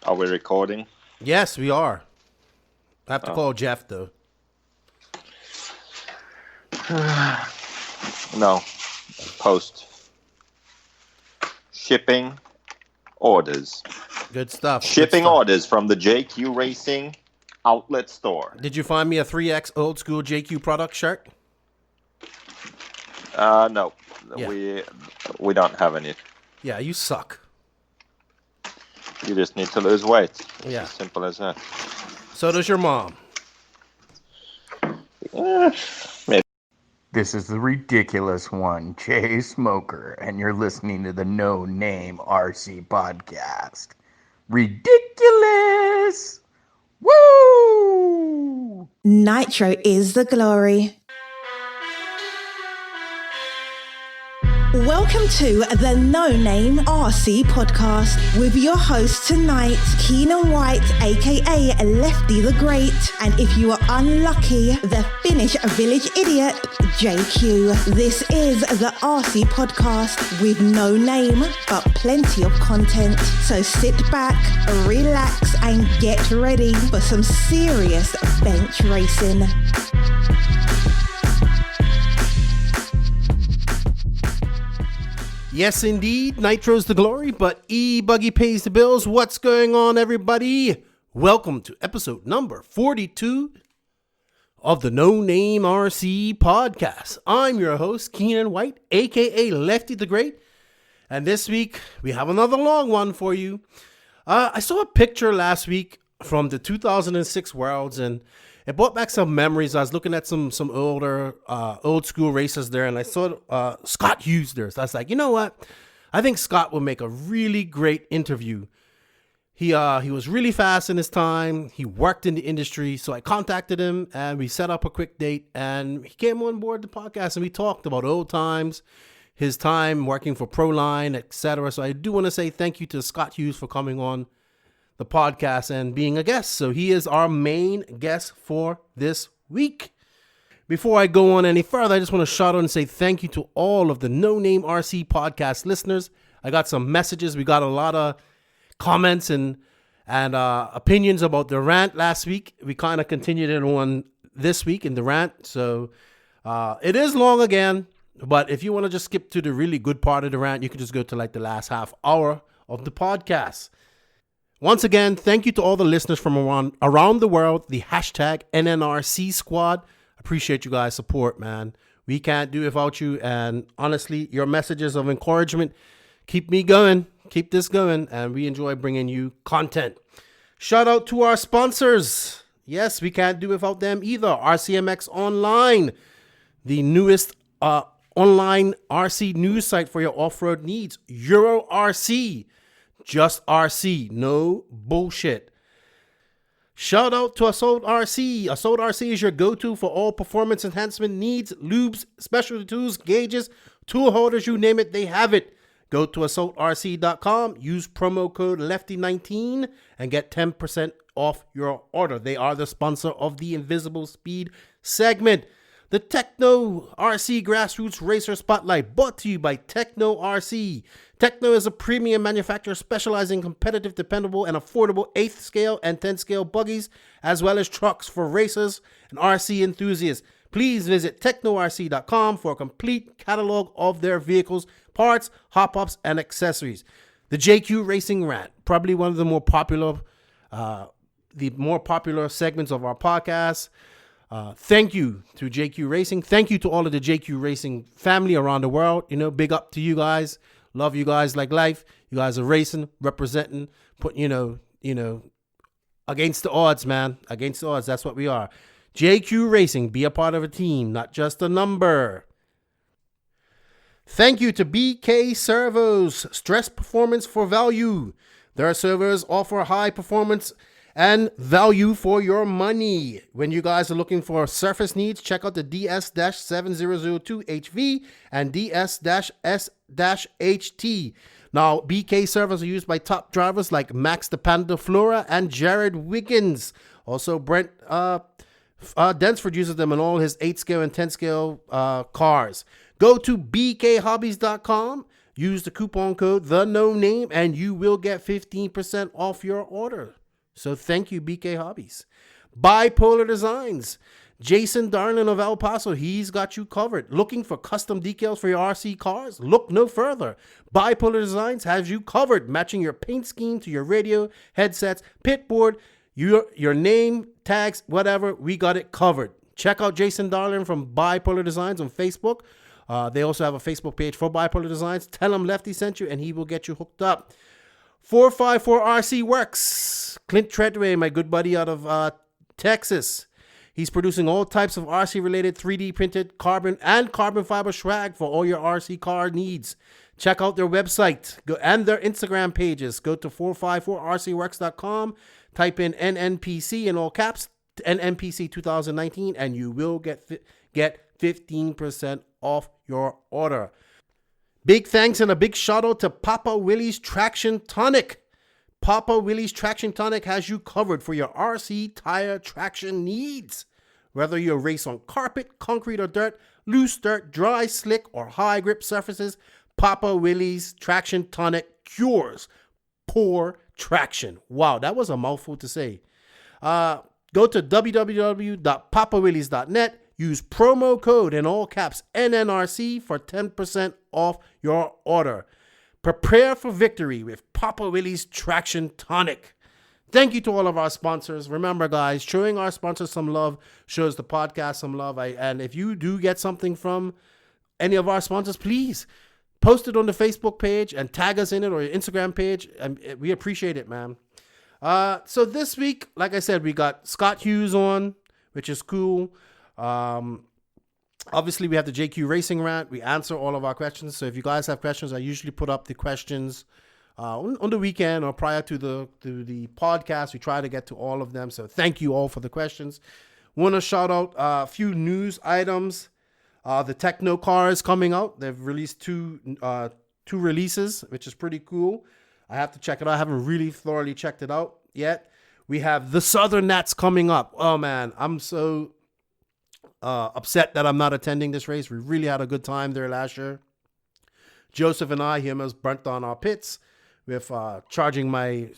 Are we recording? Yes, we are. I have to call Jeff, though. No. Post. Shipping orders. Good stuff. Shipping orders from the JQ Racing outlet store. Did you find me a 3X old school JQ product shirt? No. Yeah. We don't have any. Yeah, you suck. You just need to lose weight. Yeah. As simple as that. So does your mom. Maybe. This is the ridiculous one, Jay Smoker, and you're listening to the No Name RC podcast. Ridiculous! Woo! Nitro is the glory. Welcome to the No Name RC podcast with your host tonight, Keenan White, aka Lefty the Great, and if you are unlucky, the Finnish village idiot, JQ. This is the RC podcast with no name, but plenty of content. So sit back, relax, and get ready for some serious bench racing. Yes, indeed. Nitro's the glory, but E-Buggy pays the bills. What's going on, everybody? Welcome to episode number 42 of the No Name RC podcast. I'm your host, Keenan White, aka Lefty the Great. And this week, we have another long one for you. I saw a picture last week from the 2006 Worlds, and it brought back some memories. I was looking at some older, old school races there, and I saw Scott Hughes there. So I was like, you know what? I think Scott will make a really great interview. He was really fast in his time. He worked in the industry. So I contacted him, and we set up a quick date, and he came on board the podcast, and we talked about old times, his time working for Proline, etc. So I do want to say thank you to Scott Hughes for coming on the podcast and being a guest. So he is our main guest for this week. Before I go on any further, I just want to shout out and say thank you to all of the No Name RC podcast listeners. I got some messages. We got a lot of comments and opinions about the rant last week. We kind of continued it on this week in the rant. So it is long again, but if you want to just skip to the really good part of the rant, you can just go to like the last half hour of the podcast. Once again, thank you to all the listeners from around the world, the hashtag NNRC squad. Appreciate you guys' support, man. We can't do it without you. And honestly, your messages of encouragement keep me going, keep this going, and we enjoy bringing you content. Shout out to our sponsors. Yes, we can't do it without them either. RCMX Online, the newest online RC news site for your off-road needs. Euro RC. Just RC, no bullshit. Shout out to Assault RC. Assault RC is your go-to for all performance enhancement needs, lubes, specialty tools, gauges, tool holders, you name it, they have it. Go to assaultrc.com, use promo code LEFTY19 and get 10% off your order. They are the sponsor of the Invisible Speed segment. The Tekno RC Grassroots Racer Spotlight, brought to you by Tekno RC. Tekno is a premium manufacturer specializing in competitive, dependable, and affordable 8th scale and 10th scale buggies, as well as trucks for racers and RC enthusiasts. Please visit teknorc.com for a complete catalog of their vehicles, parts, hop-ups, and accessories. The JQ Racing Rant, probably one of the more popular segments of our podcast. Thank you to JQ Racing. Thank you to all of the JQ Racing family around the world. You know, big up to you guys. Love you guys like life. You guys are racing, representing, against the odds, man. Against the odds. That's what we are. JQ Racing, be a part of a team, not just a number. Thank you to BK Servos, stress performance for value. Their servers offer high performance and value for your money. When you guys are looking for surface needs, check out the DS-7002HV and DS-S-HT. Now, BK servers are used by top drivers like Max the Panda Flora and Jared Wiggins. Also, Brent Densford uses them in all his 8 scale and 10 scale cars. Go to bkhobbies.com. use the coupon code the no name and you will get 15% off your order. So thank you, BK Hobbies. Bipolar Designs. Jason Darlin of El Paso, he's got you covered. Looking for custom decals for your RC cars? Look no further. Bipolar Designs has you covered, matching your paint scheme to your radio, headsets, pitboard, your name, tags, whatever. We got it covered. Check out Jason Darlin from Bipolar Designs on Facebook. They also have a Facebook page for Bipolar Designs. Tell him Lefty sent you and he will get you hooked up. 454 RC Works. Clint Treadway, my good buddy out of Texas. He's producing all types of RC-related 3D printed carbon and carbon fiber swag for all your RC car needs. Check out their website and their Instagram pages. Go to 454rcworks.com, type in NNPC in all caps, NNPC 2019, and you will get 15% off your order. Big thanks and a big shout out to Papa Willie's Traction Tonic. Papa Willie's Traction Tonic has you covered for your RC tire traction needs. Whether you race on carpet, concrete or dirt, loose dirt, dry, slick or high grip surfaces, Papa Willie's Traction Tonic cures poor traction. Wow, that was a mouthful to say. Go to www.papawillies.net. Use promo code in all caps NNRC for 10% off your order. Prepare for victory with Papa Willie's Traction Tonic. Thank you to all of our sponsors. Remember, guys, showing our sponsors some love shows the podcast some love. And if you do get something from any of our sponsors, please post it on the Facebook page and tag us in it or your Instagram page. And we appreciate it, man. So this week, like I said, we got Scott Hughes on, which is cool. Obviously, we have the JQ Racing Rant. We answer all of our questions. So if you guys have questions, I usually put up the questions on the weekend or prior to the podcast. We try to get to all of them. So thank you all for the questions. Want to shout out a few news items. The Tekno car is coming out. They've released two releases, which is pretty cool. I have to check it out. I haven't really thoroughly checked it out yet. We have the Southern Nats coming up. Oh, man, I'm so upset that I'm not attending this race. We really had a good time there last year. Joseph and I, he almost burnt on our pits with charging my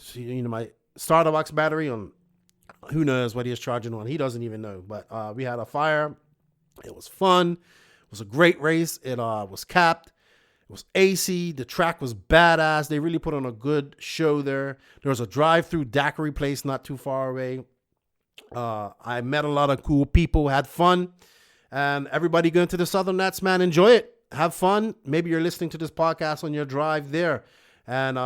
starter box battery on. Who knows what he was charging on? He doesn't even know. But we had a fire. It was fun. It was a great race. It was capped. It was AC. The track was badass. They really put on a good show there. There was a drive-through daiquiri place not too far away. I met a lot of cool people, had fun, and everybody going to the Southern Nats, man, enjoy it. Have fun. Maybe you're listening to this podcast on your drive there, and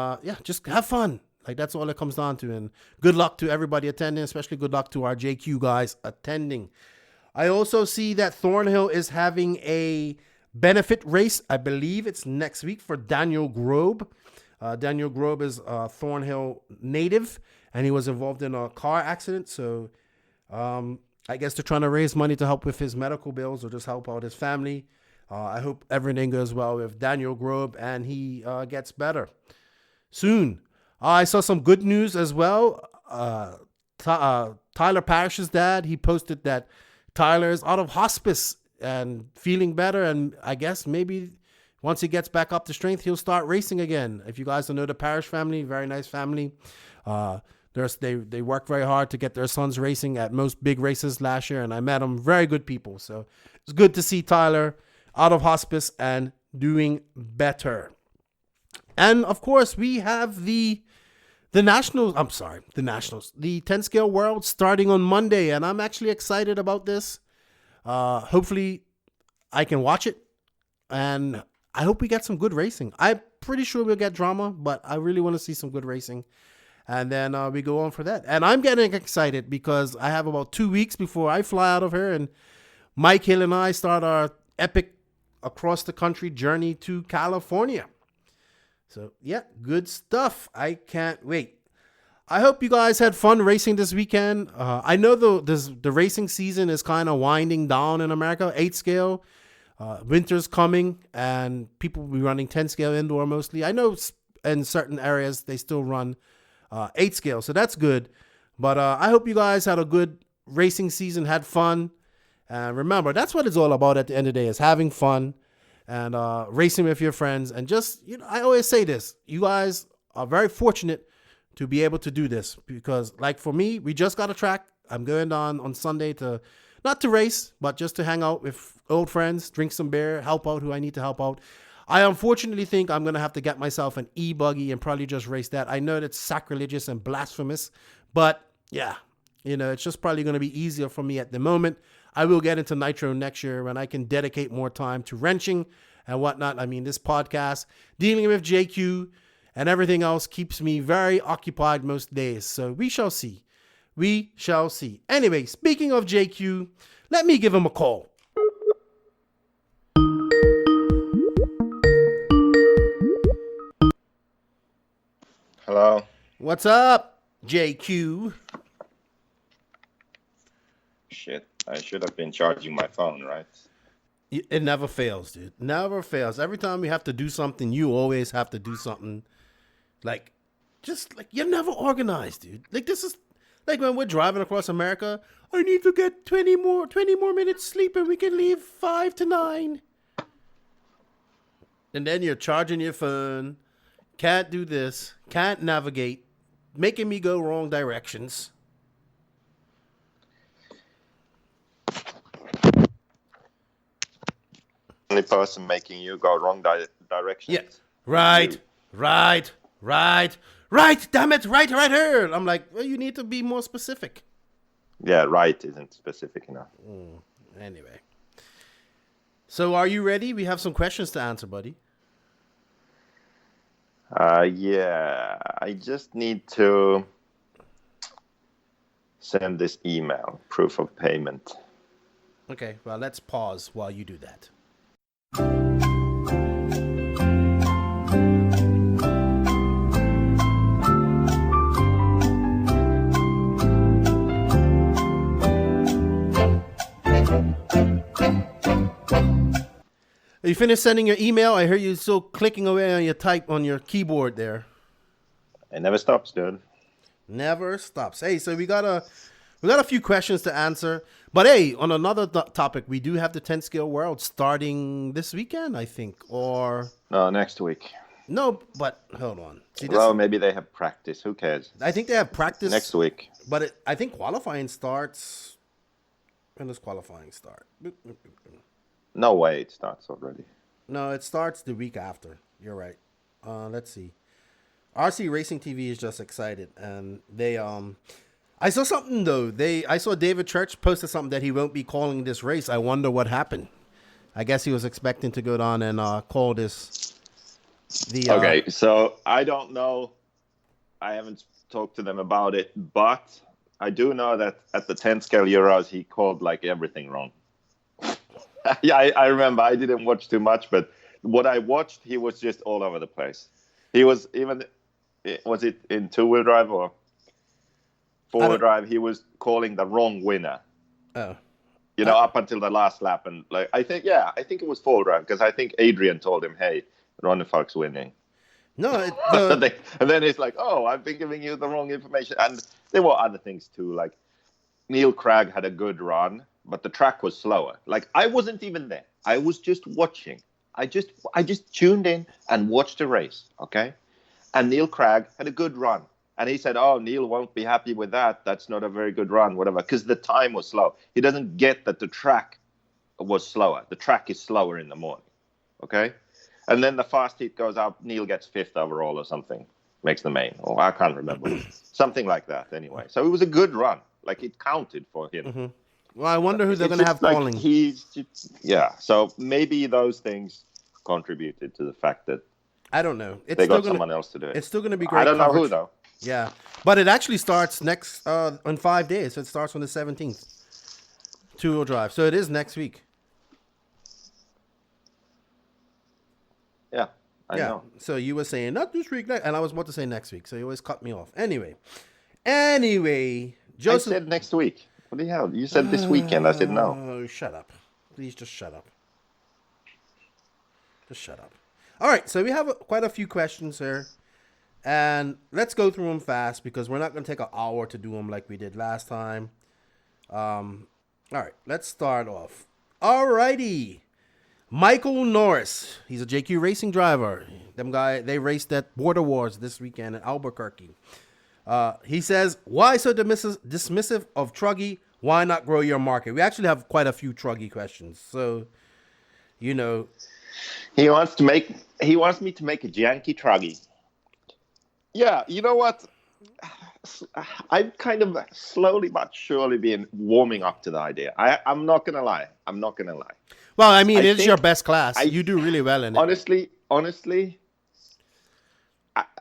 just have fun. Like, that's all it comes down to. And good luck to everybody attending, especially good luck to our JQ guys attending. I also see that Thornhill is having a benefit race. I believe it's next week for Daniel Grobe. Daniel Grobe is a Thornhill native, and he was involved in a car accident. So I guess they're trying to raise money to help with his medical bills or just help out his family. I hope everything goes well with Daniel Grobe and he gets better soon. I saw some good news as well. Tyler Parrish's dad, he posted that Tyler is out of hospice and feeling better. And I guess maybe once he gets back up to strength, he'll start racing again. If you guys don't know the Parrish family, very nice family. They worked very hard to get their sons racing at most big races last year, and I met them. Very good people. So it's good to see Tyler out of hospice and doing better. And of course, we have the Nationals. The 10 scale world starting on Monday, and I'm actually excited about this. Hopefully, I can watch it, and I hope we get some good racing. I'm pretty sure we'll get drama, but I really want to see some good racing. And then we go on for that. And I'm getting excited because I have about 2 weeks before I fly out of here, and Mike Hill and I start our epic across the country journey to California. So yeah, good stuff. I can't wait. I hope you guys had fun racing this weekend. I know the racing season is kind of winding down in America. 8 scale, winter's coming, and people will be running 10 scale indoor mostly. I know in certain areas they still run 8 scale, so that's good. But I hope you guys had a good racing season, had fun. And remember, that's what it's all about at the end of the day, is having fun. and racing with your friends. And just, I always say this, you guys are very fortunate to be able to do this, because like for me, we just got a track. I'm going on Sunday to, not to race, but just to hang out with old friends, drink some beer, help out who I need to help out. I unfortunately think I'm going to have to get myself an e-buggy and probably just race that. I know that's sacrilegious and blasphemous, but yeah, it's just probably going to be easier for me at the moment. I will get into Nitro next year when I can dedicate more time to wrenching and whatnot. I mean, this podcast, dealing with JQ and everything else keeps me very occupied most days. So we shall see. We shall see. Anyway, speaking of JQ, let me give him a call. Hello. What's up, JQ? Shit, I should have been charging my phone, right? It never fails, dude. Never fails. Every time we have to do something, you always have to do something. Like, just like, you're never organized, dude. Like, this is like when we're driving across America. I need to get 20 more minutes sleep and we can leave 5 to 9. And then you're charging your phone. Can't do this. Can't navigate. Making me go wrong directions. Only person making you go wrong directions. Yeah. Right. Damn it. Right here. I'm like, well, you need to be more specific. Yeah, right isn't specific enough. Anyway. So are you ready? We have some questions to answer, buddy. Yeah, I just need to send this email, proof of payment. Okay, well, let's pause while you do that. You finished sending your email? I hear you still clicking away on your keyboard there. It never stops, dude. Never stops. Hey, so we got a few questions to answer. But hey, on another topic, we do have the 10 Scale World starting this weekend, I think, or No, next week. no. But hold on. See, Well, maybe they have practice. Who cares? I think they have practice Next week. But I think qualifying starts. When does qualifying start? No way it starts already. No, it starts the week after. You're right. Let's see. RC Racing TV is just excited, and they I saw something though. I saw David Church posted something that he won't be calling this race. I wonder what happened. I guess he was expecting to go down and call this. Okay, so I don't know. I haven't talked to them about it, but I do know that at the 10 Scale Euros he called like everything wrong. Yeah, I remember. I didn't watch too much, but what I watched, he was just all over the place. He was was it in two-wheel drive or four-wheel drive? He was calling the wrong winner. Oh. Up until the last lap. And like, I think it was four-wheel drive because I think Adrian told him, hey, Ronnefark's winning. No. And then it's like, oh, I've been giving you the wrong information. And there were other things too. Like Neil Craig had a good run, but the track was slower. Like I wasn't even there. I was just watching. I just tuned in and watched the race. Okay. And Neil Craig had a good run. And he said, oh, Neil won't be happy with that. That's not a very good run, whatever. Because the time was slow. He doesn't get that the track was slower. The track is slower in the morning. Okay. And then the fast heat goes up. Neil gets 5th overall or something. Makes the main. Or I can't remember. Something like that anyway. So it was a good run. Like it counted for him. Mm-hmm. Well, I wonder who they're going to have calling. So maybe those things contributed to the fact that I don't know. They got someone else to do it. It's still going to be great. I don't know coverage. who though. Yeah, but it actually starts next in 5 days. So it starts on the 17th. Two-wheel drive. So it is next week. Yeah, I know. So you were saying not this week, and I was about to say next week. So you always cut me off. Anyway, Joseph. I said next week. What the hell? You said this weekend. I said no. Oh, shut up. Please just shut up. Just shut up. All right, so we have quite a few questions here. And let's go through them fast because we're not going to take an hour to do them like we did last time. All right, let's start off. All righty. Michael Norris. He's a JQ racing driver. They raced at Border Wars this weekend in Albuquerque. He says, why so dismissive of Truggy? Why not grow your market? We actually have quite a few Truggy questions. So, you know. He wants me to make a janky Truggy. Yeah, you know what? I've kind of slowly but surely been warming up to the idea. I'm not going to lie. Well, I mean, it's your best class. You do really well in it. Honestly,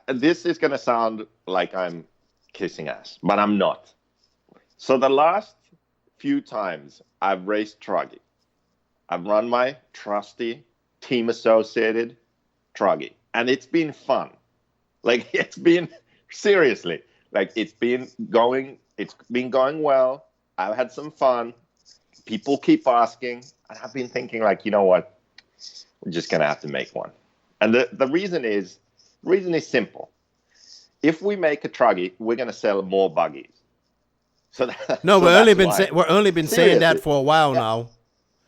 this is going to sound like I'm kissing ass, but I'm not. So the last few times I've raced Truggy, I've run my trusty team-associated Truggy, and it's been fun. Like, it's been, seriously, like, it's been going well. I've had some fun. People keep asking, and I've been thinking, like, you know what? We're just going to have to make one. And the reason is simple. If we make a Truggy, we're going to sell more buggies. So we're only been saying that for a while now.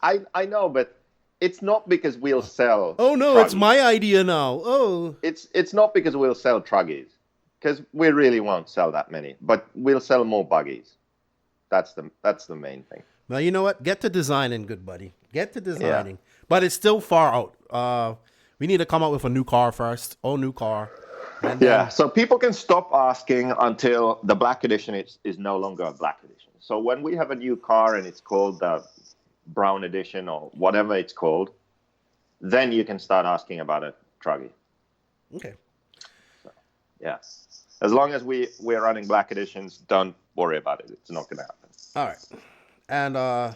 I know, but it's not because we'll sell. Oh no, Truggies. It's my idea now. Oh, it's not because we'll sell Truggies, because we really won't sell that many, but we'll sell more buggies. That's the main thing. Well, you know what? Get to designing, good buddy. Get to designing, but it's still far out. We need to come up with a new car first. All new car. So people can stop asking until the black edition is no longer a black edition. So when we have a new car and it's called the brown edition or whatever it's called, then you can start asking about a Truggy. Okay. So, yeah. As long as we're running black editions, don't worry about it. It's not going to happen. All right. And all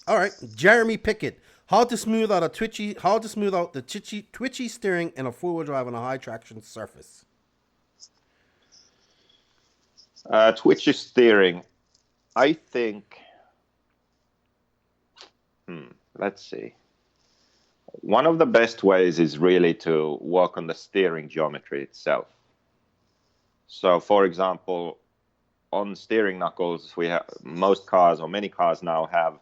right, Jeremy Pickett. How to smooth out the twitchy steering in a four-wheel drive on a high traction surface. Twitchy steering. I think. Let's see. One of the best ways is really to work on the steering geometry itself. So, for example, on steering knuckles, we have many cars now have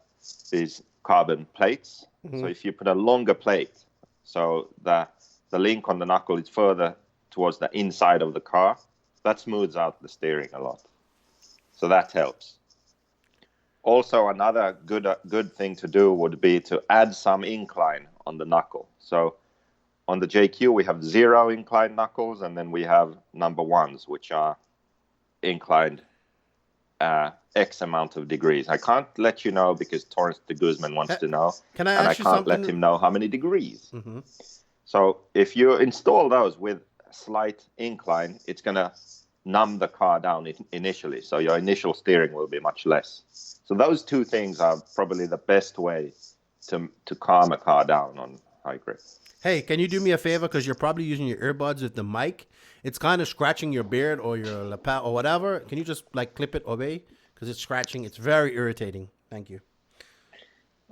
these carbon plates. Mm-hmm. So if you put a longer plate, so the link on the knuckle is further towards the inside of the car, that smooths out the steering a lot. So that helps. Also, another good thing to do would be to add some incline on the knuckle. So on the JQ, we have 0 inclined knuckles, and then we have number 1s, which are inclined X amount of degrees. I can't let you know because Torrance de Guzman wants to know. Can I ask you something? And I can't let him know how many degrees. Mm-hmm. So if you install those with slight incline, it's going to numb the car down initially. So your initial steering will be much less. So those two things are probably the best way to calm a car down on high grip. Hey, can you do me a favor? Because you're probably using your earbuds with the mic. It's kind of scratching your beard or your lapel or whatever. Can you just like clip it away? Because it's scratching. It's very irritating. Thank you.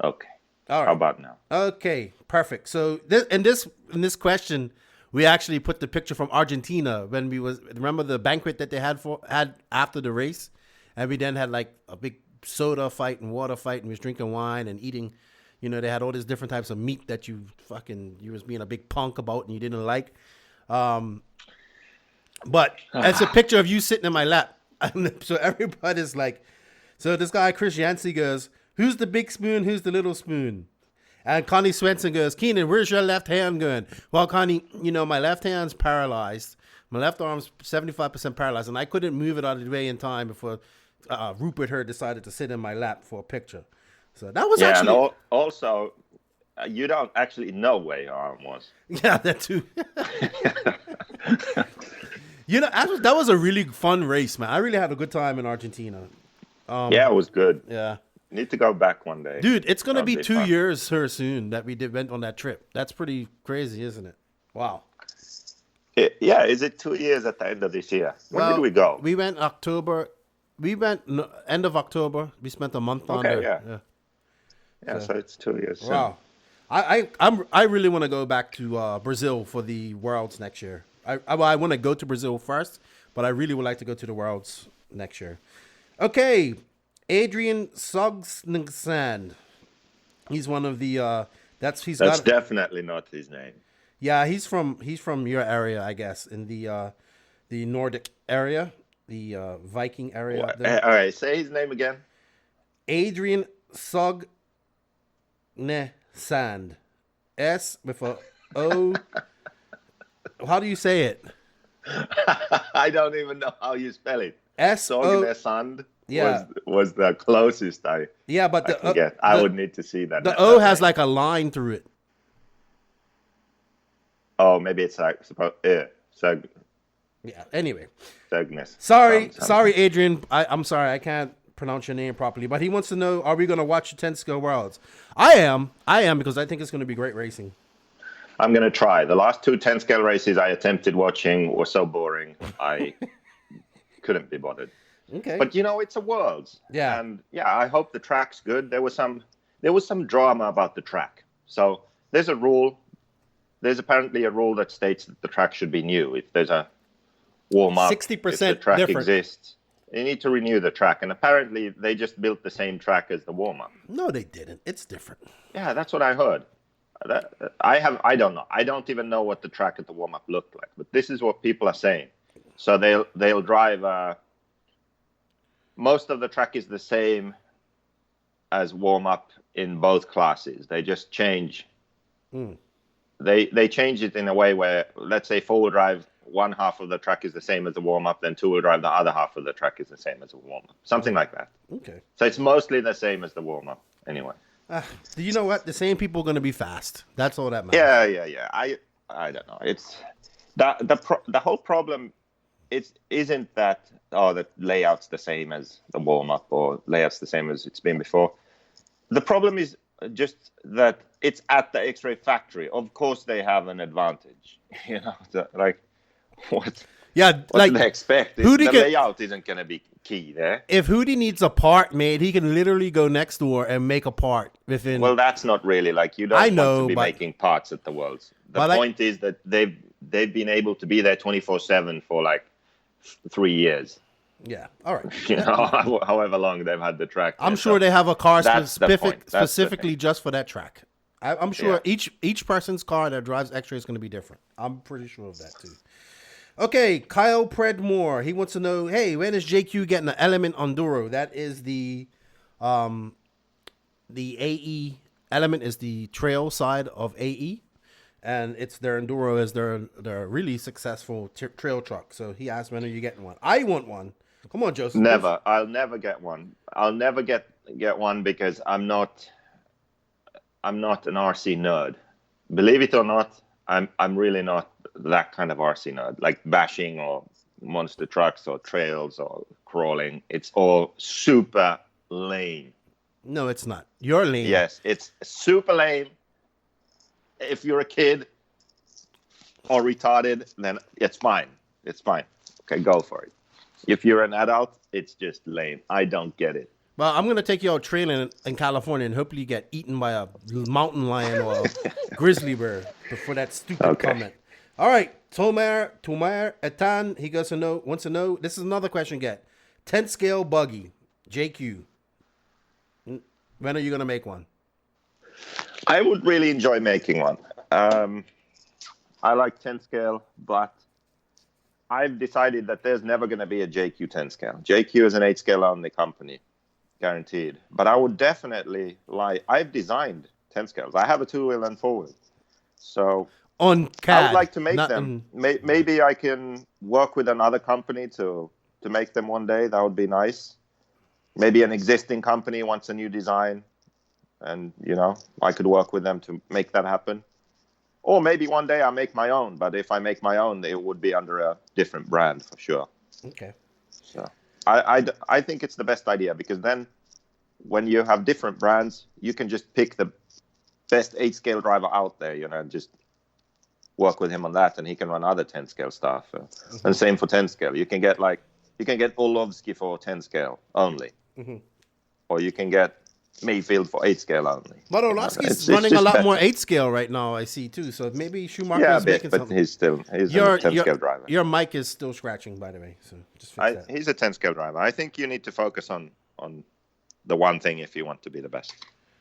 Okay. All right. How about now? Okay, perfect. So in this question, we actually put the picture from Argentina when remember the banquet that they had after the race, and we then had like a big soda fight and water fight, and we was drinking wine and eating. You know, they had all these different types of meat that you was being a big punk about and you didn't like. But it's a picture of you sitting in my lap. So everybody's like, so this guy, Chris Yancey, goes, who's the big spoon? Who's the little spoon? And Connie Swenson goes, Keenan, where's your left hand going? Well, Connie, you know, my left hand's paralyzed. My left arm's 75% paralyzed. And I couldn't move it out of the way in time before Rupert Hurd decided to sit in my lap for a picture. So that was actually... and also, you don't actually know where your arm was. Yeah, that too. You know, that was a really fun race, man. I really had a good time in Argentina. Yeah, it was good. Yeah. Need to go back one day. Dude, it's going to be 2 years here soon that we went on that trip. That's pretty crazy, isn't it? Wow. Yeah, is it 2 years at the end of this year? When did we go? We went October. We went end of October. We spent a month on there. Yeah, so it's 2 years. Wow. I really want to go back to Brazil for the Worlds next year. I want to go to Brazil first, but I really would like to go to the Worlds next year. Okay, Adrian Sogsnsan. He's one of the That's definitely not his name. Yeah, he's from your area, I guess, in the Nordic area, the Viking area. Up there. All right, say his name again. Adrian Sognesand. S with a O. How do you say it? I don't even know how you spell it. Sognesand. Yeah, was the closest I. Yeah, but I would need to see that. The O has like a line through it. Oh, maybe it's like Yeah. Anyway. Sognes. Sorry, Adrian. I'm sorry. I can't pronounce your name properly. But he wants to know: are we going to watch the 10 Scale Worlds? I am because I think it's going to be great racing. I'm going to try. The last 2 10 Scale races I attempted watching were so boring. I couldn't be bothered. Okay. But it's a Worlds. Yeah. And I hope the track's good. There was some drama about the track. So there's a rule. There's apparently a rule that states that the track should be new. If there's a warm-up, 60% if the track different. exists, you need to renew the track. And apparently they just built the same track as the warm-up. No, they didn't. It's different. Yeah, that's what I heard. I don't know. I don't even know what the track at the warm-up looked like. But this is what people are saying. So they'll drive... most of the track is the same as warm-up in both classes. They just change... They change it in a way where, let's say, four-wheel drive, one half of the track is the same as the warm-up, then two-wheel drive, the other half of the track is the same as the warm-up. Something like that. Okay. So it's mostly the same as the warm-up, anyway. You know what? The same people are going to be fast. That's all that matters. Yeah. I don't know. It's the whole problem isn't that, the layout's the same as the warm-up or layout's the same as it's been before. The problem is just that it's at the X-Ray factory. Of course, they have an advantage. What? Yeah, what do they expect? The layout isn't going to be key there. If Hootie needs a part made, he can literally go next door and make a part within. Well, that's not really you don't want to be making parts at the Worlds. The point is that they've been able to be there 24/7 for 3 years. Yeah. All right. However long they've had the track. I'm sure they have a car specifically just for that track. I'm sure each person's car that drives X-Ray is going to be different. I'm pretty sure of that too. Okay, Kyle Predmore. He wants to know, hey, when is JQ getting an Element Enduro? That is the AE Element is the trail side of AE, and it's their Enduro as their really successful trail truck. So he asked, when are you getting one? I want one. Come on, Joseph. Never. I'll never get one. I'll never get one because I'm not an RC nerd. Believe it or not, I'm really not that kind of RC nerd. Like bashing or monster trucks or trails or crawling. It's all super lame. No, it's not. You're lame. Yes, it's super lame. If you're a kid or retarded, then it's fine. It's fine. Okay, go for it. If you're an adult, it's just lame. I don't get it. Well, I'm going to take you out trailing in California and hopefully you get eaten by a mountain lion or a grizzly bear for that stupid comment. All right. Tomer Etan, he wants to know. This is another question get. 10 scale buggy, JQ. When are you going to make one? I would really enjoy making one. I like 10 scale, but I've decided that there's never going to be a JQ 10 scale. JQ is an 8 scale only company, guaranteed. But I would definitely I've designed 10 scales. I have a 2-wheel and 4-wheel. So on CAD, I would like to make them. Maybe I can work with another company to make them one day. That would be nice. Maybe an existing company wants a new design, and I could work with them to make that happen. Or maybe one day I make my own, but if I make my own, it would be under a different brand for sure. Okay. So I think it's the best idea, because then when you have different brands, you can just pick the best 8 scale driver out there, and just work with him on that, and he can run other 10 scale stuff. And same for 10 scale. You can get Orlovsky for 10 scale only, or you can get Mayfield for 8 scale only. But Orlovsky's running a lot more 8 scale right now, I see too. So maybe Schumacher is making something. He's a 10 scale driver. Your mic is still scratching, by the way. So just fix that. He's a 10 scale driver. I think you need to focus on the one thing if you want to be the best.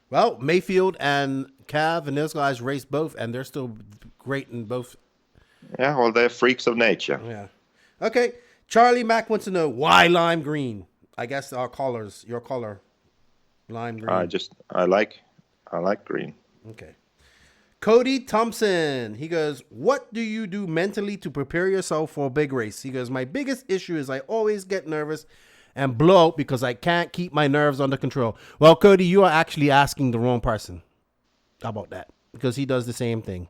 Well, Mayfield and Cav and those guys race both, and they're still great in both. Yeah, well, they're freaks of nature. Yeah. Okay. Charlie Mack wants to know why lime green. I guess your color, lime green. I like green. Okay. Cody Thompson. He goes, what do you do mentally to prepare yourself for a big race? He goes, my biggest issue is I always get nervous and blow out because I can't keep my nerves under control. Well, Cody, you are actually asking the wrong person. How about that? Because he does the same thing.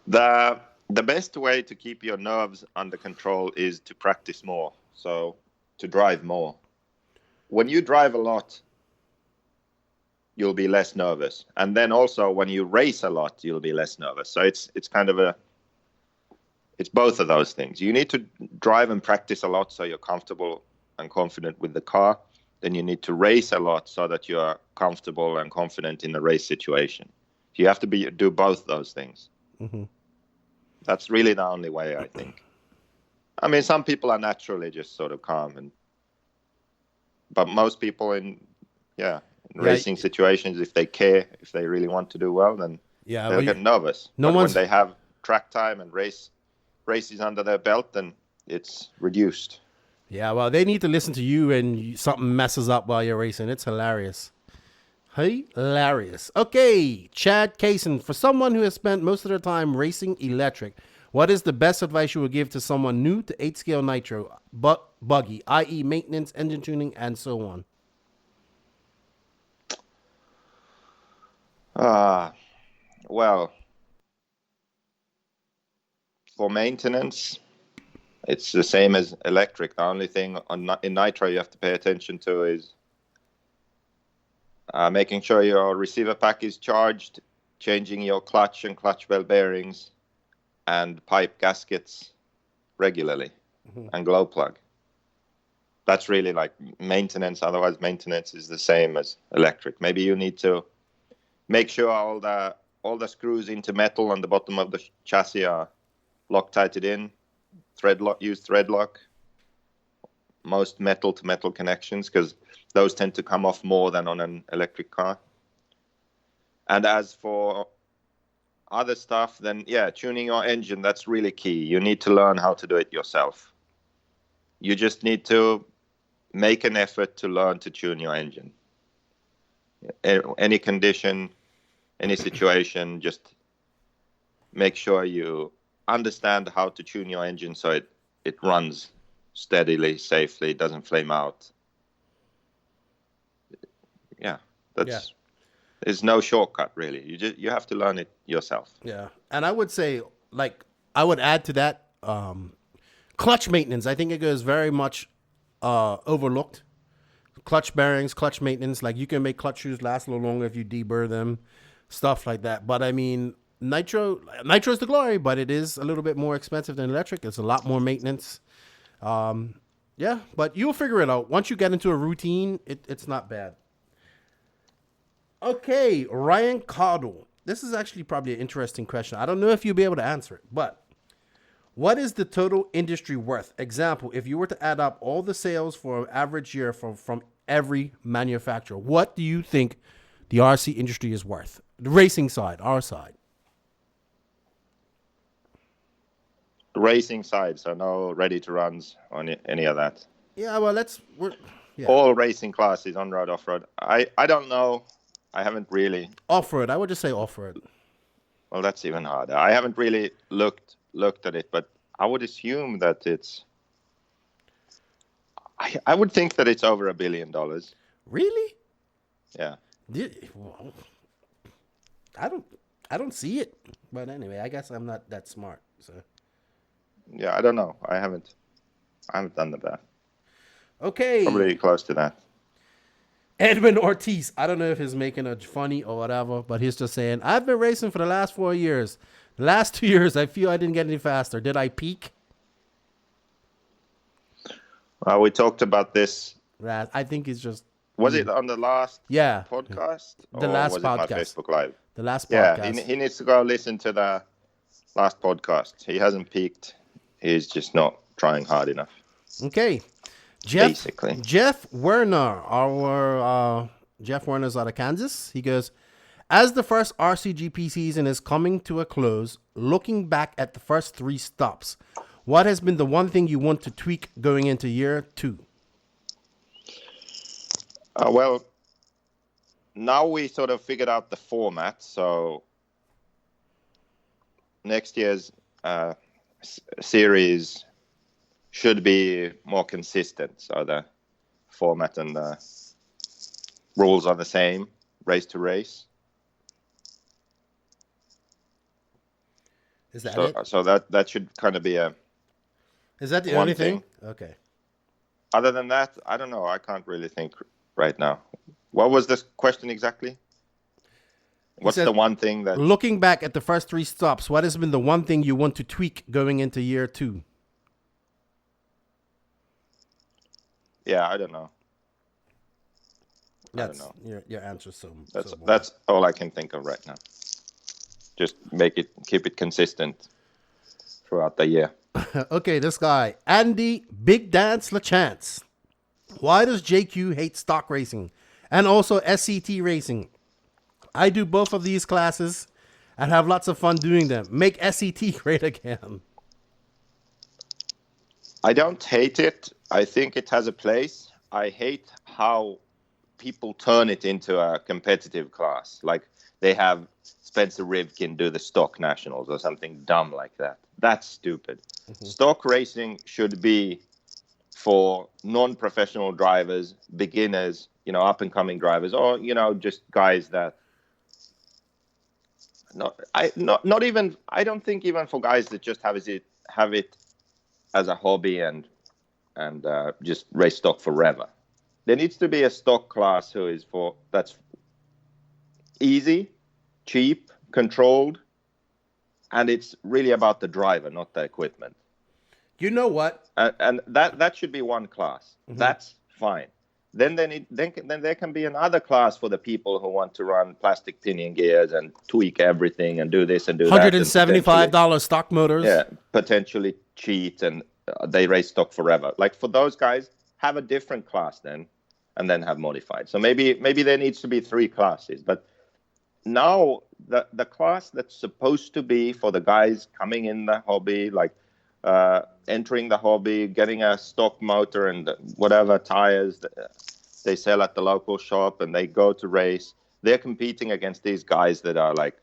The best way to keep your nerves under control is to practice more. So to drive more. When you drive a lot, you'll be less nervous. And then also when you race a lot, you'll be less nervous. So it's kind of it's both of those things. You need to drive and practice a lot so you're comfortable and confident with the car. Then you need to race a lot so that you're comfortable and confident in the race situation. You have to do both those things. Mm-hmm. That's really the only way, I think. I mean, some people are naturally just sort of calm, but most people in racing situations, if they care, if they really want to do well, then they'll get nervous. When they have track time and races under their belt, then it's reduced. Yeah, well, they need to listen to you and something messes up while you're racing. It's hilarious. Hilarious. Okay, Chad Kaysen. For someone who has spent most of their time racing electric, what is the best advice you would give to someone new to 8-scale nitro buggy, i.e. maintenance, engine tuning, and so on? Well, for maintenance, it's the same as electric. The only thing in nitro you have to pay attention to is making sure your receiver pack is charged, changing your clutch and clutch bell bearings, and pipe gaskets regularly, and glow plug. That's really like maintenance. Otherwise, maintenance is the same as electric. Maybe you need to make sure all the screws into metal on the bottom of the chassis are Loctited in, use thread lock. Most metal to metal connections, because those tend to come off more than on an electric car. And as for other stuff, then tuning your engine, that's really key. You need to learn how to do it yourself. You just need to make an effort to learn to tune your engine. Any condition, any situation, just make sure you understand how to tune your engine so it runs steadily, safely, doesn't flame out. There's no shortcut really. You have to learn it yourself. Yeah, and I would say, I would add to that, clutch maintenance. I think it goes very much overlooked. Clutch bearings, clutch maintenance. Like, you can make clutch shoes last a little longer if you deburr them, stuff like that. But I mean, nitro's the glory, but it is a little bit more expensive than electric. It's a lot more maintenance. But you'll figure it out. Once you get into a routine, it's not bad. Okay, Ryan Caudle. This is actually probably an interesting question. I don't know if you'll be able to answer it, but what is the total industry worth? Example, if you were to add up all the sales for an average year from every manufacturer, what do you think the RC industry is worth? The racing side, our side. Racing side, so no ready to runs on any of that. Yeah, well, all racing classes, on road, off road. I don't know. I haven't really off road. I would just say off road. Well, that's even harder. I haven't really looked at it, but I would assume that it's. I would think that it's over $1 billion. Really? Yeah. Well, I don't see it, but anyway, I guess I'm not that smart. So. Yeah, I don't know. I haven't done the math. Okay. Probably close to that. Edwin Ortiz. I don't know if he's making it funny or whatever, but he's just saying, I've been racing for the last 4 years. The last 2 years, I feel I didn't get any faster. Did I peak? Well, we talked about this. I think it's just. Was it on the last podcast? The last was podcast. It on Facebook Live? The last podcast. Yeah, he needs to go listen to the last podcast. He hasn't peaked. He's just not trying hard enough. Okay. basically. Jeff Werner, Jeff Werner's out of Kansas. He goes, as the first RCGP season is coming to a close, looking back at the first 3 stops, what has been the one thing you want to tweak going into year 2? Well, now we sort of figured out the format, so next year's series should be more consistent. So the format and the rules are the same, race to race. Is that it? So that should kind of be a... Is that the only thing? Okay. Other than that, I don't know. I can't really think right now. What was this question exactly? What's the one thing that... Looking back at the first 3 stops, what has been the one thing you want to tweak going into year 2? Yeah, I don't know. That's your answer. That's all I can think of right now. Just keep it consistent throughout the year. Okay, this guy, Andy Big Dance LaChance. Why does JQ hate stock racing and also SCT racing? I do both of these classes and have lots of fun doing them. Make SCT great again. I don't hate it. I think it has a place. I hate how people turn it into a competitive class. Like they have Spencer Rivkin do the stock nationals or something dumb like that. That's stupid. Mm-hmm. Stock racing should be for non-professional drivers, beginners, up and coming drivers, or, just guys that I don't think even for guys that just have it as a hobby and just race stock forever. There needs to be a stock class that's easy, cheap, controlled, and it's really about the driver, not the equipment. You know what? And that should be one class. Mm-hmm. That's fine. Then there can be another class for the people who want to run plastic pinion gears and tweak everything and do this and do that. $175 stock motors. Yeah, potentially cheat and they race stock forever. Like for those guys, have a different class then, and then have modified. So maybe there needs to be 3 classes. But now the class that's supposed to be for the guys coming in the hobby, like entering the hobby, getting a stock motor and whatever tires they sell at the local shop, and they go to race. They're competing against these guys that are like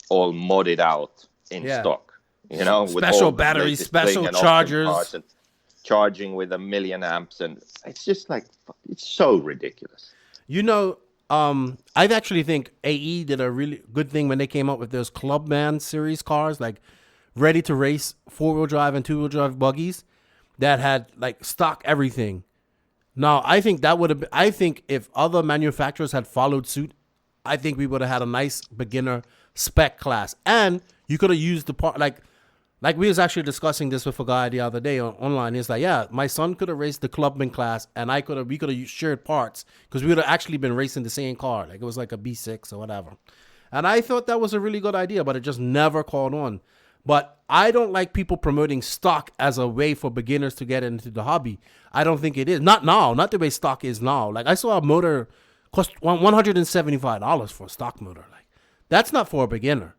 all modded out in stock, with special all batteries, special chargers, and charging with 1 million amps, and it's just like it's so ridiculous. I actually think AE did a really good thing when they came up with those Clubman series cars, like ready to race 4-wheel drive and 2-wheel drive buggies that had like stock everything. Now, I think I think if other manufacturers had followed suit, I think we would have had a nice beginner spec class. And you could have used the part, like we was actually discussing this with a guy the other day online. He's like, yeah, my son could have raced the Clubman class and we could have shared parts because we would have actually been racing the same car. Like it was like a B6 or whatever. And I thought that was a really good idea, but it just never caught on. But I don't like people promoting stock as a way for beginners to get into the hobby. I don't think it is. Not now. Not the way stock is now. Like I saw a motor cost $175 for a stock motor. Like that's not for a beginner.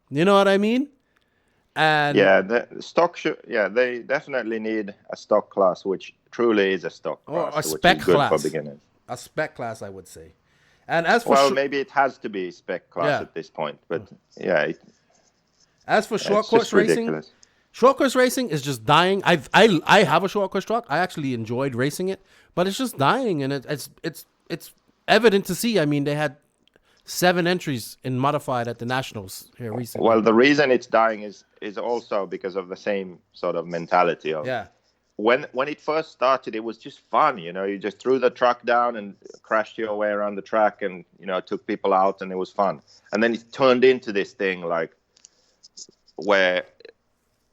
You know what I mean? And yeah, the stock they definitely need a stock class, which truly is a stock class, or a spec class for beginners. A spec class, I would say. And as for maybe it has to be spec class at this point, but yeah. As for short course racing, short course racing is just dying. I have a short course truck. I actually enjoyed racing it, but it's just dying, and it's evident to see. I mean, they had 7 entries in modified at the nationals here recently. Well, the reason it's dying is also because of the same sort of mentality of when it first started, it was just fun. You just threw the truck down and crashed your way around the track, and took people out, and it was fun. And then it turned into this thing like where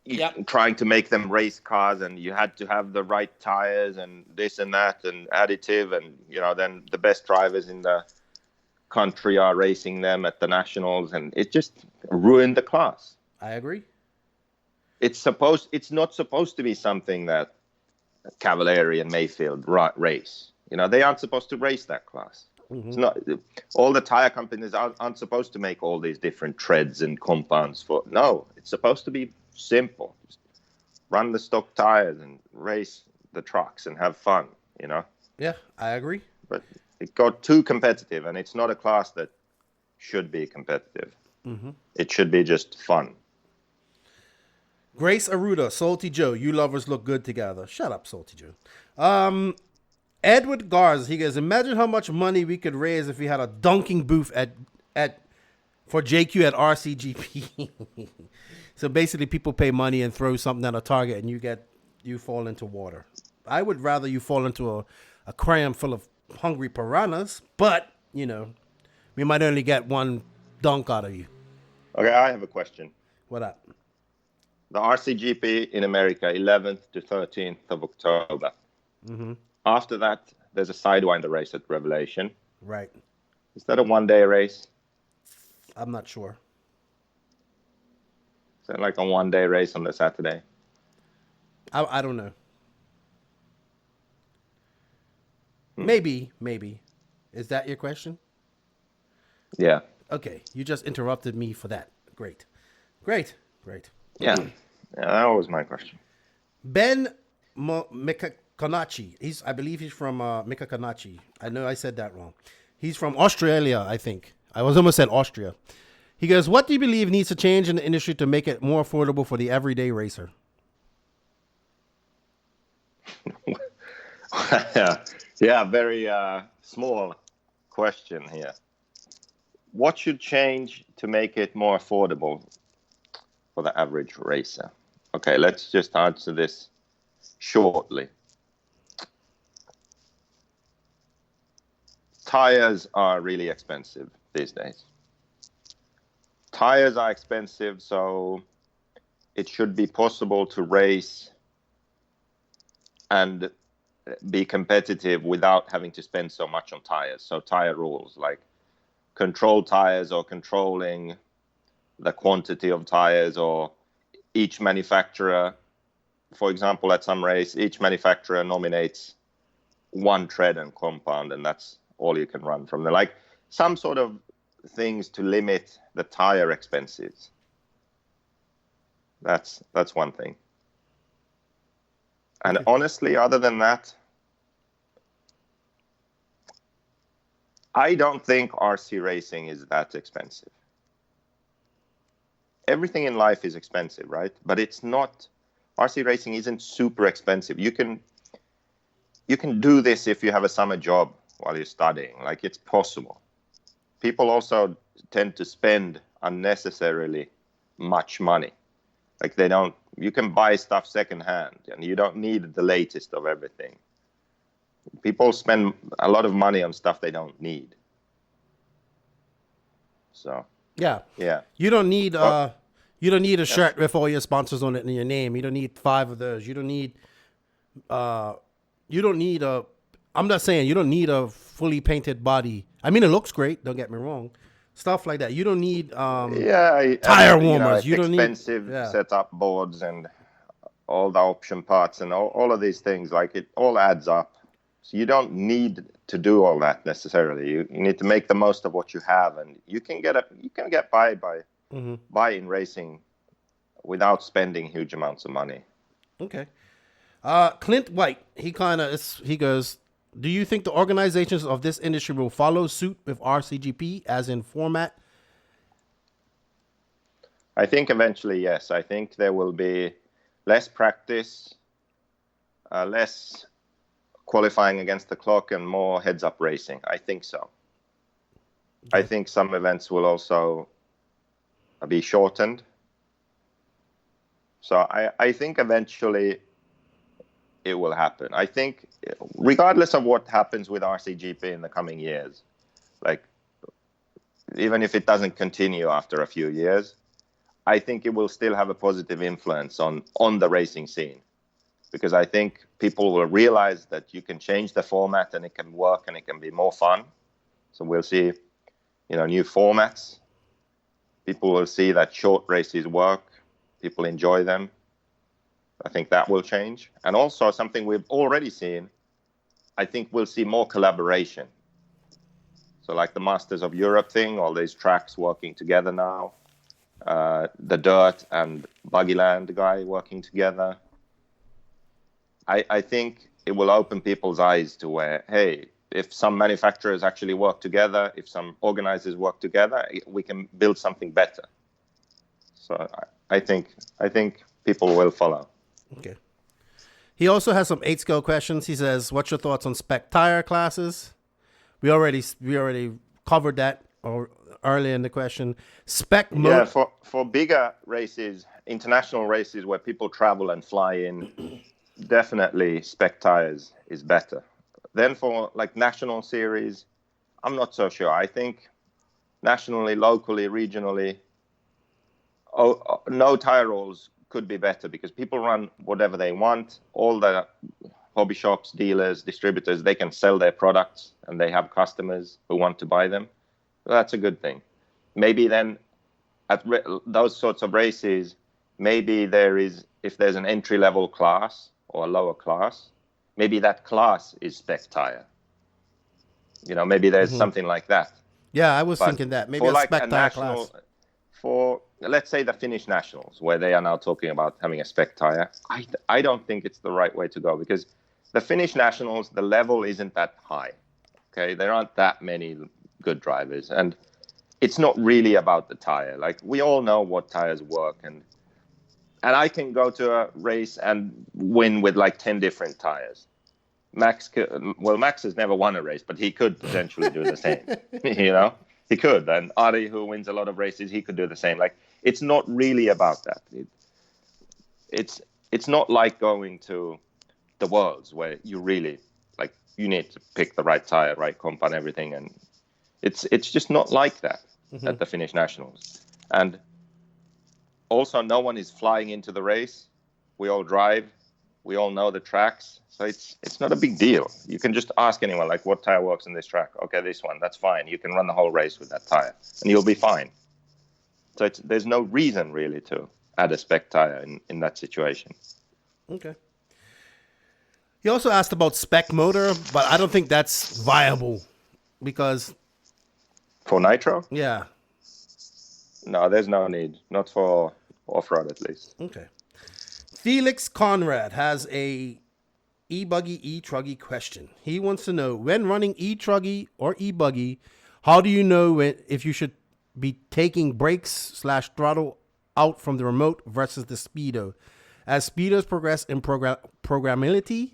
you're trying to make them race cars, and you had to have the right tires and this and that and additive, and then the best drivers in the country are racing them at the nationals, and it just ruined the class. I agree. It's not supposed to be something that Cavalieri and Mayfield race. You know, they aren't supposed to race that class. It's not, all the tire companies aren't supposed to make all these different treads and compounds for. No, it's supposed to be simple. Just run the stock tires and race the trucks and have fun, you know? Yeah, I agree. But it got too competitive, and it's not a class that should be competitive. It should be just fun. Grace Aruda, Salty Joe, you lovers look good together. Shut up, Salty Joe. Edward Garza, he goes, imagine how much money we could raise if we had a dunking booth for JQ at RCGP. So basically people pay money and throw something at a target and you fall into water. I would rather you fall into a aquarium full of hungry piranhas, but, you know, we might only get one dunk out of you. Okay, I have a question. What up? The RCGP in America, 11th to 13th of October. After that, there's a Sidewinder race at Revelation. Right. Is that a one-day race? I'm not sure. Is that like a one-day race on the Saturday? I don't know. Maybe. Is that your question? Yeah. Okay, you just interrupted me for that. Great. Yeah, that was my question. Ben Mikakanachi. I believe he's from Mikakanachi. I know I said that wrong. He's from Australia, I think. I was almost said Austria. He goes, what do you believe needs to change in the industry to make it more affordable for the everyday racer? Yeah, very small question here. What should change to make it more affordable for the average racer? Okay, let's just answer this shortly. Tires are really expensive these days. Tires are expensive, so it should be possible to race and be competitive without having to spend so much on tires. So tire rules like control tires or controlling the quantity of tires, or each manufacturer, for example, at some race, each manufacturer nominates one tread and compound, and that's all you can run from there. Like some sort of things to limit the tire expenses. That's one thing. And honestly, other than that, I don't think RC racing is that expensive. Everything in life is expensive, right? But it's not, RC racing isn't super expensive. You can do this if you have a summer job while you're studying. Like, it's possible. People also tend to spend unnecessarily much money. Like, you can buy stuff secondhand and you don't need the latest of everything. People spend a lot of money on stuff they don't need. So yeah. You don't need a shirt with all your sponsors on it in your name. You don't need 5 of those. You don't need I'm not saying you don't need a fully painted body. I mean, it looks great, don't get me wrong. Stuff like that. You don't need tire warmers. You don't need expensive setup boards and all the option parts and all of these things. Like, it all adds up. So you don't need to do all that necessarily. You need to make the most of what you have, and you can get by in racing without spending huge amounts of money. Okay. Clint White, he goes, do you think the organizations of this industry will follow suit with RCGP as in format? I think eventually, yes. I think there will be less practice, less qualifying against the clock, and more heads-up racing. I think so. I think some events will also be shortened. So I think eventually it will happen. I think regardless of what happens with RCGP in the coming years, like even if it doesn't continue after a few years, I think it will still have a positive influence on the racing scene. Because I think people will realize that you can change the format and it can work and it can be more fun. So we'll see, new formats. People will see that short races work. People enjoy them. I think that will change. And also something we've already seen, I think we'll see more collaboration. So like the Masters of Europe thing, all these tracks working together now, the Dirt and Buggyland guy working together. I think it will open people's eyes to where, hey, if some manufacturers actually work together, if some organizers work together, we can build something better. So I think people will follow. Okay. He also has some 8-scale questions. He says, "What's your thoughts on spec tire classes?" We already covered that early in the question. Spec mode. Yeah, for bigger races, international races where people travel and fly in, definitely spec tires is better. Then for like national series, I'm not so sure. I think nationally, locally, regionally, no tire rolls could be better because people run whatever they want. All the hobby shops, dealers, distributors, they can sell their products and they have customers who want to buy them. That's a good thing. Maybe then at those sorts of races, maybe if there's an entry-level class or a lower class, maybe that class is spec tire. Maybe there's something like that. Yeah, I was thinking that. Maybe a spec tire class. For, let's say, the Finnish Nationals, where they are now talking about having a spec tire, I don't think it's the right way to go because the Finnish Nationals, the level isn't that high. Okay, there aren't that many good drivers. And it's not really about the tire. Like, we all know what tires work. And I can go to a race and win with like 10 different tires. Max has never won a race, but he could potentially do the same. He could. And Ari, who wins a lot of races, he could do the same. Like, it's not really about that. It's not like going to the Worlds where you really, like, you need to pick the right tire, right compound, everything. And it's just not like that at the Finnish Nationals. And also, no one is flying into the race. We all drive. We all know the tracks. So it's not a big deal. You can just ask anyone, like, what tire works in this track? Okay, this one, that's fine. You can run the whole race with that tire, and you'll be fine. So there's no reason, really, to add a spec tire in that situation. Okay. He also asked about spec motor, but I don't think that's viable because... For nitro? Yeah. No, there's no need. Not for off-road, at least. Okay. Felix Conrad has a e-buggy, e-truggy question. He wants to know, when running e-truggy or e-buggy, how do you know if you should be taking brakes/throttle out from the remote versus the speedo? As speedos progress in programmability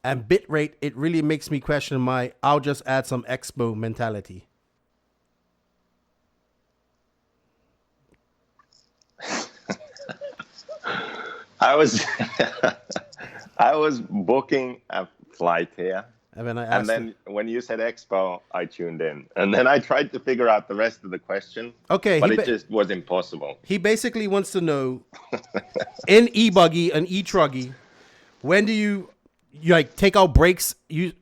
and bit rate, it really makes me question my "I'll just add some expo" mentality. I was booking a flight here, and then when you said Expo, I tuned in, and then I tried to figure out the rest of the question. Okay, but it just was impossible. He basically wants to know, in e-buggy and e-truggy, when do you like take out brakes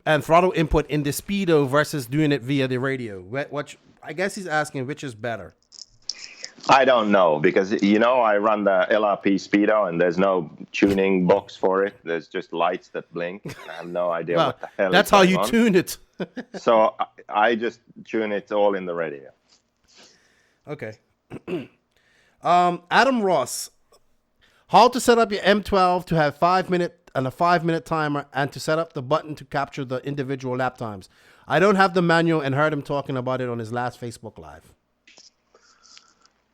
and throttle input in the speedo versus doing it via the radio? What I guess he's asking, which is better? I don't know, because, I run the LRP Speedo and there's no tuning box for it. There's just lights that blink. I have no idea what the hell that's is how going you on. tune it. So I just tune it all in the radio. Okay. Adam Ross, how to set up your M12 to have 5-minute and a 5-minute timer and to set up the button to capture the individual lap times. I don't have the manual and heard him talking about it on his last Facebook Live.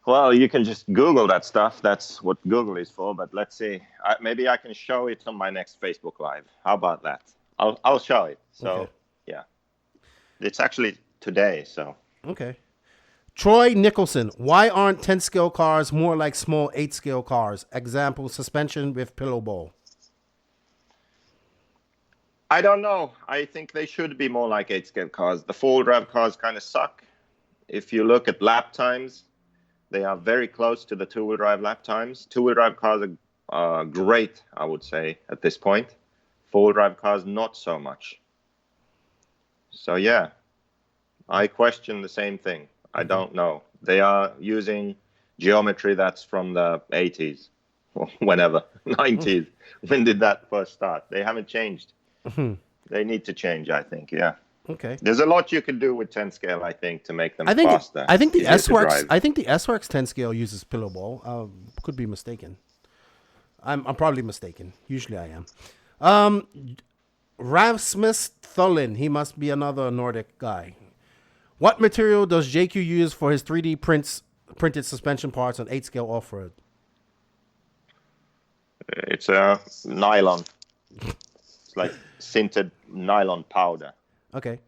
Well, you can just Google that stuff. That's what Google is for. But let's see. Maybe I can show it on my next Facebook Live. How about that? I'll show it. So, okay. Yeah. It's actually today, so. Okay. Troy Nicholson. Why aren't 10-scale cars more like small 8-scale cars? Example, suspension with pillow ball. I don't know. I think they should be more like 8-scale cars. The full drive cars kind of suck. If you look at lap times, they are very close to the two-wheel drive lap times. Two-wheel drive cars are great, I would say, at this point. Four-wheel drive cars, not so much. So, yeah, I question the same thing. I don't know. They are using geometry that's from the 80s. whenever, 90s. When did that first start? They haven't changed. They need to change, I think, yeah. Okay. There's a lot you can do with 10 scale, I think, to make them faster. I think the easier to S-Works. drive. I think the S-Works 10 scale uses pillow ball. Could be mistaken. I'm probably mistaken. Usually I am. Rasmus Thulin. He must be another Nordic guy. What material does JQ use for his 3D printed suspension parts on 8 scale off-road? It's a nylon. It's like sintered nylon powder. Okay.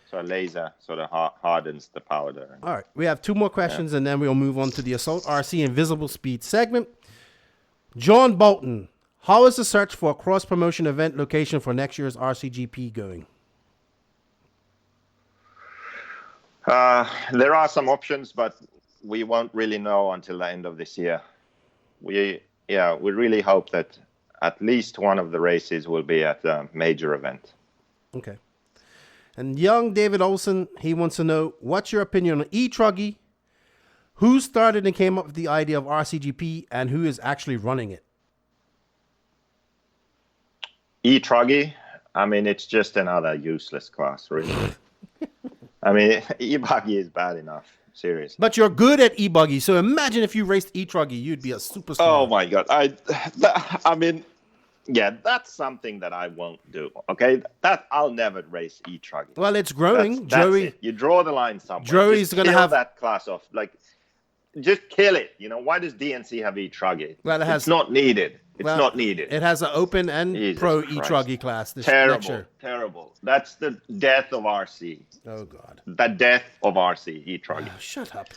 So a laser sort of hardens the powder. All right. We have 2 more questions, and then we'll move on to the Assault RC Invisible Speed segment. John Bolton. How is the search for a cross-promotion event location for next year's RCGP going? There are some options, but we won't really know until the end of this year. We really hope that at least one of the races will be at a major event. Okay. And young David Olson, he wants to know, what's your opinion on e-Truggy? Who started and came up with the idea of RCGP, and who is actually running it? E-Truggy, I mean, it's just another useless class, really. I mean, e-Buggy is bad enough, seriously. But you're good at e-Buggy, so imagine if you raced e-Truggy, you'd be a superstar. Oh, my God. I mean... Yeah, that's something that I won't do. Okay, that I'll never race e-Truggy. Well, it's growing. That's Joey, it. You draw the line somewhere. Joey's going to have that class off. Like, just kill it. You know, why does DNC have e-Truggy? Well, it's not needed. It's not needed. It has an open and Jesus pro Christ. e-Truggy class this next year. Terrible. That's the death of RC. Oh God. The death of RC e-Truggy. Oh, shut up.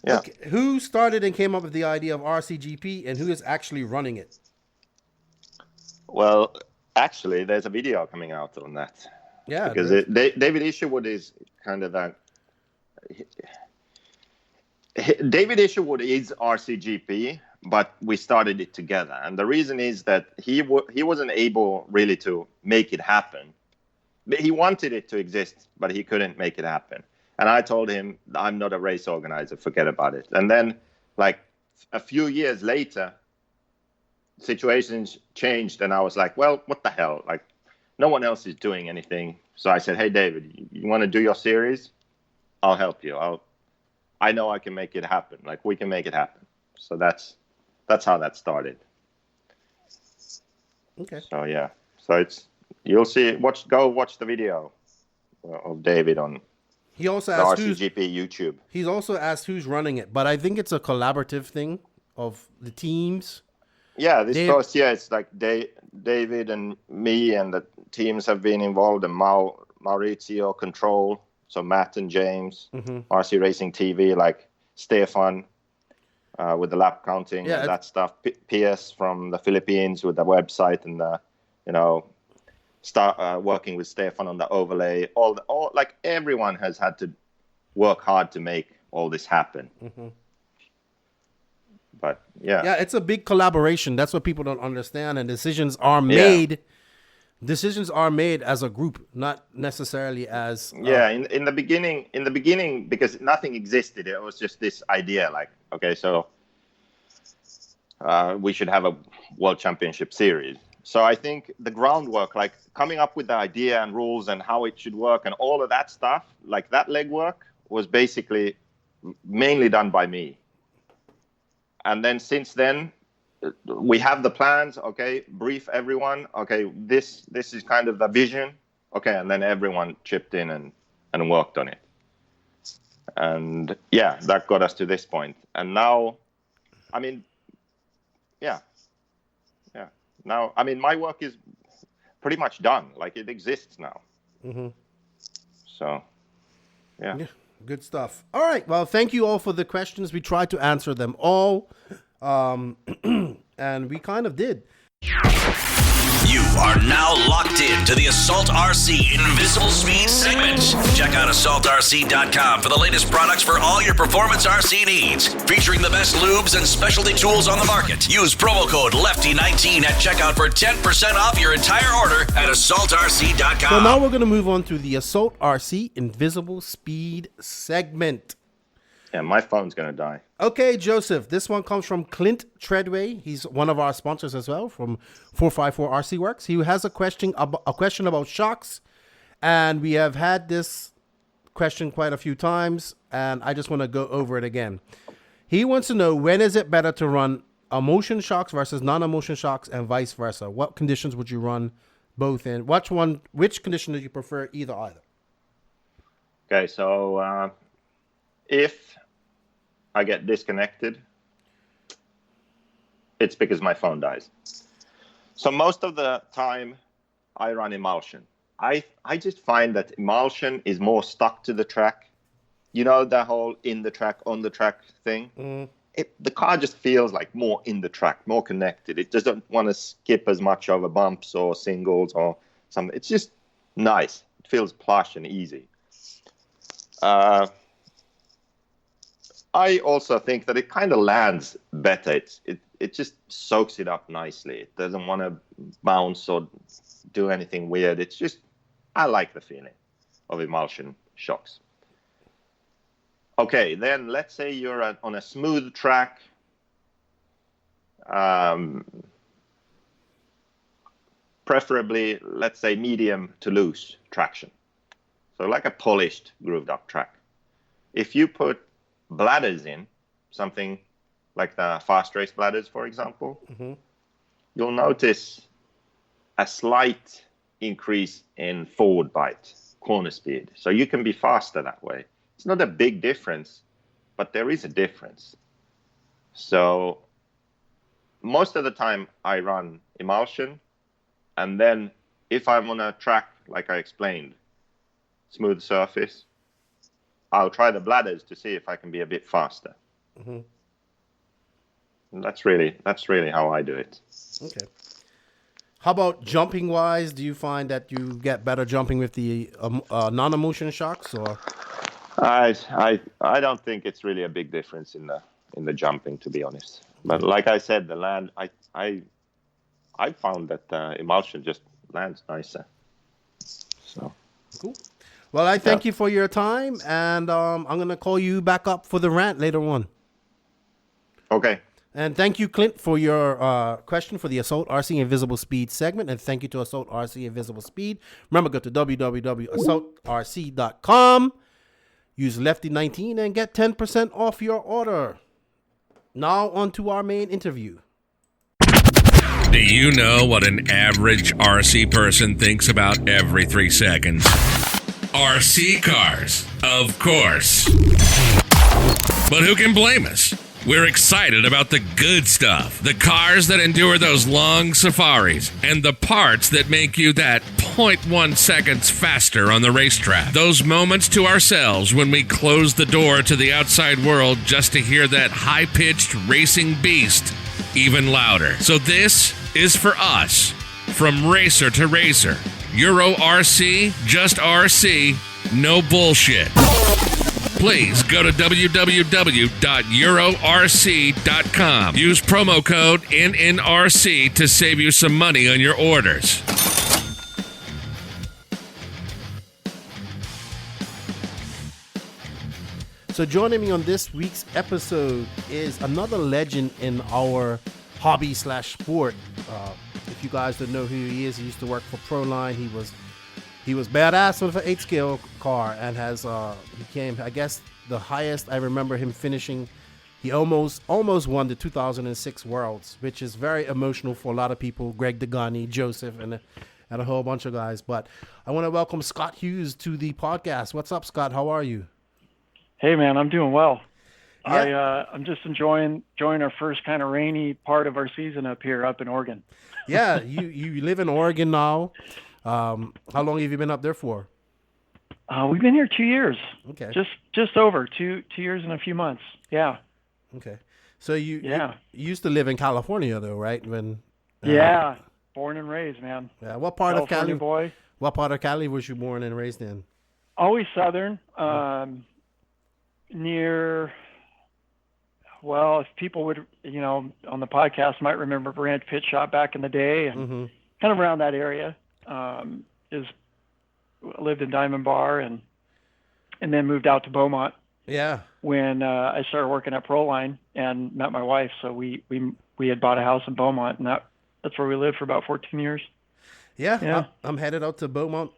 Yeah. Okay. Who started and came up with the idea of RCGP, and who is actually running it? Well, actually, there's a video coming out on that. Yeah. Because David Isherwood is kind of that. David Isherwood is RCGP, but we started it together. And the reason is that he wasn't able really to make it happen. He wanted it to exist, but he couldn't make it happen. And I told him, I'm not a race organizer, forget about it. And then, like, a few years later, situations changed, and I was like, well, what the hell? Like, no one else is doing anything. So I said, hey, David, you want to do your series? I'll help you. I know I can make it happen. Like, we can make it happen. So that's how that started. Okay. So, yeah. So you'll see, go watch the video of David on he also the asked RCGP YouTube. He's also asked who's running it, but I think it's a collaborative thing of the teams. Yeah, it's like David and me and the teams have been involved, and Maurizio Control, so Matt and James, RC Racing TV, like Stefan with the lap counting and that stuff, PS from the Philippines with the website and start working with Stefan on the overlay. All like everyone has had to work hard to make all this happen. But yeah, it's a big collaboration. That's what people don't understand. And decisions are made. Decisions are made as a group, not necessarily as. In the beginning, because nothing existed. It was just this idea, like, okay, so we should have a World Championship series. So I think the groundwork, like coming up with the idea and rules and how it should work and all of that stuff, like that legwork was basically mainly done by me. And then since then, we have the plans, okay, brief everyone, okay, this is kind of the vision, okay, and then everyone chipped in and worked on it. And yeah, that got us to this point. And now, I mean, now, I mean, my work is pretty much done. Like, it exists now. So, yeah. Good stuff. All right. Well, thank you all for the questions. We tried to answer them all. And we kind of did. You are now locked in to the Assault RC Invisible Speed segment. Check out AssaultRC.com for the latest products for all your performance RC needs. Featuring the best lubes and specialty tools on the market. Use promo code LEFTY19 at checkout for 10% off your entire order at AssaultRC.com. So now we're going to move on to the Assault RC Invisible Speed segment. Yeah, my phone's going to die. Okay, Joseph, this one comes from Clint Treadway. He's one of our sponsors as well from 454 RC Works. He has a question about shocks, and we have had this question quite a few times, and I just want to go over it again. He wants to know, when is it better to run emulsion shocks versus non-emulsion shocks and vice versa? What conditions would you run both in? Which condition do you prefer either? Okay, so if I get disconnected, it's because my phone dies. So most of the time I run emulsion. I just find that emulsion is more stuck to the track. You know, the whole in the track, on the track thing? The car just feels like more in the track, more connected. It doesn't want to skip as much over bumps or singles or something. It's just nice. It feels plush and easy. I also think that it kind of lands better. It just soaks it up nicely. It doesn't want to bounce or do anything weird. It's just, I like the feeling of emulsion shocks. Okay, then let's say you're on a smooth track. Preferably, let's say, medium to loose traction. So like a polished, grooved up track. If you put bladders in, something like the fast race bladders, for example, you'll notice a slight increase in forward bite, corner speed. So you can be faster that way. It's not a big difference, but there is a difference. So most of the time I run emulsion, and then if I'm on a track, like I explained, smooth surface, I'll try the bladders to see if I can be a bit faster. And that's really how I do it. Okay. How about jumping wise? Do you find that you get better jumping with the non-emulsion shocks, or? I don't think it's really a big difference in the jumping, to be honest. But like I said, the land, I found that emulsion just lands nicer. So cool. Well, I thank you for your time, and I'm gonna call you back up for the rant later on. Okay. And thank you, Clint, for your question for the Assault RC Invisible Speed segment. And thank you to Assault RC Invisible Speed. Remember, go to www.assaultrc.com. Use Lefty19 and get 10% off your order. Now on to our main interview. Do you know what an average RC person thinks about every 3 seconds? RC cars, of course. But who can blame us? We're excited about the good stuff, the cars that endure those long safaris, and the parts that make you that 0.1 seconds faster on the racetrack. Those moments to ourselves when we close the door to the outside world just to hear that high-pitched racing beast even louder. So this is for us, from racer to racer. Euro RC, just RC, no bullshit. Please go to www.eurorc.com. Use promo code NNRC to save you some money on your orders. So joining me on this week's episode is another legend in our hobby/sport. If you guys don't know who he is, he used to work for Proline. He was badass with an 8-scale car, and he came, I guess, the highest I remember him finishing. He almost won the 2006 Worlds, which is very emotional for a lot of people. Greg Degani, Joseph, and a whole bunch of guys. But I want to welcome Scott Hughes to the podcast. What's up, Scott? How are you? Hey, man, I'm doing well. Yeah. I'm just enjoying our first kind of rainy part of our season up in Oregon. Yeah, you live in Oregon now. How long have you been up there for? We've been here 2 years. Okay. Just over 2 years and a few months. Yeah. Okay. So you used to live in California though, right? Yeah. Born and raised, man. Yeah. What part California of Cali? Boy. What part of Cali was you born and raised in? Always southern. Near. Well, if people would, on the podcast might remember Branch Pit Shop back in the day, and kind of around that area. Lived in Diamond Bar and then moved out to Beaumont when I started working at Proline and met my wife. So we had bought a house in Beaumont, and that's where we lived for about 14 years. Yeah. I'm headed out to Beaumont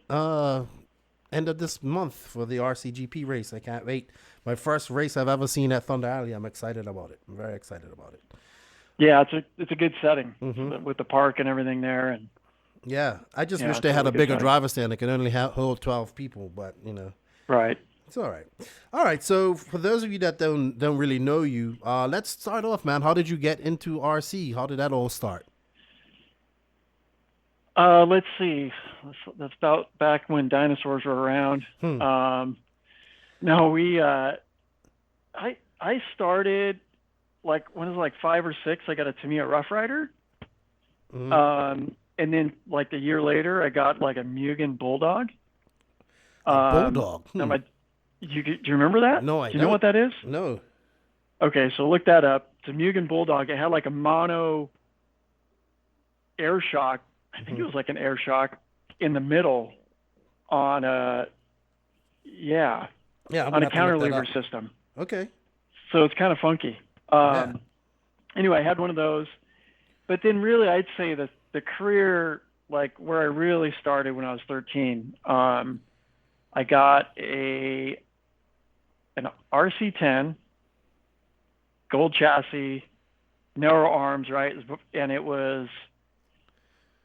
end of this month for the RCGP race. I can't wait. My first race I've ever seen at Thunder Alley. I'm excited about it. I'm very excited about it. Yeah, it's a good setting with the park and everything there. And yeah, I just wish they had a bigger driver stand that could only hold 12 people, but Right. It's all right. All right. So for those of you that don't really know you, let's start off, man. How did you get into RC? How did that all start? Let's see. That's about back when dinosaurs were around. No, I started when I was 5 or 6. I got a Tamiya Rough Rider. And then a year later, I got a Mugen Bulldog. Bulldog. Do you remember that? No, I don't. Do you know what that is? No. Okay, so look that up. It's a Mugen Bulldog. It had a mono air shock. I think it was an air shock in the middle on a counter lever system. Okay. So it's kind of funky. Anyway, I had one of those. But then really I'd say that the career, where I really started when I was 13, I got an RC10, gold chassis, narrow arms, right? And it was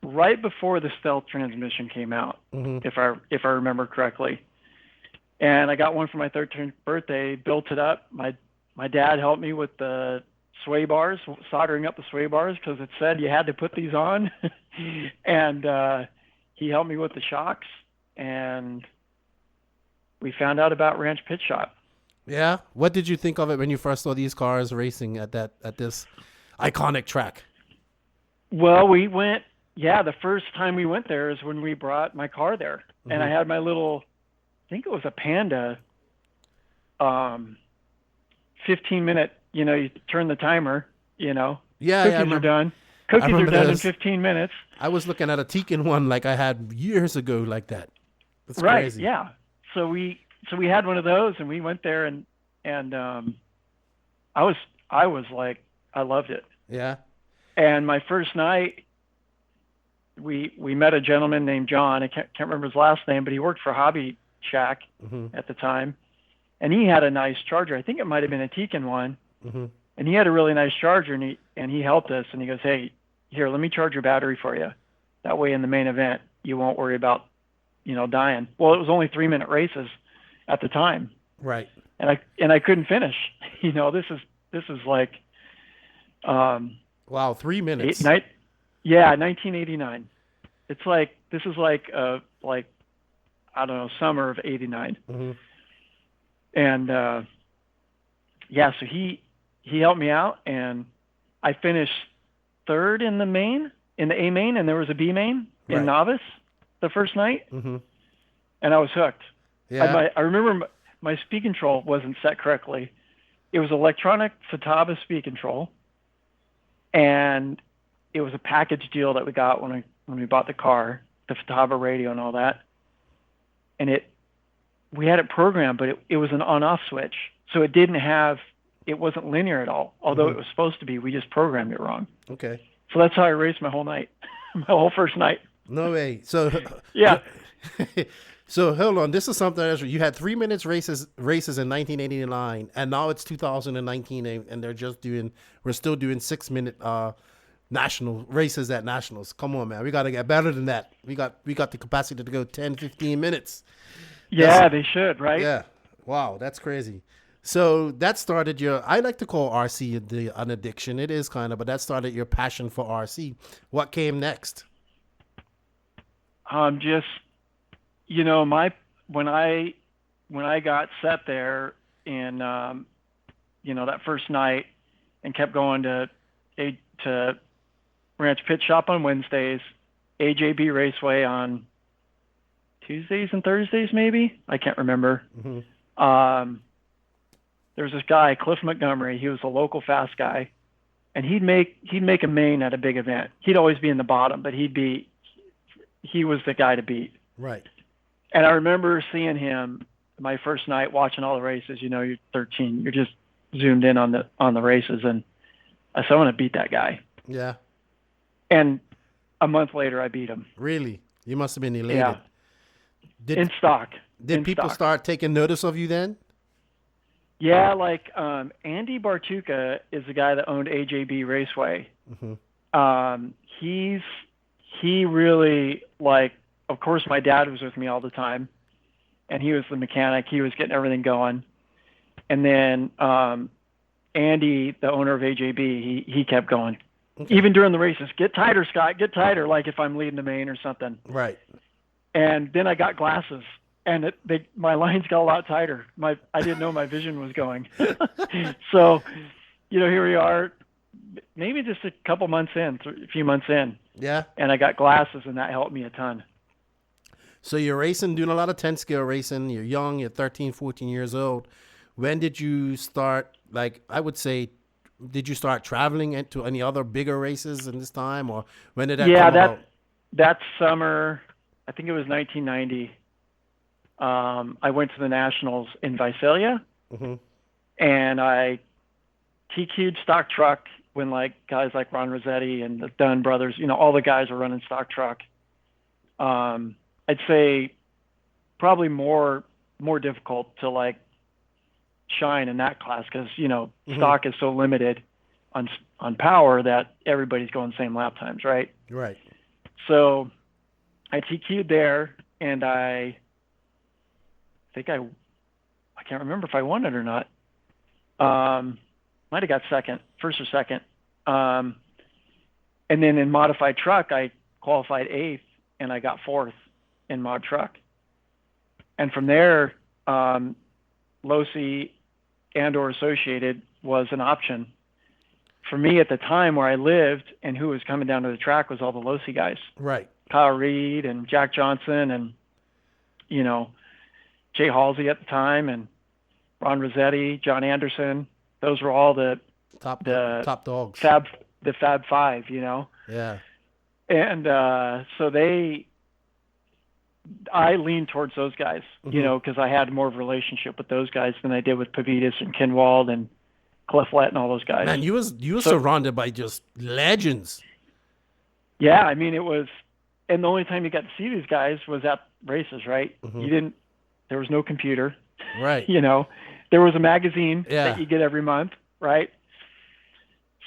right before the stealth transmission came out, if I remember correctly. And I got one for my 13th birthday, built it up. My dad helped me with the sway bars, soldering up the sway bars, because it said you had to put these on. And he helped me with the shocks, and we found out about Ranch Pit Shop. Yeah. What did you think of it when you first saw these cars racing at this iconic track? Well, we went. Yeah, the first time we went there is when we brought my car there, and I had my little, I think it was a Panda, 15-minute. You turn the timer. Yeah, cookies are done. Cookies are done in 15 minutes. I was looking at a Tekin one like I had years ago, like that. That's right. Crazy. Yeah. So we had one of those, and we went there, and I loved it. Yeah. And my first night, we met a gentleman named John. I can't remember his last name, but he worked for Hobby Shack at the time, and he had a nice charger. I think it might have been a Tekin one, and he had a really nice charger, and he helped us. And he goes, "Hey, here, let me charge your battery for you. That way, in the main event, you won't worry about dying." Well, it was only 3-minute races at the time, right? And I couldn't finish. This is wow, 3 minutes. 1989. It's this is I don't know, summer of '89. And so he helped me out, and I finished third in the A main, and there was a B main in novice the first night, and I was hooked. Yeah. I remember my speed control wasn't set correctly. It was electronic Futaba speed control, and it was a package deal that we got when we bought the car, the Futaba radio and all that. And we had it programmed, but it was an on-off switch, so it wasn't linear at all. Although it was supposed to be, we just programmed it wrong. Okay. So that's how I raced my whole night, my whole first night. No way. So yeah. So hold on. This is something else. You had 3 minutes races in 1989, and now it's 2019, and we're still doing 6-minute national races at nationals. Come on, man. We got to get better than that. We got the capacity to go 10, 15 minutes. Yeah, they should, right? Yeah. Wow, that's crazy. So that started I like to call RC an addiction. It is kind of, but that started your passion for RC. What came next? Just, when I got set there in, that first night and kept going to Ranch Pit Shop on Wednesdays, AJB Raceway on Tuesdays and Thursdays, maybe? I can't remember. There was this guy, Cliff Montgomery. He was a local fast guy, and he'd make a main at a big event. He'd always be in the bottom, but he was the guy to beat. Right. And I remember seeing him my first night watching all the races. You know, you're 13, you're just zoomed in on the races, and I said, I want to beat that guy. Yeah. And a month later, I beat him. Really? You must have been elated. Yeah. In stock. Did people start taking notice of you then? Yeah, like Andy Bartuca is the guy that owned AJB Raceway. Mm-hmm. He really, like, of course, my dad was with me all the time, and he was the mechanic. He was getting everything going. And then Andy, the owner of AJB, he kept going. Okay. Even during the races, get tighter, Scott, get tighter, like if I'm leading the main or something. Right. And then I got glasses, and my lines got a lot tighter. I didn't know my vision was going. So, you know, here we are, maybe just a few months in. Yeah. And I got glasses, and that helped me a ton. So you're racing, doing a lot of 10-scale racing. You're young. You're 13, 14 years old. When did you start, like, I would say, did you start traveling into any other bigger races in this time? Or when did that come about? That summer, I think it was 1990, I went to the Nationals in Visalia, mm-hmm. and I TQ'd stock truck when, like, guys like Ron Rossetti and the Dunn brothers, you know, all the guys were running stock truck. I'd say probably more difficult to, like, shine in that class because, you know, mm-hmm. stock is so limited on power that everybody's going the same lap times, right? Right. So I TQ'd there, and I think I can't remember if I won it or not. Might have got first or second. And then in modified truck, I qualified 8th, and I got 4th in mod truck. And from there, Losi and or Associated was an option. For me at the time where I lived and who was coming down to the track was all the Losi guys. Right. Kyle Reed and Jack Johnson and, you know, Jay Halsey at the time and Ron Rossetti, John Anderson. Those were all the top dogs. The Fab Five, you know? Yeah. And so I leaned towards those guys, mm-hmm. you know, because I had more of a relationship with those guys than I did with Pavitas and Kinwald and Cliff Lett and all those guys. Man, you were surrounded by just legends. Yeah, I mean, it was, and the only time you got to see these guys was at races, right? Mm-hmm. There was no computer. Right. You know, there was a magazine yeah. that you get every month, right?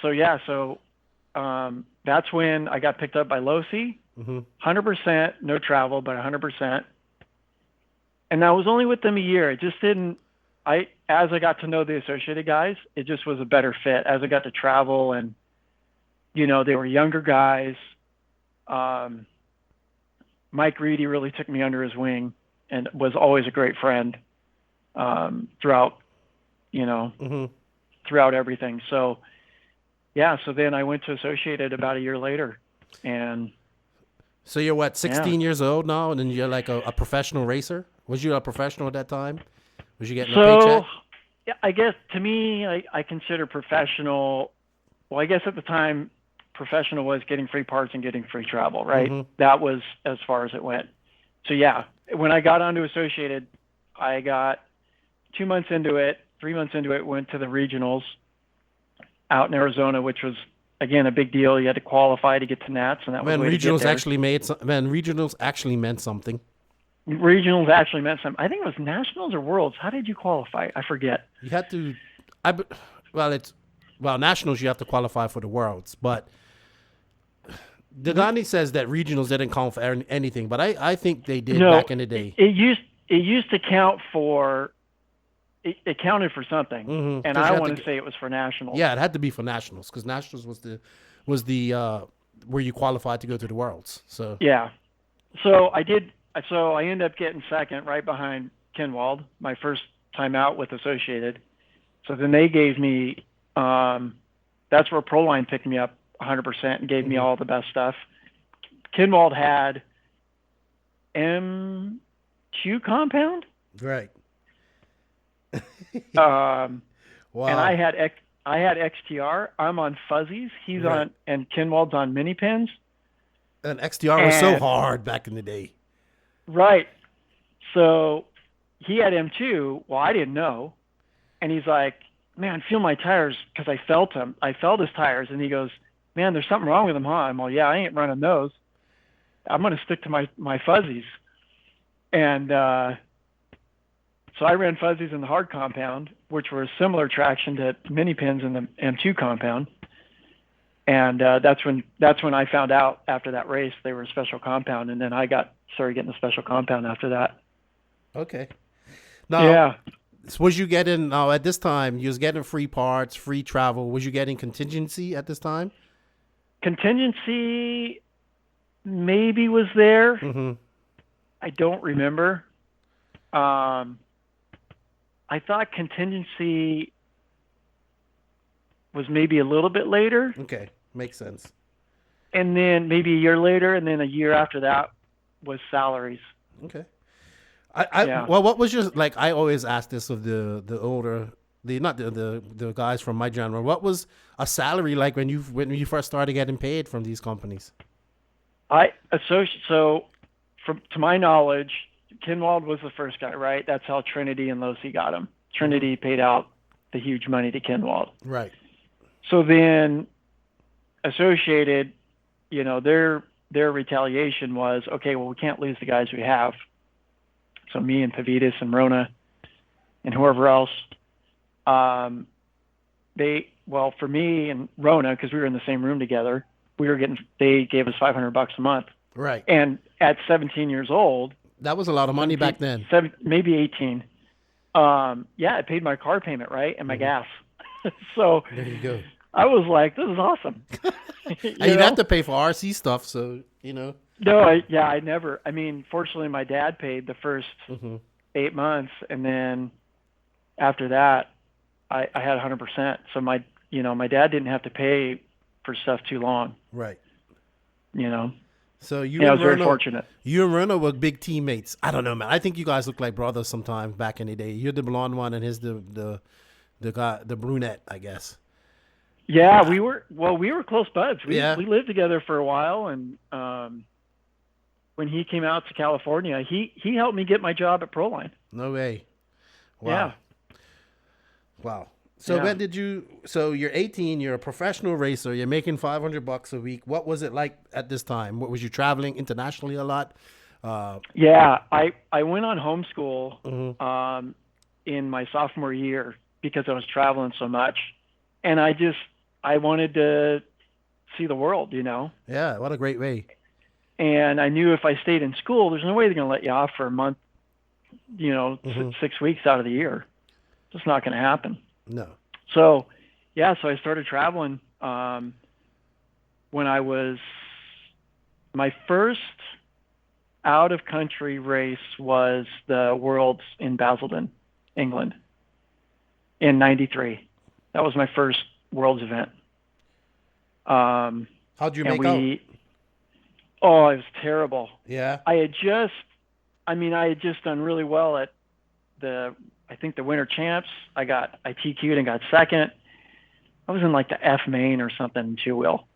So, yeah, that's when I got picked up by Losi. Mm-hmm. 100%, no travel, but 100%. And I was only with them a year. It just didn't, as I got to know the Associated guys, it just was a better fit as I got to travel and, you know, they were younger guys. Mike Reedy really took me under his wing and was always a great friend, throughout, you know, mm-hmm. throughout everything. So, yeah, so then I went to Associated about a year later and, so you're what, 16 years old now, and then you're like a professional racer? Was you a professional at that time? Was you getting a paycheck? Yeah, I guess to me, I consider professional. Well, I guess at the time, professional was getting free parts and getting free travel, right? Mm-hmm. That was as far as it went. So yeah, when I got onto Associated, I got 2 months into it, 3 months into it, went to the regionals out in Arizona, which was, again, a big deal. You had to qualify to get to Nats, and that was regionals actually regionals actually meant something. Regionals actually meant something. I think it was Nationals or Worlds. How did you qualify? I forget. You had to. Nationals you have to qualify for the Worlds, but Dagani says that regionals didn't count for anything, but I think they did back in the day. It used to count for. It counted for something, mm-hmm. and I want to say it was for Nationals. Yeah, it had to be for Nationals because Nationals was the where you qualified to go to the Worlds. So yeah, so I did. So I ended up getting second, right behind Kinwald, my first time out with Associated. So then they gave me. That's where Proline picked me up 100% and gave me all the best stuff. Kinwald had M2 compound. Right. Wow. And I had XTR. I'm on fuzzies. He's on, and Kinwald's on mini pins. And XTR was so hard back in the day. Right. So, he had M2. Well, I didn't know. And he's like, man, feel my tires, because I felt him. I felt his tires. And he goes, man, there's something wrong with them, huh? I'm all, yeah, I ain't running those. I'm going to stick to my fuzzies. And so I ran fuzzies in the hard compound, which were a similar traction to mini pins in the M2 compound. And that's when I found out after that race they were a special compound, and then I started getting a special compound after that. Okay. Now, yeah. Was you getting at this time? You was getting free parts, free travel. Was you getting contingency at this time? Contingency maybe was there. Mm-hmm. I don't remember. I thought contingency was maybe a little bit later. Okay, makes sense. And then maybe a year later, and then a year after that was salaries. Okay. Well, what was your, like, I always ask this of the older, the guys from my genre. What was a salary like when you first started getting paid from these companies? To my knowledge, Kinwald was the first guy, right? That's how Trinity and Losi got him. Trinity paid out the huge money to Kinwald. Right. So then Associated, their retaliation was, okay, well, we can't lose the guys we have. So me and Pavitas and Rona and whoever else, for me and Rona, because we were in the same room together, they gave us $500 a month. Right. And at 17 years old, that was a lot of money back then. Maybe 18. It paid my car payment, right, and my gas. So there you go. I was like, this is awesome. You'd have to pay for RC stuff, so No, I never. I mean, fortunately, my dad paid the first 8 months, and then after that, I had 100%. So my dad didn't have to pay for stuff too long. Right. So I was very fortunate. You and Rona were big teammates. I don't know, man. I think you guys looked like brothers sometimes back in the day. You're the blonde one, and he's the guy, the brunette, I guess. Yeah, we were close buds. We lived together for a while, and when he came out to California, he helped me get my job at Proline. No way. Wow. Yeah. Wow. So when did you? So you're 18. You're a professional racer. You're making $500 a week. What was it like at this time? What was you traveling internationally a lot? I went on homeschool in my sophomore year because I was traveling so much, and I wanted to see the world. Yeah. What a great way. And I knew if I stayed in school, there's no way they're going to let you off for a month. 6 weeks out of the year. It's just not going to happen. No. So I started traveling when I was my first out-of-country race was the Worlds in Basildon, England, in '93. That was my first Worlds event. How'd you make out? Oh, it was terrible. Yeah. I had just done really well at the Winter Champs. I TQ'd and got second. I was in like the F main or something, two wheel.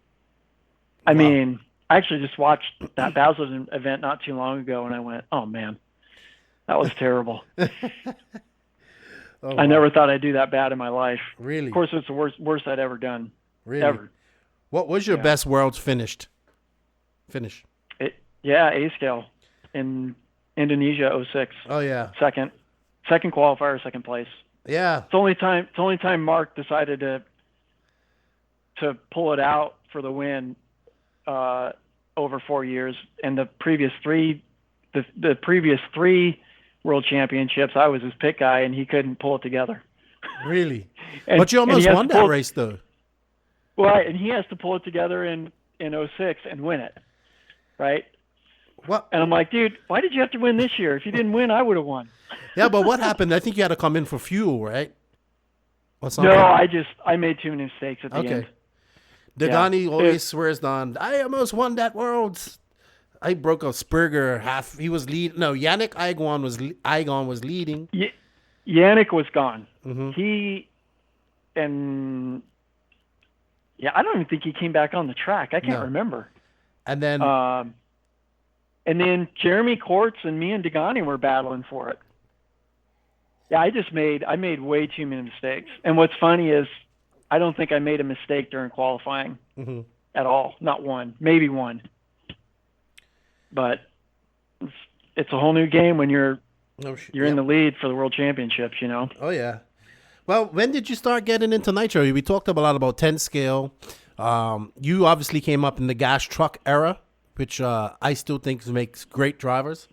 I mean, I actually just watched that Basildon event not too long ago, and I went, oh man, that was terrible. I never thought I'd do that bad in my life. Really? Of course, it's the worst I'd ever done. Really? Ever. What was your best Worlds finish? A scale in Indonesia, 06. Oh yeah. Second qualifier, second place. Yeah. It's the only time Mark decided to pull it out for the win over 4 years. And the previous three world championships, I was his pick guy, and he couldn't pull it together. Really? But you almost won that race, though. Well, and he has to pull it together in 06 and win it, right? What? And I'm like, dude, why did you have to win this year? If you didn't win, I would have won. Yeah, but what happened? I think you had to come in for fuel, right? Or something? No, I made too many mistakes at the end. Dagani always swears on, I almost won that Worlds. I broke a Spurger half. He was lead. No, Yannick Igon was leading. Yannick was gone. Mm-hmm. I don't even think he came back on the track. I can't remember. And then Jeremy Courts and me and Dagani were battling for it. Yeah, I made way too many mistakes. And what's funny is I don't think I made a mistake during qualifying at all. Not one, maybe one. But it's a whole new game when you're in the lead for the World Championships, you know? Oh, yeah. Well, when did you start getting into nitro? We talked a lot about 10 scale. You obviously came up in the gas truck era, which I still think makes great drivers.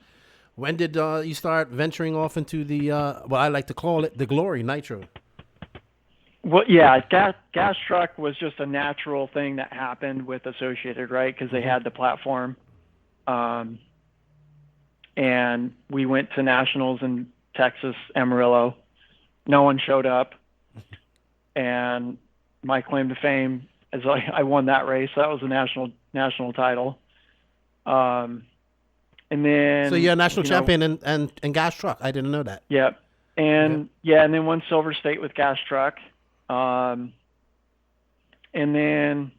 When did you start venturing off into the, what I like to call it, the glory nitro? Well, yeah, gas truck was just a natural thing that happened with Associated, right? Because they had the platform. And we went to nationals in Texas, Amarillo. No one showed up. And my claim to fame is I won that race. That was a national title. And then, so you're a national champion in gas truck. I didn't know that. Yep. And and then won silver state with gas truck. And then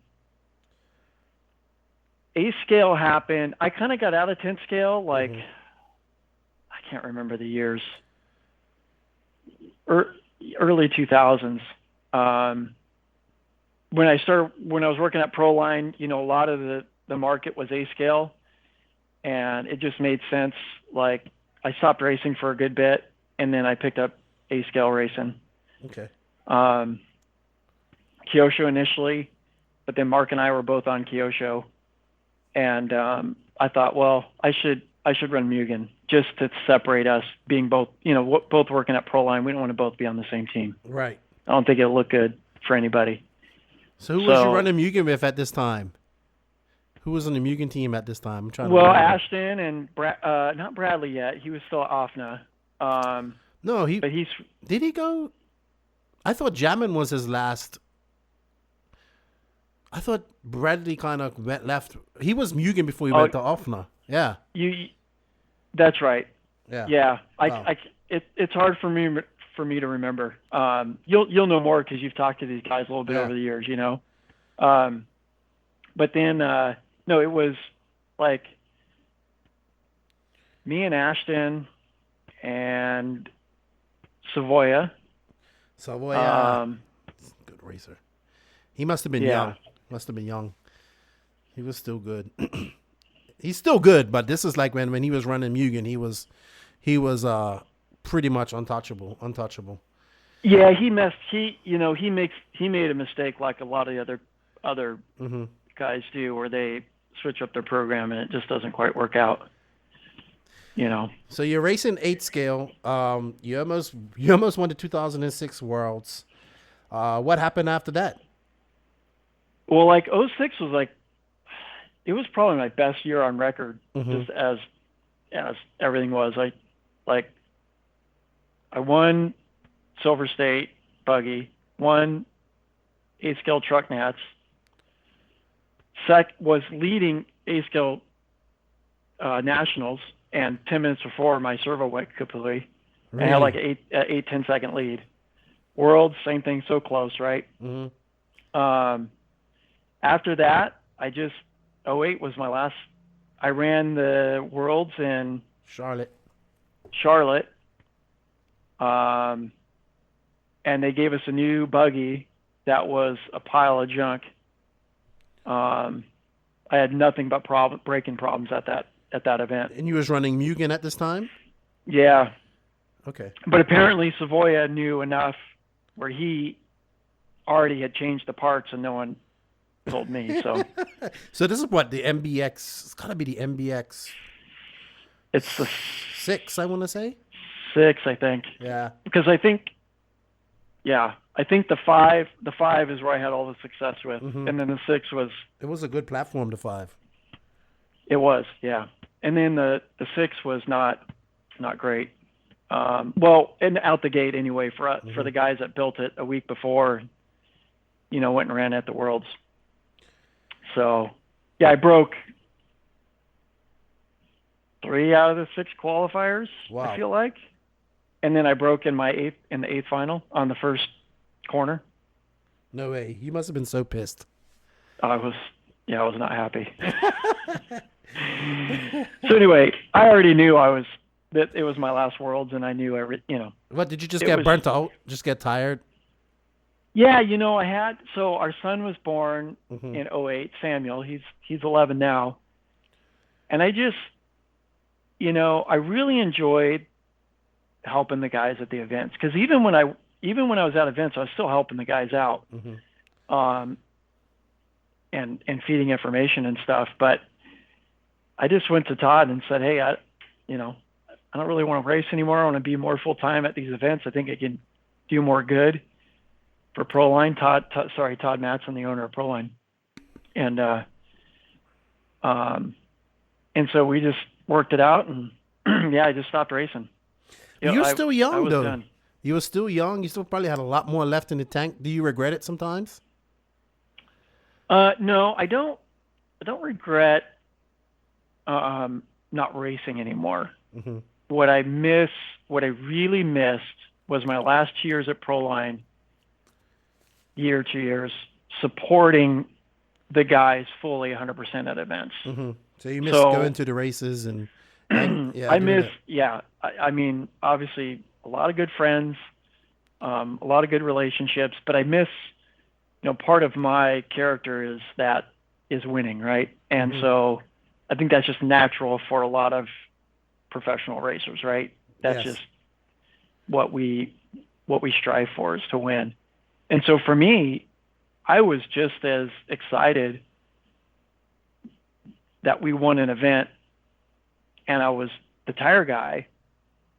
A scale happened. I kind of got out of 10 scale. Like, I can't remember the years. Early 2000s. When I was working at Proline, a lot of the market was A scale. And it just made sense. Like, I stopped racing for a good bit, and then I picked up A scale racing. Okay. Kyosho initially, but then Mark and I were both on Kyosho, and I thought, well, I should run Mugen just to separate us, being both both working at Proline. We don't want to both be on the same team. Right. I don't think it'll look good for anybody. So who was you running Mugen with at this time? Who was on the Mugen team at this time? I'm trying to remember. Ashton and not Bradley yet. He was still at AFNA. No, he's did he go? I thought Jamin was his last. I thought Bradley kind of left. He was Mugen before he went to AFNA. Yeah. That's right. Yeah. Yeah. It's hard for me to remember. You'll know more because you've talked to these guys a little bit over the years, But then no, it was like me and Ashton and Savoya. Good racer. He must have been young. Must have been young. He was still good. He's still good, but this is like when he was running Mugen, he was pretty much untouchable. Yeah, he made a mistake like a lot of the other guys do, where they switch up their program and it just doesn't quite work out. So you're racing 8 scale. You almost won the 2006 Worlds. What happened after that? Well, like 06 was it was probably my best year on record, just as everything was. I won Silver State Buggy, won 8 scale truck nats. Was leading A scale nationals, and 10 minutes before my servo went completely. Really? I had like an 10 second lead. Worlds, same thing, so close, right? After that, 08 was my last. I ran the Worlds in Charlotte. And they gave us a new buggy that was a pile of junk. I had nothing but braking problems at that event. And you was running Mugen at this time? Yeah. Okay. But apparently Savoya knew enough where he already had changed the parts and no one told me. So So this is what, the MBX, it's got to be the MBX. It's the 6, I want to say. 6, I think. Yeah. Because I think the 5 is where I had all the success with. And then the 6 was... It was a good platform, the 5. It was, yeah. And then the 6 was not great. Well, and out the gate anyway for the guys that built it a week before, went and ran at the Worlds. So, yeah, I broke 3 out of the 6 qualifiers, wow. I feel like. And then I broke in the 8th final on the first corner. No way. You must have been so pissed. I was not happy. So anyway, I already knew I was that it was my last Worlds, and I knew What, did you just get burnt out? Just get tired? Yeah, so our son was born in 2008, Samuel. He's 11 now. And I just, I really enjoyed helping the guys at the events, because even when I was at events, I was still helping the guys out, and feeding information and stuff. But I just went to Todd and said, hey, I don't really want to race anymore. I want to be more full time at these events. I think I can do more good for Proline. Todd Matson, the owner of Proline, and so we just worked it out, and I just stopped racing. You're still young, though. Done. You were still young. You still probably had a lot more left in the tank. Do you regret it sometimes? No, I don't regret not racing anymore. What I really missed was my last 2 years at Proline, 2 years, supporting the guys fully 100% at events. So you missed going to the races and I miss, I mean, obviously a lot of good friends, a lot of good relationships, but I miss, part of my character is winning, right? And so I think that's just natural for a lot of professional racers, right? That's just what we strive for, is to win. And so for me, I was just as excited that we won an event and I was the tire guy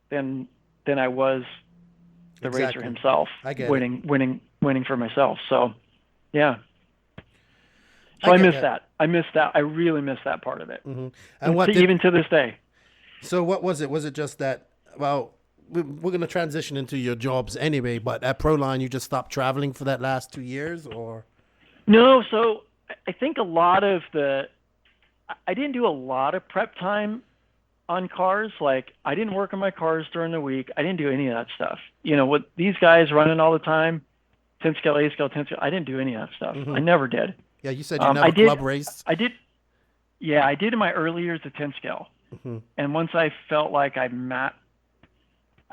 than I was the racer himself. I get winning for myself. So yeah. So I miss that. I really miss that part of it. And even to this day. So what was it? Was it just that, well, we're going to transition into your jobs anyway, but at Proline, you just stopped traveling for that last 2 years, or? No, so I think I didn't do a lot of prep time on cars. Like, I didn't work on my cars during the week. I didn't do any of that stuff. With these guys running all the time, 10 scale, 8 scale, 10 scale, I didn't do any of that stuff. I never did. Yeah, you said you never club raced. I did. Yeah, I did in my early years at 10 scale. And once I felt like I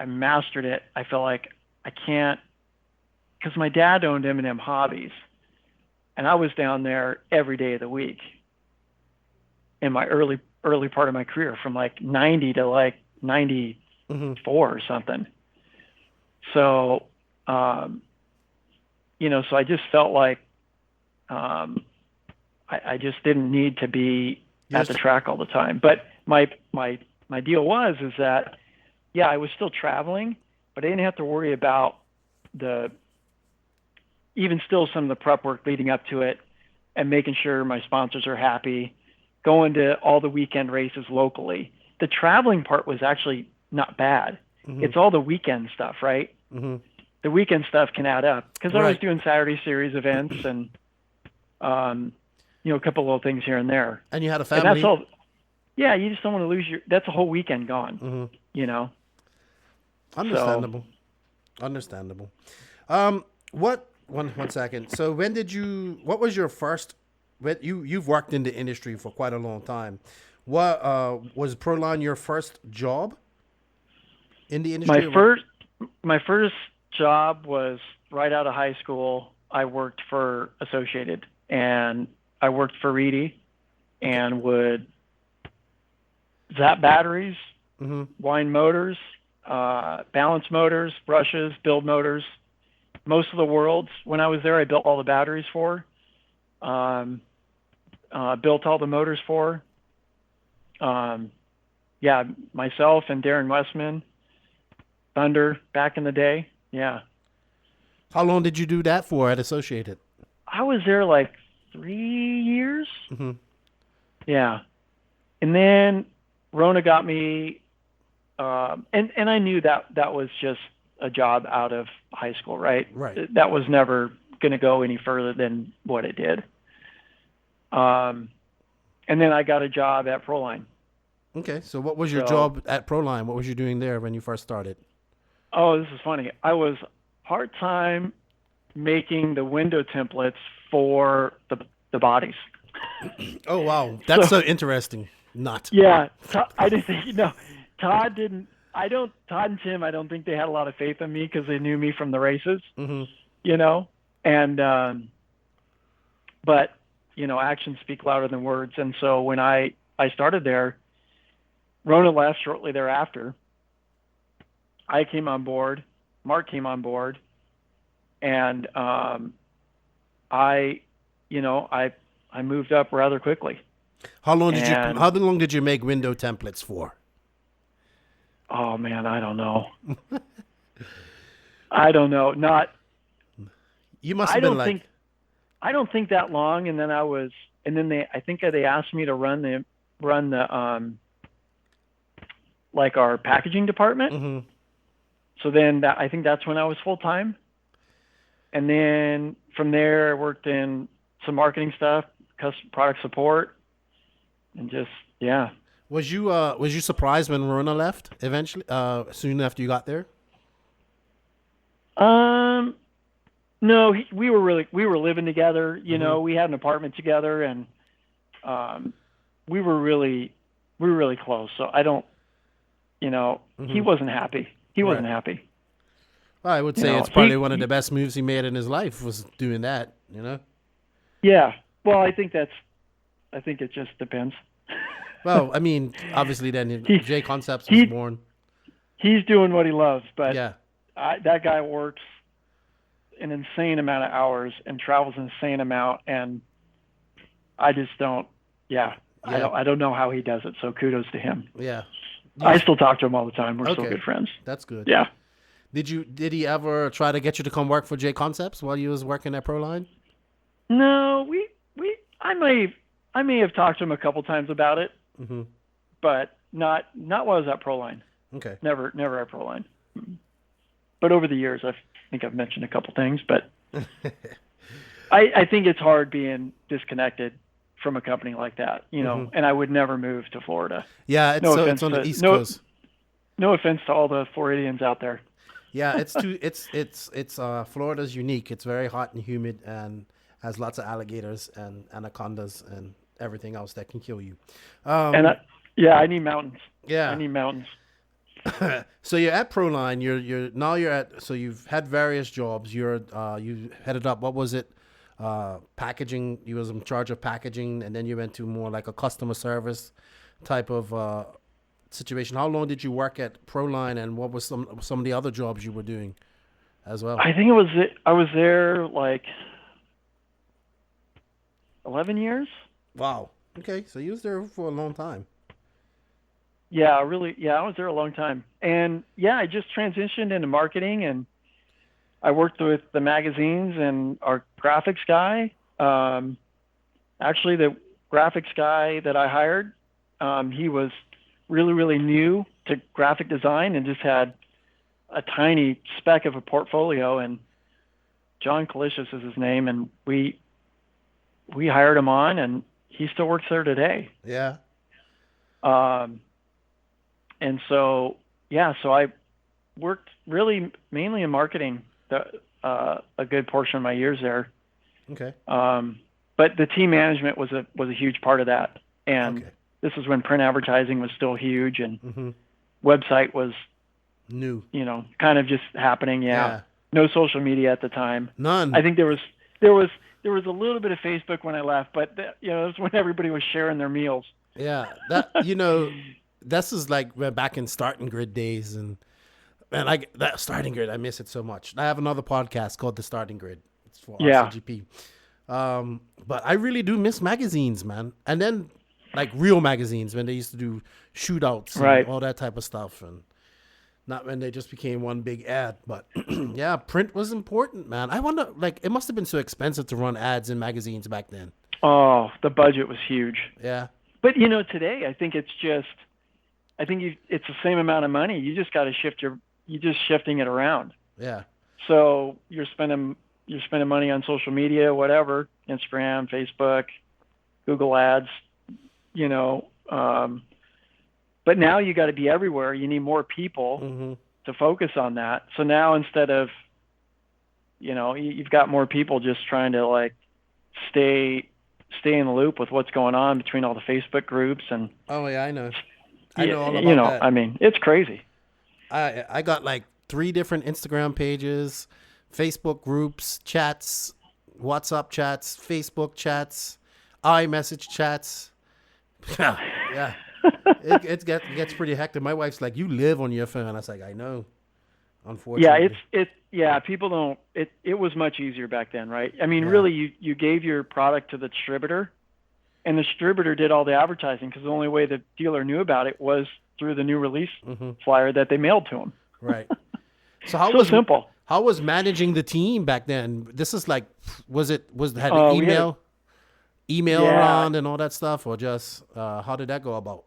mastered it, I felt like I can't, because my dad owned M&M Hobbies, and I was down there every day of the week in my early part of my career, from like 90 to like 94 or something. So, so I just felt like I just didn't need to be at the track all the time. But my deal is that, I was still traveling, but I didn't have to worry about even still some of the prep work leading up to it, and making sure my sponsors are happy, going to all the weekend races locally. The traveling part was actually not bad. It's all the weekend stuff, right? The weekend stuff can add up, because I was doing Saturday series events and, a couple little things here and there. And you had a family. And that's all. Yeah, you just don't want to lose that's a whole weekend gone, Understandable. Understandable. One second. So what was your first, you've worked in the industry for quite a long time. What, was Proline your first job in the industry? My first job was right out of high school. I worked for Associated, and I worked for Reedy, and would zap batteries, wind motors, balance motors, brushes, build motors. Most of the Worlds, when I was there, I built all the batteries for, built all the motors for. Myself and Darren Westman, Thunder, back in the day. Yeah. How long did you do that for at Associated? I was there like 3 years. Yeah. And then Rona got me, and I knew that was just a job out of high school, right? Right. That was never going to go any further than what it did. And then I got a job at Proline. Okay. So what was your job at Proline? What was you doing there when you first started? Oh, this is funny. I was part-time making the window templates for the bodies. Oh, wow. That's so interesting. Not. Yeah. I didn't think, Todd and Tim, I don't think they had a lot of faith in me because they knew me from the races, you know, and, but, you know, actions speak louder than words. And so when I started there, Rona left shortly thereafter. I came on board, Mark came on board, and I moved up rather quickly. How long did you make window templates for? Oh man, I don't know. I don't know. Not. You must have been like. I don't think that long, and then I think they asked me to run the like our packaging department. Mm-hmm. So then I think that's when I was full time, and then from there I worked in some marketing stuff, custom product support, and just yeah. Was you surprised when Rona left eventually? Soon after you got there. No, we were living together. You know, we had an apartment together, and we were really close. So I don't, you know, he wasn't happy. He wasn't happy. Well, I would say it's probably one of the best moves he made in his life was doing that. You know. Yeah. Well, I think it just depends. Well, I mean, obviously, then J Concepts was born. He's doing what he loves, but yeah, that guy works an insane amount of hours and travels an insane amount, and I just don't. Yeah, yeah. I don't know how he does it. So kudos to him. Yeah, I still talk to him all the time. We're still good friends. That's good. Yeah. Did he ever try to get you to come work for J Concepts while you was working at Proline? No, I may have talked to him a couple times about it. Mm-hmm. But not while I was at Proline. Okay. Never at Proline. But over the years, I think I've mentioned a couple things. But I think it's hard being disconnected from a company like that, you know. And I would never move to Florida. Yeah, it's on the East Coast. No offense to all the Floridians out there. Yeah, it's Florida's unique. It's very hot and humid and has lots of alligators and anacondas and everything else that can kill you. I need mountains. Yeah, I need mountains. So you're at Proline. So you've had various jobs. You headed up. What was it? Packaging. You was in charge of packaging, and then you went to more like a customer service type of situation. How long did you work at Proline, and what was some of the other jobs you were doing as well? I think I was there like 11 years. Wow. Okay, so you was there for a long time. Yeah, really. Yeah, I was there a long time. And yeah, I just transitioned into marketing, and I worked with the magazines and our graphics guy. Actually, the graphics guy that I hired, he was really, really new to graphic design and just had a tiny speck of a portfolio. And John Kalicious is his name, and we hired him on, and he still works there today. Yeah. And so I worked really mainly in marketing a good portion of my years there. Okay. But the team management was a huge part of that. And this is when print advertising was still huge, and website was new, you know, kind of just happening. Yeah. No social media at the time. None. I think there was a little bit of Facebook when I left, but you know, it was when everybody was sharing their meals. Yeah, that you know, this is like back in starting grid days, and man, that starting grid, I miss it so much. I have another podcast called The Starting Grid. It's for RCGP. But I really do miss magazines, man. And then like real magazines when they used to do shootouts and all that type of stuff, and not when they just became one big ad. But yeah, print was important, man. I wonder, like, it must have been so expensive to run ads in magazines back then. Oh, the budget was huge. Yeah. But you know, today I think it's the same amount of money. You just got to you're just shifting it around. Yeah. So you're spending money on social media, whatever, Instagram, Facebook, Google Ads, you know. But now you got to be everywhere. You need more people to focus on that. So now instead of, you know, you've got more people just trying to like stay in the loop with what's going on between all the Facebook groups and. Oh yeah, I know. I know all about that. I mean, it's crazy. I got like 3 different Instagram pages, Facebook groups, chats, WhatsApp chats, Facebook chats, iMessage chats. Yeah. It gets pretty hectic. My wife's like, "You live on your phone." I was like, "I know." Unfortunately. Yeah, people don't. It was much easier back then, right? I mean, really, you gave your product to the distributor, and the distributor did all the advertising because the only way the dealer knew about it was through the new release flyer that they mailed to them. Right. So simple. How was managing the team back then? This is like, had email around and all that stuff, or just how did that go about?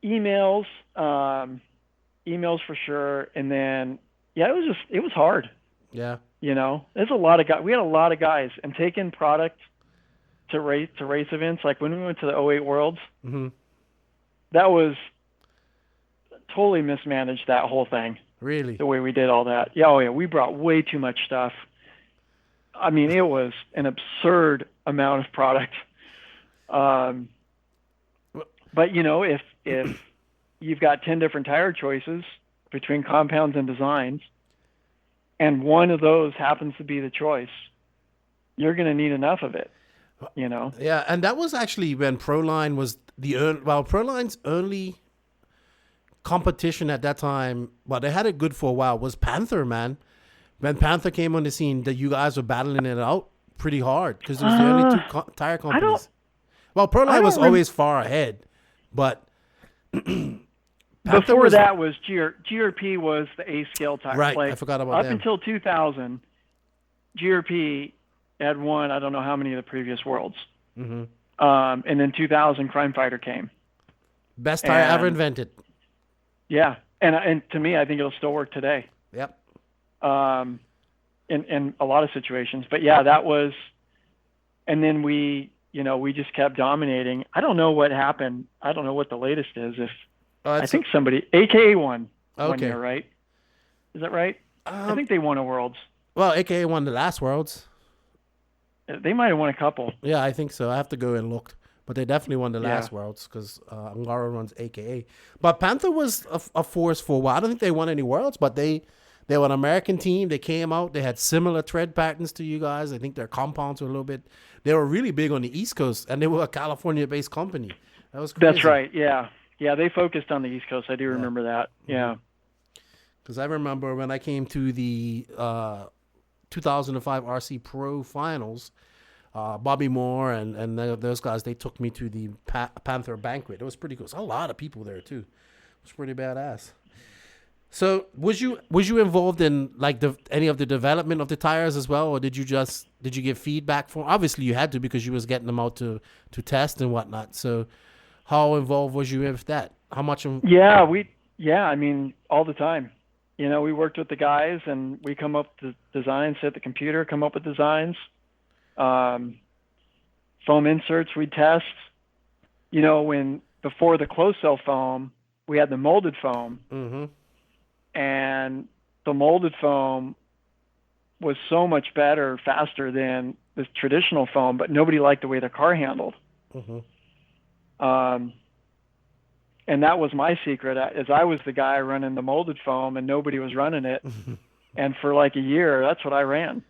Emails for sure, and then it was hard. Yeah. There's a lot of guys. We had a lot of guys, and taking product to race events, like when we went to the 08 Worlds, that was totally mismanaged, that whole thing. Really? The way we did all that. Yeah, we brought way too much stuff. I mean, it was an absurd amount of product. But if you've got 10 different tire choices between compounds and designs, and one of those happens to be the choice, you're going to need enough of it, Yeah, and that was actually when Proline was Proline's only competition at that time, they had it good for a while, was Panther, man. When Panther came on the scene, that you guys were battling it out pretty hard because it was the only 2 tire companies. Proline was always far ahead, but before that was GRP was the A scale tire. Right, I forgot about them. Up until 2000, GRP had won I don't know how many of the previous Worlds. And then 2000, Crime Fighter came. Best tire ever invented. Yeah, and to me, I think it'll still work today. Yep. In a lot of situations, but yeah, that was, and then we just kept dominating. I don't know what happened. I don't know what the latest is. I think somebody AKA won one year, right? Is that right? I think they won a Worlds. Well, AKA won the last Worlds. They might have won a couple. Yeah, I think so. I have to go and look. But they definitely won the last Worlds because Angara runs AKA. But Panther was a force for a while. I don't think they won any Worlds, but they were an American team. They came out. They had similar tread patterns to you guys. I think their compounds were a little bit. They were really big on the East Coast, and they were a California-based company. That was crazy. That's right. Yeah. Yeah, they focused on the East Coast. I do remember that. Yeah. Because I remember when I came to the 2005 RC Pro Finals, Bobby Moore and those guys, they took me to the Panther banquet. It was pretty cool. There's a lot of people there too. It was pretty badass. So was you involved in like any of the development of the tires as well, or did you give feedback for? Obviously you had to because you was getting them out to test and whatnot. So how involved was you with that? How much? I mean all the time. We worked with the guys and we come up with designs, sit at the computer, come up with designs. Foam inserts we test. Before the closed cell foam, we had the molded foam, and the molded foam was so much better, faster than the traditional foam, but nobody liked the way the car handled. And that was my secret, as I was the guy running the molded foam and nobody was running it. And for like a year, that's what I ran.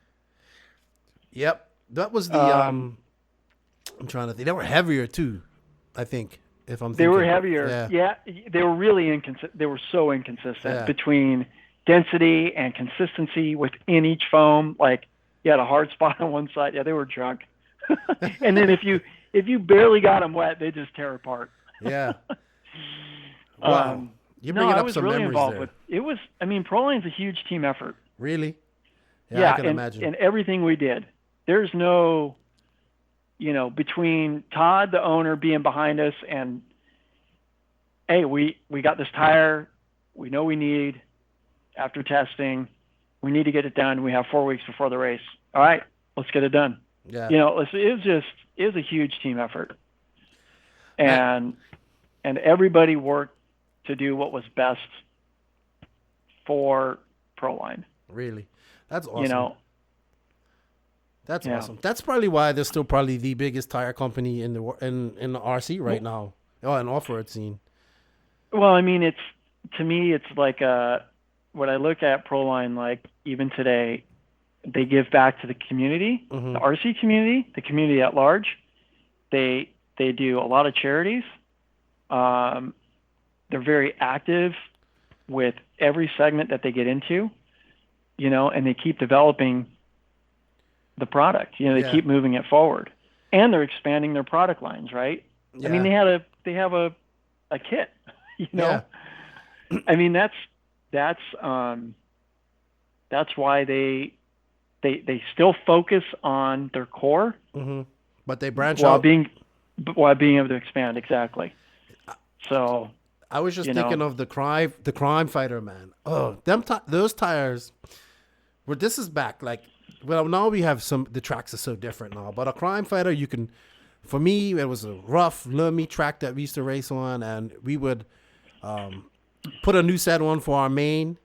Yep. That was the, I'm trying to think. They were heavier too, I think, if I'm thinking. They were heavier. Yeah. They were really inconsistent. They were so inconsistent between density and consistency within each foam. Like you had a hard spot on one side. Yeah, they were drunk. And then if you barely got them wet, they just tear apart. Yeah. Wow. You're bringing up some memories there. Proline's a huge team effort. Really? Yeah, I can imagine. And everything we did. There's no, between Todd, the owner, being behind us and, hey, we got this tire. We know we need, after testing, we need to get it done. We have 4 weeks before the race. All right, let's get it done. Yeah. It was a huge team effort. And everybody worked to do what was best for Proline. Really? That's awesome. That's awesome. That's probably why they're still probably the biggest tire company in the RC right now, in off-road scene. Well, I mean, to me, it's like what I look at Proline, like even today, they give back to the community, the RC community, the community at large. They do a lot of charities. They're very active with every segment that they get into, and they keep developing the product. They keep moving it forward, and they're expanding their product lines, right? Yeah. I mean, they have a kit, Yeah. I mean, that's why they still focus on their core, but they branch while out being able to expand. Exactly. So I was just thinking of the crime fighter, man. Oh, those tires. Well, this is back now we have the tracks are so different now. But a crime fighter, for me, it was a rough, loamy track that we used to race on, and we would put a new set on for our main.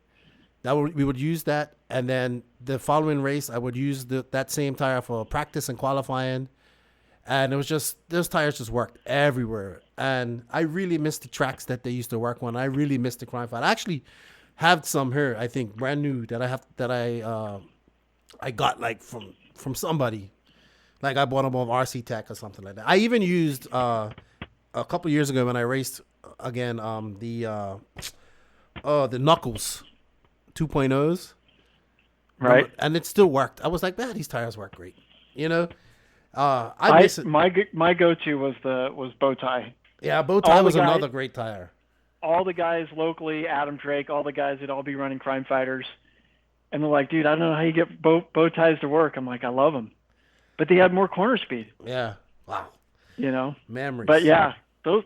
We would use that, and then the following race, I would use that same tire for practice and qualifying. And it was just, those tires just worked everywhere. And I really missed the tracks that they used to work on. I really missed the crime fight. I actually have some here, I think, brand new that I got from somebody. Like I bought them off RC Tech or something like that. I even used a couple years ago when I raced again the Knuckles 2.0s. Right. And it still worked. I was like, man, these tires work great. I miss it. My go-to was Bowtie. Yeah, Bowtie was another great tire. All the guys locally, Adam Drake, all the guys would all be running crime fighters. And they're like, dude, I don't know how you get bow ties to work. I'm like, I love them. But they had more corner speed. Yeah. Wow. Memories. But yeah, do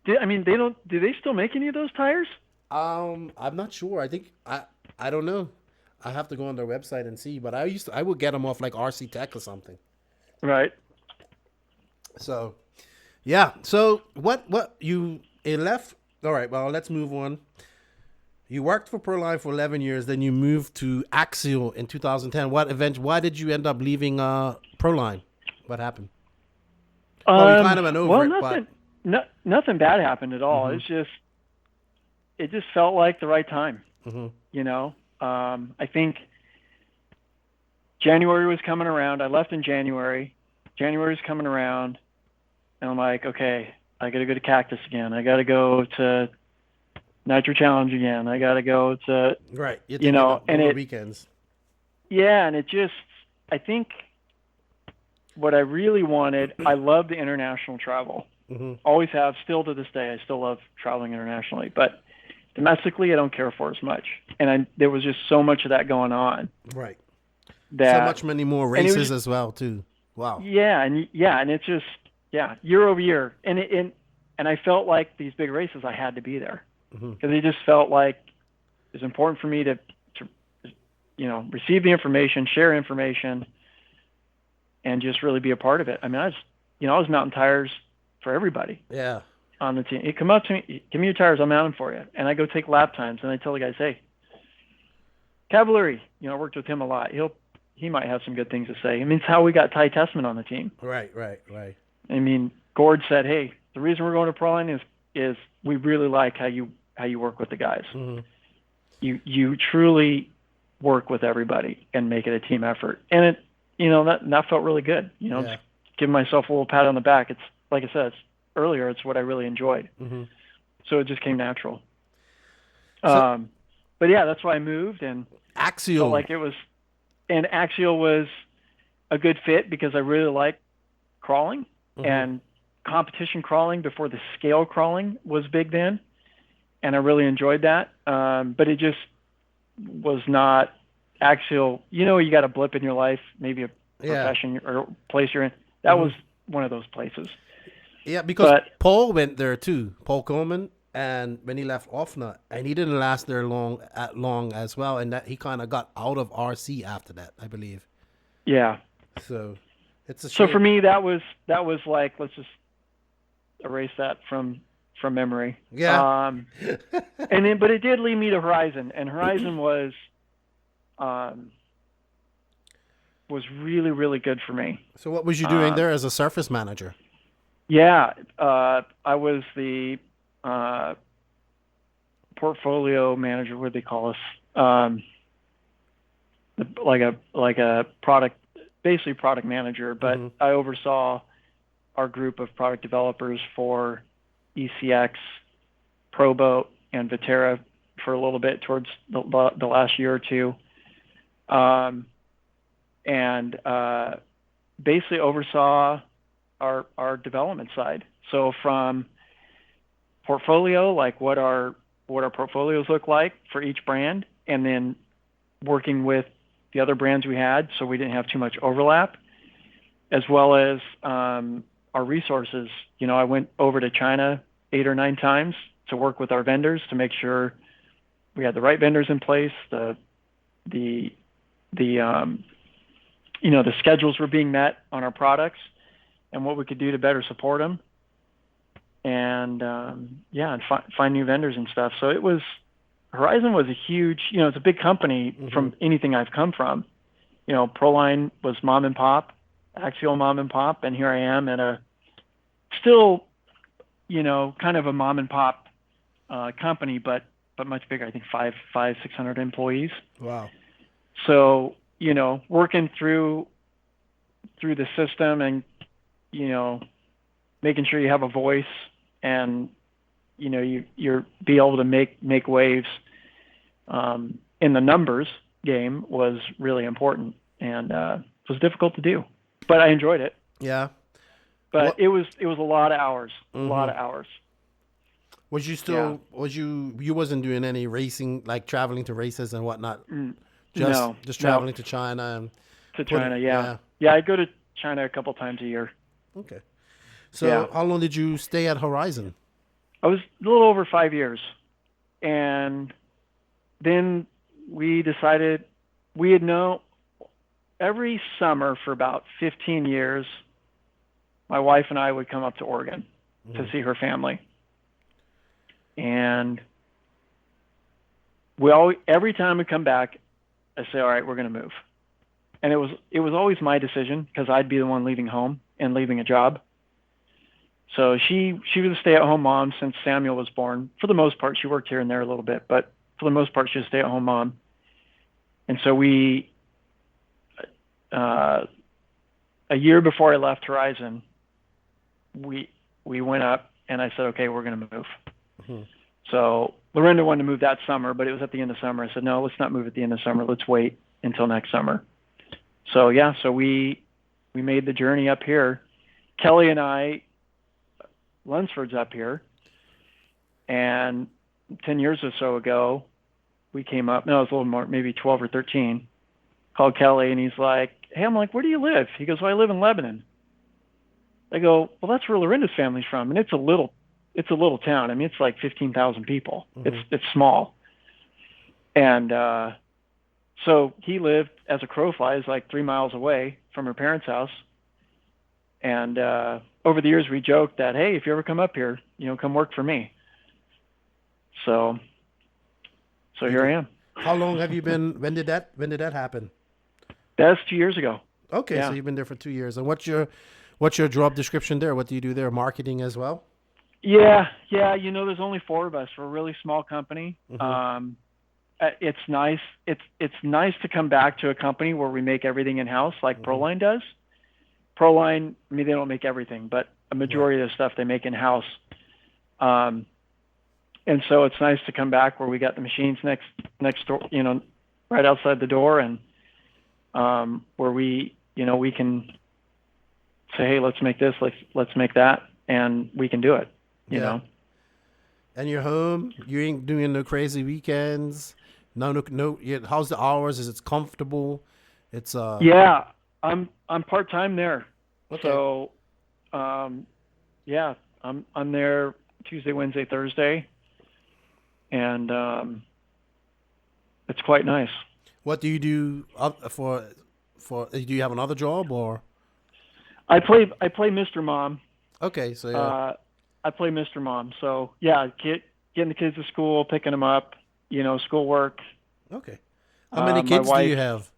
they still make any of those tires? I'm not sure. I think I don't know. I have to go on their website and see, but I would get them off like RC Tech or something. Right. So, yeah. So it left. All right. Well, let's move on. You worked for Proline for 11 years, then you moved to Axial in 2010. Why did you end up leaving Proline? What happened? You kind of went over it. Nothing bad happened at all. Mm-hmm. It just felt like the right time. Mm-hmm. I think January was coming around. I left in January. January's coming around, and I'm like, okay, I got to go to Cactus again. I got to go to Nitro Challenge again. I got to go to right. And weekends. Yeah, and I think what I really wanted. I love the international travel. Mm-hmm. Always have, still to this day. I still love traveling internationally, but domestically, I don't care for as much. And there was just so much of that going on. Right. Many more races as well too. Wow. Yeah, and it's just year over year, and I felt like these big races I had to be there because it just felt like it was important for me to receive the information, share information, and just really be a part of it. I mean, I was mounting tires for everybody. Yeah. On the team, he'd come up to me, give me your tires, I'll mount them for you, and I go take lap times, and I tell the guys, hey, Cavallari, I worked with him a lot. He might have some good things to say. I mean, it's how we got Ty Tessman on the team. Right. I mean, Gord said, hey, the reason we're going to Proline is we really like how you work with the guys. Mm-hmm. You truly work with everybody and make it a team effort. And it, that felt really good. Just giving myself a little pat on the back. It's like I said earlier, it's what I really enjoyed. Mm-hmm. So it just came natural. But yeah, that's why I moved, and Axial. Felt like it was. And Axial was a good fit because I really like crawling and competition crawling before the scale crawling was big then. And I really enjoyed that. But it just was not Axial. You got a blip in your life, maybe a profession or place you're in. That was one of those places. Yeah, because Paul went there too, Paul Coleman. And when he left OFNA, and he didn't last there long as well, and that he kind of got out of RC after that, I believe. Yeah. So it's a shame. So for me, that was like, let's just erase that from memory. Yeah. But it did lead me to Horizon, and Horizon was really, really good for me. So what was you doing there as a surface manager? Yeah, I was the portfolio manager. What do they call us? Like a product, basically product manager. But I oversaw our group of product developers for ECX, Proboat, and Viterra for a little bit towards the last year or two, and basically oversaw our development side. So from portfolio, like what our portfolios look like for each brand, and then working with the other brands we had so we didn't have too much overlap, as well as our resources. I went over to China 8 or 9 times to work with our vendors to make sure we had the right vendors in place, the schedules were being met on our products, and what we could do to better support them, and and find new vendors and stuff. So Horizon was a huge, it's a big company from anything I've come from. Proline was mom and pop, Axial mom and pop, and here I am at a still, kind of a mom and pop company, but much bigger. I think 600 employees. Wow. So, working through the system and, making sure you have a voice and, you're be able to make waves in the numbers game was really important, and it was difficult to do, but I enjoyed it. Yeah. But it was a lot of hours, a lot of hours. Was you still, you wasn't doing any racing, like traveling to races and whatnot? Just traveling to China. Yeah, I go to China a couple times a year. Okay. So how long did you stay at Horizon? I was a little over 5 years. And then we decided every summer for about 15 years, my wife and I would come up to Oregon to see her family. And every time we come back, I say, all right, we're going to move. And it was always my decision because I'd be the one leaving home and leaving a job. So she was a stay-at-home mom since Samuel was born. For the most part, she worked here and there a little bit, but for the most part, she was a stay-at-home mom. And so a year before I left Horizon, we went up and I said, okay, we're going to move. So Lorinda wanted to move that summer, but it was at the end of summer. I said, no, let's not move at the end of summer. Let's wait until next summer. So we made the journey up here. Kelly and I, Lunsford's up here, and 10 years or so ago, we came up. No, it was a little more, maybe 12 or 13. Called Kelly, and he's like, hey, I'm like, where do you live? He goes, well, I live in Lebanon. I go, well, that's where Lorinda's family's from, and it's a little town. I mean, it's like 15,000 people. It's small. And so he lived, as a crow flies, like 3 miles away from her parents' house. And over the years, we joked that, hey, if you ever come up here, come work for me. So here I am. How long have you been? When did that happen? That's 2 years ago. Okay, yeah. So you've been there for 2 years. And what's your job description there? What do you do there? Marketing as well? Yeah. There's only 4 of us. We're a really small company. It's nice. It's nice to come back to a company where we make everything in house, like Proline does. Proline, I mean, they don't make everything, but a majority of the stuff they make in house. And so it's nice to come back where we got the machines next door, right outside the door, and where we can say, hey, let's make this, let's make that, and we can do it. You know. And you're home. You ain't doing no crazy weekends. No. How's the hours? Is it comfortable? It's Yeah, I'm part-time there. Okay. So, I'm there Tuesday, Wednesday, Thursday, and it's quite nice. What do you do for? Do you have another job or? I play Mr. Mom. Okay, so I play Mr. Mom. So getting the kids to school, picking them up, schoolwork. Okay. How many kids do you have?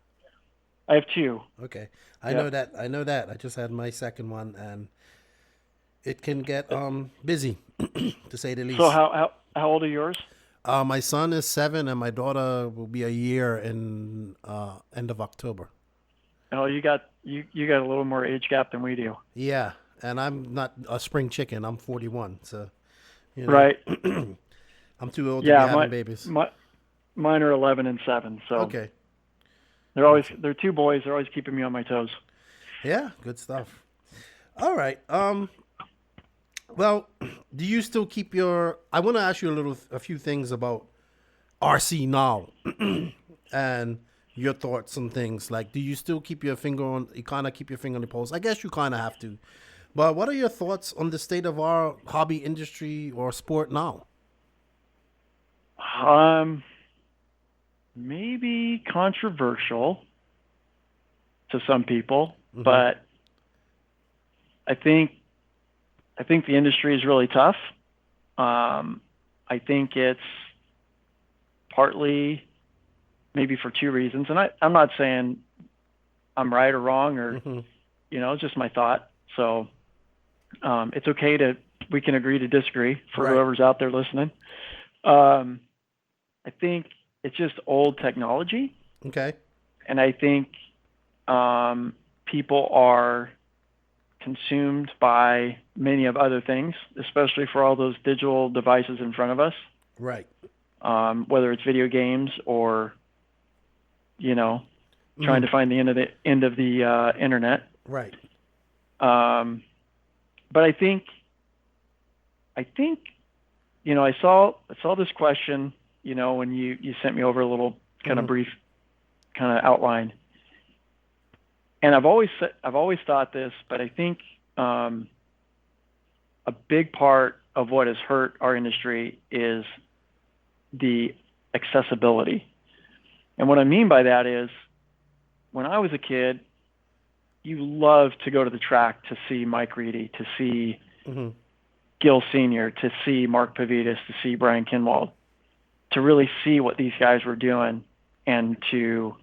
I have 2. Okay. I know that. I just had my second one, and it can get busy, to say the least. So how old are yours? My son is 7, and my daughter will be a year in end of October. Oh, you got a little more age gap than we do. Yeah, and I'm not a spring chicken. I'm 41, so you know, Right. I'm too old to be having babies. Mine are 11 and 7. So Okay. They're 2 boys. They're always keeping me on my toes. Yeah, good stuff. All right. Well, do you still keep your? I want to ask you a few things about RC now, and your thoughts on things. Like, do you still keep your finger on? You kind of keep your finger on the pulse. I guess you kind of have to. But what are your thoughts on the state of our hobby industry or sport now? Maybe controversial to some people, but I think the industry is really tough. I think it's partly maybe for 2 reasons, and I'm not saying I'm right or wrong, or it's just my thought. So it's okay we can agree to disagree for whoever's out there listening. I think it's just old technology. Okay. And I think people are consumed by many of other things, especially for all those digital devices in front of us. Right. Whether it's video games or, trying to find the end of the internet. Right. But I think, I saw this question, when you sent me over a little kind of brief kind of outline. And I've always thought this, but I think a big part of what has hurt our industry is the accessibility. And what I mean by that is, when I was a kid, you loved to go to the track to see Mike Reedy, to see Gil Sr., to see Mark Pavitas, to see Brian Kinwald, to really see what these guys were doing and to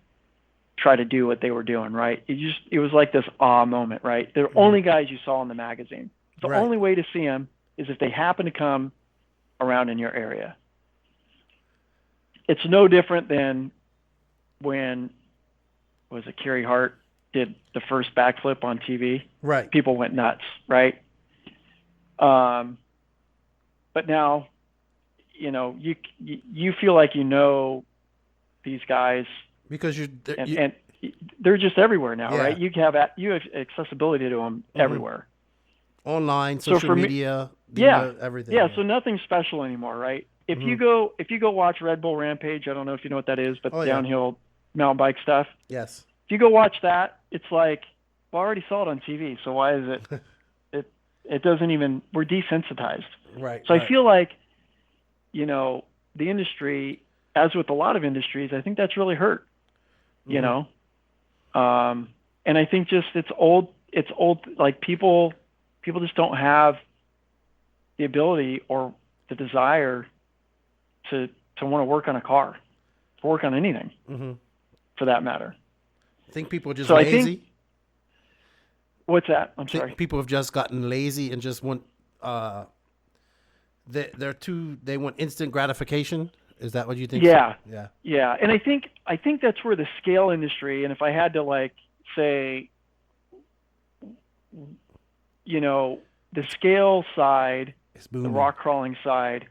try to do what they were doing, right? It was like this awe moment, right? They're only guys you saw in the magazine. The only way to see them is if they happen to come around in your area. It's no different than when, was it Kerry Hart did the first backflip on TV? Right. People went nuts, right? But now, you feel like these guys because and they're just everywhere now, right? You have accessibility to them everywhere, online, social media, everything. Yeah, so nothing's special anymore, right? If you go watch Red Bull Rampage, I don't know if you know what that is, but downhill mountain bike stuff. Yes. If you go watch that, it's like, well, I already saw it on TV, so why is it? It doesn't even. We're desensitized. Right. So I feel like, the industry, as with a lot of industries, I think that's really hurt. And I think just it's old. Like people just don't have the ability or the desire to want to work on a car, to work on anything, for that matter. I think people are just lazy. What's that? I'm sorry. People have just gotten lazy and just want they want instant gratification. Is that what you think? Yeah. Yeah. Yeah. And I think that's where the scale industry, and if I had to say, the scale side, the rock crawling side,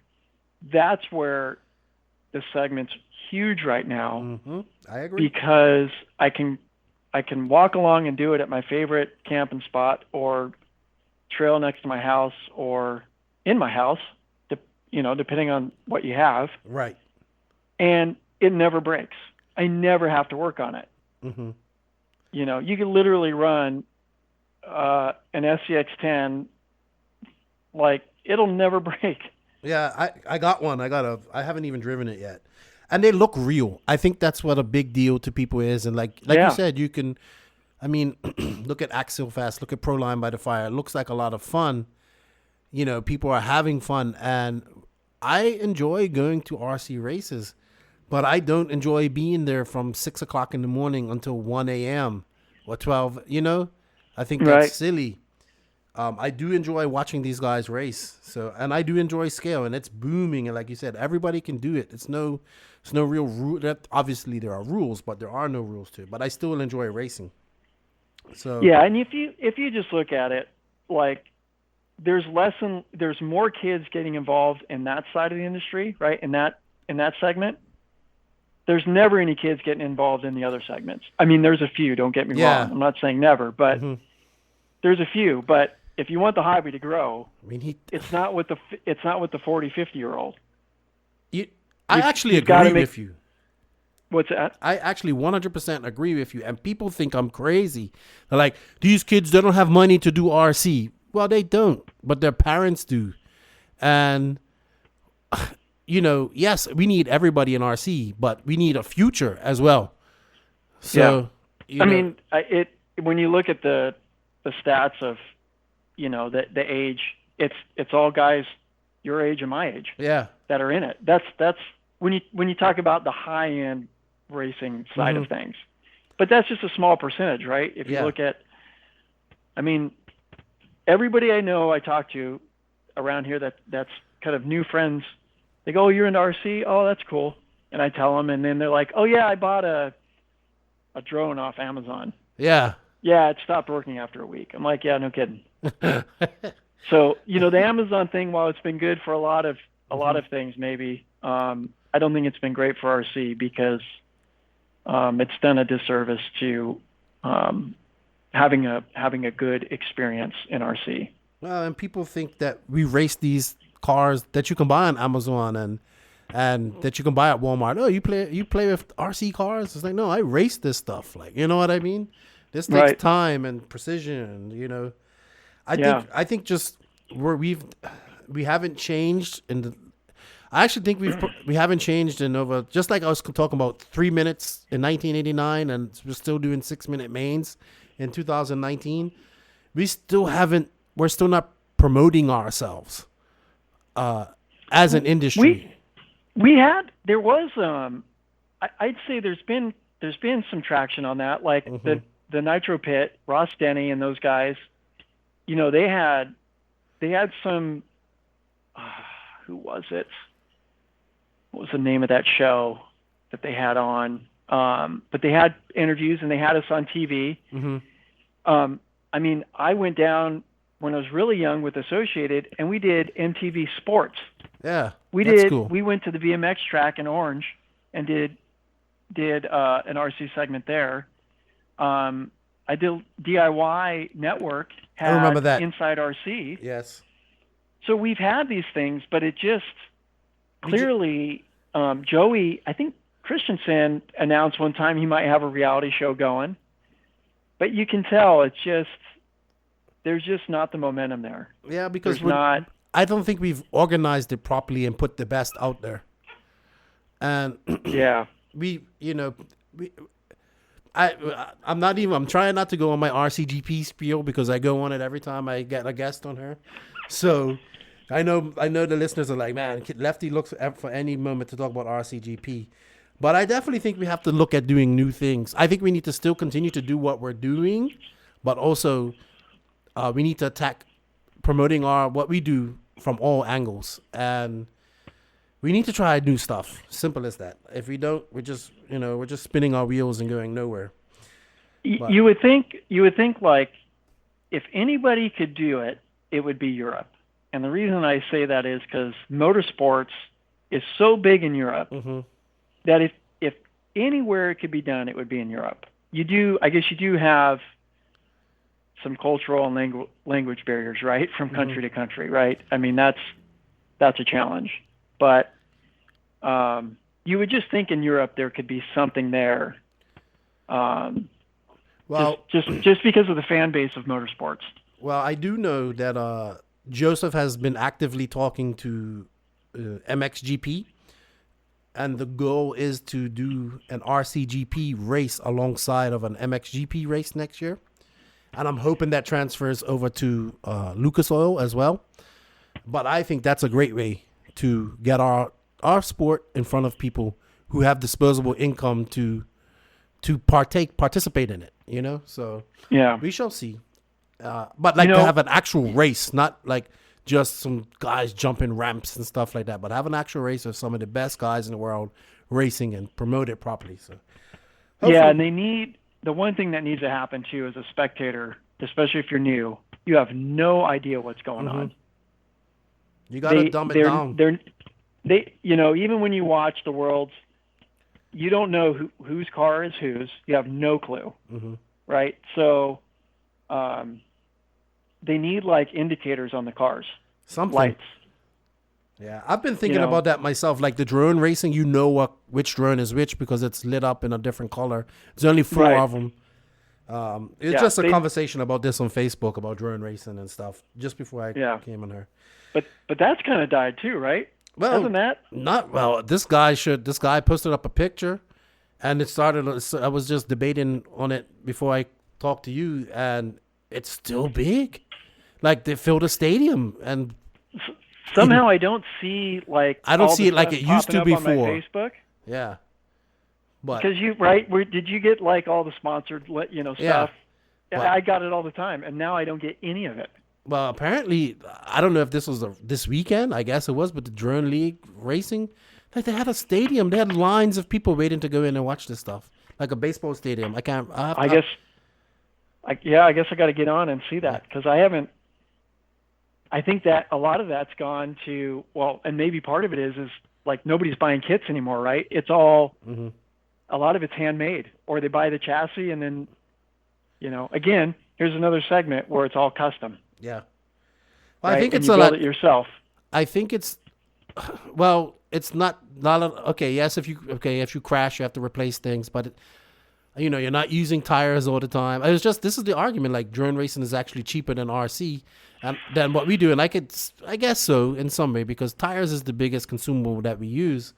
that's where the segment's huge right now. I agree. Because I can walk along and do it at my favorite camping spot or trail next to my house or in my house, depending on what you have. Right. And it never breaks. I never have to work on it. You can literally run an SCX-10, it'll never break. Yeah, I got one. I haven't even driven it yet. And they look real. I think that's what a big deal to people is. And like you said, you can, look at Axel Fast, look at Proline by the Fire. It looks like a lot of fun. People are having fun. And I enjoy going to RC races, but I don't enjoy being there from 6 o'clock in the morning until 1 a.m. or 12. I think that's silly. I do enjoy watching these guys race. So, and I do enjoy scale, and it's booming. And like you said, everybody can do it. It's no real rule. Obviously, there are rules, but there are no rules to it. But I still enjoy racing. So yeah, and if you just look at it, like there's more kids getting involved in that side of the industry, right? In that segment. There's never any kids getting involved in the other segments. I mean, there's a few. Don't get me wrong. I'm not saying never, but there's a few. But if you want the hobby to grow, I mean, it's not with the 40, 50-year-old. I actually agree with you. What's that? I actually 100% agree with you. And people think I'm crazy. They're like, these kids, they don't have money to do RC. Well, they don't, but their parents do. And you know, yes, we need everybody in RC, but we need a future as well. So, I mean, when you look at the stats of, you know, the age, it's all guys your age and my age, that are in it. That's when you talk about the high end racing side of things, but that's just a small percentage, right? If you look at, I mean, everybody I know, I talk to around here that's kind of new friends. They go, oh, you're into RC? Oh, that's cool. And I tell them, and then they're like, oh, yeah, I bought a drone off Amazon. Yeah. Yeah, it stopped working after a week. I'm like, yeah, no kidding. So, you know, the Amazon thing, while it's been good for a lot of things, maybe, I don't think it's been great for RC because it's done a disservice to having a good experience in RC. Well, and people think that we race these cars that you can buy on Amazon and that you can buy at Walmart. Oh, you play with RC cars? It's like, no, I race this stuff. Like, you know what I mean? This takes time and precision. You know, I think just we haven't changed I actually think we haven't changed in over, just like I was talking about 3 minutes in 1989 and we're still doing 6-minute mains in 2019. We're still not promoting ourselves as an industry. There was I'd say there's been some traction on that, like the Nitro Pit, Ross Denny and those guys, you know, they had some who was it? What was the name of that show that they had on? But they had interviews and they had us on TV. I mean, I went down when I was really young with Associated, and we did MTV Sports. Yeah, cool. We went to the VMX track in Orange and did an RC segment there. I did DIY Network. I remember that. Inside RC. Yes. So we've had these things, but it just clearly, Joey, I think Christensen announced one time he might have a reality show going, but you can tell there's just not the momentum there. Yeah, because I don't think we've organized it properly and put the best out there. And I'm trying not to go on my RCGP spiel because I go on it every time I get a guest on her. So I know the listeners are like, man, Lefty looks for any moment to talk about RCGP. But I definitely think we have to look at doing new things. I think we need to still continue to do what we're doing, but also we need to attack promoting what we do from all angles. And we need to try new stuff. Simple as that. If we don't, we're just spinning our wheels and going nowhere. But you would think like if anybody could do it, it would be Europe. And the reason I say that is because motorsports is so big in Europe that if anywhere it could be done, it would be in Europe. I guess you do have some cultural and language barriers, right? From country to country, right? I mean, that's a challenge. But you would just think in Europe there could be something there. Well, just because of the fan base of motorsports. Well, I do know that Joseph has been actively talking to MXGP, and the goal is to do an RCGP race alongside of an MXGP race next year. And I'm hoping that transfers over to Lucas Oil as well. But I think that's a great way to get our sport in front of people who have disposable income to participate in it, you know? So yeah, we shall see. But like to have an actual race, not like just some guys jumping ramps and stuff like that, but have an actual race of some of the best guys in the world racing and promote it properly. So yeah, and the one thing that needs to happen too as a spectator, especially if you're new, you have no idea what's going on. You got to dumb it down. Even when you watch the Worlds, you don't know whose car is whose. You have no clue, right? So they need like indicators on the cars, lights. Yeah, I've been thinking about that myself. Like the drone racing, which drone is which because it's lit up in a different color. There's only 4 of them. It's just a conversation about this on Facebook about drone racing and stuff just before I came on her. But that's kind of died too, right? Well, hasn't that? Not well. This guy posted up a picture, and it started. I was just debating on it before I talked to you, and it's still big. Like they filled a stadium, and somehow I don't see like I don't see it like it used to before. On my Facebook. Yeah, but because did you get like all the sponsored stuff? Yeah, I got it all the time, and now I don't get any of it. Well, apparently, I don't know if this was this weekend. I guess it was, but the drone league racing, like they had a stadium. They had lines of people waiting to go in and watch this stuff, like a baseball stadium. I guess I got to get on and see that because I haven't. I think that a lot of that's gone to and maybe part of it is like nobody's buying kits anymore, right? It's all a lot of it's handmade, or they buy the chassis and then, again, here's another segment where it's all custom. Yeah. Well, right? I think and it's you a build lot. It yourself. I think it's, it's not okay. Yes, if you crash, you have to replace things, but you're not using tires all the time. This is the argument. Like drone racing is actually cheaper than RC, than what we do, and I guess so in some way because tires is the biggest consumable that we use.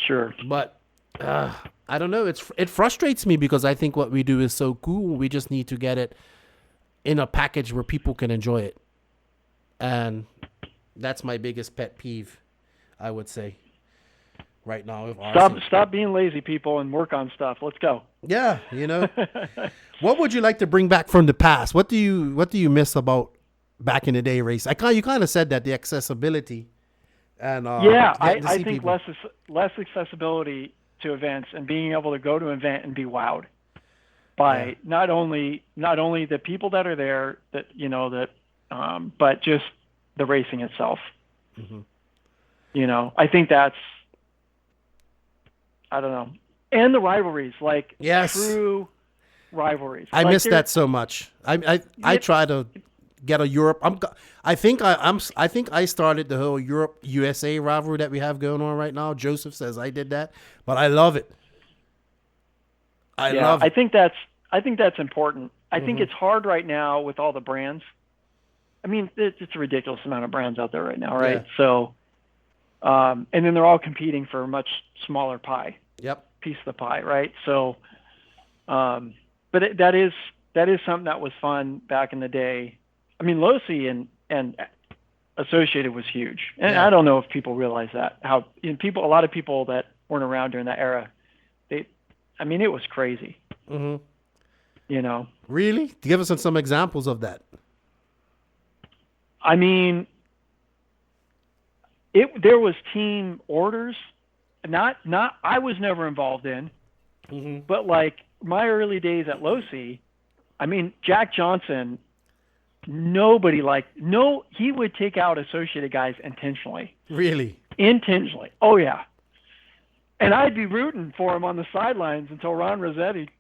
Sure. But I don't know. It frustrates me because I think what we do is so cool. We just need to get it in a package where people can enjoy it. And that's my biggest pet peeve, I would say, right now. Stop being lazy, people, and work on stuff. Let's go. Yeah, What would you like to bring back from the past? What do you miss about back in the day race? You kind of said that the accessibility and I think less accessibility to events and being able to go to an event and be wowed by not only the people that are there but just the racing itself. I think that's, I don't know. And the rivalries, like true rivalries. I miss that so much. I try to get a Europe. I think I started the whole Europe USA rivalry that we have going on right now. Joseph says I did that, but I love it. I love it. I think that's important. I think it's hard right now with all the brands. I mean, it's a ridiculous amount of brands out there right now, right? Yeah. So, and then they're all competing for a much smaller pie. Yep. Piece of the pie, right? So, but that is something that was fun back in the day. I mean, Losi and Associated was huge, and I don't know if people realize that. How a lot of people that weren't around during that era, it was crazy. Really? Give us some examples of that. I mean, there was team orders. Not I was never involved in, but like my early days at Losi, I mean, Jack Johnson, he would take out Associated guys intentionally. Really? Intentionally. Oh yeah. And I'd be rooting for him on the sidelines until Ron Rossetti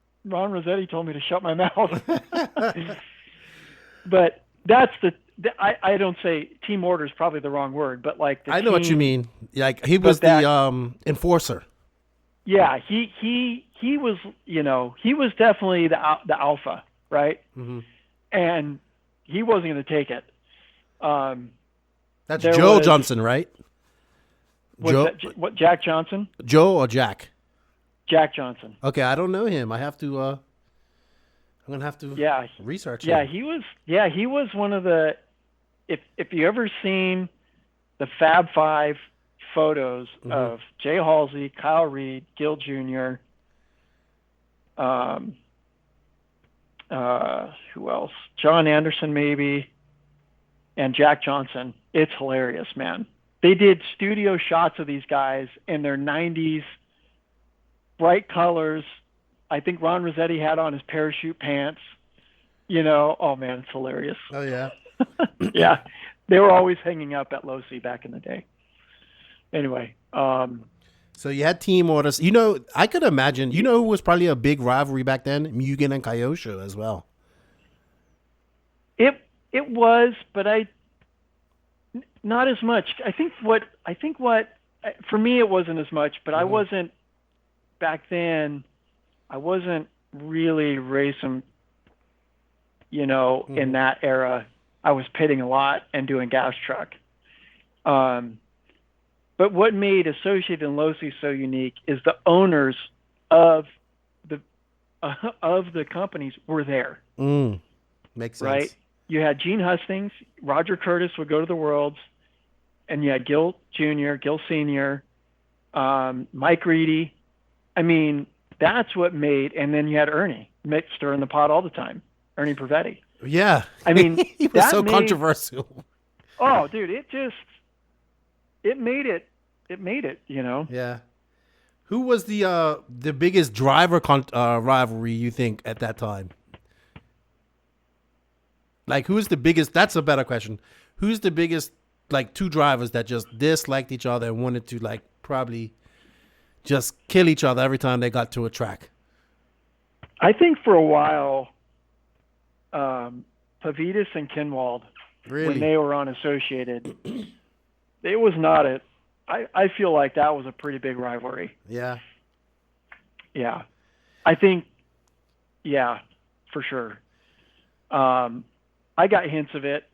told me to shut my mouth. But that's I don't say team order is probably the wrong word, but like I know what you mean. Like he was the enforcer. Yeah, he was he was definitely the alpha, right? And he wasn't going to take it. That's Joe Johnson, right? What Jack Johnson? Joe or Jack? Jack Johnson. Okay, I don't know him. I have to. I'm gonna have to. Research. Yeah, him. he was. Yeah, he was one of the. If you ever seen the Fab Five photos of Jay Halsey, Kyle Reed, Gil Jr., Who else? John Anderson, maybe, and Jack Johnson. It's hilarious, man. They did studio shots of these guys in their 90s, bright colors. I think Ron Rossetti had on his parachute pants. Oh, man, it's hilarious. Oh, yeah. Yeah. They were always hanging up at Losi back in the day. Anyway. So you had team orders. I could imagine, who was probably a big rivalry back then? Mugen and Kyosho as well. It was, but not as much. I think what for me it wasn't as much, but I wasn't back then. I wasn't really racing, in that era. I was pitting a lot and doing gas truck. But what made Associated and Losi so unique is the owners of the companies were there. Makes sense. Right? You had Gene Hustings, Roger Curtis would go to the Worlds, and you had Gil Jr., Gil Sr., Mike Reedy. I mean, that's what made, and then you had Ernie stirring the pot all the time, Ernie Pervetti. Yeah. I mean, he was so controversial. Oh, dude, it made it, Yeah. Who was the biggest driver rivalry you think at that time? Like, who's the biggest? That's a better question. Who's the biggest, like, two drivers that just disliked each other and wanted to, like, probably just kill each other every time they got to a track? I think for a while, Pavidis and Kinwald, when they were on Associated, it was not I feel like that was a pretty big rivalry. Yeah. Yeah. I think, yeah, for sure. I got hints of it.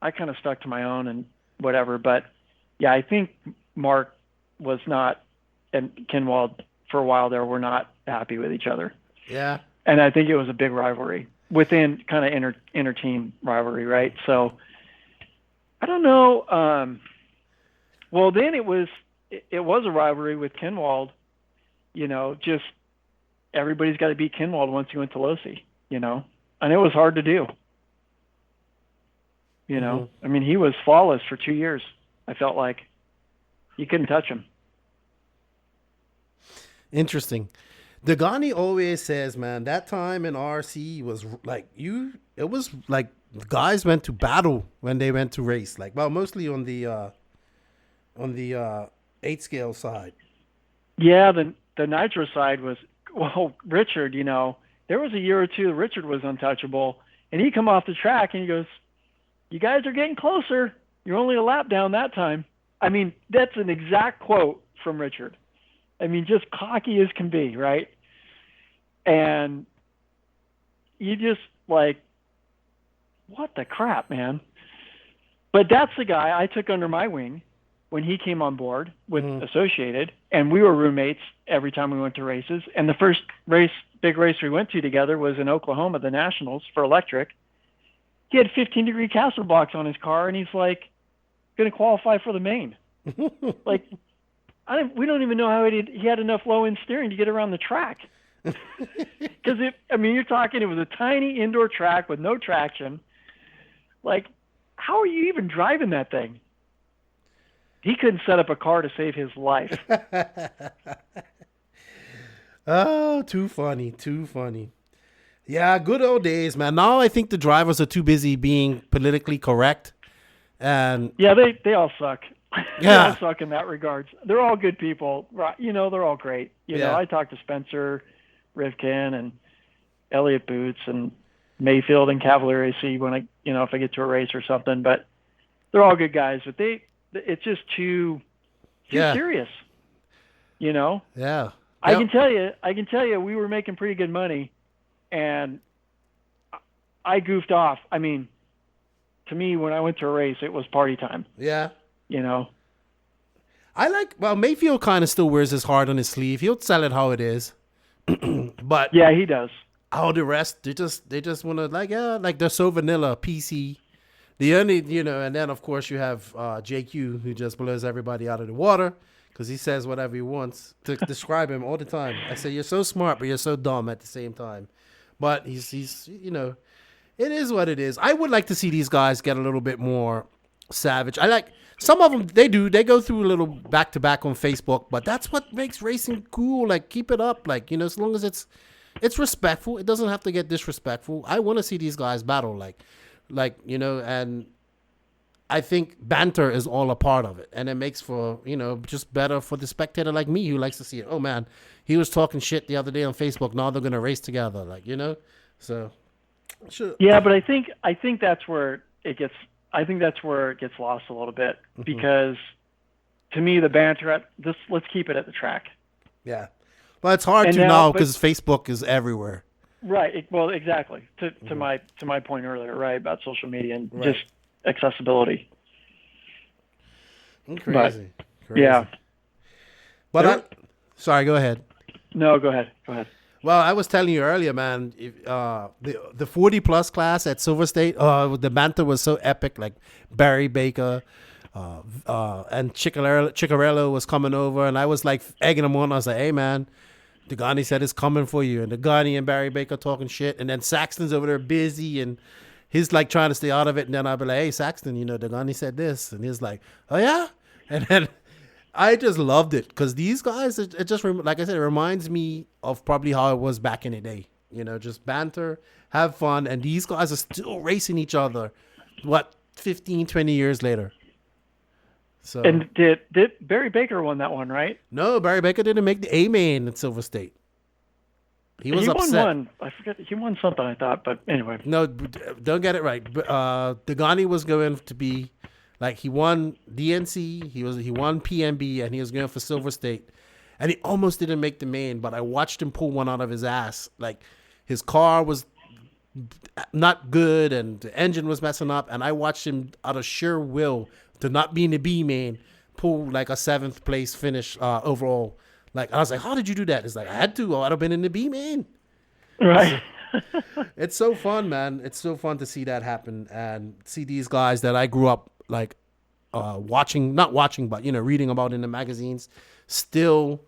I kind of stuck to my own and whatever, but yeah, I think Mark was not, and Kinwald for a while there were not happy with each other. Yeah. And I think it was a big rivalry within kind of inter team rivalry, right? So I don't know. Well, then it was a rivalry with Kinwald, just everybody's got to beat Kinwald once you went to Losi, and it was hard to do. I mean, he was flawless for 2 years. I felt like you couldn't touch him. Interesting. Dagani always says, man, that time in RC was like it was like guys went to battle when they went to race. Like, well, mostly on the 8 scale side. Yeah, the nitro side was, well, Richard, there was a year or two that Richard was untouchable, and he'd come off the track and he goes, "You guys are getting closer. You're only a lap down that time." I mean, that's an exact quote from Richard. I mean, just cocky as can be, right? And you just like, what the crap, man? But that's the guy I took under my wing when he came on board with Associated, and we were roommates every time we went to races. And the first big race we went to together was in Oklahoma, the Nationals for electric. He had 15-degree caster blocks on his car, and he's like, going to qualify for the main. Like, we don't even know how he had enough low-end steering to get around the track. Because, you're talking, it was a tiny indoor track with no traction. Like, how are you even driving that thing? He couldn't set up a car to save his life. Oh, too funny. Yeah, good old days, man. Now I think the drivers are too busy being politically correct. And yeah, they all suck. Yeah. They all suck in that regards. They're all good people. They're all great. I talked to Spencer Rivkin and Elliot Boots and Mayfield and Cavalier AC when I, if I get to a race or something, but they're all good guys, but it's just too serious, Yeah. I can tell you, we were making pretty good money, and I goofed off. I mean, to me, when I went to a race, it was party time. Yeah. I Mayfield kind of still wears his heart on his sleeve. He'll sell it how it is. But yeah, he does. All the rest, they just want to like they're so vanilla, PC. The only, and then of course you have JQ, who just blows everybody out of the water because he says whatever he wants to describe him all the time. I say, you're so smart, but you're so dumb at the same time. But he's it is what it is. I would like to see these guys get a little bit more savage. I like some of them. They go through a little back to back on Facebook, but that's what makes racing cool. Like, keep it up. Like, as long as it's respectful. It doesn't have to get disrespectful. I want to see these guys battle. And I think banter is all a part of it, and it makes for just better for the spectator like me who likes to see it. Oh man, he was talking shit the other day on Facebook. Now they're gonna race together, So, sure. Yeah, but I think that's where it gets. I think that's where it gets lost a little bit because, to me, the banter let's keep it at the track. Yeah, well, it's hard now because Facebook is everywhere. Right. Well, exactly. To my point earlier, right, about social media and just accessibility. Crazy. Yeah. But sorry, go ahead. No, go ahead. Well, I was telling you earlier, man, the 40 plus class at Silver State, the banter was so epic. Like Barry Baker, and Ciccarello was coming over, and I was like egging him on. I was like, "Hey, man, Degani said it's coming for you," and Degani and Barry Baker talking shit, and then Saxton's over there busy, and he's like trying to stay out of it, and then I'll be like, "Hey, Saxton, Degani said this," and he's like, "Oh yeah," and then I just loved it because these guys, it just like I said, it reminds me of probably how it was back in the day. Just banter, have fun, and these guys are still racing each other. What, 15, 20 years later? So, and did Barry Baker won that one, right? No, Barry Baker didn't make the A main at Silver State. He was upset. Won one. I forget. He won something, I thought, but anyway. No, don't get it right. Degani was going to be, like, he won DNC, he won PMB, and he was going for Silver State. And he almost didn't make the main, but I watched him pull one out of his ass. Like, his car was not good, and the engine was messing up, and I watched him, out of sheer will to not be in the B main, pull like a 7th place finish overall. Like, I was like, how did you do that? It's like, I had to, or I'd have been in the B main. Right. It's so fun, man. It's so fun to see that happen and see these guys that I grew up like not watching, but reading about in the magazines, still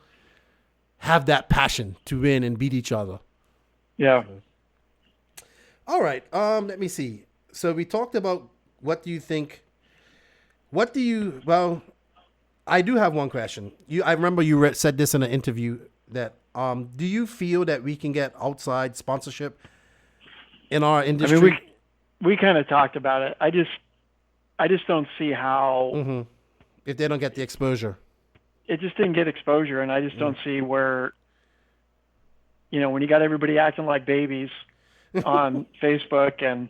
have that passion to win and beat each other. Yeah. All right. Let me see. So we talked about what do you think? Well, I do have one question. I remember you said this in an interview that do you feel that we can get outside sponsorship in our industry? I mean, we kind of talked about it. I just don't see how if they don't get the exposure. It just didn't get exposure, and I just don't see where when you got everybody acting like babies on Facebook, and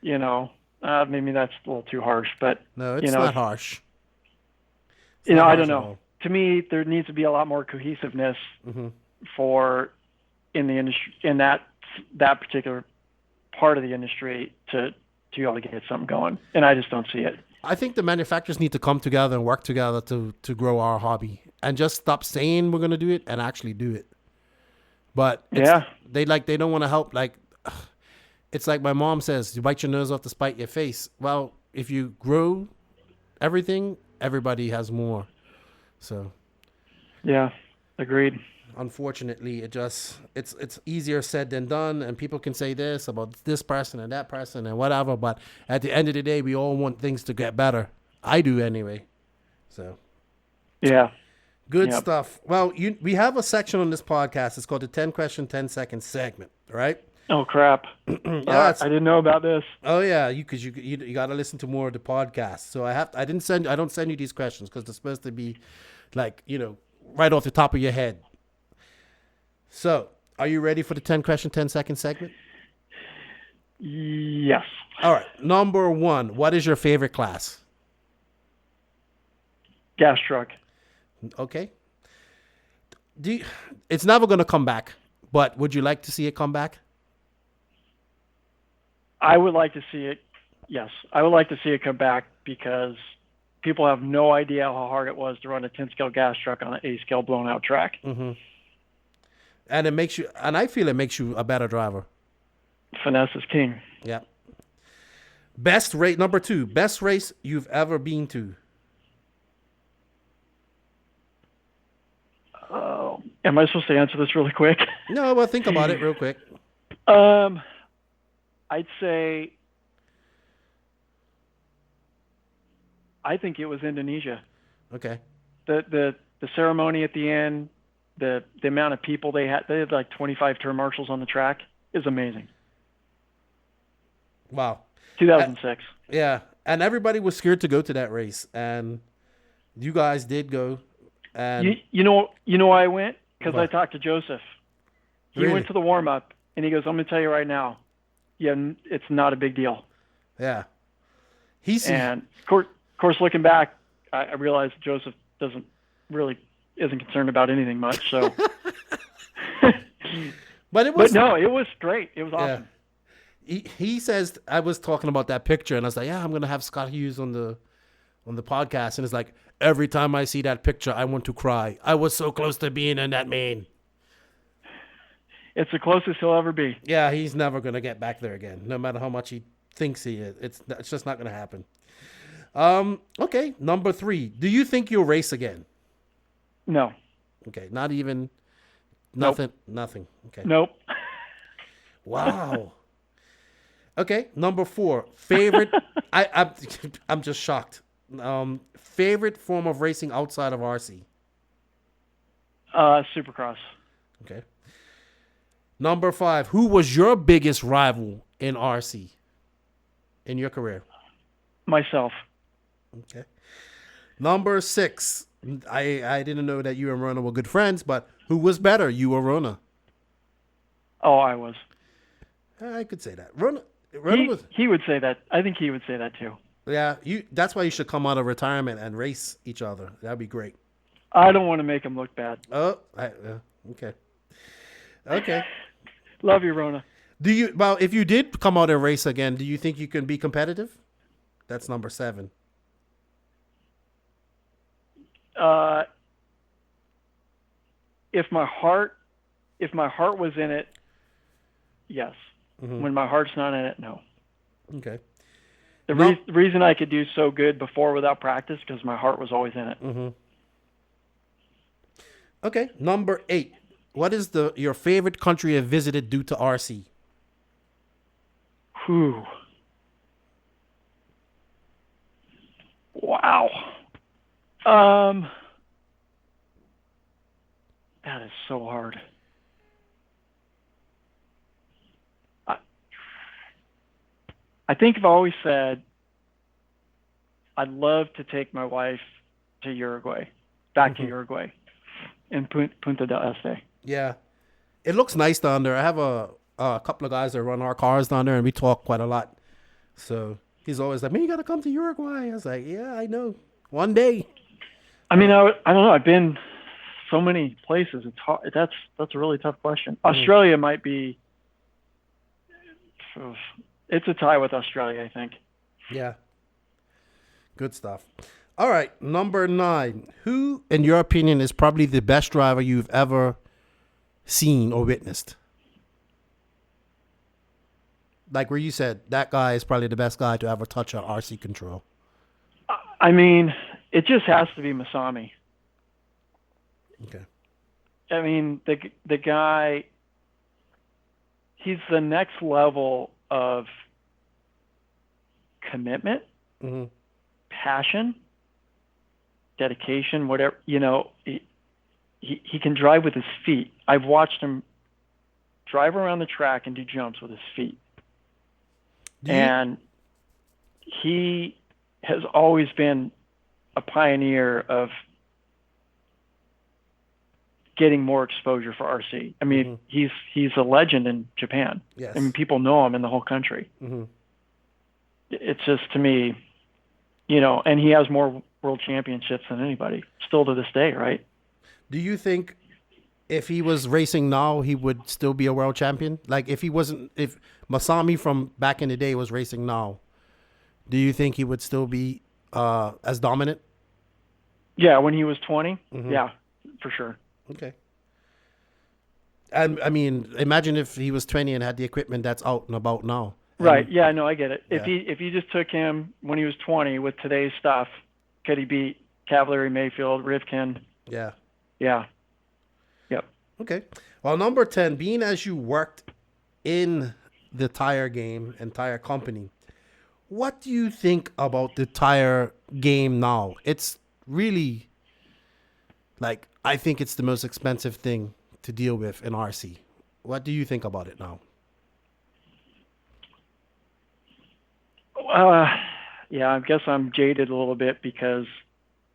maybe that's a little too harsh, but no, it's not harsh. I don't know. To me, there needs to be a lot more cohesiveness in the industry, in that particular part of the industry to be able to get something going, and I just don't see it. I think the manufacturers need to come together and work together to grow our hobby, and just stop saying we're going to do it and actually do it. But they don't want to help. Like, it's like my mom says, you bite your nose off to spite your face. Well, if you grow everything, everybody has more. So, yeah, agreed. Unfortunately, it's easier said than done, and people can say this about this person and that person and whatever, but at the end of the day, we all want things to get better. I do anyway. So, yeah. Good stuff. Well, we have a section on this podcast. It's called the 10 question, 10 second segment, right? Oh, crap. I didn't know about this. Oh, yeah, because you got to listen to more of the podcast. So I don't send you these questions because they're supposed to be like, right off the top of your head. So, are you ready for the 10 question, 10 second segment? Yes. All right. Number 1, what is your favorite class? Gas truck. Okay. It's never going to come back, but would you like to see it come back? I would like to see it. Yes. I would like to see it come back because people have no idea how hard it was to run a 10-scale gas truck on an 8-scale blown out track. Mm-hmm. And I feel it makes you a better driver. Finesse is king. Yeah. Number 2, best race you've ever been to. Am I supposed to answer this really quick? No, well, think about it real quick. I'd say I think it was Indonesia. Okay. The ceremony at the end, the amount of people they had like 25 tour marshals on the track is amazing. Wow. 2006. Yeah, and everybody was scared to go to that race, and you guys did go. And you know why I went? Because What? I talked to Joseph. He Really? went to the warm up, and he goes, "I'm going to tell you right now, yeah, it's not a big deal." yeah, And of course, looking back, I realized Joseph isn't concerned about anything much. So, but no, it was great. It was awesome. He says, I was talking about that picture, and I was like, yeah, I'm gonna have Scott Hughes on the podcast, and it's like every time I see that picture, I want to cry. I was so close to being in that main. It's the closest he'll ever be. Yeah, he's never gonna get back there again, no matter how much he thinks he is. It's just not gonna happen. Okay, number 3. Do you think you'll race again? No. Okay, not even nothing. Nothing. Okay. Nope. Wow. Okay, number 4. Favorite. I'm just shocked. Favorite form of racing outside of RC. Supercross. Okay. Number 5. Who was your biggest rival in RC in your career? Myself. Okay. Number 6. I didn't know that you and Rona were good friends, but who was better, you or Rona? Oh, I was. I could say that. Rona was. He would say that. I think he would say that too. Yeah, that's why you should come out of retirement and race each other. That'd be great. I don't want to make him look bad. Oh, okay. Okay. Love you, Rona. Well, if you did come out and race again, do you think you can be competitive? That's number 7. If my heart was in it, yes. Mm-hmm. When my heart's not in it, no. Okay. The reason I could do so good before without practice because my heart was always in it. Mm-hmm. Okay. Number 8. What is your favorite country you've visited due to RC? Whew. Wow. That is so hard. I think I've always said I'd love to take my wife to Uruguay, back to Uruguay, in Punta del Este. Yeah. It looks nice down there. I have a couple of guys that run our cars down there, and we talk quite a lot. So he's always like, man, you got to come to Uruguay. I was like, yeah, I know. One day. I mean, I don't know. I've been so many places. It's hard. That's a really tough question. Australia might be. It's a tie with Australia, I think. Yeah. Good stuff. All right, number 9. Who, in your opinion, is probably the best driver you've ever seen or witnessed? Like where you said, that guy is probably the best guy to ever touch an RC control. I mean, it just has to be Masami. Okay. I mean, the guy, he's the next level of commitment, passion, dedication, whatever, he can drive with his feet. I've watched him drive around the track and do jumps with his feet. And he has always been a pioneer of getting more exposure for RC. I mean, he's a legend in Japan. Yes. I mean, people know him in the whole country. Mm-hmm. It's just, to me, and he has more world championships than anybody still to this day, right? Do you think if he was racing now, he would still be a world champion? Like if Masami from back in the day was racing now, do you think he would still be as dominant? Yeah, when he was 20, yeah, for sure. Okay. And I mean, imagine if he was 20 and had the equipment that's out and about now. Right. Yeah, no, I get it. Yeah. If you just took him when he was 20 with today's stuff, could he beat Cavalieri, Mayfield, Rivkin? Yeah. Yeah. Yep. Okay. Well, number 10, being as you worked in the tire game and tire company. What do you think about the tire game now? It's really, like, I think it's the most expensive thing to deal with in RC. What do you think about it now? Yeah, I guess I'm jaded a little bit because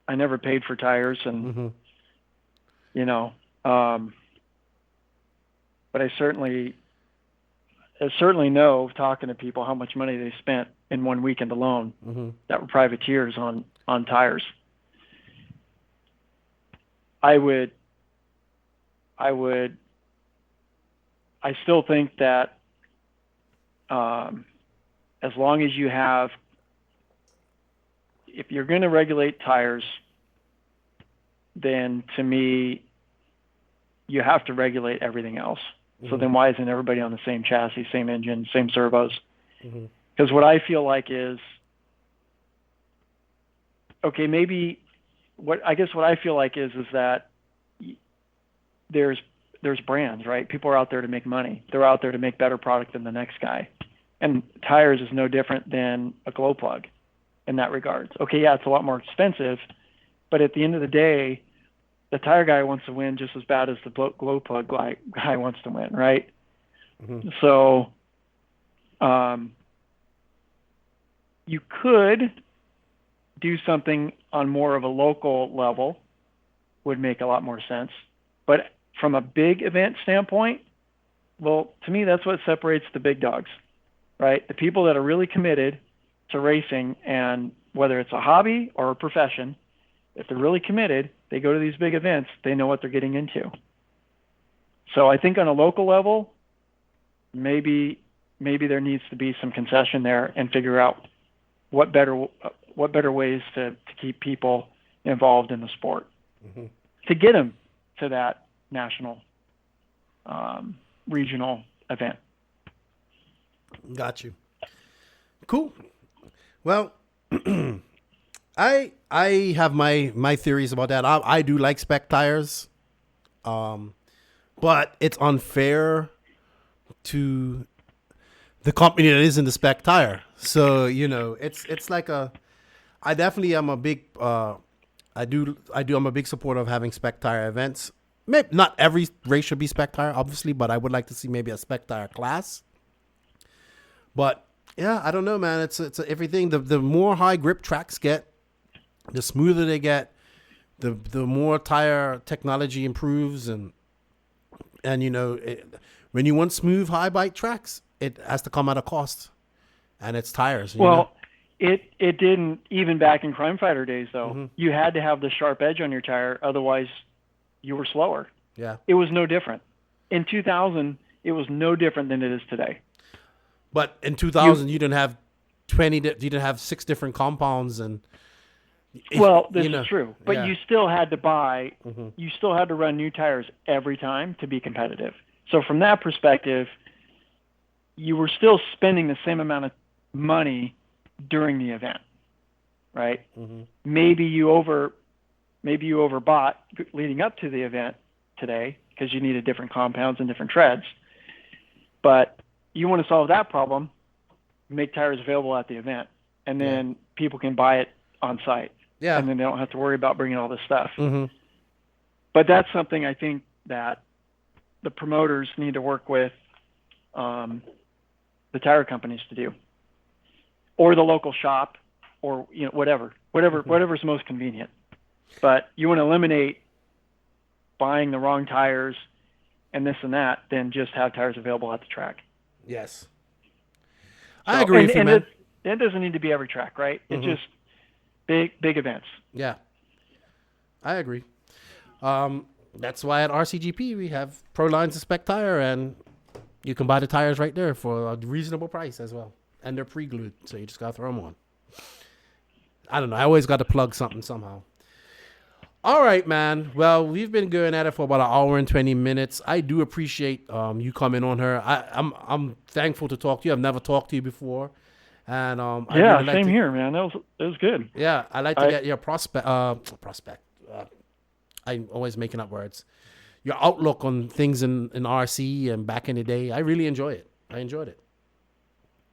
I never paid for tires, and you know, but I certainly know, talking to people, how much money they spent in one weekend alone that were privateers on tires. I still think that as long as you have, if you're going to regulate tires, then to me, you have to regulate everything else. So then why isn't everybody on the same chassis, same engine, same servos? Because what I feel like is, okay, maybe what I feel like is that there's brands, right? People are out there to make money. They're out there to make better product than the next guy. And tires is no different than a glow plug in that regard. Okay, yeah, it's a lot more expensive, but at the end of the day, the tire guy wants to win just as bad as the glow plug guy wants to win, right? So you could do something on more of a local level, would make a lot more sense. But from a big event standpoint, well, to me, that's what separates the big dogs, right? The people that are really committed to racing, and whether it's a hobby or a profession, if they're really committed, they go to these big events, they know what they're getting into. So I think on a local level, maybe there needs to be some concession there, and figure out what better ways to keep people involved in the sport to get them to that national, regional event. Got you. Cool. Well, I have my theories about that. I do like spec tires, but it's unfair to the company that is in the spec tire. So it's like I definitely am a big I'm a big supporter of having spec tire events. Maybe not every race should be spec tire, obviously, but I would like to see maybe a spec tire class. But yeah, I don't know, man. It's everything. The more high grip tracks get, the smoother they get, the more tire technology improves, and when you want smooth high bite tracks, it has to come at a cost, and it's tires. It didn't, even back in Crime Fighter days, though. You had to have the sharp edge on your tire, otherwise you were slower. Yeah, it was no different. In 2000, it was no different than it is today. But in 2000, you didn't have 20. You didn't have 6 different compounds, and this is true. But you still had to buy. You still had to run new tires every time to be competitive. So from that perspective, you were still spending the same amount of money during the event, right? Maybe you overbought leading up to the event today because you needed different compounds and different treads. But you want to solve that problem, make tires available at the event, and then people can buy it on site. Yeah. And then they don't have to worry about bringing all this stuff. But that's something I think that the promoters need to work with the tire companies to do, or the local shop, or whatever's most convenient. But you want to eliminate buying the wrong tires and this and that, then just have tires available at the track. Yes. I agree with you, man. It doesn't need to be every track, right? It's just big events. Yeah. I agree. That's why at RCGP we have Pro Lines of Spec Tire, and you can buy the tires right there for a reasonable price as well. And they're pre-glued, so you just got to throw them on. I don't know. I always got to plug something somehow. All right, man. Well, we've been going at it for about 1 hour and 20 minutes. I do appreciate you coming on here. I'm thankful to talk to you. I've never talked to you before, and same here, man. It was good. Yeah, I like to get your prospect. I'm always making up words. Your outlook on things in RC and back in the day. I really enjoy it. I enjoyed it.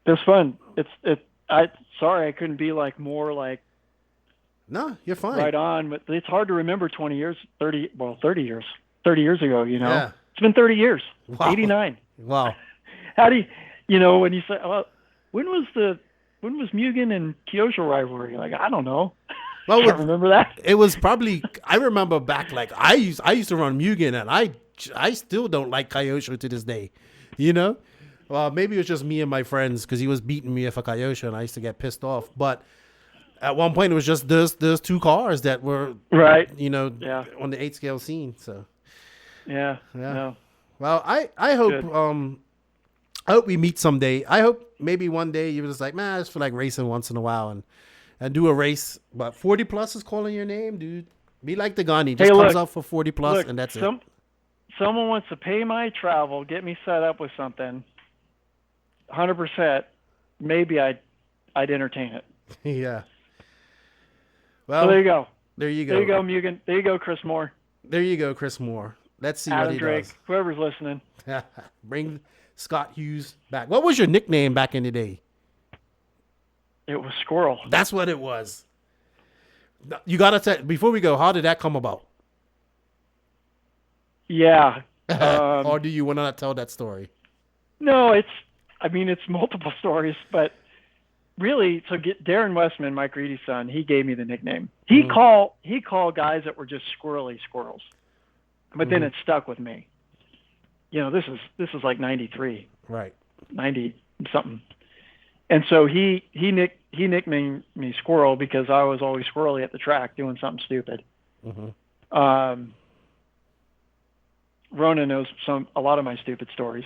It was fun. Sorry I couldn't be like more like. No, you're fine. Right on, but it's hard to remember 30 years ago, you know. Yeah. It's been 30 years. Wow. 89. Wow. How do you know, when you say, when was Mugen and Kyosho rivalry? Like, I don't know. Well, I don't remember that. It was probably, I remember back, like, I used to run Mugen, and I still don't like Kyosho to this day, you know? Well, maybe it was just me and my friends, because he was beating me for Kyosho, and I used to get pissed off. But at one point, it was just those two cars that were, right, you know, yeah, on the 8-scale scene. So, yeah. No. Well, I hope I hope we meet someday. I hope maybe one day you're just like, man, I just feel like racing once in a while and do a race. But 40 plus is calling your name, dude. Be like the Gandhi, just comes out for 40 plus, and that's it. Someone wants to pay my travel, get me set up with something. 100%. Maybe I'd entertain it. Yeah. Well, so there you go. There you go. There you go, Mugen. There you go, Chris Moore. There you go, Chris Moore. Let's see Adam what he Drake, does. whoever's listening. Bring Scott Hughes back. What was your nickname back in the day? It was Squirrel. That's what it was. You got to tell, before we go, how did that come about? Yeah. Or do you want to tell that story? No, it's multiple stories, but really, so Darren Westman, Mike Reedy's son, he gave me the nickname. He called guys that were just squirrely squirrels, but then it stuck with me. You know, this is like 93, right? 90 something, and so he nicknamed me Squirrel because I was always squirrely at the track doing something stupid. Mm-hmm. Rona knows a lot of my stupid stories.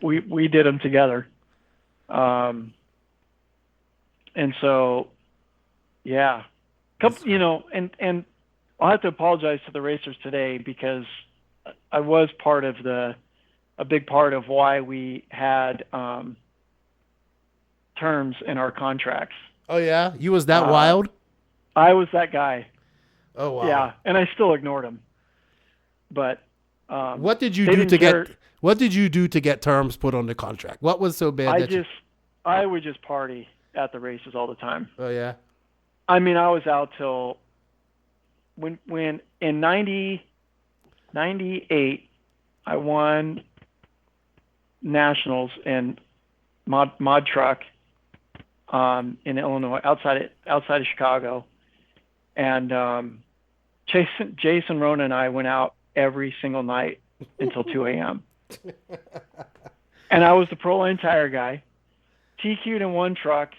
We did them together. And so, yeah, you know, and I'll have to apologize to the racers today because I was a big part of why we had terms in our contracts. Oh yeah, you was that wild? I was that guy. Oh wow. Yeah, and I still ignored him. But what did you do to get? What did you do to get terms put on the contract? What was so bad? I would just party at the races all the time. Oh yeah. I mean, I was out till when in 98 I won nationals in mod truck in Illinois, outside of Chicago, and Jason Rona and I went out every single night until 2 a.m. And I was the Pro Line tire guy, TQ'd in one truck,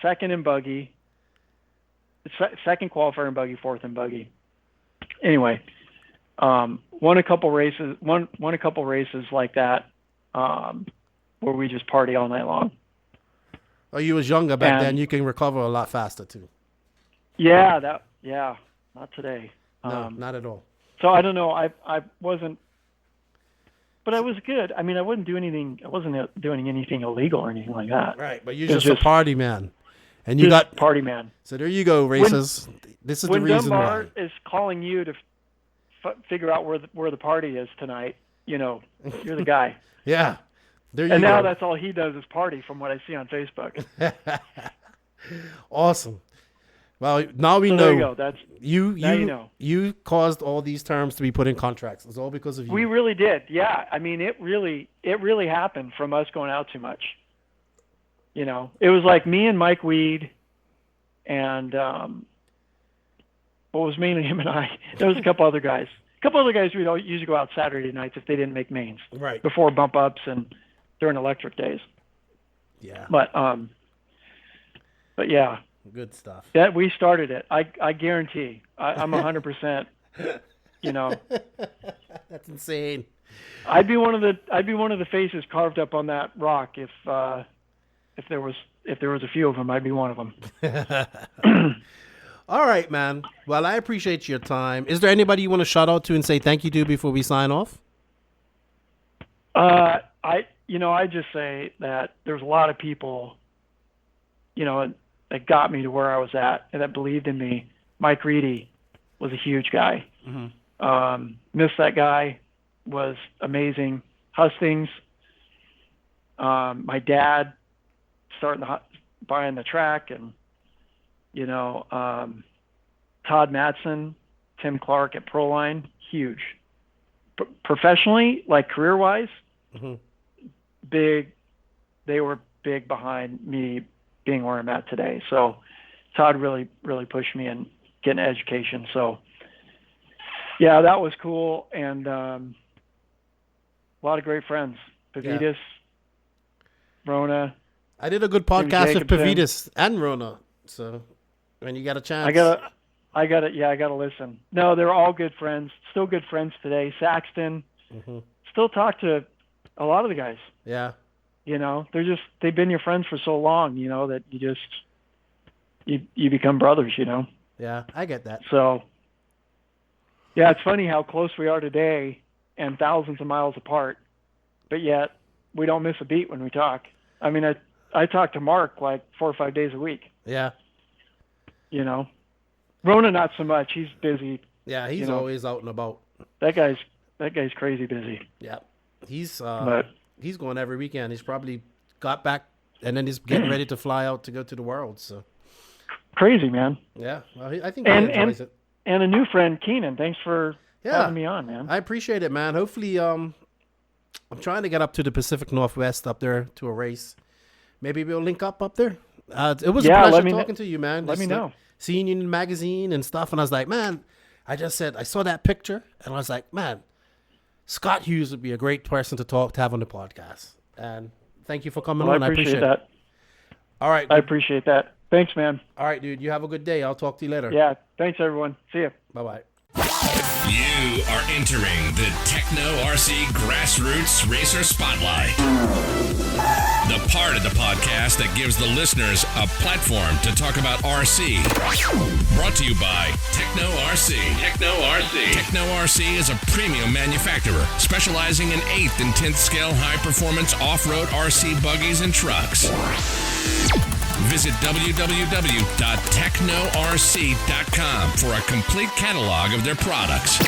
second in buggy, second qualifier in buggy, fourth in buggy. Anyway, won a couple races like that, where we just party all night long. Oh, you was younger back then. You can recover a lot faster too. Yeah, not today. No, not at all. So I don't know. I wasn't, but I was good. I mean, I wasn't doing anything illegal or anything like that. Right, but you're just a party man, and you got party man. So there you go, racers. This is the reason Dunbar why. is calling you to figure out where the party is tonight. You know, you're the guy. Yeah, there you go. And now that's all he does is party, from what I see on Facebook. Awesome. Well, now we know. There you go. That's you know. You caused all these terms to be put in contracts. It's all because of you. We really did. Yeah. I mean, it really happened from us going out too much. You know, it was like me and Mike Weed and was mainly him and I. There was a couple other guys. We'd usually go out Saturday nights if they didn't make mains. Right. Before bump ups and during electric days. Yeah. But yeah. Good stuff. That we started it. I guarantee. I'm 100%. You know. That's insane. I'd be one of the faces carved up on that rock if there was a few of them. I'd be one of them. All right, man. Well, I appreciate your time. Is there anybody you want to shout out to and say thank you to before we sign off? I just say that there's a lot of people, you know, that got me to where I was at and that believed in me. Mike Reedy was a huge guy. Mm-hmm. Missed that guy, was amazing. Hustings, My dad starting buying the track, and Todd Madsen, Tim Clark at Proline, huge. Professionally, like career-wise, big. They were big behind me being where I'm at today. So Todd really, really pushed me in getting an education. So yeah, that was cool. And a lot of great friends. Pavitas, Rona. I did a good podcast with Pavitas and Rona. So when you got a chance. I got to listen. No, they're all good friends. Still good friends today. Saxton. Still talk to a lot of the guys. Yeah. They've been your friends for so long, that you become brothers, Yeah, I get that. So, yeah, it's funny how close we are today and thousands of miles apart, but yet we don't miss a beat when we talk. I mean, I talk to Mark like 4 or 5 days a week. Yeah. Rona, not so much. He's busy. Yeah, he's always out and about. That guy's crazy busy. Yeah. He's going every weekend. He's probably got back and then he's getting ready to fly out to go to the Worlds. So crazy, man. Yeah, well, I think he enjoys it. And a new friend, Keenan. Thanks for having me on, man. I appreciate it, man. Hopefully, I'm trying to get up to the Pacific Northwest up there to a race. Maybe we'll link up there. It was a pleasure talking to you, man. Let me know. Seeing you in the magazine and stuff, and I was like, man, I saw that picture, and I was like, man, Scott Hughes would be a great person to have on the podcast. And thank you for coming on. I appreciate that. All right. I appreciate that. Thanks, man. All right, dude. You have a good day. I'll talk to you later. Yeah. Thanks, everyone. See you. Bye-bye. You are entering the Tekno RC Grassroots Racer Spotlight. The part of the podcast that gives the listeners a platform to talk about RC. Brought to you by Tekno RC. Tekno RC. Tekno RC is a premium manufacturer specializing in 8th and 10th scale high-performance off-road RC buggies and trucks. Visit www.teknorc.com for a complete catalog of their products.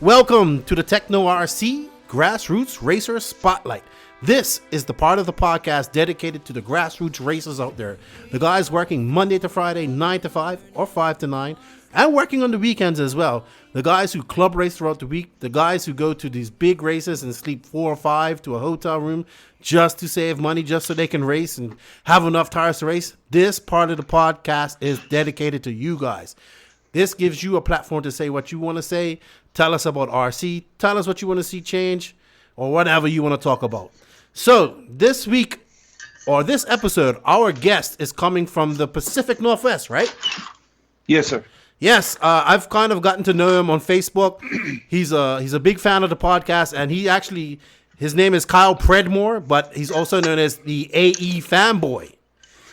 Welcome to the Tekno RC Grassroots Racer Spotlight. This is the part of the podcast dedicated to the grassroots racers out there. The guys working Monday to Friday, 9 to 5 or 5 to 9. And working on the weekends as well. The guys who club race throughout the week. The guys who go to these big races and sleep 4 or 5 to a hotel room just to save money, just so they can race and have enough tires to race. This part of the podcast is dedicated to you guys. This gives you a platform to say what you want to say. Tell us about RC. Tell us what you want to see change or whatever you want to talk about. So this week or this episode, our guest is coming from the Pacific Northwest, right? Yes, sir. Yes, I've kind of gotten to know him on Facebook. He's a big fan of the podcast, and his name is Kyle Predmore, but he's also known as the AEFanboy.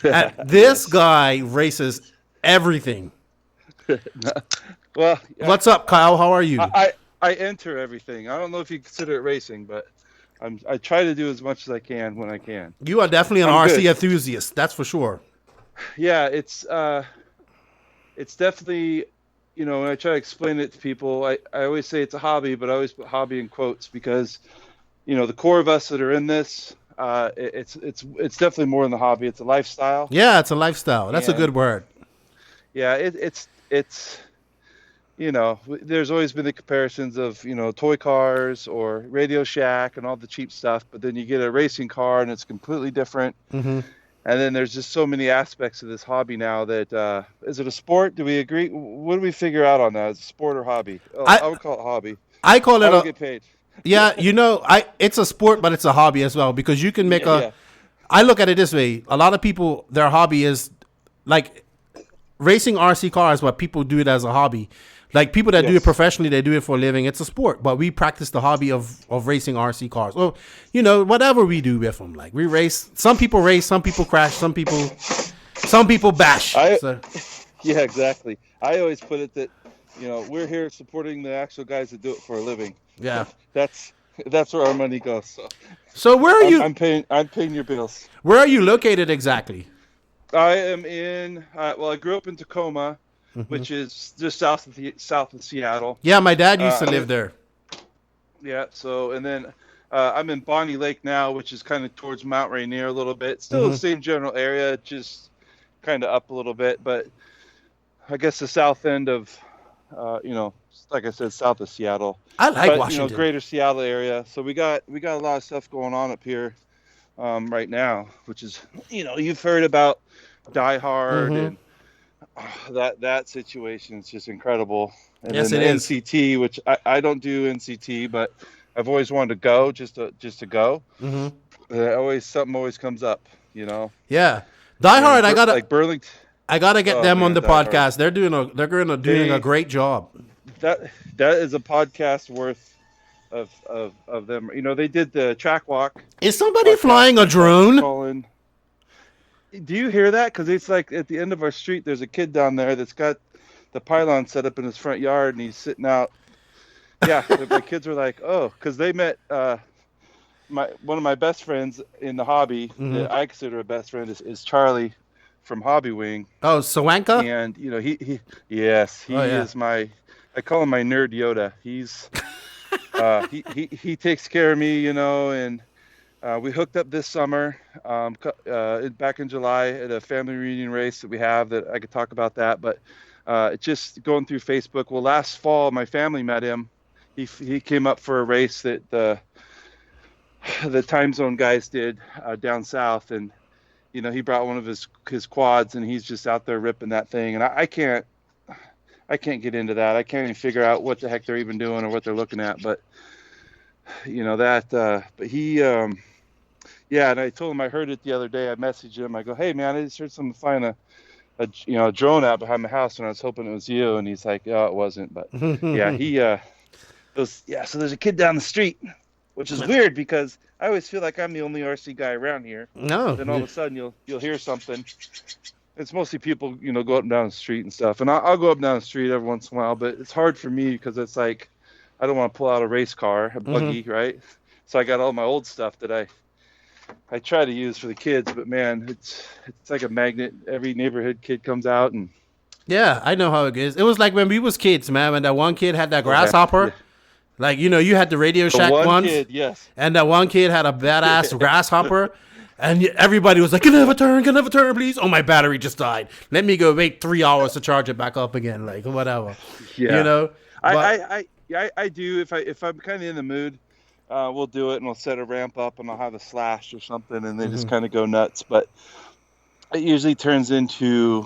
And this guy races everything. Well, what's up, Kyle? How are you? I enter everything. I don't know if you consider it racing, but I try to do as much as I can when I can. You are definitely an RC enthusiast, that's for sure. Yeah, it's definitely, when I try to explain it to people, I always say it's a hobby, but I always put hobby in quotes because, the core of us that are in this, it's definitely more than the hobby. It's a lifestyle. Yeah, it's a lifestyle. That's a good word. Yeah, it's there's always been the comparisons of, toy cars or Radio Shack and all the cheap stuff, but then you get a racing car and it's completely different. Mm-hmm. And then there's just so many aspects of this hobby now that, is it a sport? Do we agree? What do we figure out on that? Is it sport or hobby? I would call it hobby. I call it I don't get paid. Yeah, it's a sport, but it's a hobby as well because you can make I look at it this way. A lot of people, their hobby is like racing RC cars, but people do it as a hobby. Like people that do it professionally, they do it for a living. It's a sport, but we practice the hobby of racing RC cars. Well, whatever we do with them, like we race. Some people race, some people crash, some people bash. Yeah, exactly. I always put it that we're here supporting the actual guys that do it for a living. Yeah, that's where our money goes. So where are you? I'm paying your bills. Where are you located exactly? I am in. Well, I grew up in Tacoma, which is just south of Seattle. Yeah, my dad used to live there. Yeah. So, and then I'm in Bonnie Lake now, which is kind of towards Mount Rainier a little bit. Still the same general area, just kind of up a little bit. But I guess the south end of, like I said, south of Seattle. I like Washington. Greater Seattle area. So we got a lot of stuff going on up here right now, which is, you've heard about Die Hard and that situation is just incredible. And yes, then it is. NCT, which I don't do NCT, but I've always wanted to go just to go. Something always comes up, Yeah, Die Hard. I gotta like Burlington. I gotta get them on the podcast. They're doing a great job. That is a podcast worth of them. They did the track walk. Is somebody flying a drone? Do you hear that? Because it's like at the end of our street, there's a kid down there that's got the pylon set up in his front yard, and he's sitting out. Yeah, the kids were like, oh, because they met one of my best friends in the hobby that I consider a best friend is Charlie from Hobby Wing. Oh, Sawanka? And he is my, I call him my nerd Yoda. He's he takes care of me, and we hooked up this summer back in July at a family reunion race that we have that I could talk about that, but just going through Facebook. Well, last fall my family met him. He came up for a race that the time zone guys did down south, and he brought one of his quads, and he's just out there ripping that thing, and I can't get into that. I can't even figure out what the heck they're even doing or what they're looking at, but but he and I told him I heard it the other day. I messaged him. I go, hey man, I just heard someone flying a drone out behind my house, and I was hoping it was you. And he's like, oh, it wasn't. But yeah, so there's a kid down the street, which is weird because I always feel like I'm the only RC guy around here. No. Then all of a sudden you'll hear something. It's mostly people, go up and down the street and stuff. And I'll go up and down the street every once in a while, but it's hard for me because it's like I don't want to pull out a race car, a buggy, right? So I got all my old stuff that I try to use for the kids, but man, it's like a magnet. Every neighborhood kid comes out and. Yeah, I know how it is. It was like when we was kids, man. When that one kid had that grasshopper, like you had the Radio Shack ones, kid, yes, and that one kid had a badass grasshopper, and everybody was like, "Can I have a turn, please?" Oh, my battery just died. Let me go wait 3 hours to charge it back up again, like whatever. Yeah, I do if I'm kind of in the mood. We'll do it, and we'll set a ramp up, and I'll have a slash or something, and they just kind of go nuts. But it usually turns into,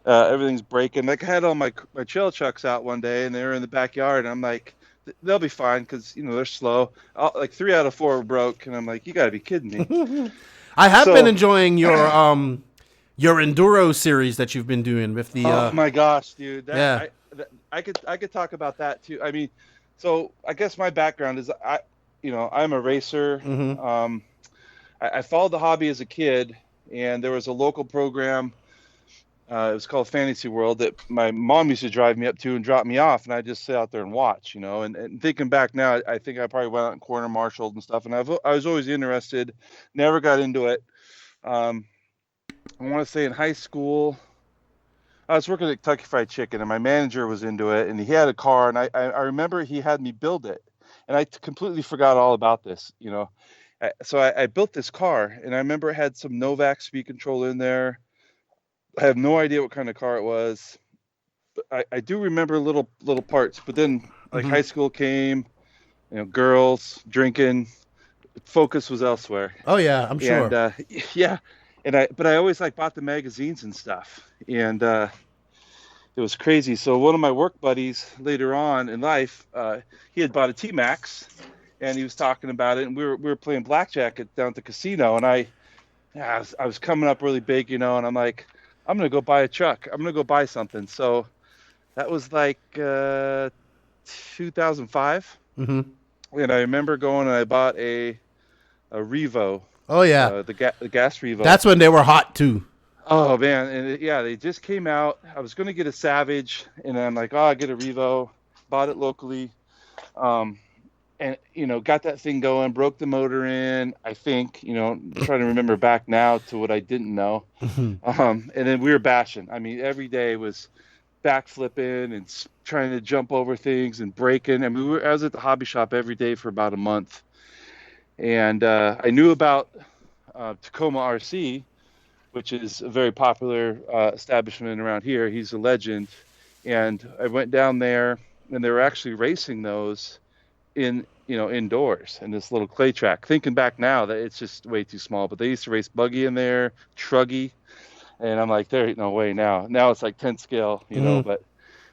everything's breaking. Like I had all my trail trucks out one day, and they were in the backyard, and I'm like, they'll be fine because they're slow. Like 3 out of 4 were broke, and I'm like, you got to be kidding me. I have been enjoying your enduro series that you've been doing with the. Oh my gosh, dude! I could talk about that too. I mean. So I guess my background is I'm a racer. I followed the hobby as a kid, and there was a local program. It was called Fantasy World that my mom used to drive me up to and drop me off, and I just sit out there and watch, And thinking back now, I think I probably went out and corner marshaled and stuff. And I was always interested, never got into it. I want to say in high school. I was working at Kentucky Fried Chicken, and my manager was into it, and he had a car, and I remember he had me build it, and I completely forgot all about this, So I built this car, and I remember it had some Novak speed control in there. I have no idea what kind of car it was, but I do remember little parts. But then, like high school came, girls, drinking, focus was elsewhere. Oh yeah, I'm sure. And but I always bought the magazines and stuff, and it was crazy. So one of my work buddies later on in life, he had bought a T-Max, and he was talking about it, and we were playing blackjack down at the casino, and I was coming up really big, and I'm like, I'm gonna go buy a truck. I'm gonna go buy something. So that was like 2005, and I remember going and I bought a Revo. Oh yeah, the gas Revo. That's when they were hot too. Oh man, and they just came out. I was going to get a Savage, and I'm like, I'll get a Revo. Bought it locally, and got that thing going, broke the motor in, I think, trying to remember back now to what I didn't know. And then we were bashing. I mean, every day was backflipping and trying to jump over things and breaking. I mean, I was at the hobby shop every day for about a month. And I knew about Tacoma RC, which is a very popular establishment around here. He's a legend. And I went down there, and they were actually racing those indoors in this little clay track. Thinking back now that it's just way too small, but they used to race buggy in there, truggy, and I'm like, there ain't no way now. Now it's like 10 scale, but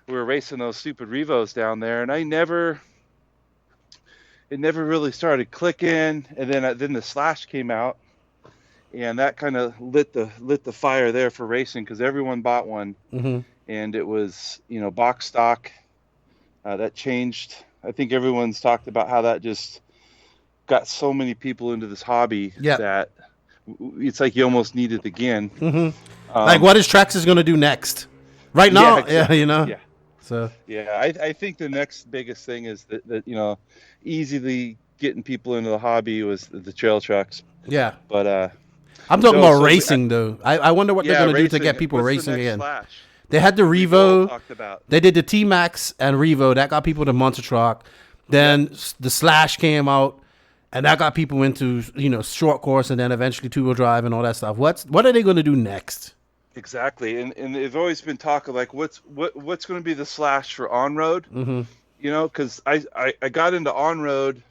we were racing those stupid Revos down there, and it never really started clicking. And then the Slash came out, and that kind of lit the fire there for racing, because everyone bought one, and it was box stock. That changed. I think everyone's talked about how that just got so many people into this hobby that it's like you almost need it again. Like, what is Traxxas going to do next? Right now, exactly. Yeah. So I think the next biggest thing is that easily getting people into the hobby was the trail trucks. Yeah. But I'm talking about racing though. I wonder what they're going to do to get people racing again. Slash? They had the Revo. About. They did the T-Max and Revo. That got people to Monster Truck. Then the Slash came out, and that got people into short course, and then eventually two-wheel drive and all that stuff. What are they going to do next? Exactly, and there's always been talk of like what's going to be the Slash for on-road. Because I got into on-road.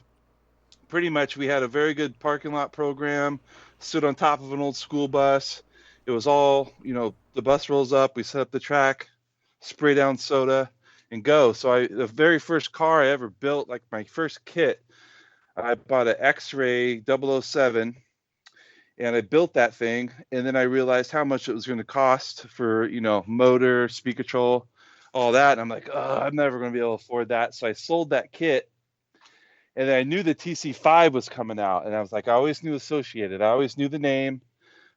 Pretty much, we had a very good parking lot program. Stood on top of an old school bus. It was all the bus rolls up, we set up the track, spray down soda, and go. So the very first car I ever built, like my first kit, I bought an X-Ray 007, and I built that thing, and then I realized how much it was going to cost for, motor, speed control, all that, and I'm like, I'm never going to be able to afford that. So I sold that kit, and then I knew the TC5 was coming out, and I was like, I always knew Associated. I always knew the name.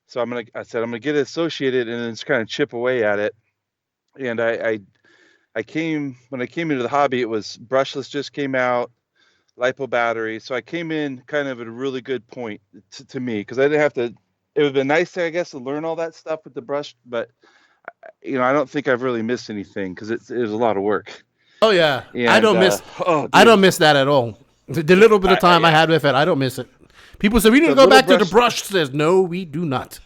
So I said I'm gonna get it Associated and then just kind of chip away at it. And when I came into the hobby, it was brushless just came out, lipo battery. So I came in kind of at a really good point to me, because I didn't have to. It would have been nice, I guess, to learn all that stuff with the brush, but I don't think I've really missed anything, because it was a lot of work. Oh yeah, and, I don't miss that at all. The little bit of time I had with it, I don't miss it. People say we need to go back to the brush. Says no, we do not.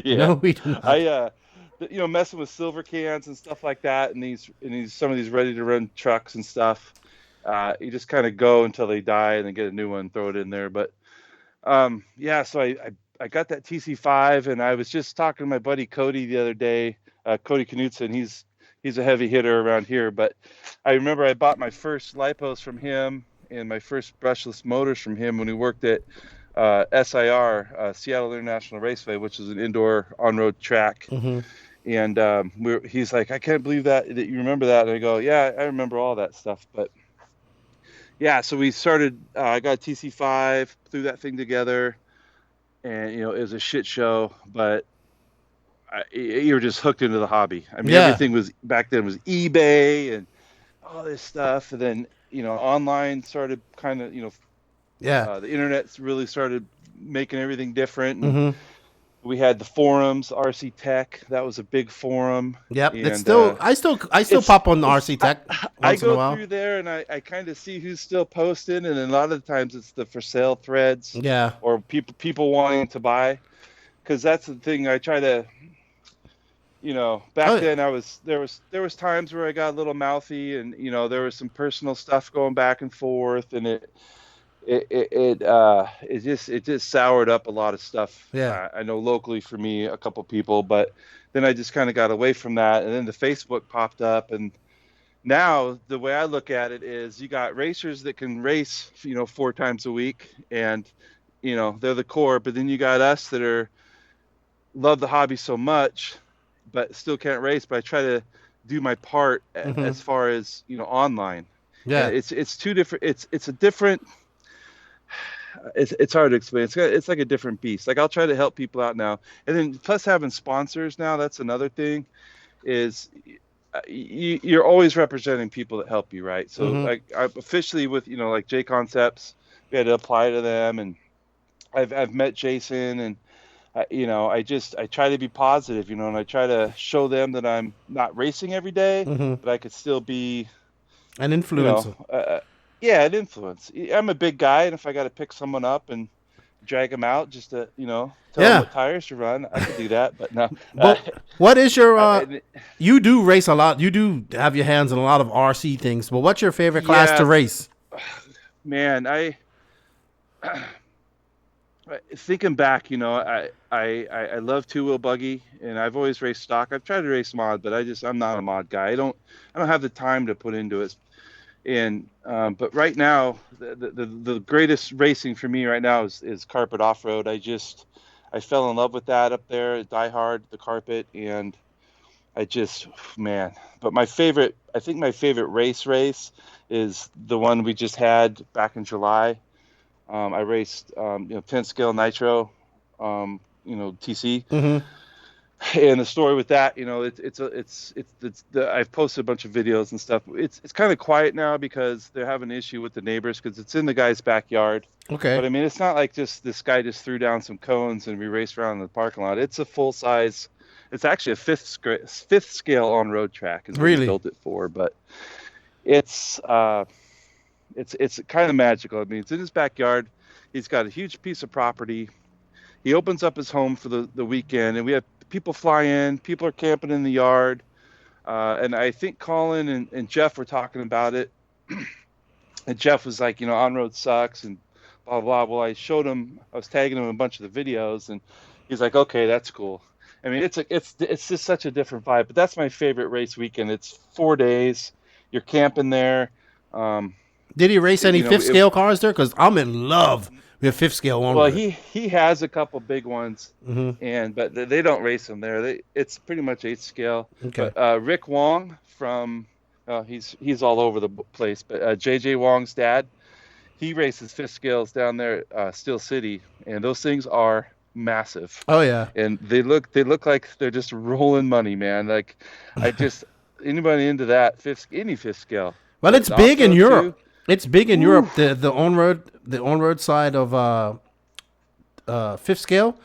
No, we do not. I messing with silver cans and stuff like that, and some of these ready to run trucks and stuff. You just kind of go until they die and then get a new one, throw it in there. But so I got that TC5, and I was just talking to my buddy Cody the other day, Cody Knutson. He's a heavy hitter around here, but I remember I bought my first lipos from him and my first brushless motors from him when we worked at SIR, Seattle International Raceway, which is an indoor on-road track. And he's like, I can't believe that you remember that. And I go, yeah, I remember all that stuff. But yeah, so we started, I got a TC5, threw that thing together, and it was a shit show, but you were just hooked into the hobby. I mean, everything was back then was eBay and all this stuff. And then, online started kind of, the internet really started making everything different. And we had the forums, RC Tech. That was a big forum. Yep. And, I still pop on the RC Tech once in a while. I go through there and I kind of see who's still posting. And then a lot of the times it's the for sale threads. Yeah. Or people wanting to buy. Because that's the thing I try to, back then there was times where I got a little mouthy, and there was some personal stuff going back and forth, and it just soured up a lot of stuff. Yeah. I know locally for me, a couple people, but then I just kind of got away from that, and then the Facebook popped up, and now the way I look at it is you got racers that can race 4 times a week, and they're the core, but then you got us that love the hobby so much but still can't race, but I try to do my part as far as online. Yeah, it's two different. It's a different. It's hard to explain. It's like a different beast. Like, I'll try to help people out now, and then plus having sponsors now. That's another thing. Is you're always representing people that help you, right? So like I'm officially with, like J Concepts, we had to apply to them, and I've met Jason, and I try to be positive, and I try to show them that I'm not racing every day, but I could still be an influencer. An influence. I'm a big guy, and if I got to pick someone up and drag them out just to, tell them what tires to run, I could do that. But no. What is your? You do race a lot. You do have your hands in a lot of RC things. But what's your favorite class to race? Man, thinking back, I love two-wheel buggy, and I've always raced stock. I've tried to race mod, but I'm not a mod guy. I don't have the time to put into it. And but right now, the greatest racing for me right now is carpet off-road. I fell in love with that up there, die hard, the carpet, and But my favorite race is the one we just had back in July. I raced 10 scale nitro, TC. And the story with that, I've posted a bunch of videos and stuff. It's kind of quiet now because they're having an issue with the neighbors because it's in the guy's backyard. Okay. But I mean, it's not like just this guy just threw down some cones and we raced around in the parking lot. It's a full size. It's actually a fifth scale on road track is what we built it for. But it's kind of magical. I mean, it's in his backyard. He's got a huge piece of property. He opens up his home for the weekend, and we have people fly in. People are camping in the yard. And I think Colin and Jeff were talking about it. And Jeff was like, on-road sucks and blah, blah. Well, I was tagging him in a bunch of the videos, and he's like, okay, that's cool. I mean, it's just such a different vibe. But that's my favorite race weekend. It's 4 days. You're camping there. Did he race any fifth scale cars there? Because I'm in love with fifth scale on. Well, he has a couple big ones, but they don't race them there. It's pretty much 8th scale. Okay. But, Rick Wong from he's all over the place. But JJ Wong's dad, he races fifth scales down there, Steel City, and those things are massive. Oh yeah. And they look like they're just rolling money, man. Like anybody into that any fifth scale. Well, it's big in Europe. Too. It's big in Europe. The on-road side of fifth scale,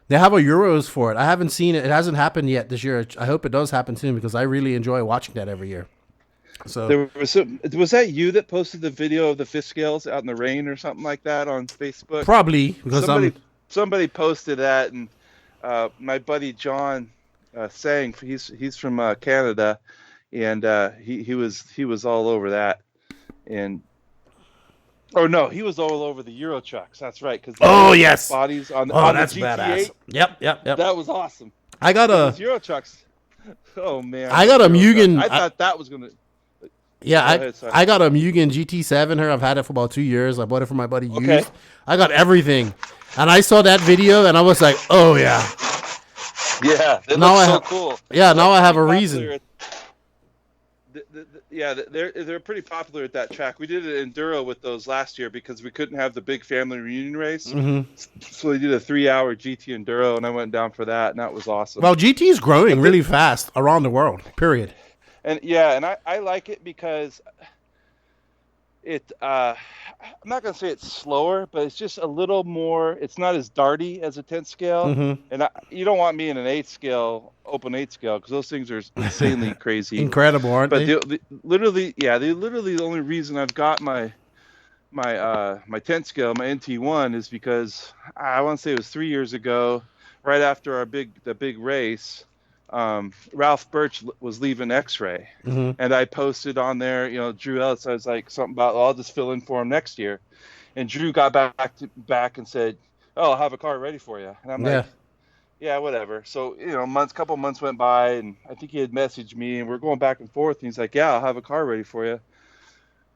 they have a Euros for it. I haven't seen it. It hasn't happened yet this year. I hope it does happen soon because I really enjoy watching that every year. So was that you that posted the video of the fifth scales out in the rain or something like that on Facebook? Probably because somebody posted that, and my buddy John sang. He's from Canada, and he was all over that, and. Oh no, he was all over the Euro trucks. That's right. Yes, bodies on that's the GT8. Badass. Yep. That was awesome. I got a Euro trucks. Oh man, I got a Mugen. I thought that was gonna. Yeah, I got a Mugen GT7 here. I've had it for about 2 years. I bought it for my buddy Hughes. Okay. I got everything, and I saw that video and I was like, oh yeah. Yeah, they look so cool. Yeah, now I have a reason. They're pretty popular at that track. We did an enduro with those last year because we couldn't have the big family reunion race. So we did a 3-hour GT enduro, and I went down for that, and that was awesome. Well, GT is growing really fast around the world. Period. And I like it because I'm not gonna say it's slower, but it's just a little more. It's not as darty as a 10th scale, and you don't want me in an 8th scale, open 8th scale, because those things are insanely crazy, incredible, aren't they? But literally the only reason I've got my 10th scale, my NT1, is because I want to say it was 3 years ago, right after the big race. Ralph Birch was leaving X-Ray, and I posted on there, Drew Ellis. I was like something about, I'll just fill in for him next year, and Drew got back and said, "Oh, I'll have a car ready for you." And I'm like, "Yeah, whatever." So couple months went by, and I think he had messaged me, and we're going back and forth. And he's like, "Yeah, I'll have a car ready for you."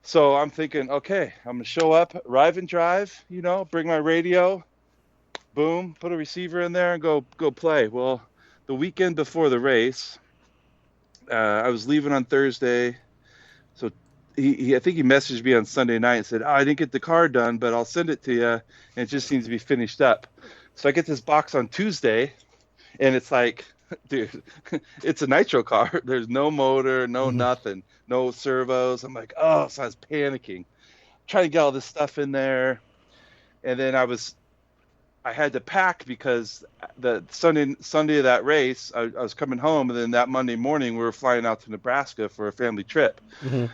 So I'm thinking, okay, I'm gonna show up, arrive and drive, bring my radio, boom, put a receiver in there, and go play. Well. The weekend before the race, I was leaving on Thursday, so I think he messaged me on Sunday night and said, I didn't get the car done, but I'll send it to you, and it just needs to be finished up. So I get this box on Tuesday, and it's like dude, it's a nitro car. There's no motor, no nothing, no servos. I'm like, oh, so I was panicking, trying to get all this stuff in there. And then I had to pack because the Sunday of that race, I was coming home, and then that Monday morning we were flying out to Nebraska for a family trip.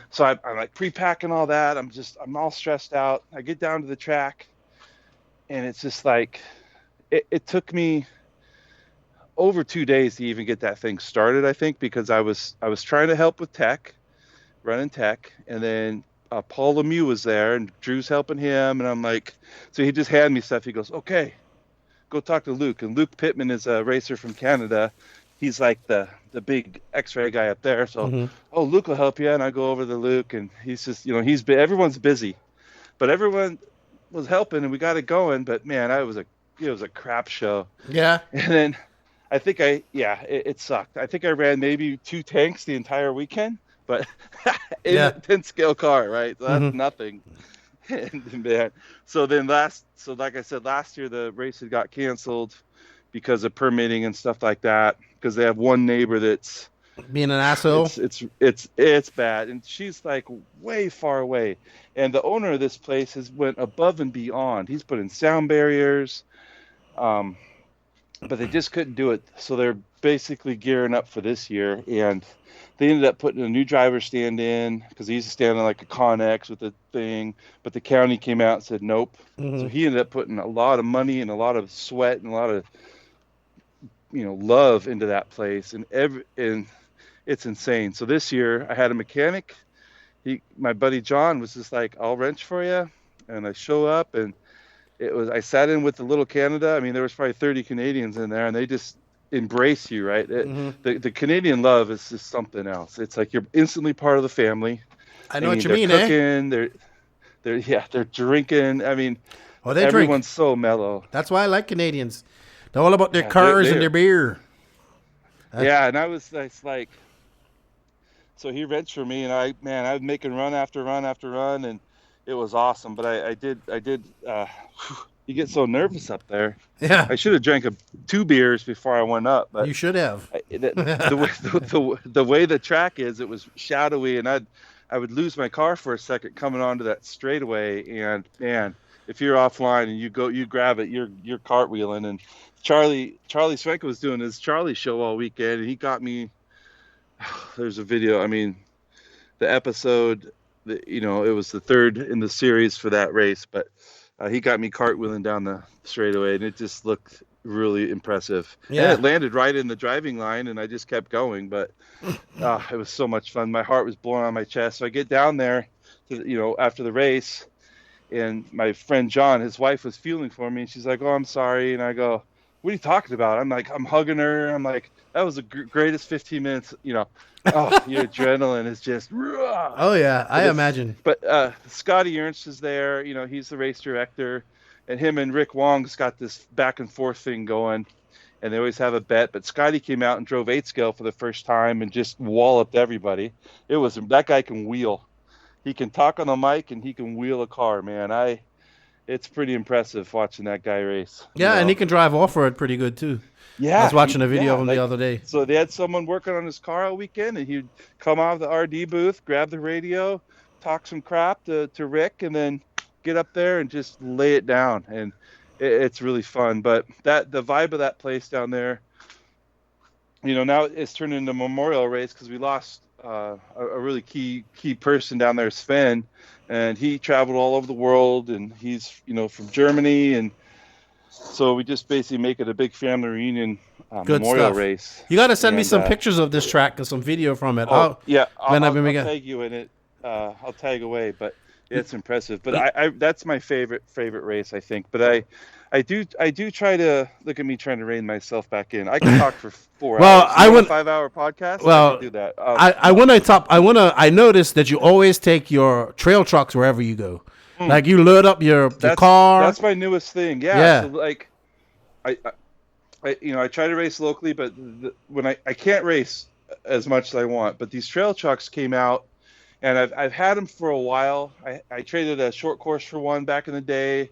So I'm like pre-packing all that. I'm all stressed out. I get down to the track, and it's just like, it took me over 2 days to even get that thing started, I think, because I was trying to help with running tech, and then Paul Lemieux was there, and Drew's helping him, and I'm like, so he just handed me stuff. He goes, okay, go talk to Luke. And Luke Pittman is a racer from Canada. He's like the big X-ray guy up there. So, oh, Luke will help you. And I go over to Luke, and he's just, everyone's busy, but everyone was helping, and we got it going. But man, it was a crap show. Yeah. And then I think it sucked. I think I ran maybe 2 tanks the entire weekend, but in a 10 scale car, right? So that's nothing. And man, so like I said, last year the race had got canceled because of permitting and stuff like that, because they have one neighbor that's being an asshole. It's bad, and she's like way far away. And the owner of this place has went above and beyond. He's put in sound barriers, but they just couldn't do it. So they're basically gearing up for this year, and they ended up putting a new driver stand in, because he used to stand on like a Connex with the thing, but the county came out and said nope. So he ended up putting a lot of money and a lot of sweat and a lot of love into that place, and it's insane. So this year I had a mechanic. My buddy John was just like, I'll wrench for you, and I show up, and I sat in with the little Canada. I mean, there was probably 30 Canadians in there, and they just embrace you, right? The Canadian love is just something else. It's like you're instantly part of the family. I know what you mean, cooking, they're drinking. I mean, everyone's so mellow. That's why I like Canadians. They're all about their cars and their beer. And I was like, so he wrenched for me, and I was making run after run after run, and it was awesome. But I did. You get so nervous up there. Yeah. I should have drank 2 beers before I went up. But you should have. The way the track is, it was shadowy, and I would lose my car for a second coming onto that straightaway. And man, if you're offline and you grab it, you're cartwheeling. And Charlie Swenka was doing his Charlie show all weekend, and he got me. There's a video. I mean, the episode, it was the 3rd in the series for that race, but he got me cartwheeling down the straightaway, and it just looked really impressive. Yeah. And it landed right in the driving line, and I just kept going, but it was so much fun. My heart was blowing on my chest. So I get down there, after the race, and my friend John, his wife, was feeling for me, and she's like, oh, I'm sorry. And I go, what are you talking about? I'm like, I'm hugging her. I'm like, that was the greatest 15 minutes, your adrenaline is just. Oh, yeah, I imagine. But Scotty Ernst is there. He's the race director. And him and Rick Wong's got this back and forth thing going. And they always have a bet. But Scotty came out and drove 8 scale for the first time and just walloped everybody. That guy can wheel. He can talk on the mic, and he can wheel a car, man. It's pretty impressive watching that guy race. Yeah, and he can drive off-road pretty good, too. Yeah, I was watching a video of him the other day. So they had someone working on his car all weekend, and he'd come out of the RD booth, grab the radio, talk some crap to Rick, and then get up there and just lay it down. And it's really fun. But the vibe of that place down there, now it's turned into a memorial race, because we lost a really key person down there, Sven, and he traveled all over the world, and he's from Germany, and so we just basically make it a big family reunion memorial race. You got to send me some pictures of this track and some video from it. I'll tag you in it. I'll tag away, but it's impressive. But that's my favorite race, I think. But I do try to look at me trying to rein myself back in. I can talk for 4 hours. I want a 5-hour podcast. Well, I can do that. I noticed that you always take your trail trucks wherever you go. Like you load up your car. That's my newest thing. Yeah. So like, I try to race locally, but when I can't race as much as I want. But these trail trucks came out, and I've had them for a while. I traded a short course for one back in the day.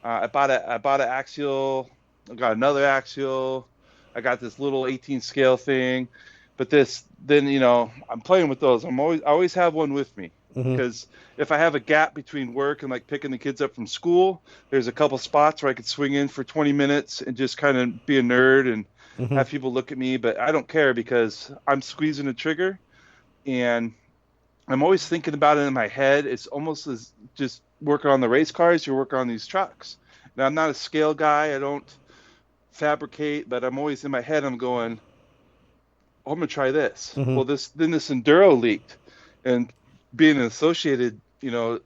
I bought an axial. I got another axial. I got this little 18 scale thing, but I'm playing with those. I always have one with me, because if I have a gap between work and like picking the kids up from school, there's a couple spots where I could swing in for 20 minutes and just kind of be a nerd and have people look at me. But I don't care, because I'm squeezing a trigger and I'm always thinking about it in my head. It's almost as just working on the race cars, you're working on these trucks. Now, I'm not a scale guy. I don't fabricate, but I'm always in my head, I'm going, I'm going to try this. Well, this Enduro leaked, and being an associated, I'm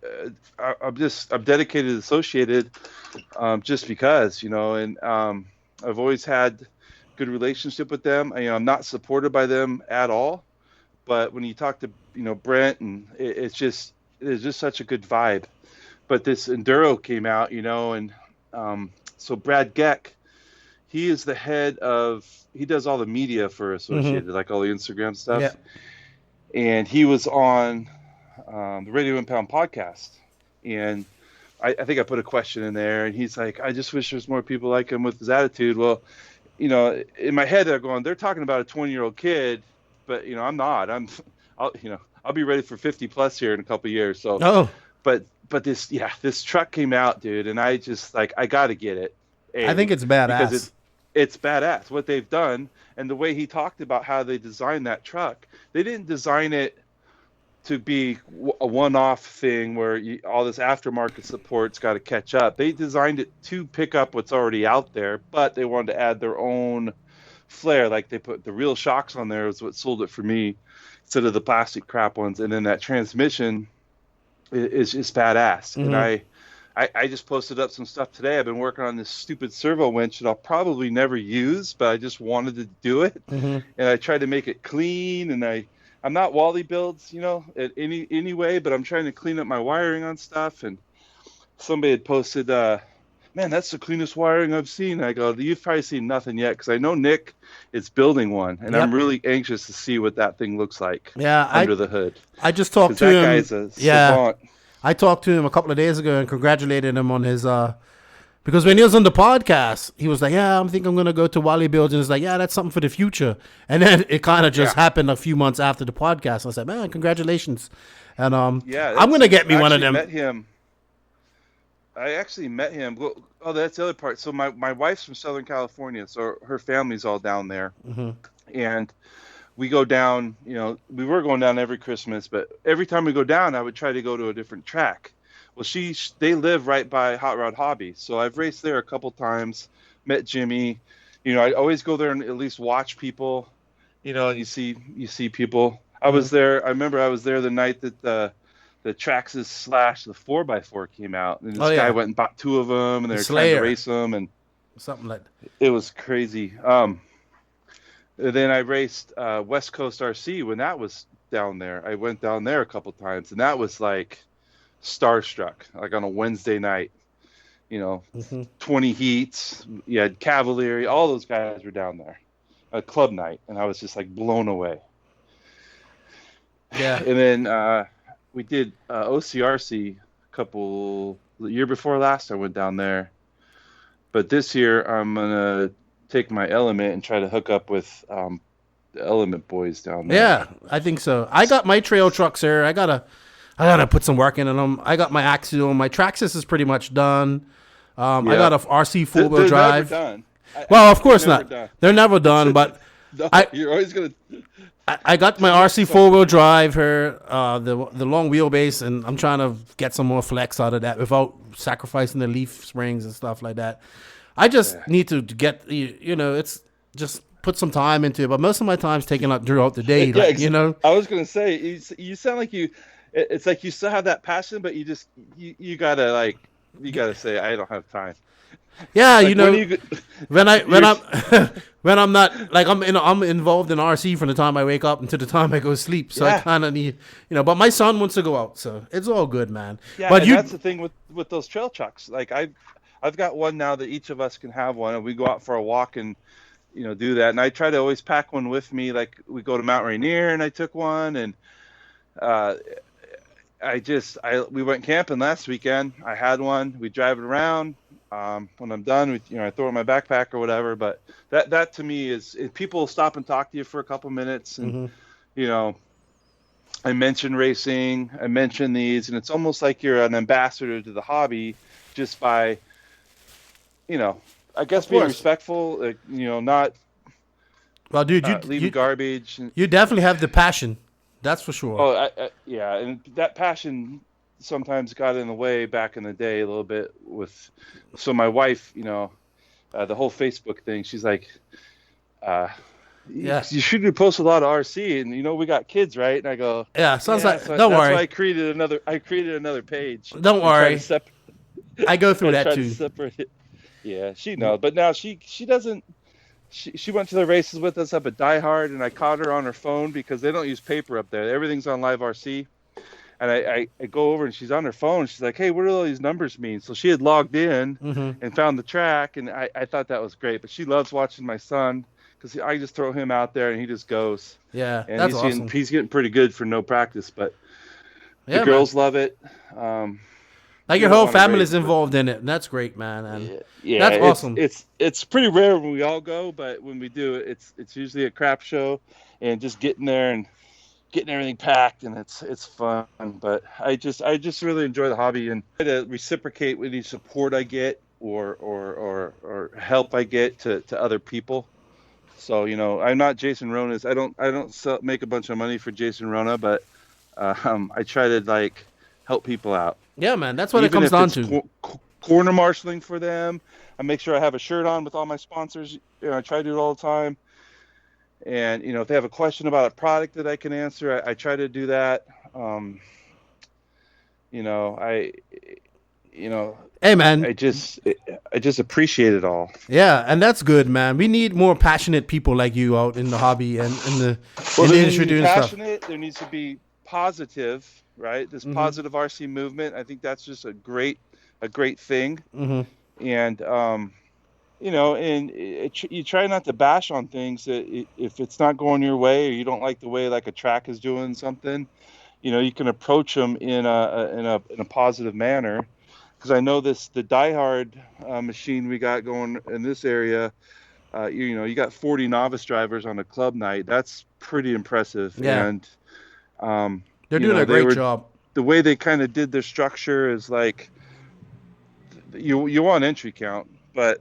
dedicated to Associated, just because, and I've always had good relationship with them. I'm not supported by them at all, but when you talk to, Brent, and it's just such a good vibe. But this Enduro came out, and so Brad Geck, he is the head he does all the media for Associated, like all the Instagram stuff. Yeah. And he was on the Radio Impound podcast. And I think I put a question in there, and he's like, I just wish there's more people like him with his attitude. Well, in my head, they're talking about a 20-year-old kid, but, I'm not. I'll be ready for 50 plus here in a couple of years. So, but this truck came out, dude. And I just I got to get it. I think it's badass. Because it's badass what they've done, and the way he talked about how they designed that truck. They didn't design it to be a one-off thing where all this aftermarket support's got to catch up. They designed it to pick up what's already out there, but they wanted to add their own flair. Like, they put the real shocks on there is what sold it for me, instead of the plastic crap ones. And then that transmission is just badass. And I just posted up some stuff today. I've been working on this stupid servo winch that I'll probably never use, but I just wanted to do it. And I tried to make it clean, and I'm not Wally builds, at any way, but I'm trying to clean up my wiring on stuff. And somebody had posted, man, that's the cleanest wiring I've seen. I go, you've probably seen nothing yet, because I know Nick is building one, and I'm really anxious to see what that thing looks like under the hood. I just talked to him. That guy's a savant. I talked to him a couple of days ago and congratulated him on his, because when he was on the podcast, he was like, yeah, I'm going to go to Wally Builds. And it's like, yeah, that's something for the future. And then it kind of just happened a few months after the podcast. I said, man, congratulations. And I'm going to get me one of them. I actually met him. Oh, that's the other part. So my wife's from Southern California, so her family's all down there. And we go down, we were going down every Christmas, but every time we go down, I would try to go to a different track. Well, they live right by Hot Rod Hobby, so I've raced there a couple times, met Jimmy. I always go there and at least watch people, and you see people. I was there. I remember I was there the night that the Traxxas / the 4x4 came out, and this guy went and bought 2 of them, and they were trying to race them, and something like that. It was crazy. Then I raced West Coast RC when that was down there. I went down there a couple times, and that was like starstruck, like on a Wednesday night. 20 heats. You had Cavalieri. All those guys were down there. A club night, and I was just like blown away. Yeah. And then we did OCRC the year before last. I went down there, but this year I'm gonna take my Element and try to hook up with the Element boys down there. Yeah, I think so. I got my trail trucks here. I gotta put some work in them. I got my Axial. My Traxxas is pretty much done. I got a RC 4-wheel drive. Never done. Well, of course not. Done. They're never done, but you're always gonna. I got my RC 4-wheel drive here, the long wheelbase, and I'm trying to get some more flex out of that without sacrificing the leaf springs and stuff like that. I just need to get, it's just put some time into it, but most of my time's taken up throughout the day. I was gonna say, you sound like it's like you still have that passion, but you gotta say, I don't have time. Yeah, when I'm not like I'm involved in RC from the time I wake up until the time I go to sleep. So I kind of need, but my son wants to go out, so it's all good, man. Yeah, but that's the thing with those trail trucks. Like I've got one now that each of us can have one, and we go out for a walk and do that. And I try to always pack one with me. Like we go to Mount Rainier, and I took one, and we went camping last weekend. I had one. We drive it around. When I'm done, I throw it in my backpack or whatever. But that to me is, if people stop and talk to you for a couple minutes, and I mention racing, I mention these, and it's almost like you're an ambassador to the hobby just by, I guess being respectful, not. Well, dude, leaving garbage. You definitely have the passion. That's for sure. Oh, yeah, and that passion sometimes got in the way back in the day a little bit so my wife, the whole Facebook thing, she's like, you should post a lot of RC, and we got kids, right? And I go, yeah, sounds like, so don't worry. That's why I created another page. Don't worry. I go through that too. Yeah, she knows, but now she doesn't. She went to the races with us up at Die Hard, and I caught her on her phone because they don't use paper up there. Everything's on Live RC. And I go over, and she's on her phone. She's like, hey, what do all these numbers mean? So she had logged in and found the track, and I thought that was great. But she loves watching my son because I just throw him out there, and he just goes. Yeah, and that's awesome. He's getting pretty good for no practice, but the girls love it. Like your whole family's involved in it, and that's great, man. And that's awesome. It's pretty rare when we all go, but when we do, it's usually a crap show, and just getting there and getting everything packed, and it's fun. But I just really enjoy the hobby, and try to reciprocate with any support I get or help I get to other people. So I'm not Jason Rona's. I don't make a bunch of money for Jason Rona, but I try to help people out. Yeah, man, that's what it comes down to. Corner marshaling for them. I make sure I have a shirt on with all my sponsors. I try to do it all the time. And if they have a question about a product that I can answer, I try to do that. Hey, man, I just appreciate it all. Yeah, and that's good, man. We need more passionate people like you out in the hobby and in the industry doing stuff. There needs to be positive. Right, this positive RC movement. I think that's just a great thing. And you try not to bash on things that if it's not going your way, or you don't like the way a track is doing something, you can approach them in a positive manner. Because I know the Die Hard machine we got going in this area. You got 40 novice drivers on a club night. That's pretty impressive. Yeah. And they're doing a great job. The way they kind of did their structure is you want entry count, but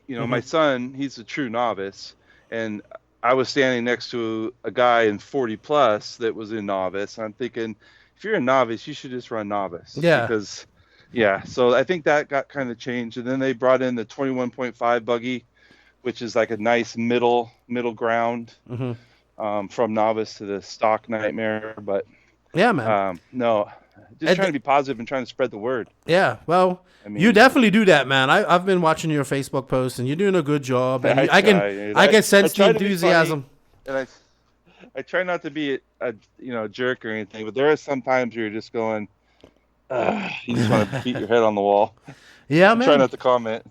my son, he's a true novice, and I was standing next to a guy in 40 plus that was in novice. I'm thinking, if you're a novice, you should just run novice. Yeah. Because so I think that got kind of changed, and then they brought in the 21.5 buggy, which is a nice middle ground. From novice to the stock nightmare, but yeah, man. No, just trying to be positive and trying to spread the word. Yeah, well, you definitely do that, man. I've been watching your Facebook posts, and you're doing a good job. And I can sense the enthusiasm. And I try not to be a jerk or anything, but there are some times where you're just going, you just want to beat your head on the wall. Yeah, man. Try not to comment.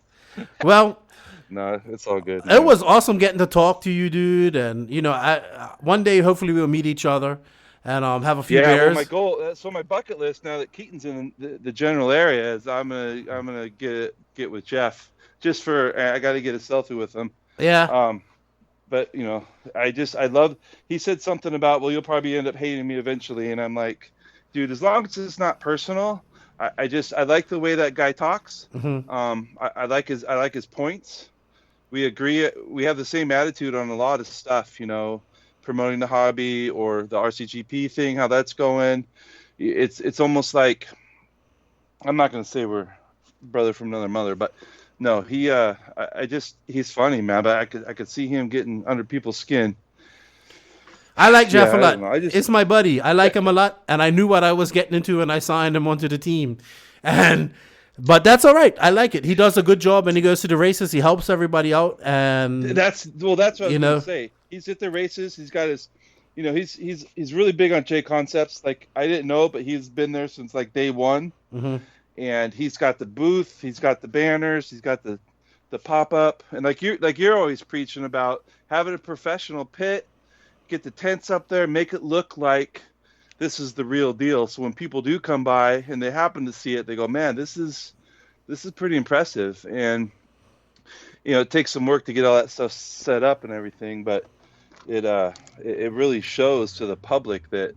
Well. No, it's all good. Man. It was awesome getting to talk to you, dude. And one day, hopefully, we'll meet each other and have a few beers. Well, my goal. So my bucket list now that Keaton's in the general area is I'm gonna get with Jeff just for I got to get a selfie with him. Yeah. But I love. He said something about you'll probably end up hating me eventually, and I'm like, dude, as long as it's not personal. I like the way that guy talks. I like his points. We agree. We have the same attitude on a lot of stuff, promoting the hobby or the RCGP thing, how that's going. It's almost like, I'm not going to say we're brother from another mother, but no, he's funny, man. But I could see him getting under people's skin. I like Jeff a lot. It's my buddy. I like him a lot, and I knew what I was getting into, and I signed him onto the team. But that's all right. I like it. He does a good job, and he goes to the races. He helps everybody out, and that's what I was going to say. He's at the races. He's got his, he's really big on J Concepts. I didn't know, but he's been there since day one, and he's got the booth. He's got the banners. He's got the pop up, and you're always preaching about having a professional pit, get the tents up there, make it look like this is the real deal. So when people do come by and they happen to see it, they go, man, this is this is pretty impressive. And, it takes some work to get all that stuff set up and everything, but it really shows to the public that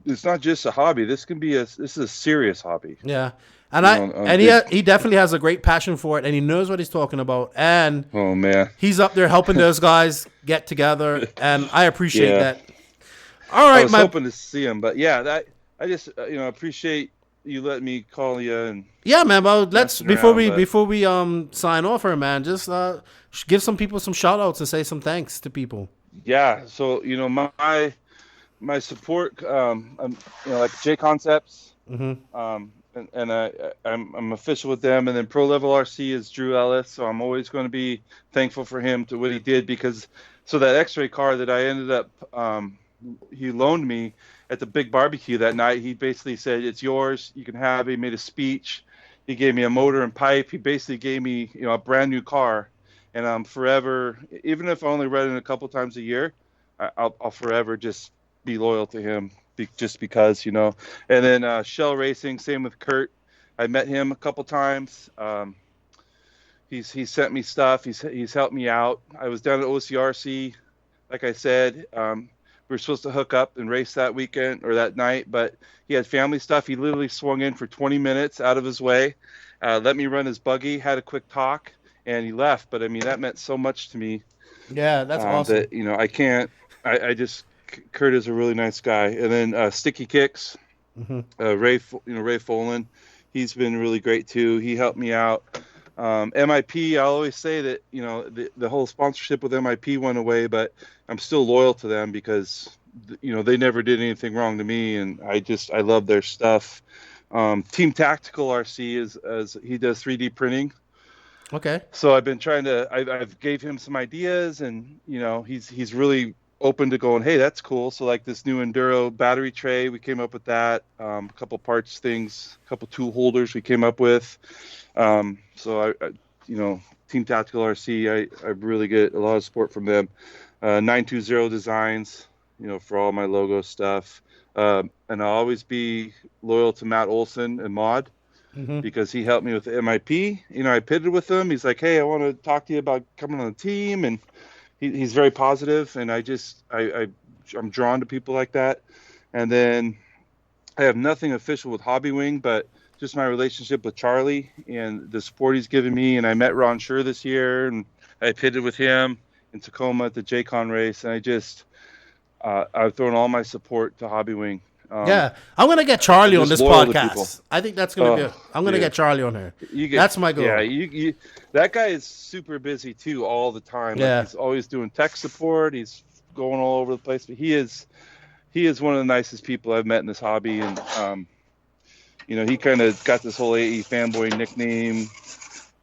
it's not just a hobby. This is a serious hobby. Yeah. And he definitely has a great passion for it, and he knows what he's talking about. And oh man, he's up there helping those guys get together, and I appreciate that. All right, I was hoping to see him, but yeah, I just appreciate you letting me call you. And yeah, man. Well, before we sign off here, man, just give some people some shout outs and say some thanks to people. Yeah. So my support, like J Concepts. Mm-hmm. And I'm official with them, and then Pro Level RC is Drew Ellis, so I'm always going to be thankful for him to what he did, because that X-ray car that I ended up he loaned me at the big barbecue that night, he basically said, it's yours, you can have it. He made a speech, he gave me a motor and pipe, he basically gave me a brand new car, and I'm forever, even if I only ride it a couple times a year, I'll forever just be loyal to him. Just because, and then Shell Racing, same with Kurt. I met him a couple times. He's sent me stuff. He's helped me out. I was down at OCRC, like I said. We were supposed to hook up and race that weekend or that night, but he had family stuff. He literally swung in for 20 minutes out of his way, let me run his buggy, had a quick talk, and he left. But I mean, that meant so much to me. Yeah, that's awesome. That I can't. I just. Kurt is a really nice guy. And then Sticky Kicks, mm-hmm. Ray Folan, he's been really great too. He helped me out. MIP, I always say that the whole sponsorship with MIP went away, but I'm still loyal to them because they never did anything wrong to me, and I love their stuff. Team Tactical RC is he does 3D printing. Okay. So I've been trying to. I've gave him some ideas, and he's really open to going, hey, that's cool. So like this new Enduro battery tray, we came up with that. A couple parts things, a couple tool holders we came up with. So I Team Tactical RC, I really get a lot of support from them. 920 Designs, for all my logo stuff. And I'll always be loyal to Matt Olson and Mod, mm-hmm. because he helped me with the MIP. I pitted with him. He's like, hey, I want to talk to you about coming on the team, and he's very positive, and I'm drawn to people like that. And then I have nothing official with Hobby Wing, but just my relationship with Charlie and the support he's given me. And I met Ron Schur this year, and I pitted with him in Tacoma at the JCon race. And I've thrown all my support to Hobby Wing. Yeah, I'm gonna get Charlie on this podcast. I think that's gonna be. I'm gonna get Charlie on here. That's my goal. Yeah, that guy is super busy too, all the time. Yeah, he's always doing tech support. He's going all over the place. But he is one of the nicest people I've met in this hobby, and he kind of got this whole AEFanboy nickname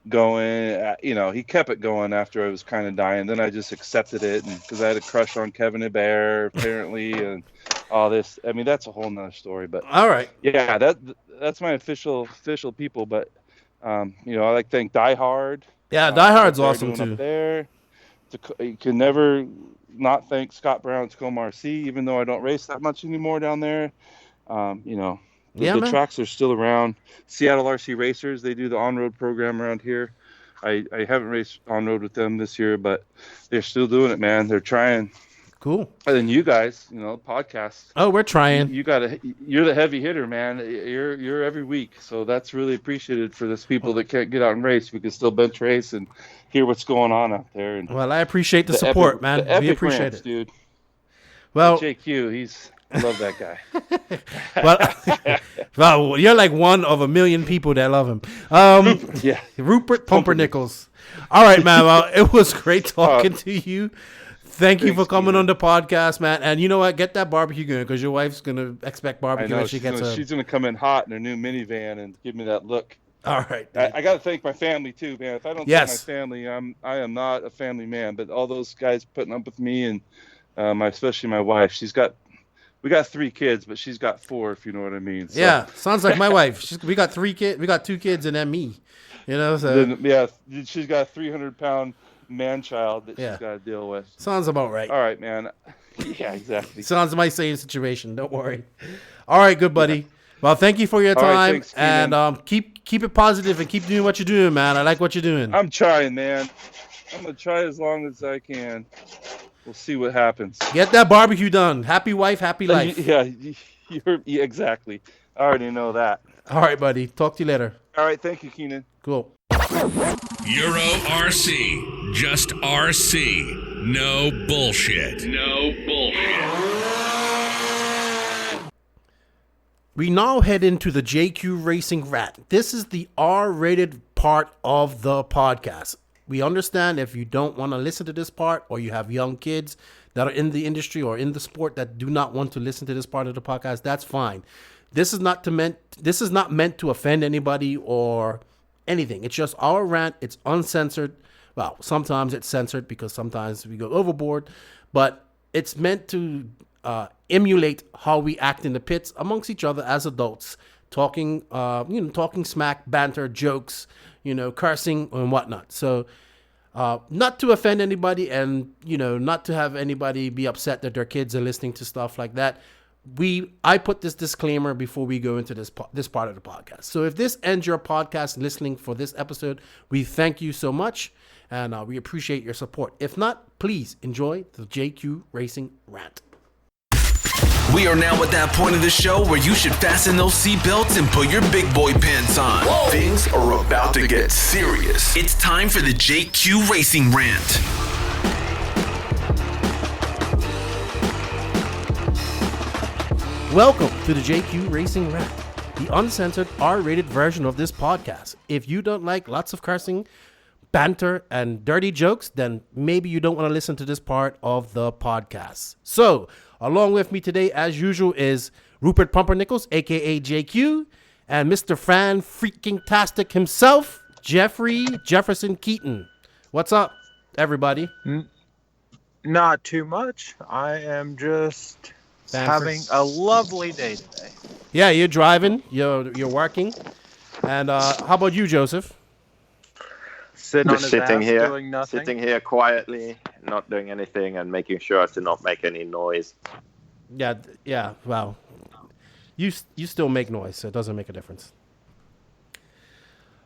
going. He kept it going after I was kind of dying. Then I just accepted it, and because I had a crush on Kevin Hebert apparently, and all this. I mean, that's a whole nother story. But all right, yeah, that's my official people. But I like to thank Die Hard. Yeah, Die Hard's awesome too. Up there, you can never not thank Scott Brown at Tacoma RC, even though I don't race that much anymore down there. The tracks are still around. Seattle RC Racers, they do the on-road program around here. I haven't raced on-road with them this year, but they're still doing it, man. They're trying. Cool. And then you guys, podcasts. Oh, we're trying. You're the heavy hitter, man. You're every week, so that's really appreciated for those people that can't get out and race. We can still bench race and hear what's going on out there. And well, I appreciate the support, man. We appreciate rants, it, dude. Well, JQ, I love that guy. well, you're like one of a million people that love him. Yeah. Rupert Pumpernickel. All right, man. Well, it was great talking to you. Thank you for coming on the podcast, man. And you know what? Get that barbecue going, because your wife's going to expect barbecue when she gets home. She's going to come in hot in her new minivan and give me that look. All right. I got to thank my family, too, man. If I don't thank my family, I am not a family man. But all those guys putting up with me, and especially my wife. We got 3 kids, but she's got 4, if you know what I mean. So. Yeah, sounds like my wife. We got 3 kids. We got 2 kids and then me. So she's got a 300-pound man-child that she's got to deal with. Sounds about right. All right, man. Yeah, exactly. Sounds my same situation. Don't worry. All right, good buddy. Yeah. Well, thank you for your time, right, thanks, and keep keep it positive and keep doing what you're doing, man. I like what you're doing. I'm trying, man. I'm gonna try as long as I can. We'll see what happens. Get that barbecue done. Happy wife, happy life. Yeah, exactly. I already know that. All right, buddy. Talk to you later. All right, thank you, Keenan. Cool. Euro RC. Just RC. No bullshit. No bullshit. We now head into the JQ Racing Rant. This is the R-rated part of the podcast. We understand if you don't want to listen to this part, or you have young kids that are in the industry or in the sport that do not want to listen to this part of the podcast, that's fine. This is not meant to offend anybody or anything. It's just our rant. It's uncensored. Well, sometimes it's censored because sometimes we go overboard, but it's meant to emulate how we act in the pits amongst each other as adults, talking smack, banter, jokes, cursing and whatnot. So, not to offend anybody, and not to have anybody be upset that their kids are listening to stuff like that. I put this disclaimer before we go into this part of the podcast. So if this ends your podcast listening for this episode, we thank you so much, and we appreciate your support. If not, please enjoy the JQ Racing Rant. We are now at that point of the show where you should fasten those seatbelts and put your big boy pants on. Whoa. Things are about to get serious. It's time for the JQ Racing Rant. Welcome to the JQ Racing Rant, the uncensored R-rated version of this podcast. If you don't like lots of cursing, banter, and dirty jokes, then maybe you don't want to listen to this part of the podcast. So, along with me today, as usual, is Rupert Pumpernickel, aka JQ, and Mr. Fran freaking Tastic himself, Jeffrey Jefferson Keaton. What's up, everybody? Not too much. I am just having a lovely day today. Yeah, you're driving, you're working, and how about you, Joseph? Just sitting here quietly, not doing anything, and making sure to not make any noise. Yeah. Well, you still make noise, so it doesn't make a difference.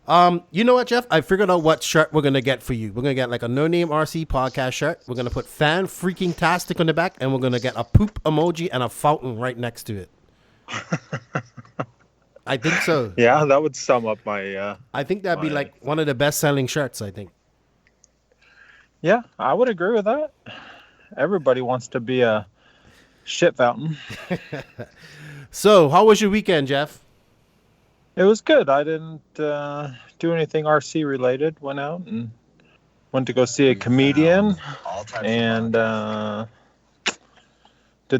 You know what, Jeff? I figured out what shirt we're gonna get for you. We're gonna get like a No Name RC podcast shirt. We're gonna put Fan Freaking Tastic on the back, and we're gonna get a poop emoji and a fountain right next to it. I think so. Yeah, that would sum up my. I think that'd be like one of the best-selling shirts, I think. Yeah, I would agree with that. Everybody wants to be a shit fountain. So, how was your weekend, Jeff? It was good. I didn't do anything RC related. Went out and went to go see a comedian, and did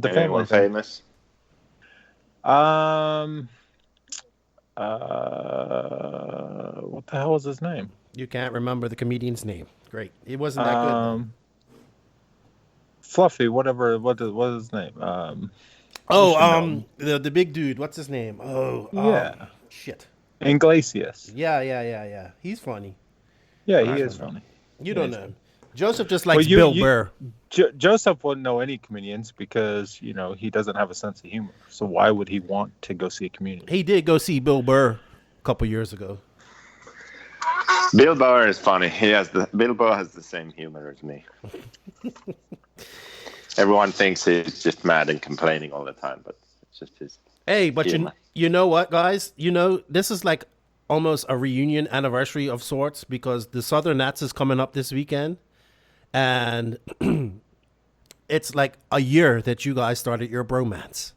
the family thing. Famous? What the hell was his name? You can't remember the comedian's name. Great. It wasn't that good. Fluffy, whatever. What is his name? The big dude. What's his name? Yeah. Shit. Iglesias. Yeah. He's funny. Yeah, he is funny. You don't know him. Joseph just likes Bill Burr. Joseph wouldn't know any comedians because, he doesn't have a sense of humor. So why would he want to go see a comedian? He did go see Bill Burr a couple years ago. Bill Burr is funny. Bill Burr has the same humor as me. Everyone thinks he's just mad and complaining all the time, but it's just his. Hey, but you know what, guys? This is like almost a reunion anniversary of sorts because the Southern Nats is coming up this weekend. And it's like a year that you guys started your bromance.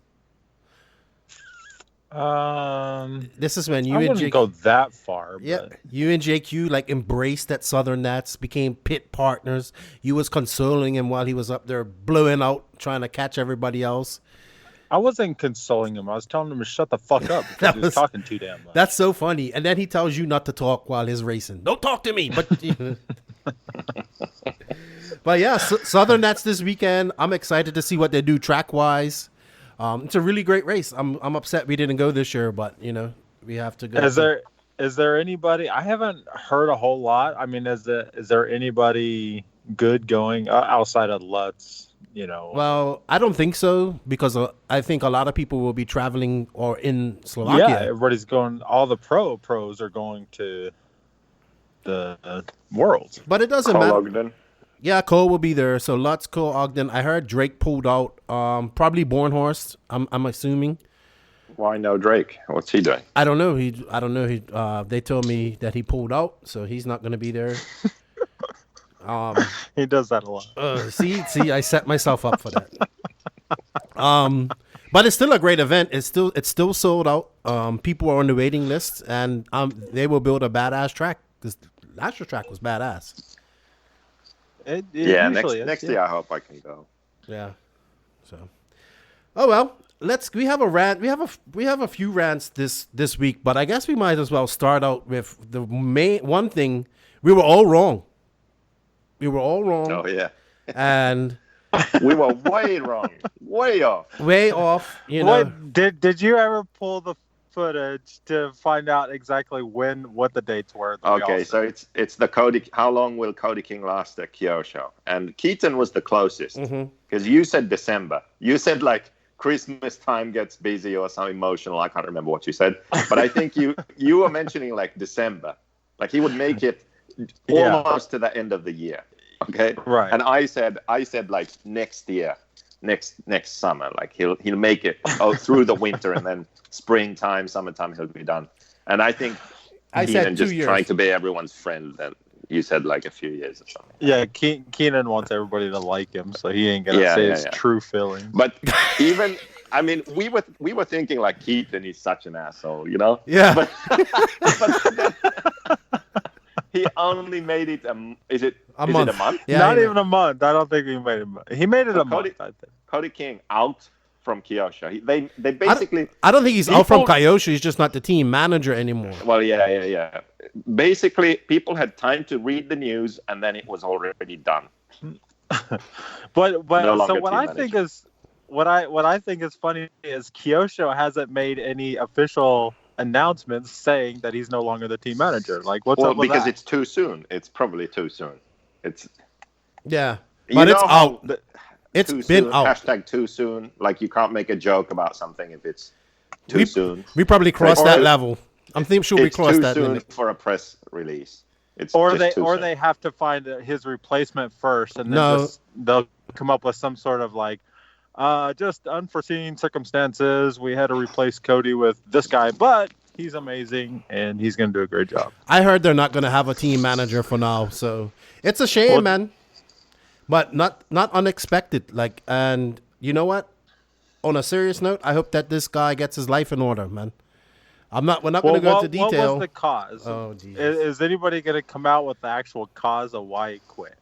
This is when you and JQ go that far. Yeah, but you and JQ like embraced that Southern Nats, became pit partners. You was consoling him while he was up there blowing out, trying to catch everybody else. I wasn't consoling him. I was telling him to shut the fuck up because he was talking too damn much. That's so funny. And then he tells you not to talk while he's racing. Don't talk to me. But but yeah, Southern Nats this weekend. I'm excited to see what they do track wise. It's a really great race. I'm upset we didn't go this year, but we have to go. Is there anybody? I haven't heard a whole lot. I mean, is there anybody good going outside of Lutz? Well, I don't think so, because I think a lot of people will be traveling or in Slovakia. Yeah, everybody's going. All the pros are going to the Worlds. But it doesn't Cole matter. Ogden. Yeah, Cole will be there. So Lutz, Cole, Ogden. I heard Drake pulled out. Probably Bornhorst. I'm assuming. Why no Drake? What's he doing? I don't know. They told me that he pulled out, so he's not going to be there. He does that a lot. See, I set myself up for that. But it's still a great event. It's still sold out. People are on the waiting list, and they will build a badass track, because last year's track was badass. It next year I hope I can go. Yeah. So, oh well. We have a rant. We have a few rants this week, but I guess we might as well start out with the main one thing. We were all wrong. Oh yeah. And we were way wrong, way off. What, did you ever pull the footage to find out exactly what the dates were? Okay, so it's the Cody. How long will Cody King last at Kyosho? And Keaton was the closest, because you said December. You said like Christmas time gets busy or something emotional. I can't remember what you said, but I think you were mentioning like December, like he would make it almost to the end of the year. Okay, right. And I said like next year, next summer, like he'll make it through the winter, and then springtime, summertime he'll be done. And I think Keenan just trying to be everyone's friend. And you said like a few years or something. Yeah, Keenan wants everybody to like him, so he ain't gonna say his true feelings. But even, I mean, we were thinking like Keaton, he's such an asshole, you know? Yeah. But he only made it. Is it a month? Yeah, not even a month. I don't think he made it. He made it a month. I think. Cody King out from Kyosho. They basically. I don't think he's out from Kyosho. He's just not the team manager anymore. Well, yeah. Basically, people had time to read the news, and then it was already done. but so what I think is what I think is funny is Kyosho hasn't made any official announcements saying that he's no longer the team manager. Like, what's up with that? It's too soon. It's probably too soon. It's but it's out. It's been out. Hashtag too soon. Like, you can't make a joke about something if it's too soon. We probably crossed that level. I'm sure we crossed that limit. It's too soon for a press release. They have to find his replacement first, and then they'll come up with some sort of like, just unforeseen circumstances. We had to replace Cody with this guy, but he's amazing and he's going to do a great job. I heard they're not going to have a team manager for now, so it's a shame, man. But not unexpected. Like, and you know what? On a serious note, I hope that this guy gets his life in order, man. We're not going to go into detail. What was the cause? Oh, geez. Is anybody going to come out with the actual cause of why he quit?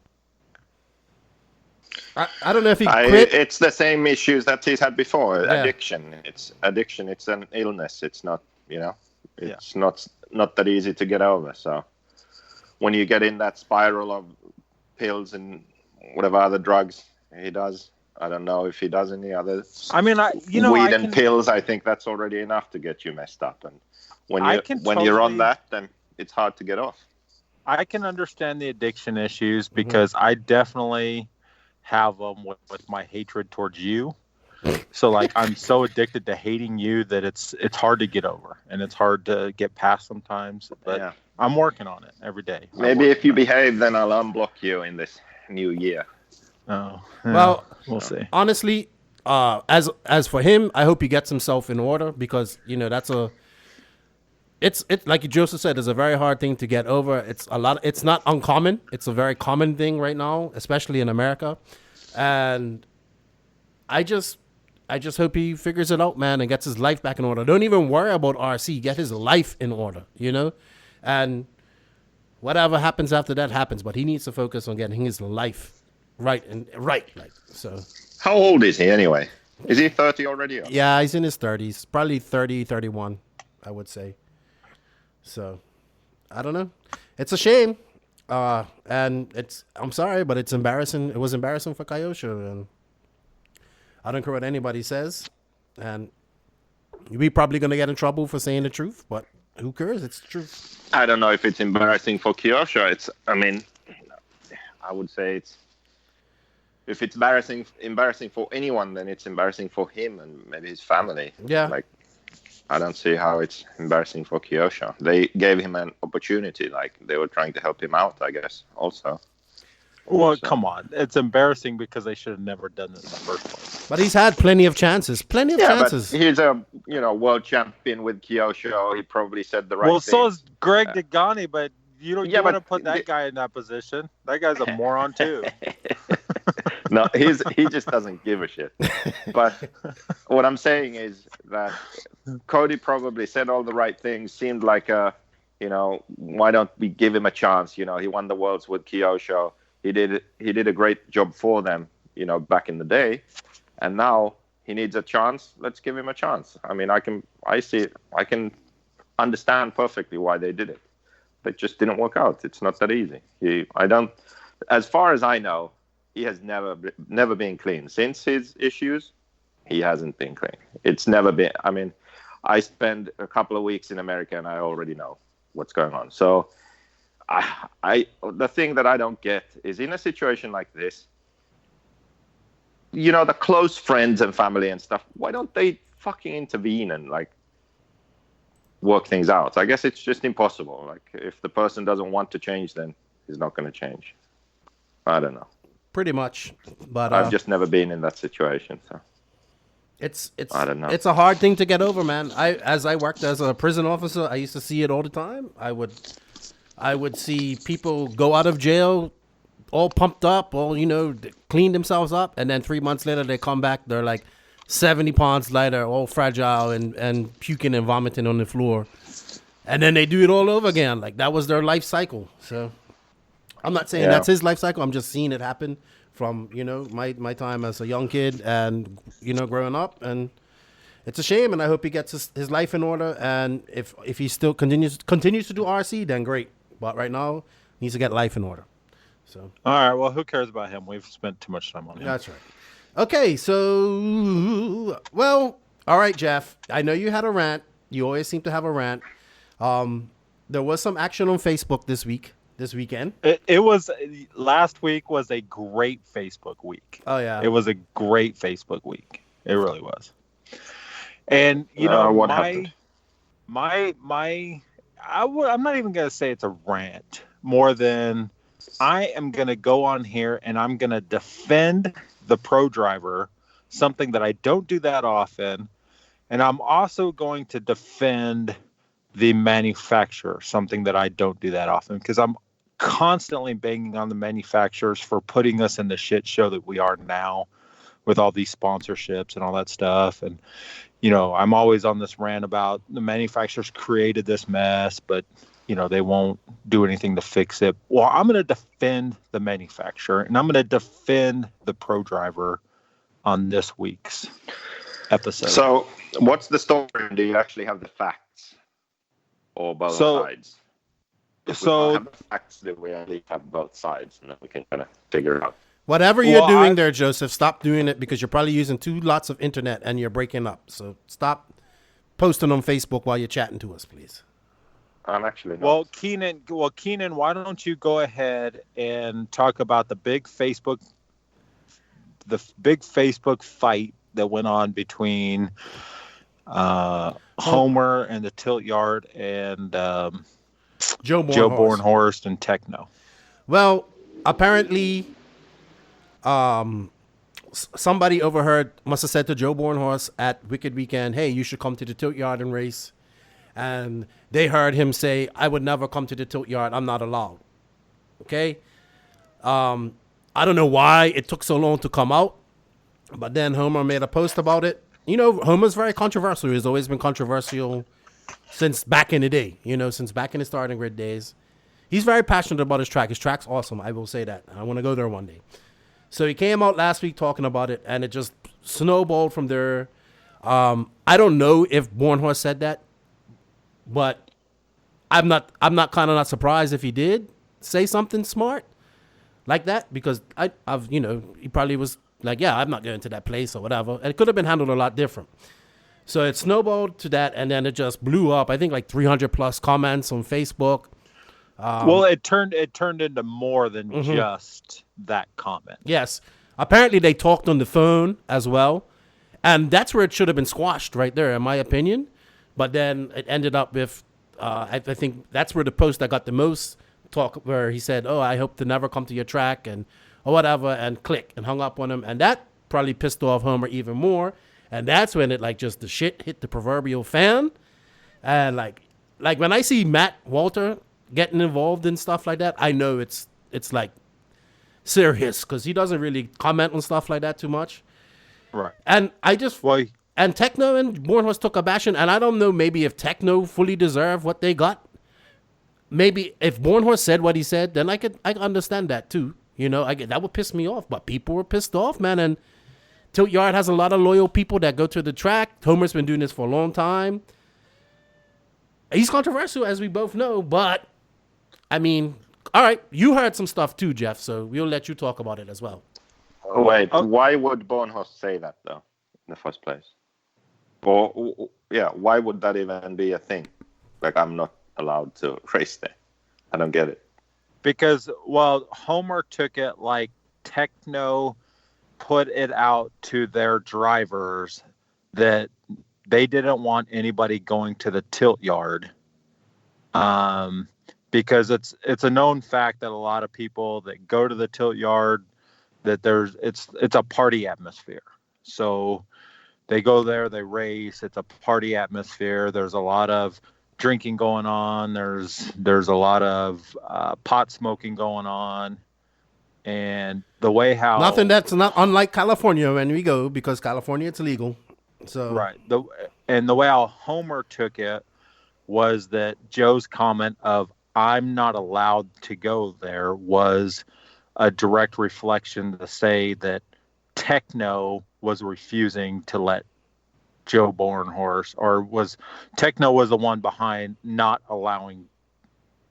I don't know if he quit. It's the same issues that he's had before. Yeah. Addiction. It's addiction. It's an illness. It's not, it's not that easy to get over. So when you get in that spiral of pills and whatever other drugs he does, I don't know if he does any other. I mean, weed and pills. I think that's already enough to get you messed up. And when you're on that, then it's hard to get off. I can understand the addiction issues because I definitely have them with my hatred towards you. So like, I'm so addicted to hating you that it's hard to get over, and it's hard to get past sometimes. But I'm working on it every day. Maybe if you behave, then I'll unblock you in this new year. Oh, well, we'll see. Honestly, as for him, I hope he gets himself in order, because it's like Joseph said, it's a very hard thing to get over. It's not uncommon. It's a very common thing right now, especially in America. And I just hope he figures it out, man, and gets his life back in order. Don't even worry about RC. Get his life in order, and whatever happens after that happens. But he needs to focus on getting his life right. So. How old is he anyway? Is he 30 already? Or? Yeah, he's in his 30s, probably 30, 31, I would say. So, I don't know. It's a shame. And I'm sorry, but it's embarrassing. It was embarrassing for Kyosho, and I don't care what anybody says. And we're probably going to get in trouble for saying the truth, but who cares? It's the truth. I don't know if it's embarrassing for Kyosho. I would say if it's embarrassing for anyone, then it's embarrassing for him and maybe his family. Yeah. Like, I don't see how it's embarrassing for Kyosho. They gave him an opportunity. Like, they were trying to help him out, I guess, also. Well, come on. It's embarrassing because they should have never done this in the first place. But he's had plenty of chances. Plenty of chances. But he's a world champion with Kyosho. He probably said the right thing. Well, so is Greg Degani, but you want to put that guy in that position. That guy's a moron too. No, he just doesn't give a shit. But what I'm saying is that Cody probably said all the right things. Seemed like why don't we give him a chance? He won the Worlds with Kyosho. He did a great job for them, back in the day, and now he needs a chance. Let's give him a chance. I mean, I can understand perfectly why they did it. It just didn't work out. It's not that easy. As far as I know, he has never been clean since his issues. He hasn't been clean. It's never been. I mean, I spent a couple of weeks in America, and I already know what's going on. So, the thing that I don't get is in a situation like this, the close friends and family and stuff. Why don't they fucking intervene and work things out? I guess it's just impossible. Like, if the person doesn't want to change, then he's not going to change. I don't know. Pretty much, but I've just never been in that situation, so it's I don't know. It's a hard thing to get over, man. As I worked as a prison officer, I used to see it all the time. I would see people go out of jail all pumped up, all clean themselves up, and then 3 months later they come back, they're like 70 pounds lighter, all fragile and puking and vomiting on the floor, and then they do it all over again. Like, that was their life cycle. So I'm not saying that's his life cycle. I'm just seeing it happen from, my time as a young kid and, growing up. And it's a shame, and I hope he gets his life in order. And if he still continues to do RC, then great. But right now, he needs to get life in order. So. All right, well, who cares about him? We've spent too much time on him. That's right. Okay, so, well, all right, Jeff. I know you had a rant. You always seem to have a rant. There was some action on Facebook this weekend. It was last week was a great Facebook week. Oh yeah, it was a great Facebook week. It really was. And what happened? I'm not even gonna say it's a rant. More than I am gonna go on here and I'm gonna defend the pro driver, something that I don't do that often, and I'm also going to defend the manufacturer, something that I don't do that often, because I'm constantly banging on the manufacturers for putting us in the shit show that we are now with all these sponsorships and all that stuff. And, I'm always on this rant about the manufacturers created this mess, but, they won't do anything to fix it. Well, I'm going to defend the manufacturer, and I'm going to defend the pro driver on this week's episode. So what's the story? Do you actually have the facts? Or both sides? If we don't have the facts, then we only have both sides, and then we can kind of figure it out. Whatever you're doing there, Joseph, stop doing it, because you're probably using two lots of internet and you're breaking up. So stop posting on Facebook while you're chatting to us, please. I'm actually not. Well, Keenan, why don't you go ahead and talk about the big Facebook fight that went on between Homer and the Tilt Yard and Joe Bornhorst and Tekno. Well, apparently, somebody must have said to Joe Bornhorst at Wicked Weekend, "Hey, you should come to the Tilt Yard and race." And they heard him say, "I would never come to the Tilt Yard. I'm not allowed." Okay. I don't know why it took so long to come out, but then Homer made a post about it. Homer's very controversial. He's always been controversial since back in the day, since back in the starting grid days. He's very passionate about his track. His track's awesome. I will say that. I want to go there one day. So he came out last week talking about it, and it just snowballed from there. I don't know if Bornhorst said that, but I'm not kind of not surprised if he did say something smart like that, because he probably was like, yeah, I'm not going to that place or whatever. And it could have been handled a lot different. So it snowballed to that, and then it just blew up. I think like 300 plus comments on Facebook. Well, it turned into more than just that comment. Yes. Apparently, they talked on the phone as well. And that's where it should have been squashed right there, in my opinion. But then it ended up with, I think that's where the post that got the most talk, where he said, "Oh, I hope to never come to your track," and or whatever, and click and hung up on him. And that probably pissed off Homer even more. And that's when it like just the shit hit the proverbial fan. And like when I see Matt Walter getting involved in stuff like that, I know it's like serious, because he doesn't really comment on stuff like that too much. Right. And I just and Tekno and Bornhorst took a bashing, and I don't know maybe if Tekno fully deserved what they got. Maybe if Bornhorst said what he said, then I could understand that too. You know, that would piss me off. But people were pissed off, man. And Tilt Yard has a lot of loyal people that go to the track. Homer's been doing this for a long time. He's controversial, as we both know, but I mean, all right, you heard some stuff too, Jeff, so we'll let you talk about it as well. Wait, why would Bornhorst say that, though, in the first place? Or, yeah, why would that even be a thing? Like, I'm not allowed to race there. I don't get it. Because, well, Homer took it like Tekno put it out to their drivers that they didn't want anybody going to the tilt yard. Because it's a known fact that a lot of people that go to the tilt yard, that it's a party atmosphere. So they go there, they race, it's a party atmosphere. There's a lot of drinking going on. There's a lot of pot smoking going on. And the way how nothing that's not unlike California when we go, because California it's illegal. So right. The way how Homer took it was that Joe's comment of "I'm not allowed to go there" was a direct reflection to say that Tekno was refusing to let Joe Bornhorst, or Tekno was the one behind not allowing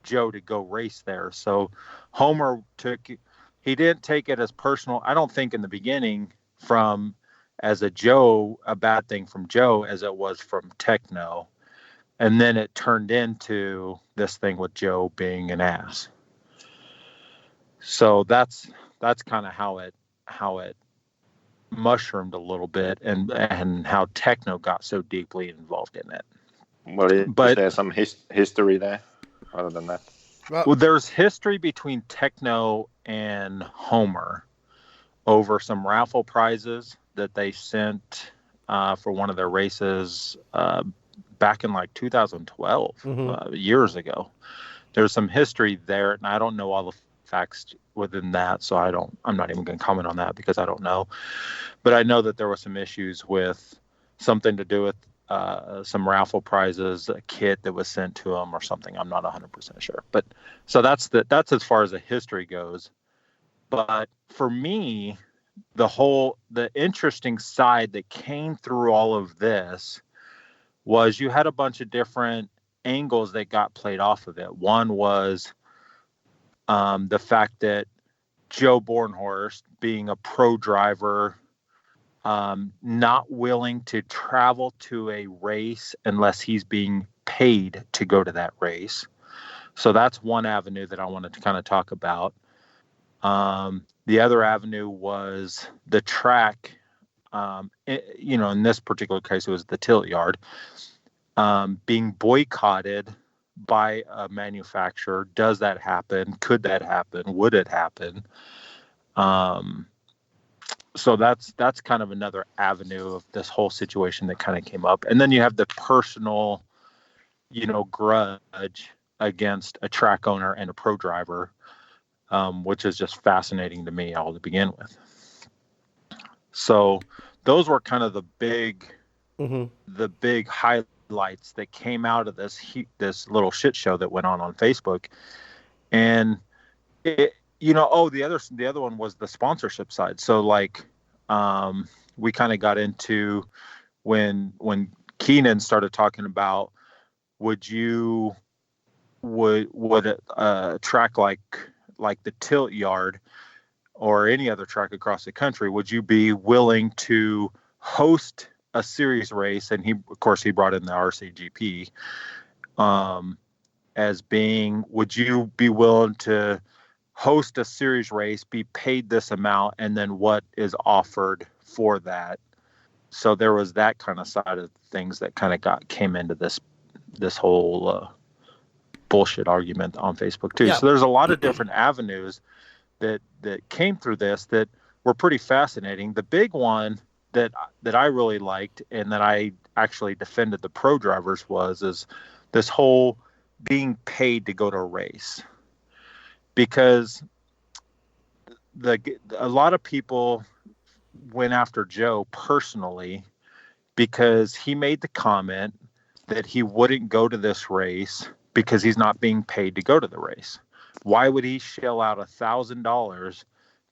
Joe to go race there. So Homer he didn't take it as personal, I don't think, in the beginning as a bad thing from Joe as it was from Tekno. And then it turned into this thing with Joe being an ass. So that's kind of how it mushroomed a little bit, and how Tekno got so deeply involved in it. Well, is there some history there other than that? Well, there's history between Tekno and Homer over some raffle prizes that they sent for one of their races back in like 2012, years ago. There's some history there, and I don't know all the facts within that, so I'm not even going to comment on that because I don't know. But I know that there were some issues with something to do with some raffle prizes, a kit that was sent to them or something. I'm not 100% sure. But so that's as far as the history goes. But for me, the interesting side that came through all of this was you had a bunch of different angles that got played off of it. One was the fact that Joe Bornhorst, being a pro driver, not willing to travel to a race unless he's being paid to go to that race. So that's one avenue that I wanted to kind of talk about. The other avenue was the track. In this particular case, it was the tilt yard being boycotted by a manufacturer. Does that happen? Could that happen? Would it happen? So that's kind of another avenue of this whole situation that kind of came up. And then you have the personal, grudge against a track owner and a pro driver, which is just fascinating to me all to begin with. So those were kind of the big highlights that came out of this little shit show that went on Facebook. And the other one was the sponsorship side. So we kind of got into when Keenan started talking about would a track like the tilt yard or any other track across the country, would you be willing to host a series race? And he brought in the RCGP as being, would you be willing to host a series race, be paid this amount, and then what is offered for that. So there was that kind of side of things that kind of came into this whole bullshit argument on Facebook too. Yeah. So there's a lot of different avenues that came through this that were pretty fascinating. The big one that I really liked and that I actually defended the pro drivers is this whole being paid to go to a race, because a lot of people went after Joe personally because he made the comment that he wouldn't go to this race because he's not being paid to go to the race. Why would he shell out $1,000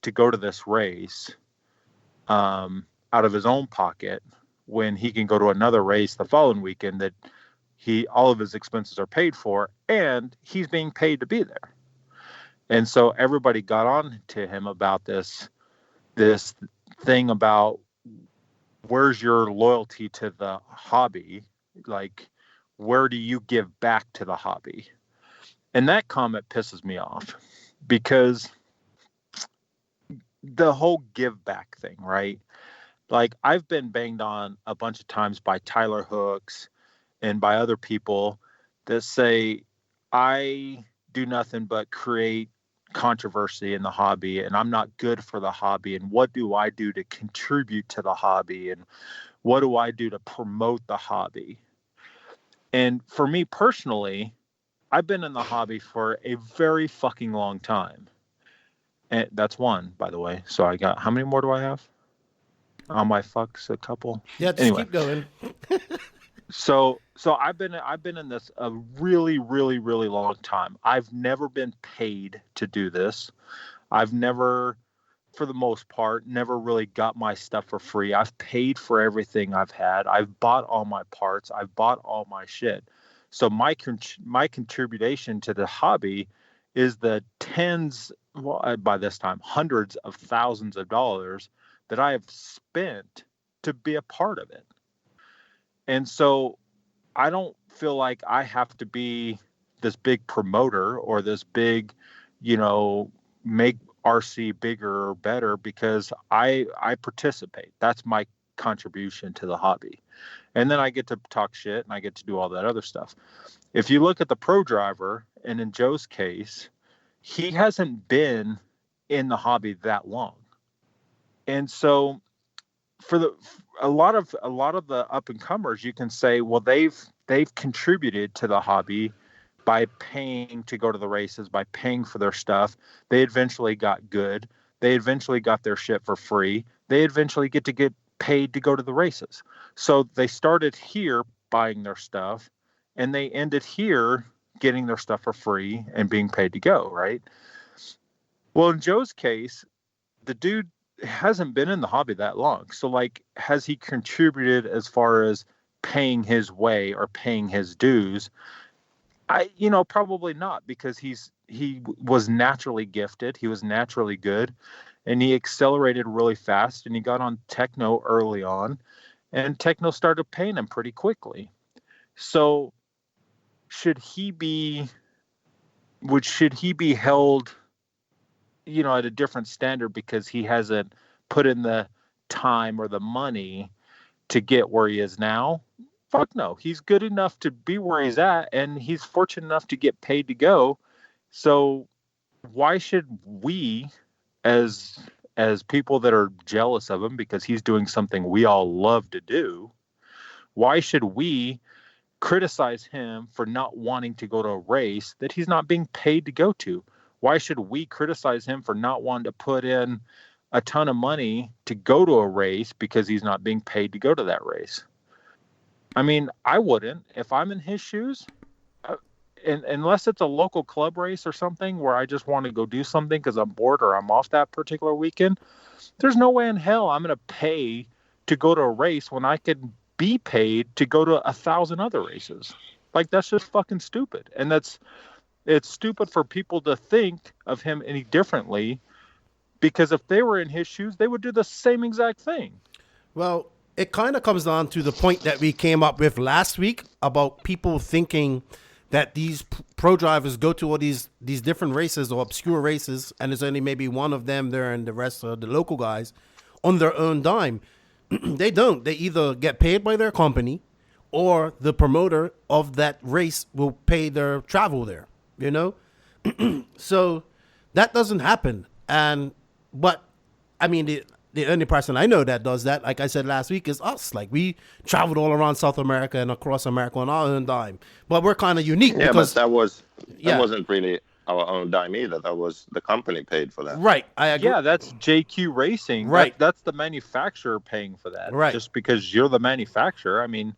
to go to this race out of his own pocket when he can go to another race the following weekend that all of his expenses are paid for and he's being paid to be there? And so everybody got on to him about this thing about where's your loyalty to the hobby? Like, where do you give back to the hobby? And that comment pisses me off because the whole give back thing, right? Like, I've been banged on a bunch of times by Tyler Hooks and by other people that say I do nothing but create controversy in the hobby and I'm not good for the hobby, and what do I do to contribute to the hobby, and what do I do to promote the hobby? And for me personally, I've been in the hobby for a very fucking long time. And that's one, by the way. So I got, how many more do I have? On my fucks, a couple. Yeah, just keep going. So I've been in this a really, really, really long time. I've never been paid to do this. I've never, for the most part, never really got my stuff for free. I've paid for everything I've had. I've bought all my parts. I've bought all my shit. So my contribution to the hobby is the tens, well, by this time, hundreds of thousands of dollars that I have spent to be a part of it. And so I don't feel like I have to be this big promoter or this big, make RC bigger or better because I participate. That's my contribution to the hobby. And then I get to talk shit and I get to do all that other stuff. If you look at the pro driver, and in Joe's case, he hasn't been in the hobby that long. And so for a lot of the up and comers, you can say, well, they've contributed to the hobby by paying to go to the races, by paying for their stuff. They eventually got good. They eventually got their shit for free. They eventually get paid to go to the races. So they started here buying their stuff and they ended here getting their stuff for free and being paid to go, right? Well, in Joe's case, the dude hasn't been in the hobby that long. So like, has he contributed as far as paying his way or paying his dues? Probably not, because he was naturally gifted. He was naturally good and he accelerated really fast and he got on Tekno early on and Tekno started paying him pretty quickly. So should he be held, at a different standard because he hasn't put in the time or the money to get where he is now? Fuck no. He's good enough to be where he's at and he's fortunate enough to get paid to go. So why should we, as people that are jealous of him because he's doing something we all love to do, why should we criticize him for not wanting to go to a race that he's not being paid to go to? Why should we criticize him for not wanting to put in a ton of money to go to a race because he's not being paid to go to that race? I mean, I wouldn't if I'm in his shoes, unless it's a local club race or something where I just want to go do something because I'm bored or I'm off that particular weekend. There's no way in hell I'm going to pay to go to a race when I could be paid to go to 1,000 other races. Like, that's just fucking stupid. And it's stupid for people to think of him any differently, because if they were in his shoes, they would do the same exact thing. Well, it kind of comes down to the point that we came up with last week about people thinking that these pro drivers go to all these different races or obscure races, and there's only maybe one of them there and the rest are the local guys on their own dime. They don't. They either get paid by their company or the promoter of that race will pay their travel there, you know? So that doesn't happen. But I mean, the only person I know that does that, like I said last week, is us. Like, we traveled all around South America and across America on our own dime. But we're kind of unique. Yeah, because, but that wasn't really our own dime either. That was the company paid for that. Right. I agree. Yeah, that's JQ Racing. Right. That's the manufacturer paying for that. Right. Just because you're the manufacturer. I mean,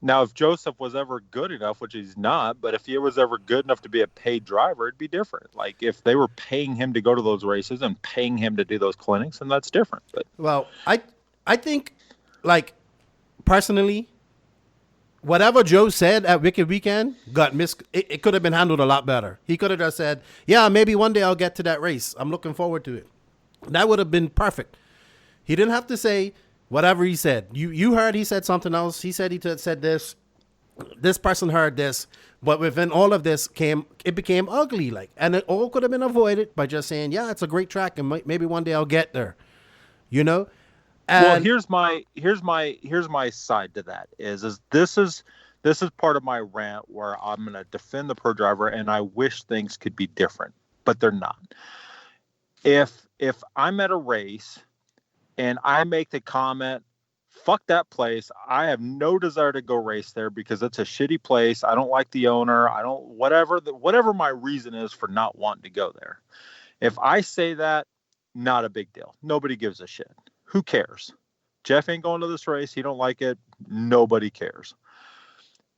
now if Joseph was ever good enough, which he's not, but if he was ever good enough to be a paid driver, it'd be different. Like, if they were paying him to go to those races and paying him to do those clinics, then that's different. But well, I think, like, personally, whatever Joe said at Wicked Weekend it could have been handled a lot better. He could have just said, yeah, maybe one day I'll get to that race. I'm looking forward to it. That would have been perfect. He didn't have to say whatever he said. You heard he said something else. He said said this. This person heard this. But within all of this it became ugly. Like, and it all could have been avoided by just saying, yeah, it's a great track and maybe one day I'll get there. You know? And well, here's my side to that is this is part of my rant where I'm going to defend the pro driver, and I wish things could be different, but they're not. If I'm at a race and I make the comment, fuck that place, I have no desire to go race there because it's a shitty place, I don't like the owner, I don't, whatever my reason is for not wanting to go there. If I say that, not a big deal. Nobody gives a shit. Who cares? Jeff ain't going to this race. He don't like it. Nobody cares.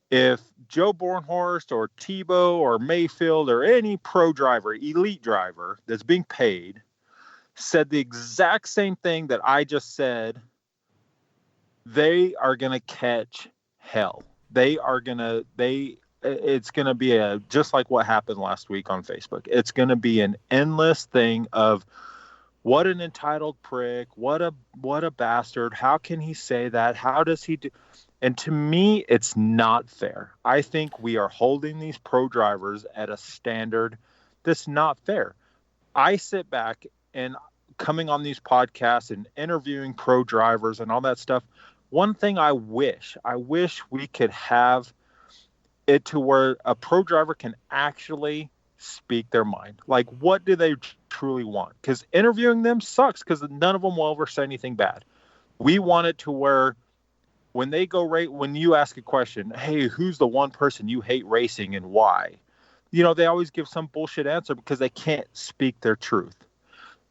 If Joe Bornhorst or Tebow or Mayfield or any pro driver, elite driver that's being paid said the exact same thing that I just said, they are going to catch hell. It's going to be just like what happened last week on Facebook. It's going to be an endless thing of, what an entitled prick, what a bastard, how can he say that, how does he do? And to me, it's not fair. I think we are holding these pro drivers at a standard that's not fair. I sit back and coming on these podcasts and interviewing pro drivers and all that stuff, one thing I wish we could have it to where a pro driver can actually speak their mind. Like, what do they truly want? Because interviewing them sucks because none of them will ever say anything bad. We want it to where when they go when you ask a question, hey, who's the one person you hate racing and why? You know, they always give some bullshit answer because they can't speak their truth.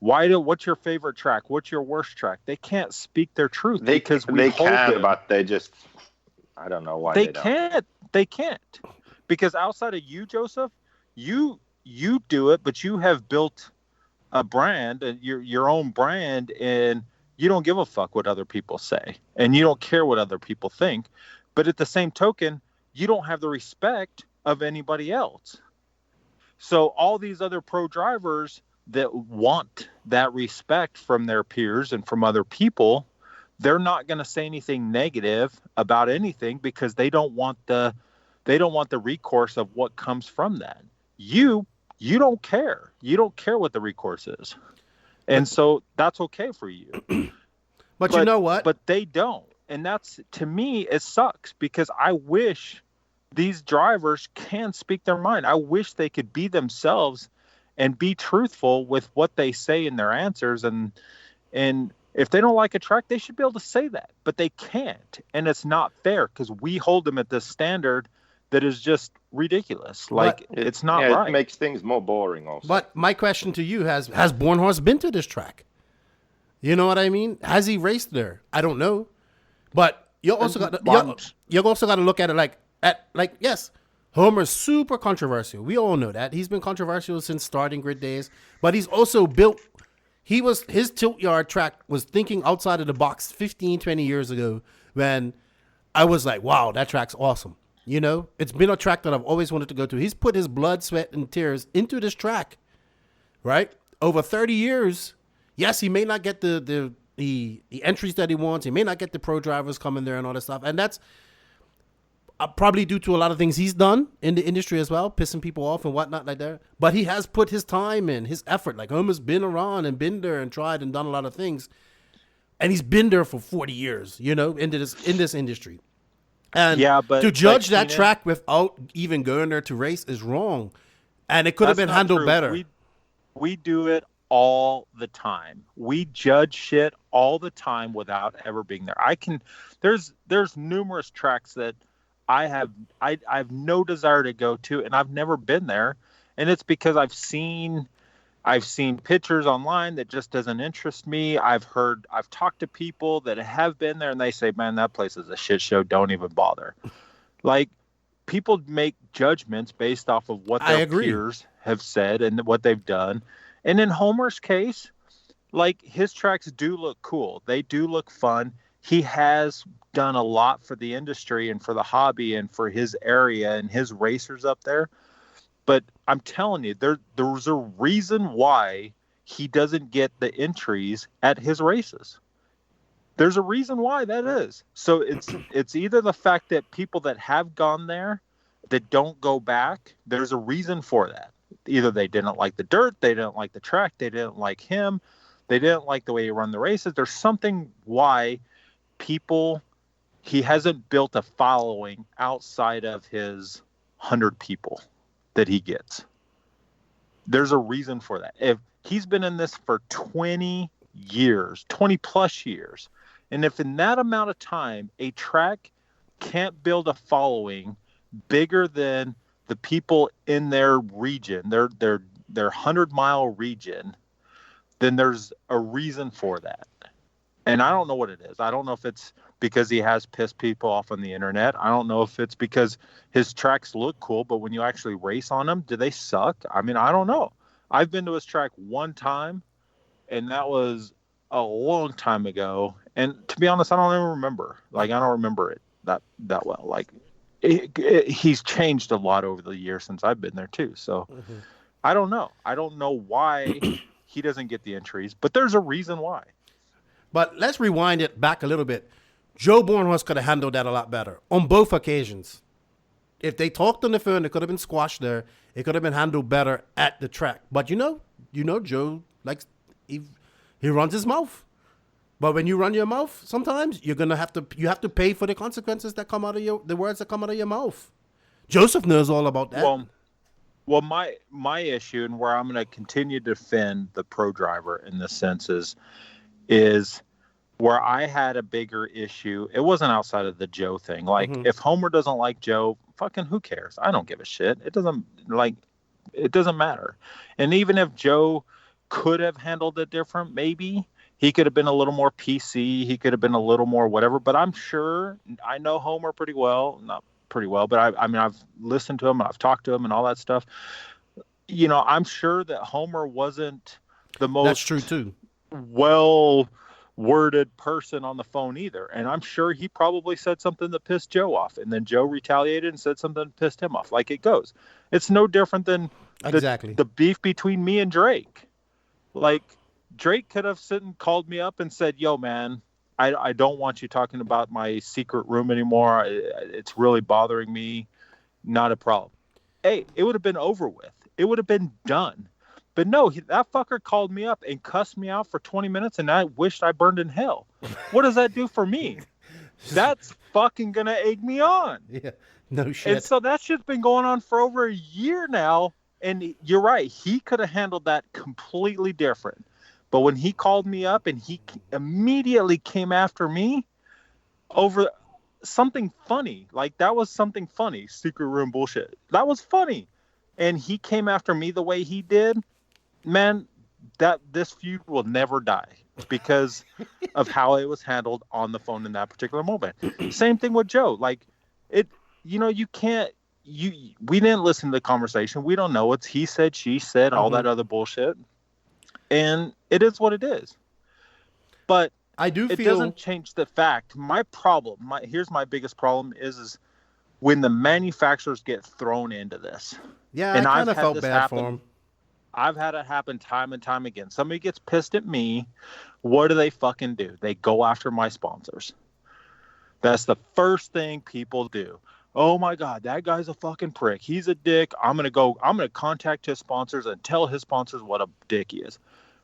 What's your favorite track? What's your worst track? They can't speak their truth because they can, but they just, I don't know why they don't. They can't. Because outside of you, Joseph, you do it, but you have built a brand, your own brand, and you don't give a fuck what other people say, and you don't care what other people think. But at the same token, you don't have the respect of anybody else. So all these other pro drivers that want that respect from their peers and from other people, they're not going to say anything negative about anything because they don't want the recourse of what comes from that. You don't care. You don't care what the recourse is. And so that's okay for you. But you know what? But they don't. And that's, to me, it sucks because I wish these drivers can speak their mind. I wish they could be themselves and be truthful with what they say in their answers. And if they don't like a track, they should be able to say that. But they can't. And it's not fair because we hold them at this standard that is just ridiculous. Like, it's not right. It makes things more boring also. But my question to you has Bornhorst been to this track? You know what I mean? Has he raced there? I don't know. But you also got to look at it yes, Homer's super controversial. We all know that. He's been controversial since starting grid days, but he's also his tilt yard track was thinking outside of the box 15, 20 years ago when I was like, wow, that track's awesome. You know, it's been a track that I've always wanted to go to. He's put his blood, sweat, and tears into this track, right? Over 30 years. Yes, he may not get the entries that he wants. He may not get the pro drivers coming there and all that stuff. And probably due to a lot of things he's done in the industry as well, pissing people off and whatnot like that. But he has put his time in, his effort. Like Homer's been around and been there and tried and done a lot of things, and he's been there for 40 years, you know, in this industry. And but to judge that track without even going there to race is wrong, and it could have been handled better. We do it all the time. We judge shit all the time without ever being there. There's numerous tracks that I have no desire to go to, and I've never been there, and it's because I've seen pictures online that just doesn't interest me. I've talked to people that have been there, and they say, man, that place is a shit show, don't even bother. Like, people make judgments based off of what their peers have said and what they've done. And in Homer's case, like, his tracks do look cool. They do look fun. He has done a lot for the industry and for the hobby and for his area and his racers up there. But I'm telling you, there's a reason why he doesn't get the entries at his races. There's a reason why that is. So it's either the fact that people that have gone there that don't go back, there's a reason for that. Either they didn't like the dirt, they didn't like the track, they didn't like him, they didn't like the way he run the races. There's something why he hasn't built a following outside of his 100 people that he gets. There's a reason for that. If he's been in this for 20 plus years, and if in that amount of time a track can't build a following bigger than the people in their region, their 100-mile region, then there's a reason for that. And I don't know what it is. I don't know if it's because he has pissed people off on the internet. I don't know if it's because his tracks look cool, but when you actually race on them, do they suck? I mean, I don't know. I've been to his track one time, and that was a long time ago. And to be honest, I don't even remember. Like, I don't remember it that well. Like, he's changed a lot over the years since I've been there too. So I don't know. I don't know why he doesn't get the entries, but there's a reason why. But let's rewind it back a little bit. Joe Bornhorst could have handled that a lot better on both occasions. If they talked on the phone, it could have been squashed there. It could have been handled better at the track. But you know, Joe likes he runs his mouth. But when you run your mouth, sometimes you have to pay for the consequences that come out of the words that come out of your mouth. Joseph knows all about that. Well, my issue, and where I'm going to continue to defend the pro driver in this sense is where I had a bigger issue. It wasn't outside of the Joe thing. Like, if Homer doesn't like Joe, fucking who cares? I don't give a shit. It doesn't matter. And even if Joe could have handled it different, maybe he could have been a little more PC. He could have been a little more whatever. But I'm sure I know Homer pretty well. Not pretty well, but I mean, I've listened to him. I've talked to him and all that stuff. You know, I'm sure that Homer wasn't the most That's true too. well-worded person on the phone either. And I'm sure he probably said something that pissed Joe off. And then Joe retaliated and said something that pissed him off. Like it goes. It's no different than the beef between me and Drake. Like, Drake could have called me up and said, yo, man, I don't want you talking about my secret room anymore. It's really bothering me. Not a problem. Hey, it would have been over with. It would have been done. But no, that fucker called me up and cussed me out for 20 minutes, and I wished I burned in hell. What does that do for me? That's fucking going to egg me on. Yeah, no shit. And so that shit's been going on for over a year now, and you're right. He could have handled that completely different. But when he called me up and he immediately came after me over something funny, like that was something funny, secret room bullshit. That was funny. And he came after me the way he did, man, this feud will never die because of how it was handled on the phone in that particular moment. Same thing with Joe. Like we didn't listen to the conversation. We don't know. It's he said, she said, all that other bullshit. And it is what it is. But it doesn't change the fact. My problem, here's my biggest problem is when the manufacturers get thrown into this. Yeah, and I kind of felt bad for him. I've had it happen time and time again. Somebody gets pissed at me. What do they fucking do? They go after my sponsors. That's the first thing people do. oh my God, that guy's a fucking prick. He's a dick. I'm going to contact his sponsors and tell his sponsors what a dick he is.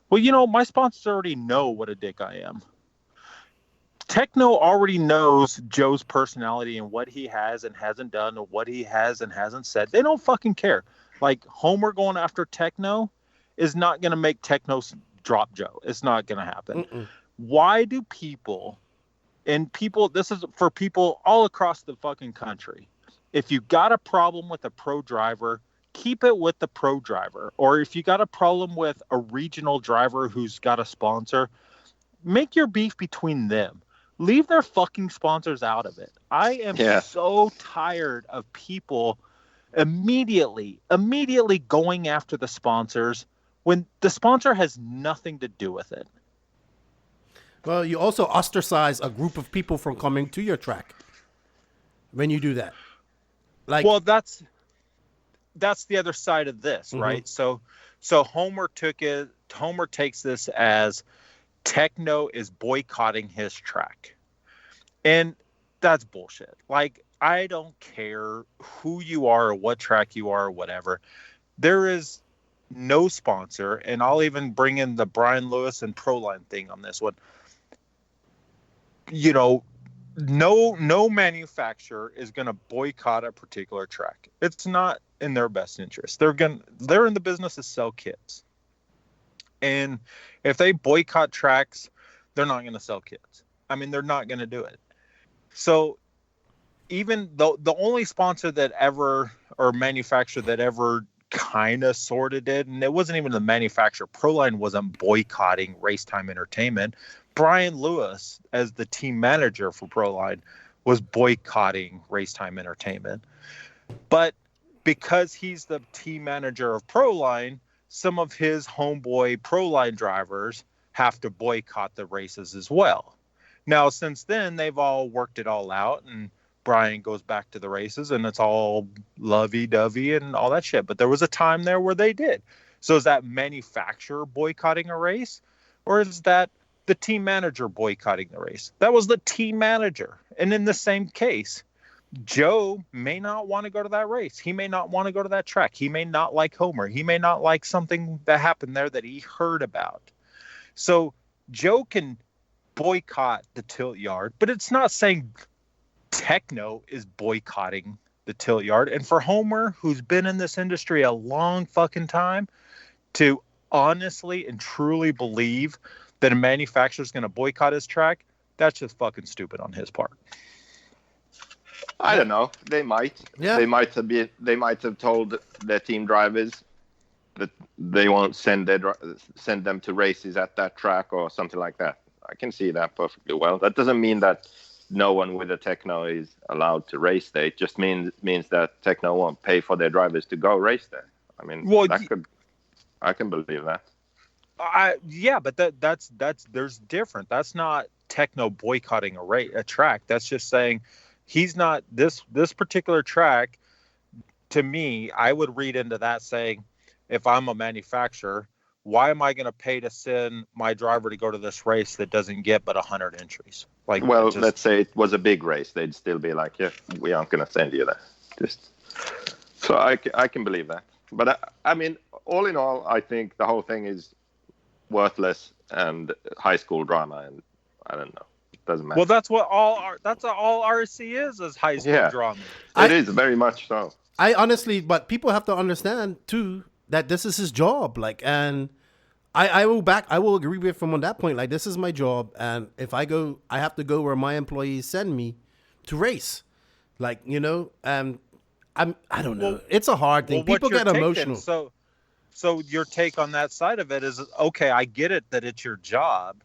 Well, my sponsors already know what a dick I am. Tekno already knows Joe's personality and what he has and hasn't done and what he has and hasn't said. They don't fucking care. Like, Homer going after Tekno is not going to make Tekno drop Joe. It's not going to happen. Mm-mm. Why do people, this is for people all across the fucking country, if you got a problem with a pro driver, keep it with the pro driver. Or if you got a problem with a regional driver who's got a sponsor, make your beef between them. Leave their fucking sponsors out of it. I am so tired of people immediately going after the sponsors when the sponsor has nothing to do with it. Well, you also ostracize a group of people from coming to your track when you do that. Like, well, that's the other side of this, right? So Homer takes this as Tekno is boycotting his track. And that's bullshit. Like, I don't care who you are or what track you are or whatever. There is no sponsor, and I'll even bring in the Brian Lewis and Proline thing on this one. No manufacturer is going to boycott a particular track. It's not in their best interest. They're in the business to sell kits. And if they boycott tracks, they're not going to sell kits. I mean, they're not going to do it. So even though the only sponsor that ever, or manufacturer that ever kind of sort of did, and it wasn't even the manufacturer, Proline wasn't boycotting Racetime Entertainment. Brian Lewis, as the team manager for Proline, was boycotting Racetime Entertainment. But because he's the team manager of Proline, some of his homeboy Proline drivers have to boycott the races as well. Now, since then, they've all worked it all out, and Brian goes back to the races, and it's all lovey-dovey and all that shit. But there was a time there where they did. So is that manufacturer boycotting a race, or is that the team manager boycotting the race? That was the team manager. And in the same case, Joe may not want to go to that race. He may not want to go to that track. He may not like Homer. He may not like something that happened there that he heard about. So Joe can boycott the tilt yard, but it's not saying Tekno is boycotting the tilt yard. And for Homer, who's been in this industry a long fucking time, to honestly and truly believe that a manufacturer is going to boycott his track, that's just fucking stupid on his part. I don't know. They might. Yeah. They might have told their team drivers that they won't send them to races at that track or something like that. I can see that perfectly well. That doesn't mean that no one with a Tekno is allowed to race there. It just means that Tekno won't pay for their drivers to go race there. I mean, I can believe that. Yeah, but that's there's different. That's not Tekno boycotting a track. That's just saying he's not this particular track. To me, I would read into that saying, if I'm a manufacturer, why am I going to pay to send my driver to go to this race that doesn't get but 100 entries? Like, well, let's say it was a big race, they'd still be like, yeah, we aren't going to send you there. So I can believe that. But I mean, all in all, I think the whole thing is worthless and high school drama, and I don't know. It doesn't matter. Well, that's all RC is high school drama. It is very much so. I honestly, but people have to understand too that this is his job. Like, and I will agree with him on that point. Like, this is my job, and if I go, I have to go where my employees send me to race. Like, I don't know. Well, it's a hard thing. People get emotional. So your take on that side of it is, okay, I get it that it's your job,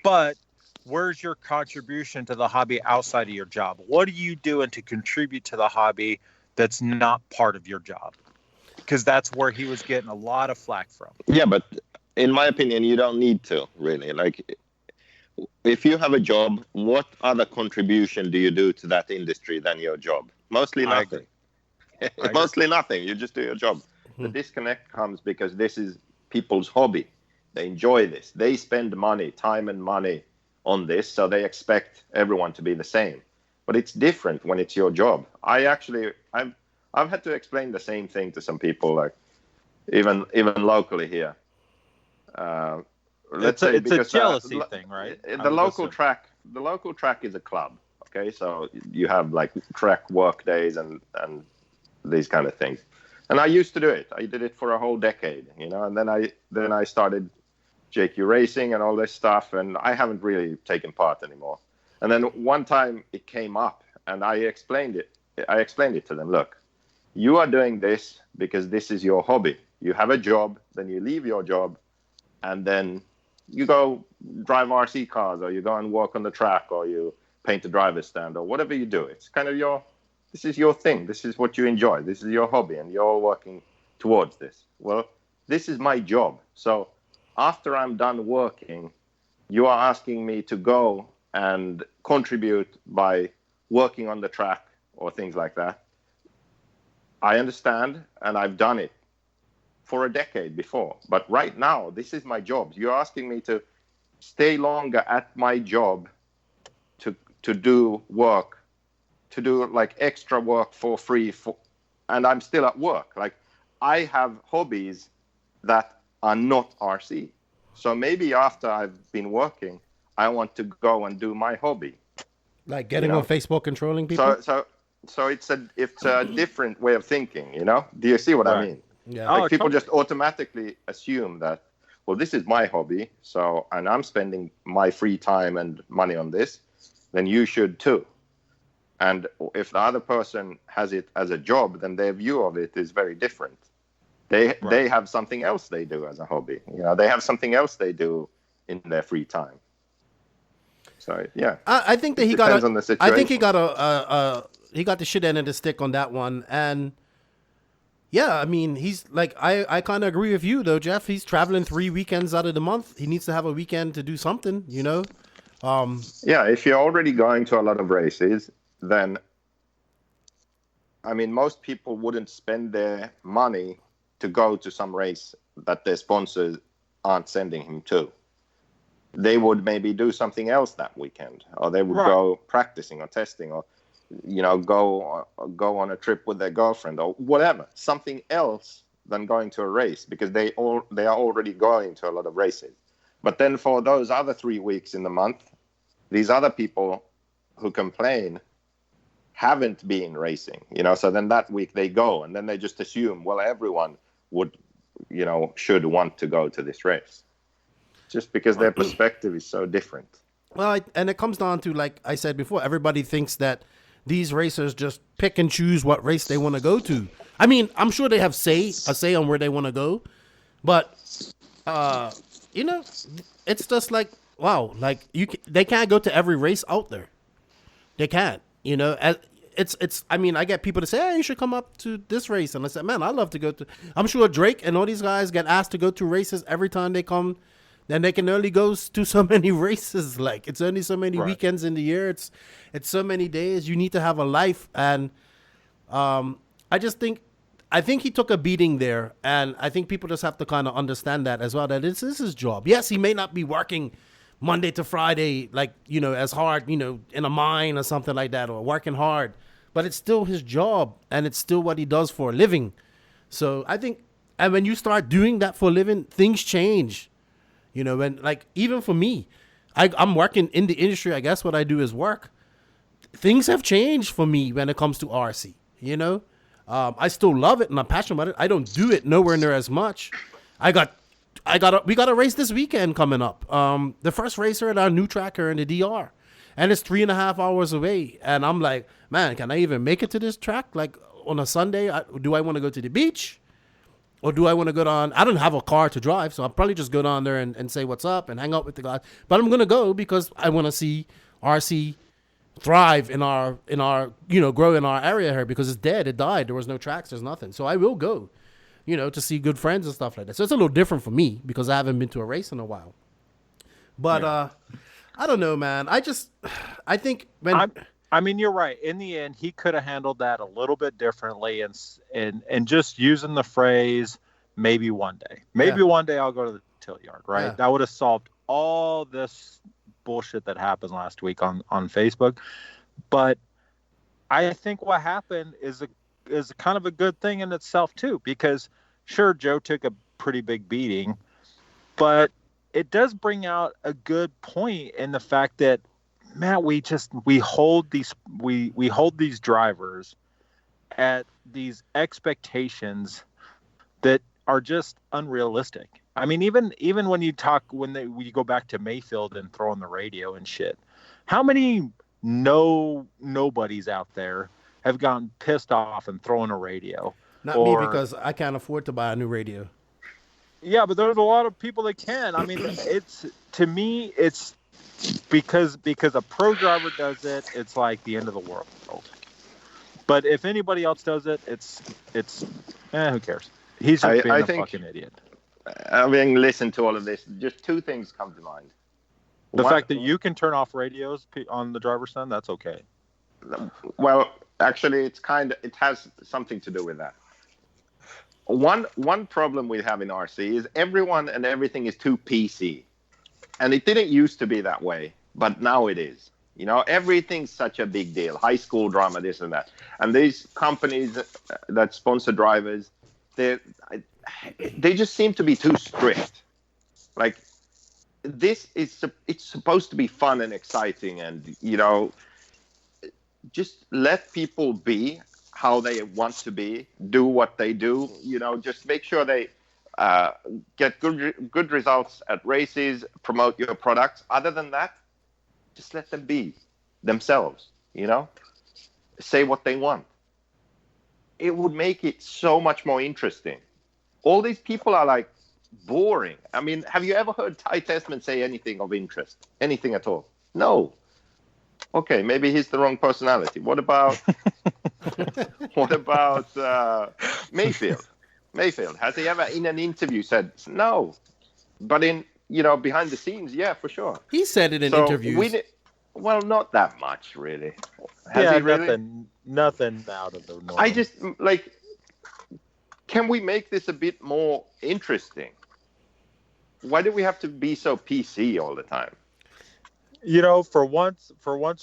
but where's your contribution to the hobby outside of your job? What are you doing to contribute to the hobby that's not part of your job? Because that's where he was getting a lot of flack from. Yeah, but in my opinion, you don't need to, really. Like, if you have a job, what other contribution do you do to that industry than your job? Mostly nothing. Mostly nothing. You just do your job. The disconnect comes because this is people's hobby. They enjoy this. They spend time and money on this, so they expect everyone to be the same. but it's different when it's your job. I've had to explain the same thing to some people, like even locally here. It's a jealousy thing, right? The local track is a club. Okay, so you have like track work days and these kind of things. And I used to do it. I did it for a whole decade, and then I started JQ Racing and all this stuff, and I haven't really taken part anymore. And then one time it came up, and I explained it to them. Look, you are doing this because this is your hobby. You have a job, then you leave your job, and then you go drive RC cars, or you go and walk on the track, or you paint a driver's stand, or whatever you do. It's kind of this is your thing. This is what you enjoy. This is your hobby, and you're working towards this. Well, this is my job. So after I'm done working, you are asking me to go and contribute by working on the track or things like that. I understand, and I've done it for a decade before. But right now, this is my job. You're asking me to stay longer at my job to do work, to do like extra work for free, and I'm still at work. Like, I have hobbies that are not RC. So maybe after I've been working, I want to go and do my hobby. Like getting on Facebook and trolling people? So it's a different way of thinking, Do you see what I mean? Yeah. Like people just automatically assume that, well, this is my hobby, and I'm spending my free time and money on this, then you should too. And if the other person has it as a job, then their view of it is very different. They have something else they do as a hobby. They have something else they do in their free time. So yeah, I think that he depends on the situation. I think he got the shit end of the stick on that one, and yeah, I mean, he's like, I kind of agree with you though, Jeff. He's traveling 3 weekends out of the month. He needs to have a weekend to do something, Yeah, if you're already going to a lot of races, then I mean, most people wouldn't spend their money to go to some race that their sponsors aren't sending him to. They would maybe do something else that weekend, or they would go practicing or testing, or go on a trip with their girlfriend, or whatever, something else than going to a race, because they are already going to a lot of races. But then for those other 3 weeks in the month, these other people who complain haven't been racing, so then that week they go, and then they just assume, well, everyone would, should want to go to this race, just because their perspective is so different. Well, and it comes down to, like I said before, everybody thinks that these racers just pick and choose what race they want to go to. I mean, I'm sure they have a say on where they want to go, but it's just like, wow, like they can't go to every race out there. They can't, It's. I mean, I get people to say, "Hey, you should come up to this race," and I said, "Man, I love to go to." I'm sure Drake and all these guys get asked to go to races every time they come. Then they can only go to so many races. Like, it's only so many weekends in the year. It's so many days. You need to have a life, and I think he took a beating there, and I think people just have to kind of understand that as well. That this is his job. Yes, he may not be working Monday to Friday, like, as hard, in a mine or something like that, or working hard, but it's still his job, and it's still what he does for a living. So I think, and when you start doing that for a living, things change, when, like, even for me, I'm working in the industry. I guess what I do is work. Things have changed for me when it comes to RC, I still love it and I'm passionate about it. I don't do it nowhere near as much. We got a race this weekend coming up. The first racer at our new tracker in the DR, and it's 3.5 hours away. And I'm like, man, can I even make it to this track? Like, on a Sunday, do I want to go to the beach, or do I want to go down? I don't have a car to drive, so I'll probably just go down there and say what's up and hang out with the guys. But I'm gonna go because I want to see RC thrive in our grow in our area here, because it's dead. It died. There was no tracks. There's nothing. So I will go, to see good friends and stuff like that. So it's a little different for me because I haven't been to a race in a while. But I don't know, man. I think when I mean, you're right. In the end, he could have handled that a little bit differently, and just using the phrase, maybe one day. Maybe one day I'll go to the tilt yard, right? Yeah. That would have solved all this bullshit that happened last week on Facebook. But I think what happened is kind of a good thing in itself too, because sure, Joe took a pretty big beating, but it does bring out a good point in the fact that, man, we hold these drivers at these expectations that are just unrealistic. I mean, even when you go back to Mayfield and throwing the radio and shit, how many nobodies out there have gotten pissed off and thrown a radio? Not me, because I can't afford to buy a new radio. Yeah, but there's a lot of people that can. I mean, it's because a pro driver does it, it's like the end of the world. But if anybody else does it, it's who cares? He's just being a fucking idiot. Having listened to all of this, just two things come to mind. The fact that you can turn off radios on the driver's stand, that's okay. Well, actually, it has something to do with that. One problem we have in RC is everyone and everything is too PC. And it didn't used to be that way, but now it is. You know, everything's such a big deal. High school drama, this and that. And these companies that sponsor drivers, they just seem to be too strict. Like, it's supposed to be fun and exciting, and, you know, just let people be how they want to be, do what they do, you know, just make sure they get good results at races, promote your products. Other than that, just let them be themselves, you know, say what they want. It would make it so much more interesting. All these people are like boring. I mean, have you ever heard Ty Testament say anything of interest? Anything at all? No. Okay, maybe he's the wrong personality. What about Mayfield? Mayfield, has he ever in an interview said no? But in, you know, behind the scenes, yeah, for sure. He said it in interviews. Well, not that much, really. Has he really? Nothing out of the norm. I just, like, can we make this a bit more interesting? Why do we have to be so PC all the time? You know, for once,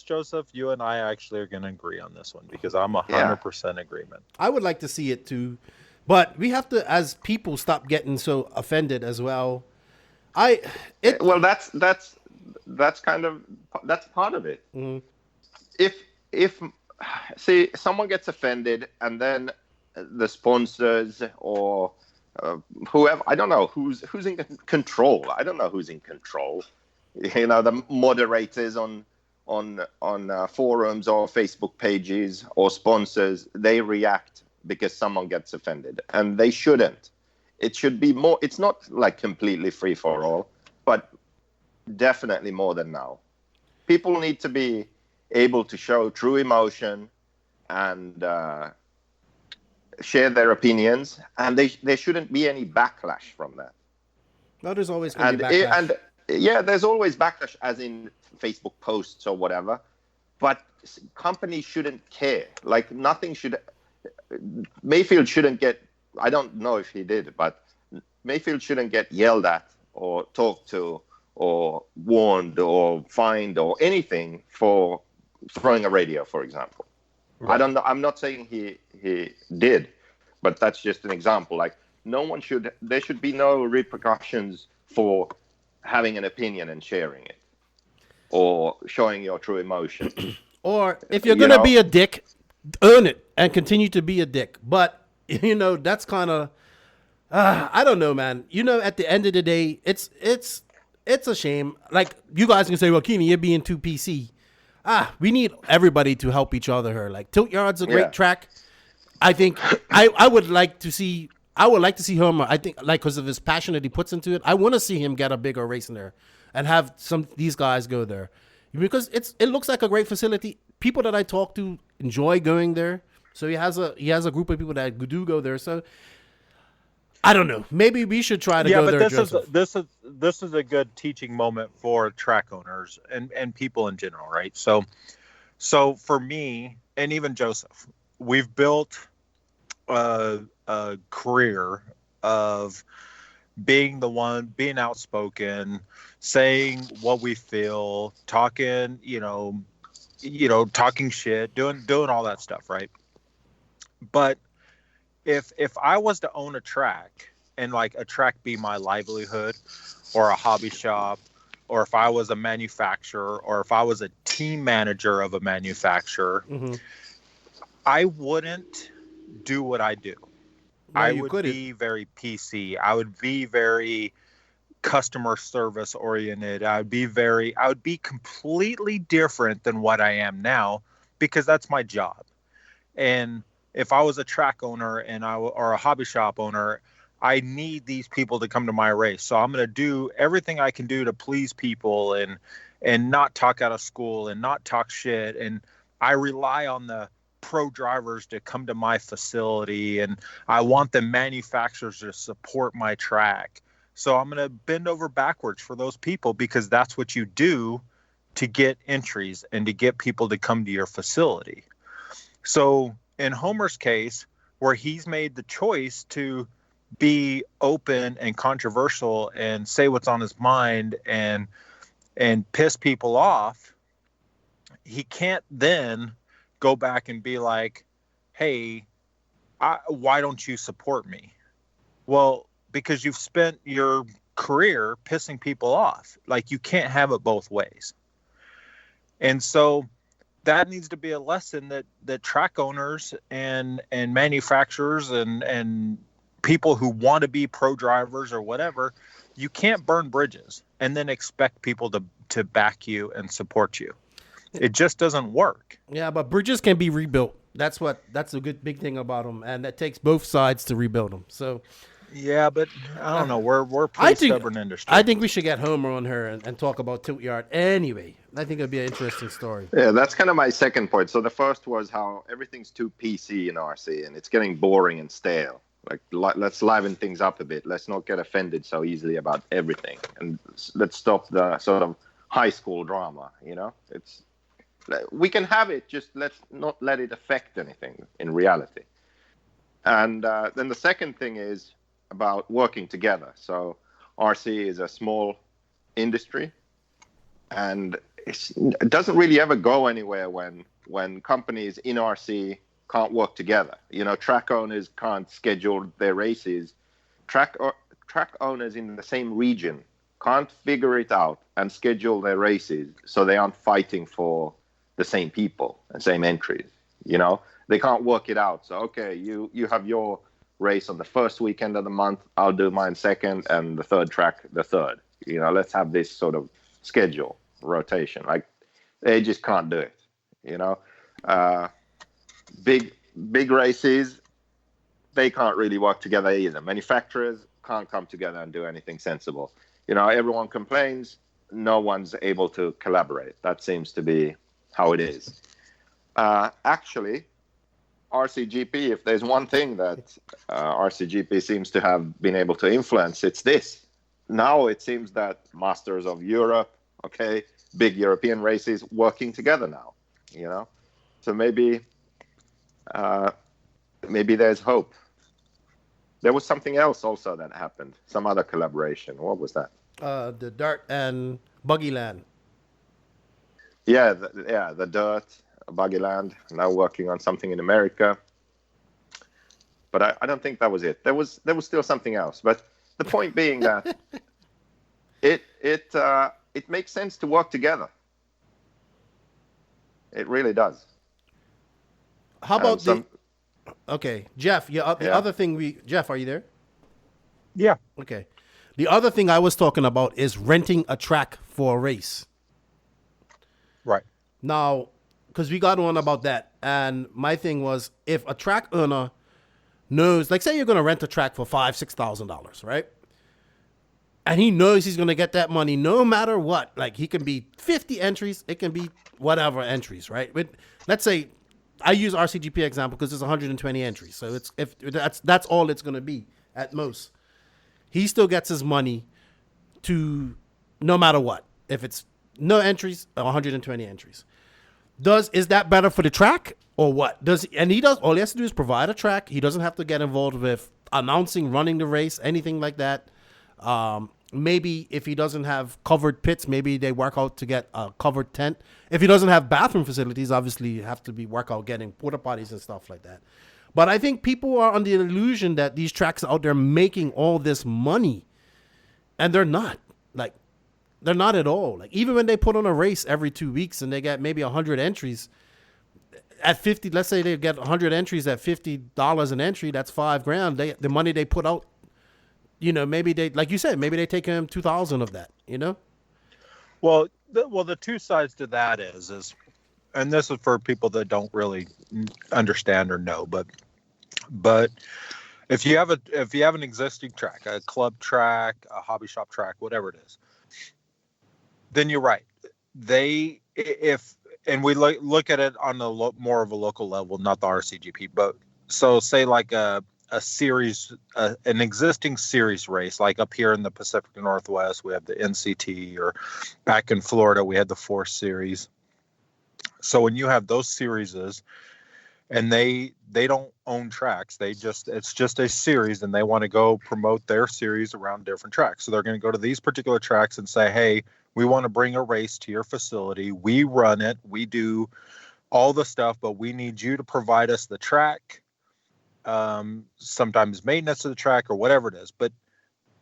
Joseph, you and I actually are going to agree on this one, because I'm 100% agreement. I would like to see it too, but we have to, as people, stop getting so offended as well. Well, that's part of it. Mm-hmm. If see, someone gets offended, and then the sponsors or whoever, I don't know who's in control. I don't know who's in control. You know, the moderators on forums or Facebook pages or sponsors, they react because someone gets offended, and they shouldn't. It should be more. It's not like completely free for all, but definitely more than now. People need to be able to show true emotion and share their opinions, and there shouldn't be any backlash from that. No, there's always going to be backlash. Yeah, there's always backlash, as in Facebook posts or whatever, but companies shouldn't care. Like, Mayfield shouldn't get, I don't know if he did, but Mayfield shouldn't get yelled at or talked to or warned or fined or anything for throwing a radio, for example. Right. I don't know. I'm not saying he did, but that's just an example. Like, there should be no repercussions for having an opinion and sharing it, or showing your true emotion. Or if you're going to be a dick, earn it and continue to be a dick. But, you know, that's kind of, I don't know, man. You know, at the end of the day, it's a shame. Like, you guys can say, well, Keenan, you're being too PC. We need everybody to help each other here. Like, Tilt Yard's a great track. I think I would like to see him. I think, like, because of his passion that he puts into it, I want to see him get a bigger race in there and have these guys go there, because it looks like a great facility. People that I talk to enjoy going there. So he has a group of people that do go there. So I don't know. Maybe we should try to go there. This is a good teaching moment for track owners and people in general, right? So for me, and even Joseph, we've built a career of being outspoken, saying what we feel, talking, you know, talking shit, doing all that stuff, right? But if I was to own a track and like a track be my livelihood or a hobby shop, or if I was a manufacturer, or if I was a team manager of a manufacturer, I wouldn't do what I do. No, I you would couldn't. be very PC. I would be very customer service oriented. I would be completely different than what I am now, because that's my job. And if I was a track owner or a hobby shop owner, I need these people to come to my race. So I'm going to do everything I can do to please people and not talk out of school and not talk shit. And I rely on the pro drivers to come to my facility, and I want the manufacturers to support my track. So I'm going to bend over backwards for those people, because that's what you do to get entries and to get people to come to your facility. So in Homer's case, where he's made the choice to be open and controversial and say what's on his mind and piss people off, he can't then go back and be like, hey, why don't you support me? Well, because you've spent your career pissing people off. Like, you can't have it both ways. And so that needs to be a lesson that track owners and manufacturers and people who want to be pro drivers or whatever, you can't burn bridges and then expect people to back you and support you. It just doesn't work. Yeah, but bridges can be rebuilt. That's a good big thing about them, and that takes both sides to rebuild them. So yeah, but I don't know. We're pretty stubborn industry. I think we should get Homer on her and talk about Tilt Yard anyway. I think it'd be an interesting story. Yeah, that's kind of my second point. So the first was how everything's too PC in RC, and it's getting boring and stale. Like, let's liven things up a bit. Let's not get offended so easily about everything, and let's stop the sort of high school drama. We can have it, just let's not let it affect anything in reality. And then the second thing is about working together. So RC is a small industry, and it doesn't really ever go anywhere when companies in RC can't work together. Track owners can't schedule their races. Track owners in the same region can't figure it out and schedule their races so they aren't fighting for the same people and same entries. They can't work it out. So, okay, you have your race on the first weekend of the month, I'll do mine second, and the third track the third. Let's have this sort of schedule rotation. Like, they just can't do it. Big races, they can't really work together either. Manufacturers can't come together and do anything sensible. Everyone complains, no one's able to collaborate. That seems to be how it is. Actually, RCGP, if there's one thing that RCGP seems to have been able to influence, it's this. Now it seems that Masters of Europe, big European races working together now, So maybe there's hope. There was something else also that happened, some other collaboration. What was that? The Dart and Buggyland. Yeah, the Dirt, Buggyland, now working on something in America. But I don't think that was it. There was still something else. But the point being that it makes sense to work together. It really does. How about Jeff? The other thing Jeff, are you there? Yeah. Okay. The other thing I was talking about is renting a track for a race. Right. Now, because we got on about that, and my thing was, if a track owner knows, like, say you're going to rent a track for $5,000-$6,000, right? And he knows he's going to get that money no matter what. Like, he can be 50 entries, it can be whatever entries, right? But let's say I use RCGP example because there's 120 entries, so if that's all it's going to be at most. He still gets his money to no matter what. If it's no entries, 120 entries. Is that better for the track or what? All he has to do is provide a track. He doesn't have to get involved with announcing, running the race, anything like that. maybe if he doesn't have covered pits, maybe they work out to get a covered tent. If he doesn't have bathroom facilities, obviously you have to be work out getting porta potties and stuff like that. But I think people are under the illusion that these tracks out there making all this money, and they're not. Like, they're not at all. Like, even when they put on a race every 2 weeks and they get maybe 100 entries at 50, let's say they get 100 entries at $50 an entry, that's $5,000. The money they put out, you know, maybe they, like you said, maybe they take him 2,000 of that, you know? Well, the two sides to that is, and this is for people that don't really understand or know, but if you have an existing track, a club track, a hobby shop track, whatever it is, then you're right. And we look at it on more of a local level, not the RCGP, but so say like a series, an existing series race, like up here in the Pacific Northwest, we have the NCT, or back in Florida, we had the Force Series. So when you have those series, and they don't own tracks, it's just a series, and they want to go promote their series around different tracks. So they're going to go to these particular tracks and say, hey, we want to bring a race to your facility. We run it. We do all the stuff, but we need you to provide us the track, sometimes maintenance of the track or whatever it is. But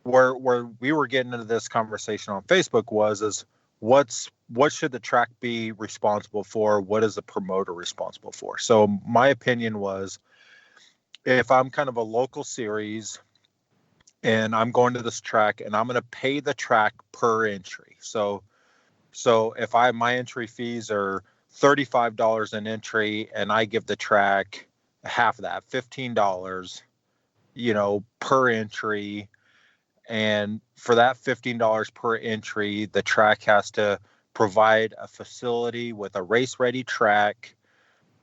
where we were getting into this conversation on Facebook is what should the track be responsible for? What is the promoter responsible for? So my opinion was, if I'm kind of a local series and I'm going to this track and I'm going to pay the track per entry. So if my entry fees are $35 an entry and I give the track half of that, $15, per entry. And for that $15 per entry, the track has to provide a facility with a race-ready track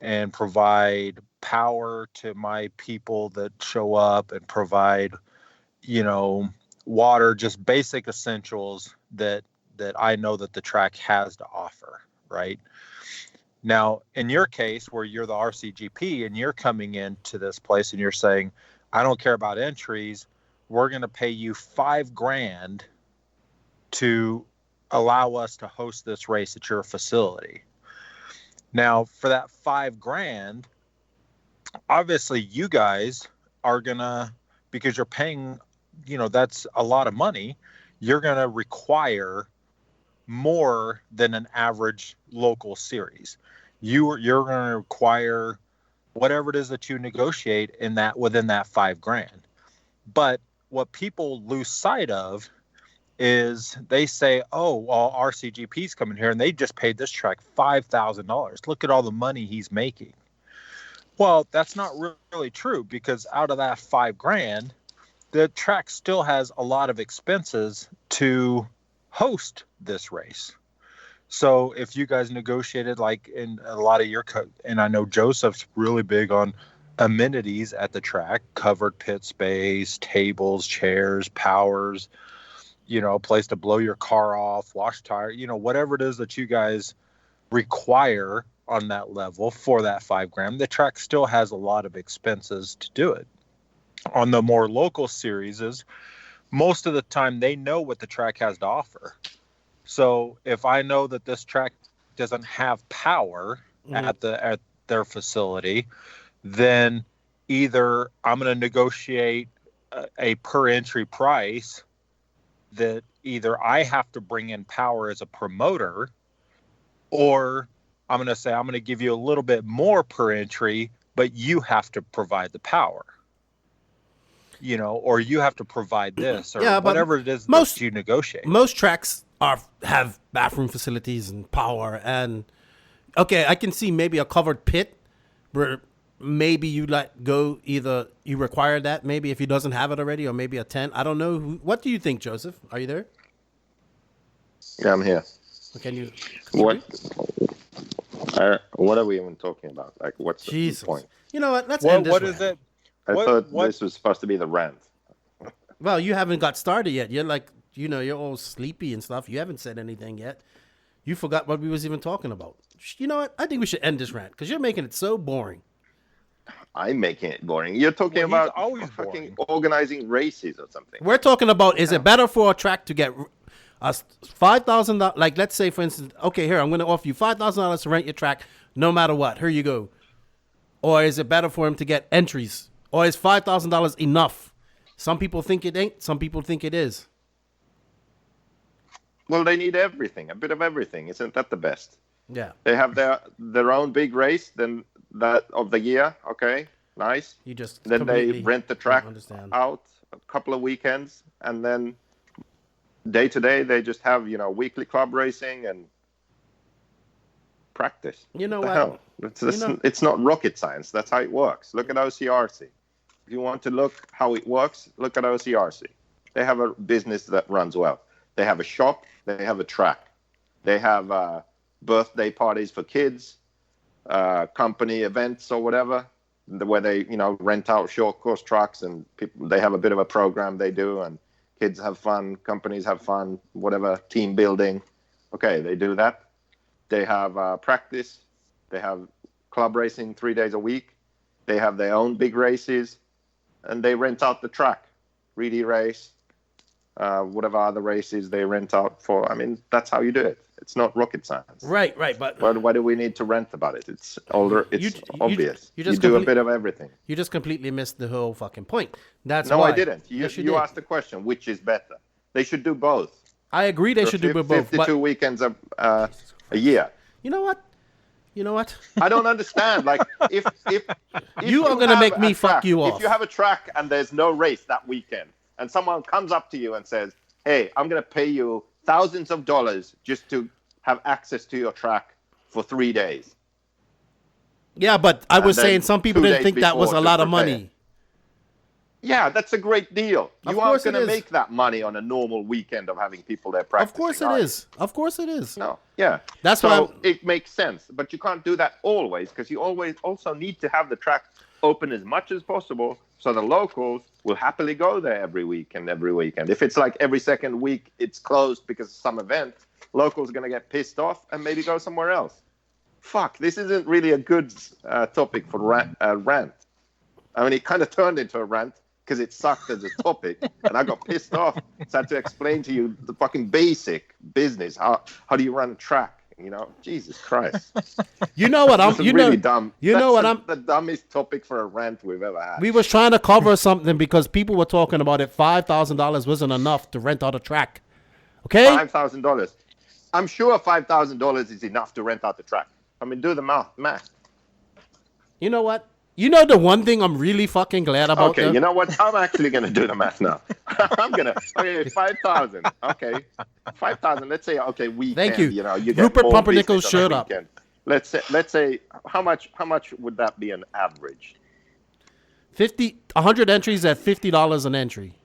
and provide power to my people that show up and provide, water, just basic essentials that I know that the track has to offer, right? Now, in your case, where you're the RCGP and you're coming into this place and you're saying, I don't care about entries, we're going to pay you $5,000 to allow us to host this race at your facility. Now, for that $5,000, obviously you guys are going to, because you're paying, that's a lot of money, you're going to require more than an average local series. You're going to require whatever it is that you negotiate within that $5,000. But what people lose sight of is they say, oh, well, RCGP's coming here and they just paid this track $5,000. Look at all the money he's making. Well, that's not really true, because out of that $5,000, the track still has a lot of expenses to host this race. So if you guys negotiated, like in a lot of your and I know Joseph's really big on amenities at the track, covered pit space, tables, chairs, powers, a place to blow your car off, wash tire, whatever it is that you guys require on that level for that $5,000, the track still has a lot of expenses to do it. On the more local series, most of the time they know what the track has to offer. So if I know that this track doesn't have power at their facility, then either I'm going to negotiate a per entry price that either I have to bring in power as a promoter, or I'm going to say I'm going to give you a little bit more per entry, but you have to provide the power. Or you have to provide this, or whatever it is that you negotiate. Most tracks have bathroom facilities and power, and okay, I can see maybe a covered pit where maybe you either you require that, maybe if he doesn't have it already, or maybe a tent. I don't know. What do you think, Joseph? Are you there? Yeah, I'm here. Can you? What are we even talking about? Like, what's the point? You know what? Let's end this. What is it? I thought this was supposed to be the rant. Well, you haven't got started yet. You're like, you're all sleepy and stuff. You haven't said anything yet. You forgot what we was even talking about. You know what? I think we should end this rant because you're making it so boring. I'm making it boring. You're talking about always fucking boring. organizing races or something. We're talking about, is it better for a track to get $5,000? Like, let's say, for instance, okay, here, I'm going to offer you $5,000 to rent your track no matter what. Here you go. Or is it better for him to get entries? Or is $5,000 enough? Some people think it ain't. Some people think it is. Well, they need everything, a bit of everything. Isn't that the best? Yeah. They have their own big race, then that of the year. Okay, nice. You just then they rent the track out a couple of weekends, and then day to day they just have weekly club racing and practice. You know what? what? The hell? It's not rocket science. That's how it works. Look at OCRC. If you want to look how it works, look at OCRC. They have a business that runs well. They have a shop. They have a track. They have birthday parties for kids, company events or whatever, where they rent out short course trucks, and people, they have a bit of a program they do, and kids have fun, companies have fun, whatever, team building. Okay, they do that. They have practice. They have club racing 3 days a week. They have their own big races, and they rent out the track, Reedy race, whatever other races they rent out for. I mean, that's how you do it. It's not rocket science. Right. But why do we need to rent about it? It's older. It's obvious. You do a bit of everything. You just completely missed the whole fucking point. That's no, why. I didn't. You asked the question, which is better? They should do both. I agree. They should do both. 52 weekends a year. You know what? I don't understand. Like, if you are going to make me fuck you off. If you have a track and there's no race that weekend, and someone comes up to you and says, "Hey, I'm going to pay you thousands of dollars just to have access to your track for 3 days." Yeah, but I was saying some people didn't think that was a lot of money. Yeah, that's a great deal. You aren't going to make that money on a normal weekend of having people there practicing. Of course it is. No, yeah. That's why it makes sense. But you can't do that always, because you always also need to have the track open as much as possible so the locals will happily go there every week and every weekend. If it's like every second week it's closed because of some event, locals are going to get pissed off and maybe go somewhere else. Fuck, this isn't really a good topic for rant. I mean, it kind of turned into a rant because it sucked as a topic, and I got pissed off. So I had to explain to you the fucking basic business. How do you run a track? Jesus Christ. You know what I'm. Really dumb. I'm. The dumbest topic for a rant we've ever had. We was trying to cover something because people were talking about it. $5,000 wasn't enough to rent out a track. Okay. $5,000. I'm sure $5,000 is enough to rent out the track. I mean, do the math. You know what? You know the one thing I'm really fucking glad about. Okay, you know what? I'm actually gonna do the math now. Okay, 5,000. Okay, 5,000. Let's say weekend. Thank you. You get Rupert more Pumpernickel's business on shirt a up. weekend. Let's say how much would that be an average? 100 entries at $50 an entry.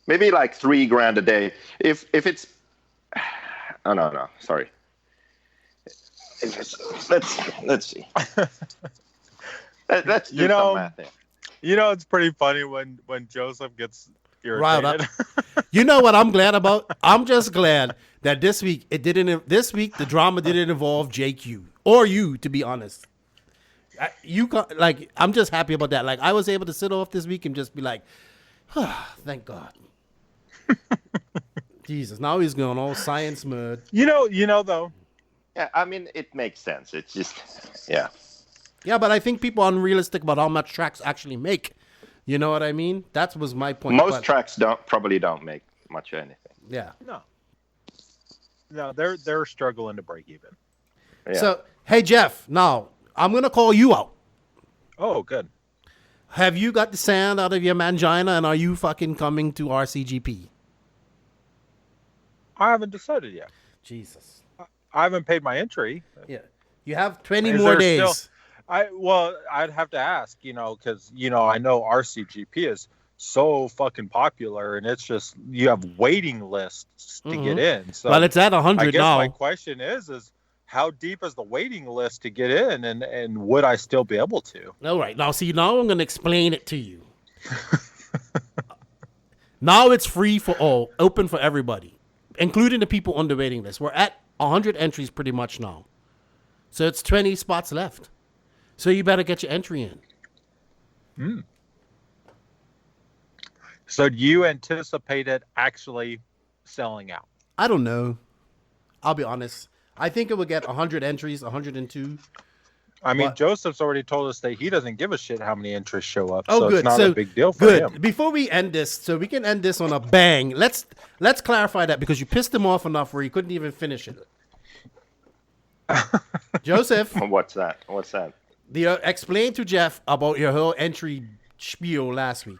Maybe like $3,000 a day. If it's no, sorry. Let's see. Let's do some math there. It's pretty funny when Joseph gets irritated. Riled up. You know what I'm glad about? I'm just glad that this week the drama didn't involve JQ or you, to be honest. I'm just happy about that. Like, I was able to sit off this week and just be like, thank God. Jesus, now he's going all science mode. You know though. Yeah, I mean, it makes sense. It's just, yeah. Yeah, but I think people are unrealistic about how much tracks actually make. You know what I mean? That was my point. Most tracks probably don't make much of anything. Yeah. No, they're struggling to break even. Yeah. So, hey, Jeff, now I'm going to call you out. Oh, good. Have you got the sand out of your mangina, and are you fucking coming to RCGP? I haven't decided yet. Jesus. I haven't paid my entry. Yeah. You have 20 more days. I'd have to ask, because, I know RCGP is so fucking popular, and it's just, you have waiting lists to get in. So well, it's at 100 I guess now. My question is how deep is the waiting list to get in, and would I still be able to? All right. Now I'm going to explain it to you. Now it's free for all, open for everybody, including the people on the waiting list. We're at 100 entries pretty much now. So it's 20 spots left. So you better get your entry in. So do you anticipate it actually selling out? I don't know. I'll be honest. I think it would get 100 entries, 102. I mean, But- Joseph's already told us that he doesn't give a shit how many entries show up. Oh, so good. it's not So a big deal for good. him. Before we end this, so we can end this on a bang. Let's clarify that because you pissed him off enough where he couldn't even finish it. Joseph, What's that? What's that? explain to Jeff about your whole entry spiel last week.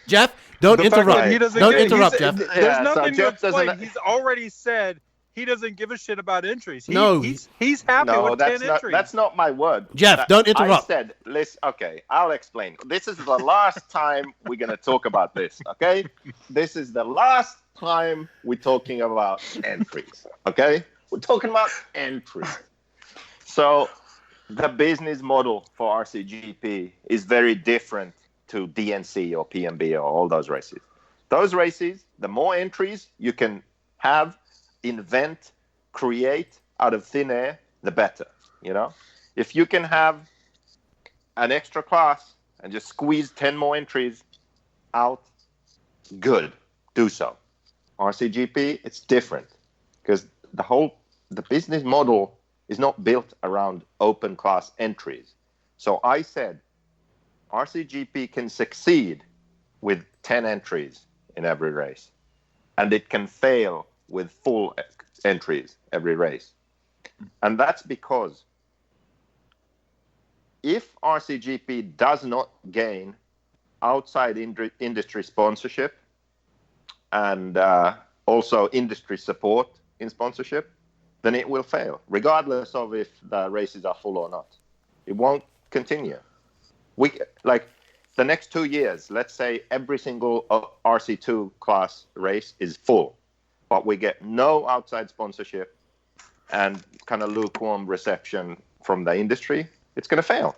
Jeff, don't The fact interrupt. that he doesn't Don't get- interrupt, he's- Jeff. There's Yeah, so nothing to Jeff explain. doesn't- He's already said he doesn't give a shit about entries. No. He's happy No, with 10 entries. that's not my word. Jeff, don't interrupt. I said, listen, okay, I'll explain. This is the last time we're going to talk about this, okay? This is the last time we're talking about entries, okay? We're talking about entries. So the business model for RCGP is very different to DNC or PMB or all those races. Those races, the more entries you can have, invent, create out of thin air, the better, you know? If you can have an extra class and just squeeze 10 more entries out, good, do so. RCGP, it's different because the business model is not built around open class entries. So I said RCGP can succeed with 10 entries in every race, and it can fail with full entries every race. And that's because if RCGP does not gain outside industry sponsorship and also industry support in sponsorship, then it will fail, regardless of if the races are full or not. It won't continue. Like the next 2 years, let's say every single RC2 class race is full, but we get no outside sponsorship and kind of lukewarm reception from the industry, it's going to fail.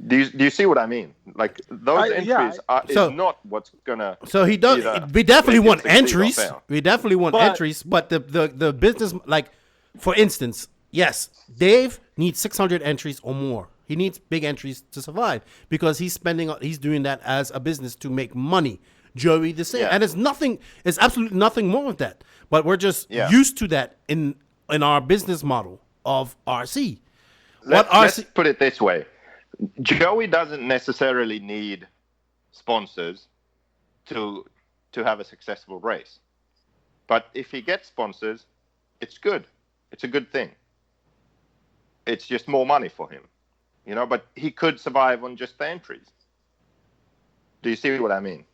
Do you see what I mean? Like those entries is not what's going to. So he does. We definitely want entries. fail. We definitely want entries, but the business, like for instance, yes, Dave needs 600 entries or more. He needs big entries to survive because he's doing that as a business to make money. Joey the same, and it's absolutely nothing more with that. But we're just used to that in our business model of RC. Let's put it this way. Joey doesn't necessarily need sponsors to have a successful race. But if he gets sponsors, it's good. It's a good thing. It's just more money for him. You know, but he could survive on just the entries. Do you see what I mean?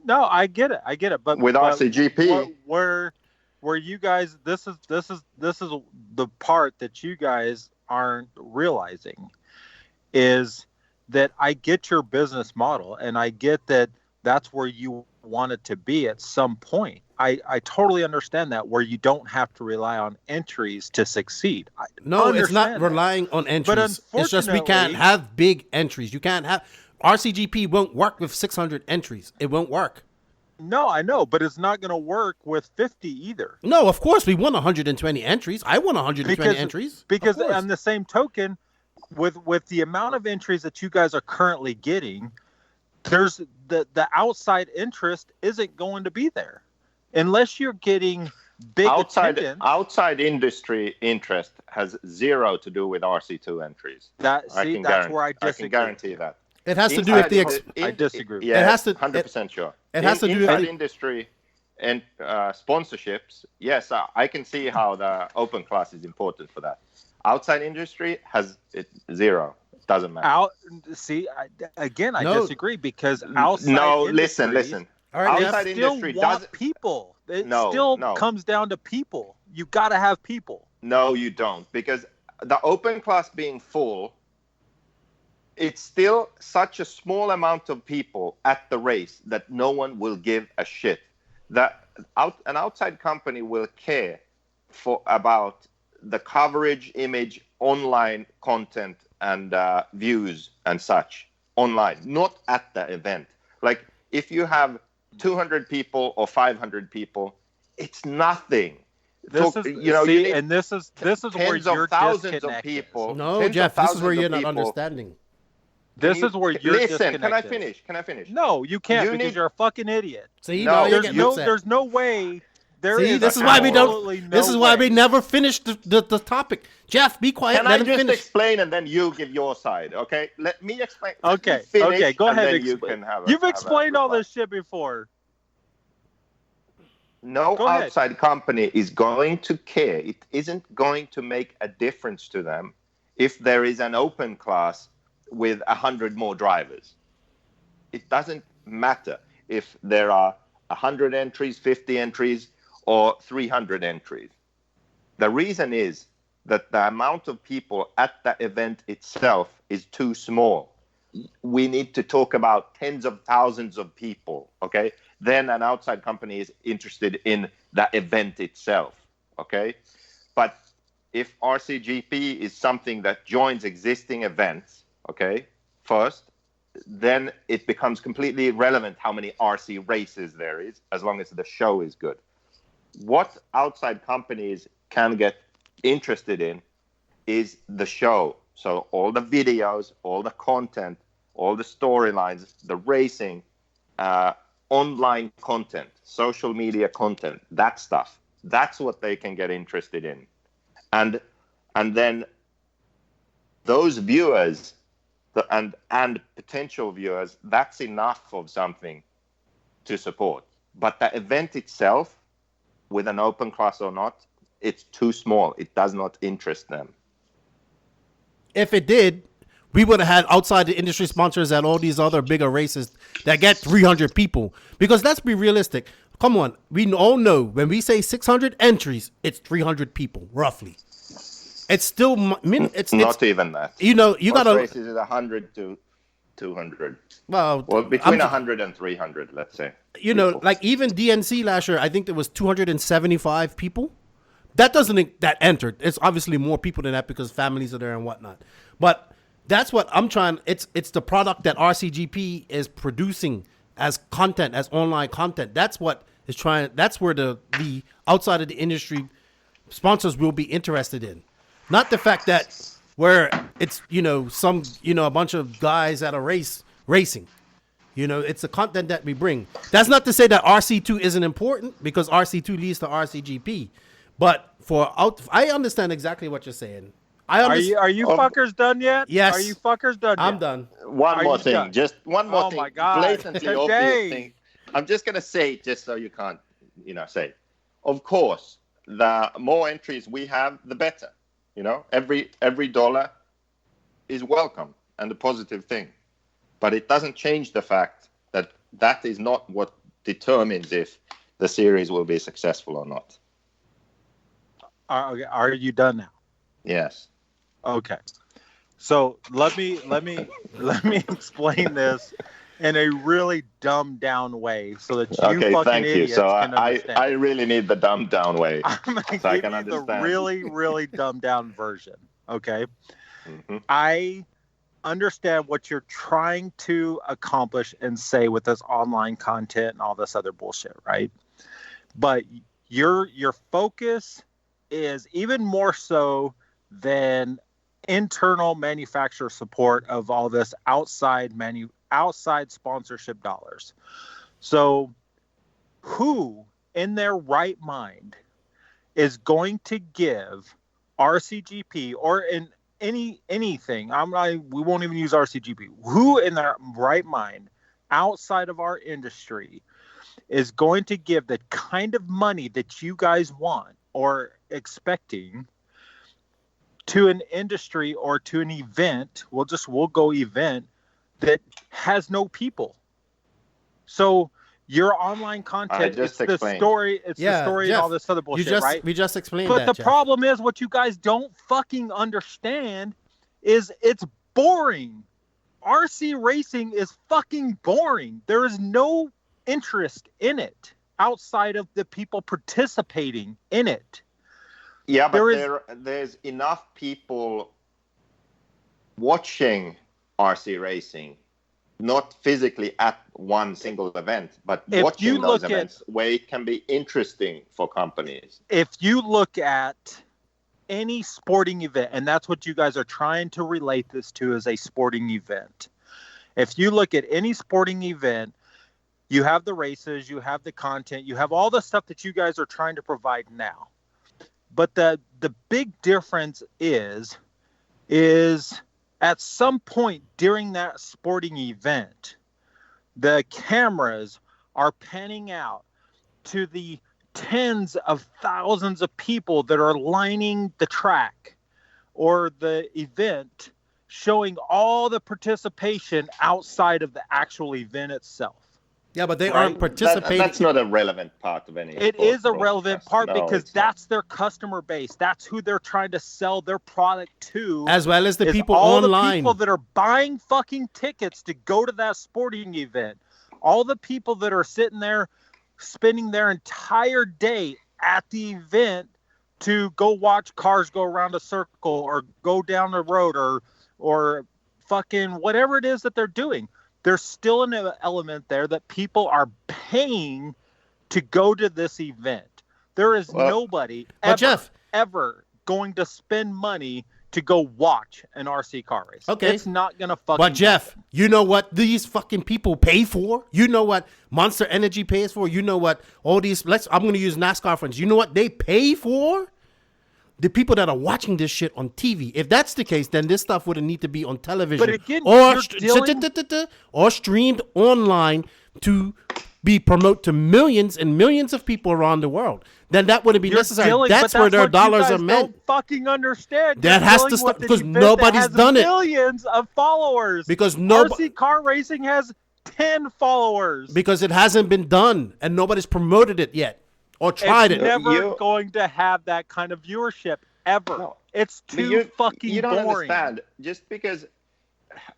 No, I get it. But with RCGP, where you guys, this is the part that you guys aren't realizing is that I get your business model and I get that that's where you want it to be at some point. I totally understand that, where you don't have to rely on entries to succeed. No, it's not relying on entries. It's just we can't have big entries. You can't have RCGP won't work with 600 entries. It won't work. No, I know, but it's not going to work with 50 either. No, of course we want 120 entries. I want 120 entries. Because on the same token, with the amount of entries that you guys are currently getting, there's the outside interest isn't going to be there unless you're getting big attendance. Outside industry interest has zero to do with RC2 entries. That's where I disagree. I can guarantee that. It has to do with the. I disagree. Yeah, it has to. 100% sure. It has to do with industry and sponsorships. Yes, I can see how the open class is important for that. Outside industry has zero. It doesn't matter. I disagree because outside. No, listen. All right, outside industry doesn't people. It still comes down to people. You got to have people. No, you don't, because the open class being full, it's still such a small amount of people at the race that no one will give a shit. That an outside company will care about the coverage, image, online content, and views and such online, not at the event. Like if you have 200 people or 500 people, it's nothing. This is this is where tens you're of thousands disconnected. of people. No, tens Jeff, of this is where thousands you're of not people. understanding. This is where you're listen. disconnected. Can I finish? Can I finish? No, you can't You because need- you're a fucking idiot. See, No, now you're there's getting no- upset. There's no way. This is why we don't. absolutely This no is why way. we never finish the topic. Jeff, be quiet. Can Let I him just finish. explain and then you give your side? Okay, let me explain. Let Okay, me finish, okay, go and ahead. Then you can have You've have explained all reply. this shit before. No Go ahead. outside company is going to care. It isn't going to make a difference to them if there is an open class with 100 more drivers. It doesn't matter if there are 100 entries, 50 entries, or 300 entries. The reason is that the amount of people at the event itself is too small. We need to talk about tens of thousands of people, okay? Then an outside company is interested in the event itself, okay? But if RCGP is something that joins existing events, okay, first, then it becomes completely irrelevant how many RC races there is, as long as the show is good. What outside companies can get interested in is the show. So all the videos, all the content, all the storylines, the racing, online content, social media content, that stuff. That's what they can get interested in. And then those viewers and potential viewers, that's enough of something to support. But the event itself, with an open class or not, it's too small. It does not interest them. If it did, we would have had outside the industry sponsors at all these other bigger races that get 300 people. Because let's be realistic. Come on, we all know when we say 600 entries, it's 300 people roughly. It's still it's not even that. You know, you Most gotta races is 100 to 200. Well, between 100 and 300, let's say. You know, like even DNC last year, I think there was 275 people. That that entered. It's obviously more people than that because families are there and whatnot. But that's what I'm trying. It's the product that RCGP is producing as content, as online content. That's what is trying. That's where the outside of the industry sponsors will be interested in, not the fact that where it's a bunch of guys at a racing. It's the content that we bring. That's not to say that RC2 isn't important because RC2 leads to RCGP. But I understand exactly what you're saying. Are you fuckers done yet? Yes. Are you fuckers done yet? I'm done. One more thing. Done? Just one more Oh thing. my God. Blatantly obvious thing. I'm just going to say it just so you can't, say. Of course, the more entries we have, the better. Every dollar is welcome and a positive thing. But it doesn't change the fact that that is not what determines if the series will be successful or not. Are you done now? Yes. Okay. So let me explain this in a really dumbed down way so that you fucking idiots can understand. I really need the dumbed down way I'm gonna so I give can you understand. the really, really dumbed down version. Okay. Mm-hmm. I understand what you're trying to accomplish and say with this online content and all this other bullshit, right? But your focus is even more so than internal manufacturer support of all this outside sponsorship dollars. So who in their right mind is going to give RCGP or in anything, we won't even use RCGP, who in their right mind outside of our industry is going to give the kind of money that you guys want or expecting to an industry or to an event? We'll go event that has no people. So your online content, it's the story, Jeff, and all this other bullshit, right? We just explained but that, the problem is what you guys don't fucking understand is it's boring. RC racing is fucking boring. There is no interest in it outside of the people participating in it. Yeah, but there's enough people watching RC racing not physically at one single event, but If watching you those look events where it can be interesting for companies. If you look at any sporting event, and that's what you guys are trying to relate this to, as a sporting event. If you look at any sporting event, you have the races, you have the content, you have all the stuff that you guys are trying to provide now. But the big difference is at some point during that sporting event, the cameras are panning out to the tens of thousands of people that are lining the track or the event, showing all the participation outside of the actual event itself. Yeah, but they aren't participating. That's not a relevant part of any. It is a relevant part because that's their customer base. That's who they're trying to sell their product to. As well as the people all online. The people that are buying fucking tickets to go to that sporting event. All the people that are sitting there spending their entire day at the event to go watch cars go around a circle or go down the road or fucking whatever it is that they're doing. There's still an element there that people are paying to go to this event. There is nobody ever going to spend money to go watch an RC car race. Okay. It's not going to fucking But Jeff, happen. you know what these fucking people pay for? You know what Monster Energy pays for? You know what all these, I'm going to use NASCAR friends. You know what they pay for? The people that are watching this shit on TV. If that's the case, then this stuff wouldn't need to be on television. But again, or streamed online to be promoted to millions and millions of people around the world. Then that wouldn't be necessary. That's where their dollars are meant. Don't fucking understand. That has to stop because nobody's done it. Millions of followers. Because RC car racing has 10 followers. Because it hasn't been done and nobody's promoted it yet. Or tried it's it. Never going to have that kind of viewership ever. No. It's too fucking you don't boring. Understand. Just because,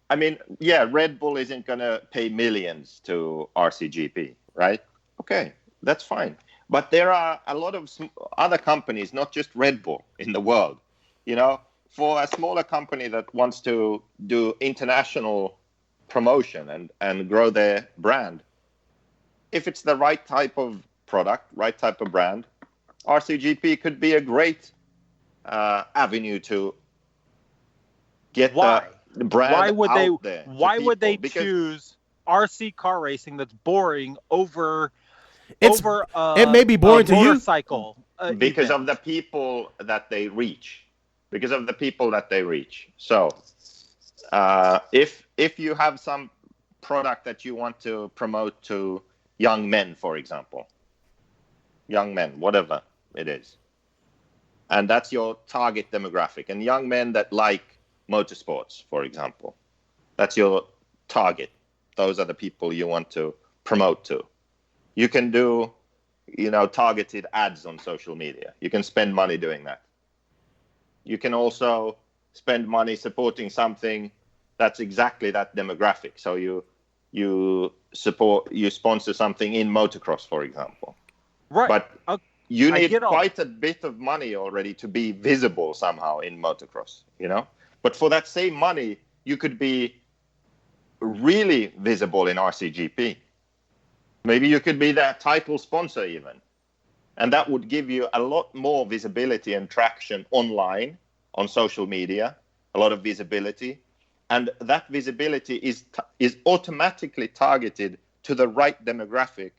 I mean, yeah, Red Bull isn't going to pay millions to RCGP, right? Okay, that's fine. But there are a lot of other companies, not just Red Bull, in the world. You know, for a smaller company that wants to do international promotion and grow their brand, if it's the right type of product, right type of brand, RCGP could be a great avenue to get the brand out there. Why would they choose RC car racing that's boring over it may be boring to you because of the people that they reach. So if you have some product that you want to promote to young men, for example, young men, whatever it is, and that's your target demographic, and young men that like motorsports, for example, that's your target. Those are the people you want to promote to. You can do, targeted ads on social media. You can spend money doing that. You can also spend money supporting something that's exactly that demographic. So you sponsor something in motocross, for example. Right. But you need quite a bit of money already to be visible somehow in motocross, But for that same money, you could be really visible in RCGP. Maybe you could be their title sponsor even. And that would give you a lot more visibility and traction online, on social media, a lot of visibility. And that visibility is automatically targeted to the right demographic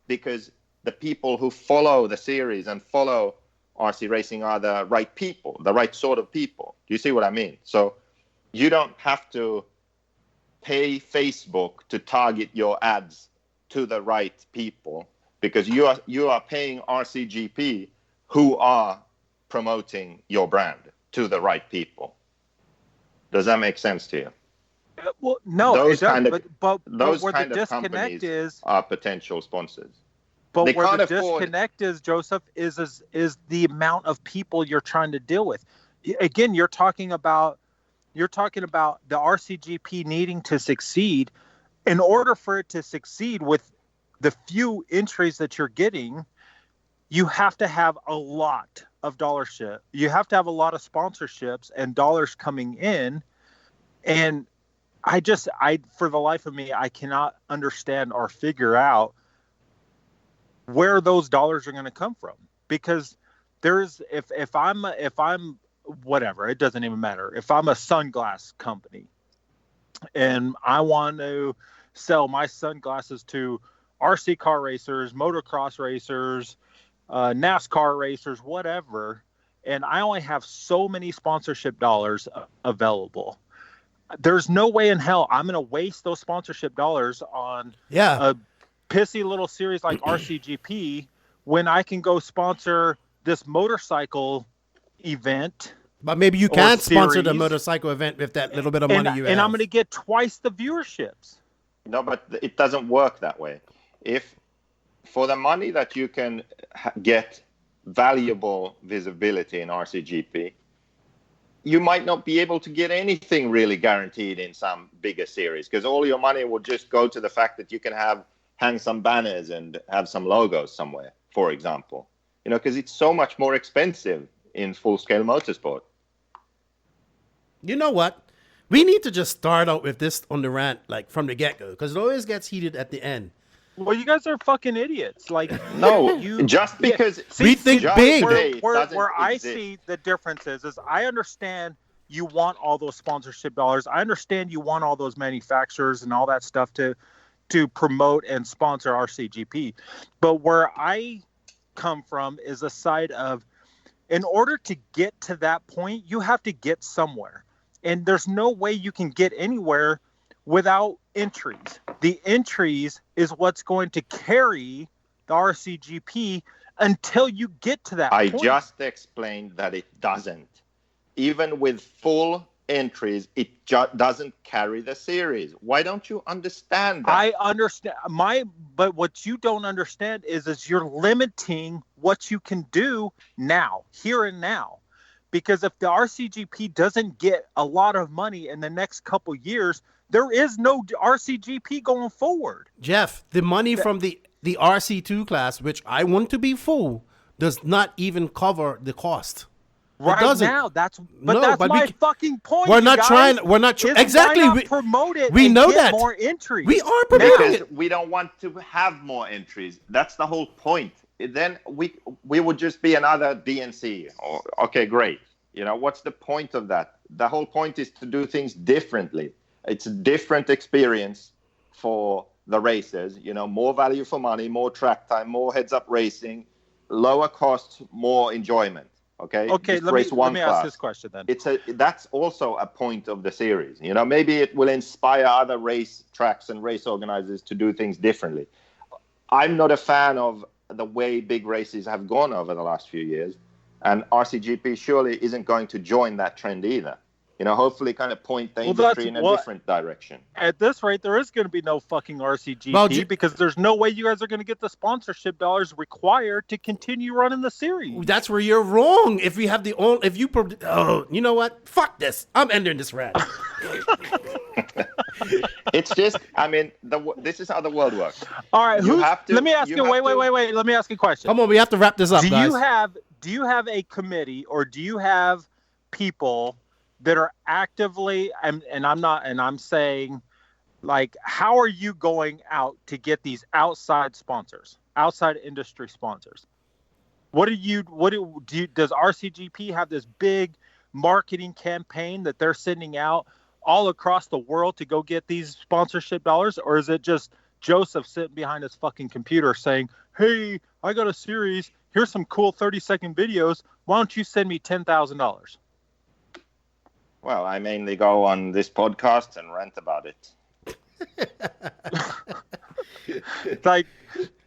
because the people who follow the series and follow RC racing are the right people, the right sort of people. Do you see what I mean? So you don't have to pay Facebook to target your ads to the right people because you are paying RCGP who are promoting your brand to the right people. Does that make sense to you? Well, no, those kind of companies are potential sponsors. But where the disconnect is, Joseph, is the amount of people you're trying to deal with. Again, you're talking about the RCGP needing to succeed. In order for it to succeed with the few entries that you're getting, you have to have a lot of dollarship. You have to have a lot of sponsorships and dollars coming in. And for the life of me, I cannot understand or figure out where those dollars are going to come from, because if I'm whatever, it doesn't even matter. If I'm a sunglass company and I want to sell my sunglasses to RC car racers, motocross racers, NASCAR racers, whatever, and I only have so many sponsorship dollars available, there's no way in hell I'm going to waste those sponsorship dollars on a pissy little series like RCGP when I can go sponsor this motorcycle event. But maybe you can sponsor the motorcycle event with that little bit of money you have. And I'm going to get twice the viewerships. No, but it doesn't work that way. If for the money that you can get valuable visibility in RCGP, you might not be able to get anything really guaranteed in some bigger series, because all your money will just go to the fact that you can hang some banners and have some logos somewhere, for example. Because it's so much more expensive in full-scale motorsport. You know what? We need to just start out with this on the rant, like from the get-go, because it always gets heated at the end. Well, you guys are fucking idiots. Like, no, just because we think big. Where I see the difference is I understand you want all those sponsorship dollars. I understand you want all those manufacturers and all that stuff to promote and sponsor RCGP. But where I come from is a side of, in order to get to that point, you have to get somewhere. And there's no way you can get anywhere without entries. The entries is what's going to carry the RCGP until you get to that point. I just explained that it doesn't. Even with full entries, it doesn't carry the series. Why don't you understand that? I understand. But what you don't understand is you're limiting what you can do now, here and now. Because if the RCGP doesn't get a lot of money in the next couple years, there is no RCGP going forward. Jeff, the money from the RC2 class, which I want to be full, does not even cover the cost. Right now, that's my fucking point. We're not trying. We're not exactly. Why not promote it. We know that more entries. We are promoting it. We don't want to have more entries. That's the whole point. Then we would just be another DNC. Okay, great. What's the point of that? The whole point is to do things differently. It's a different experience for the racers. More value for money, more track time, more heads-up racing, lower costs, more enjoyment. Okay. Let me ask this question then. That's also a point of the series. Maybe it will inspire other race tracks and race organizers to do things differently. I'm not a fan of the way big races have gone over the last few years, and RCGP surely isn't going to join that trend either. Hopefully kind of point the industry in a different direction. At this rate, there is going to be no fucking RCGP because there's no way you guys are going to get the sponsorship dollars required to continue running the series. That's where you're wrong. If we have you know what? Fuck this. I'm ending this rant. It's just, this is how the world works. All right, let me ask you. Wait. Let me ask you a question. Come on, we have to wrap this up, guys. Do you have a committee, or do you have people that are actively, and I'm saying, like, how are you going out to get these outside sponsors, outside industry sponsors? Does RCGP have this big marketing campaign that they're sending out all across the world to go get these sponsorship dollars? Or is it just Joseph sitting behind his fucking computer saying, hey, I got a series, here's some cool 30-second videos, why don't you send me $10,000? Well, I mainly go on this podcast and rant about it. Like,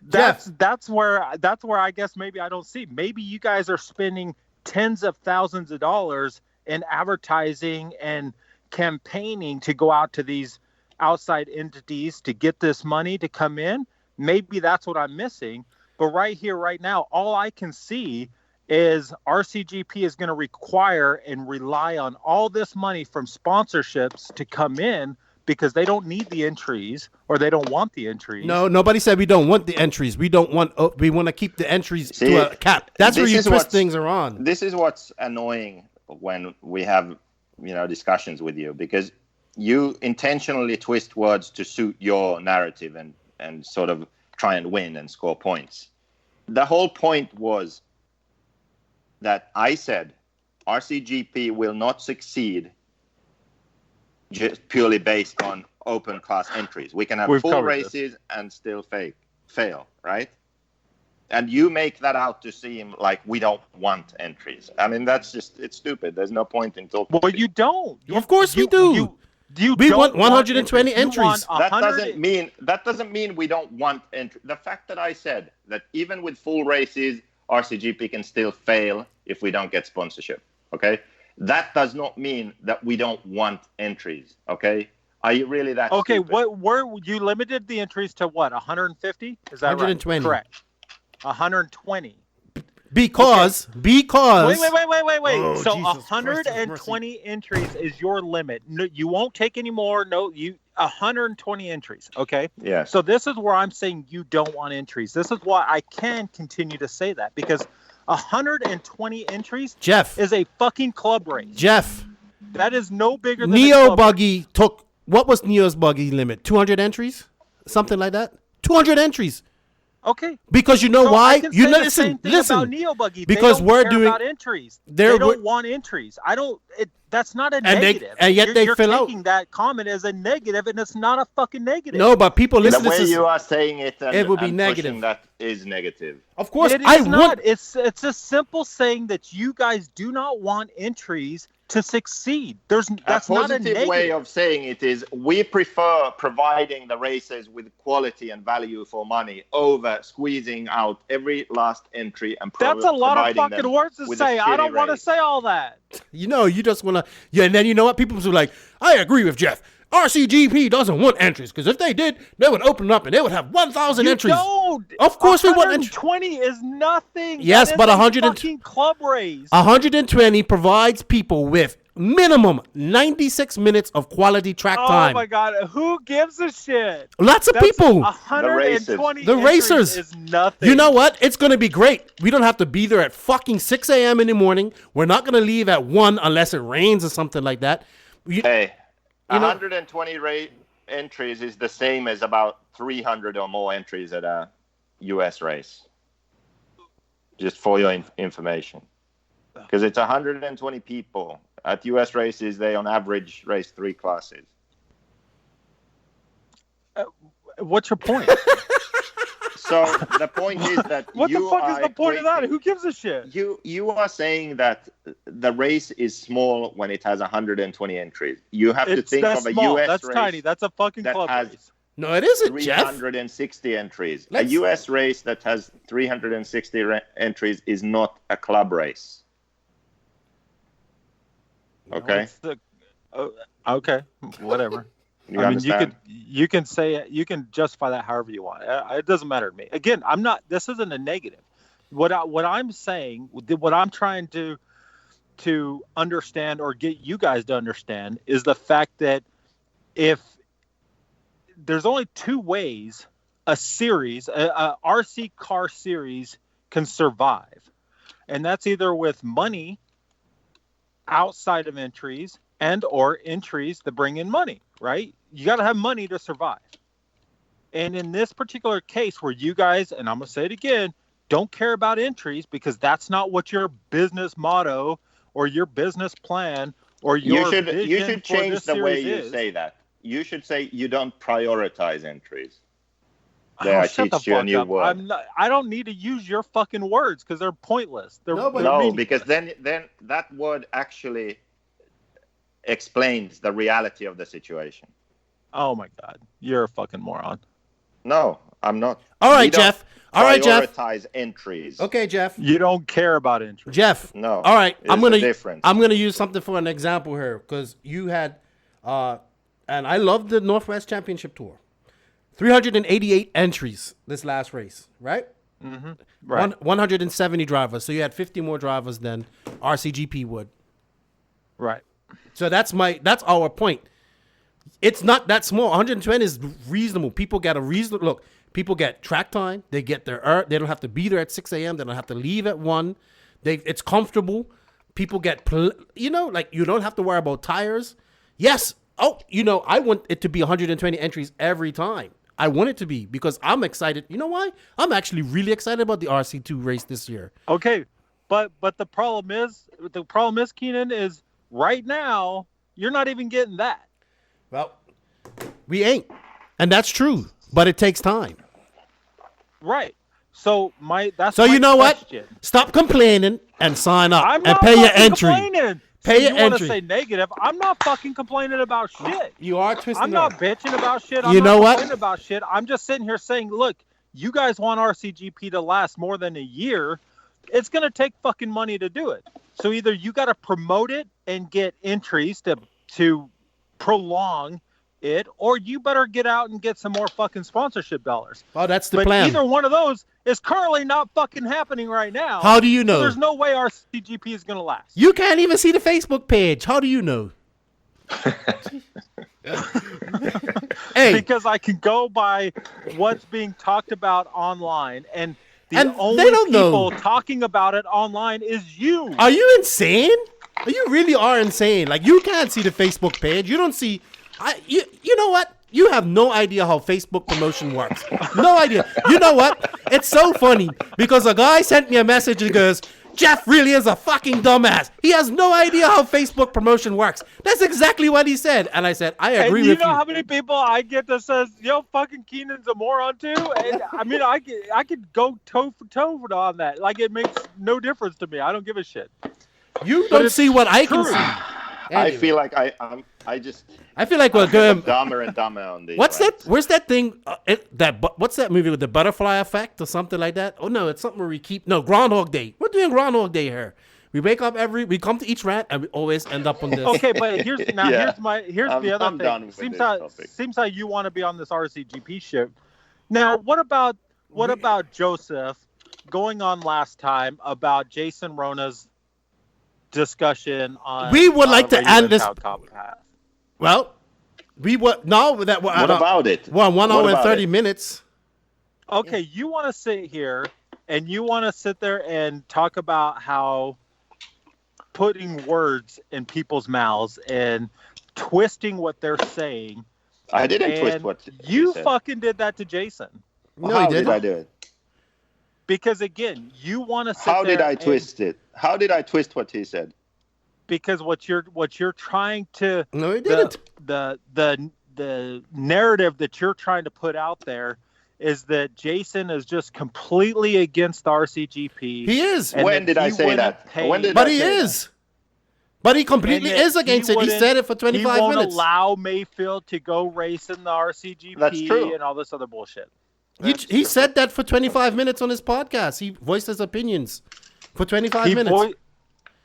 that's where I guess maybe I don't see. Maybe you guys are spending tens of thousands of dollars in advertising and campaigning to go out to these outside entities to get this money to come in. Maybe that's what I'm missing. But right here, right now, all I can see is RCGP is going to require and rely on all this money from sponsorships to come in because they don't need the entries or they don't want the entries. No, nobody said we don't want the entries. We want to keep the entries to a cap. That's where you twist things around. This is what's annoying when we have, discussions with you, because you intentionally twist words to suit your narrative and sort of try and win and score points. The whole point was that I said RCGP will not succeed just purely based on open class entries. We can have full races and still fail, right? And you make that out to seem like we don't want entries. I mean, it's stupid. There's no point in talking. Well, you don't. Of course we do. We want 120 entries. That doesn't mean we don't want entry. The fact that I said that even with full races, RCGP can still fail if we don't get sponsorship. Okay, that does not mean that we don't want entries. Okay, are you really that? Okay, stupid? what were you limited the entries to? What, 150? Is that 120? Right? Correct. 120. Because wait. Oh, so Jesus 120 entries is your limit. No, you won't take any more. No, 120 entries. Okay. Yeah. So this is where I'm saying you don't want entries. This is why I can continue to say that, because 120 entries, Jeff, is a fucking club race. Jeff, that is no bigger than Neo Buggy took. What was Neo's Buggy limit? 200 entries, something like that. 200 entries. Okay. Because you know so why? You listen. About Neo-Buggy. Because we're doing about entries. They don't want entries. That's not a negative. And yet they fill out. You're taking that comment as a negative, and it's not a fucking negative. No, but people listen to this. The way you are saying it, it would be negative. That is negative. Of course, it is not. It's a simple saying that you guys do not want entries to succeed. That's not a positive negative way of saying it is we prefer providing the races with quality and value for money over squeezing out every last entry and that's a lot of fucking words to say. I don't want to say all that. You know, you just want to. Yeah, and then you know what? People are like, I agree with Jeff. RCGP doesn't want entries, because if they did, they would open up and they would have 1,000 entries. Don't. Of course we want entries. 120 is nothing. Yes, but 120 club race. 120 provides people with minimum 96 minutes of quality track time. Oh my God, who gives a shit? Lots of people. 120 the racers is nothing. You know what? It's going to be great. We don't have to be there at fucking 6 a.m. in the morning. We're not going to leave at 1 unless it rains or something like that. Hey. 120 entries is the same as about 300 or more entries at a U.S. race. Just for your information. Because it's 120 people. At U.S. races, they on average race 3 classes. What's your point? So the point is that what the fuck is the point of that? Who gives a shit? You are saying that the race is small when it has 120 entries. You have to think of a U.S. That's race. Tiny. That's a fucking club race. No, it isn't, 360 entries. A U.S. race that has 360 entries is not a club race. Okay. Okay. Whatever. You can say it. You can justify that however you want. It doesn't matter to me. Again, I'm not. This isn't a negative. What I'm saying, what I'm trying to understand or get you guys to understand is the fact that if there's only 2 ways a series, a RC car series, can survive, and that's either with money outside of entries and or entries that bring in money. Right? You got to have money to survive. And in this particular case where you guys, and I'm going to say it again, don't care about entries because that's not what your business motto or your business plan or your vision you should change the way you is. say that. You should say you don't prioritize entries. Shut the fuck up. I don't need to use your fucking words because they're pointless. Because then that word actually explains the reality of the situation. Oh my God, you're a fucking moron. No, I'm not. All right, Jeff. All right, Jeff. Prioritize entries. Okay, Jeff. You don't care about entries. Jeff. No. All right, I'm gonna use something for an example here because you had, and I love the Northwest Championship Tour. 388 entries this last race, right? Mm-hmm. Right. 170 drivers, so you had 50 more drivers than RCGP would. Right. So that's our point. It's not that small. 120 is reasonable. People get a reasonable look. People get track time. They get their they don't have to be there at 6 a.m. They don't have to leave at 1. It's comfortable. People get you don't have to worry about tires. Yes, I want it to be 120 entries every time. I want it to be because I'm excited. You know why? I'm actually really excited about the RC2 race this year. Okay, but the problem is, Keenan, is right now you're not even getting that. Well, we ain't, and that's true. But it takes time. Right. So you know question. What? Stop complaining and sign up I'm and not pay your fucking entry. Complaining. Pay your you want to entry. say negative? I'm not fucking complaining about shit. You are twisting. I'm not bitching about shit. You know what? Complaining about shit. I'm just sitting here saying, look, you guys want RCGP to last more than a year. It's gonna take fucking money to do it. So either you got to promote it and get entries to prolong it, or you better get out and get some more fucking sponsorship dollars. Oh, that's the plan. Either one of those is currently not fucking happening right now. How do you know? So there's no way RCGP is going to last. You can't even see the Facebook page. How do you know? Hey, because I can go by what's being talked about online, and the And only they don't people know. talking about it online is you. Are you insane? You really are insane. Like, you can't see the Facebook page. You don't see. You know what? You have no idea how Facebook promotion works. No idea. You know what? It's so funny because a guy sent me a message and goes, Jeff really is a fucking dumbass. He has no idea how Facebook promotion works. That's exactly what he said. And I said, I agree with you. And you know how many people I get that says, yo, fucking Keenan's a moron too? And I mean, I could go toe for toe on that. Like, it makes no difference to me. I don't give a shit. You don't see what I can see. Anyway. I feel like I feel like we're going dumber and dumber on these. What's that? Where's that thing? What's that movie with the butterfly effect or something like that? Oh no, it's something where we keep Groundhog Day. We're doing Groundhog Day here. We wake up we come to each rant and we always end up on this. Okay, but here's the other I'm thing. Seems like you want to be on this RCGP ship. Now, what about Joseph going on last time about Jason Rona's discussion on? We would like to end this. Path. Well, what about it? Well, 1 hour and 30 minutes. Okay, you want to sit here and you want to sit there and talk about how putting words in people's mouths and twisting what they're saying. I didn't twist what you said. Fucking did that to Jason. No, how he didn't. did I do it? Because again, you want to sit How there did I twist it? How did I twist what he said? Because what you're trying to No, he didn't. The narrative that you're trying to put out there is that Jason is just completely against RCGP. He is. When did I say that? But he is. But he completely is against it. He said it for 25 minutes. He won't allow Mayfield to go race in the RCGP. That's true. And all this other bullshit. He said that for 25 minutes on his podcast. He voiced his opinions for 25 minutes.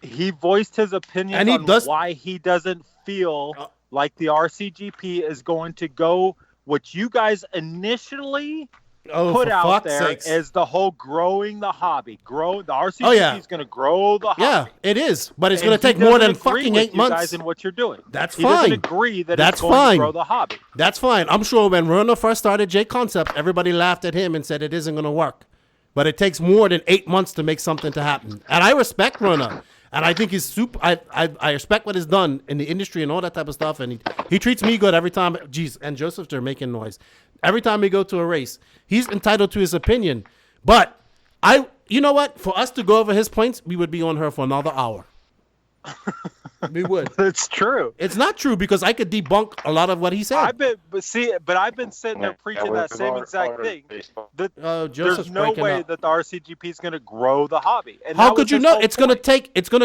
He voiced his opinion on why he doesn't feel like the RCGP is going to go what you guys initially put out there as the whole growing the hobby. The RCGP is going to grow the hobby. Yeah, it is. But it's going to take more than fucking 8 months. Guys in what you're doing. That's he fine. He doesn't agree that it's going to grow the hobby. That's fine. I'm sure when Rona first started J Concept, everybody laughed at him and said it isn't going to work. But it takes more than 8 months to make something to happen. And I respect Rona. And I think he's super. I respect what he's done in the industry and all that type of stuff. And he treats me good every time. Jeez, and Joseph, they're making noise. Every time we go to a race, he's entitled to his opinion. But you know what? For us to go over his points, we would be on her for another hour. We would. It's true. It's not true because I could debunk a lot of what he said. I've been sitting there preaching that same exact thing. There's no way that the RCGP is going to grow the hobby. And how could you know? It's going to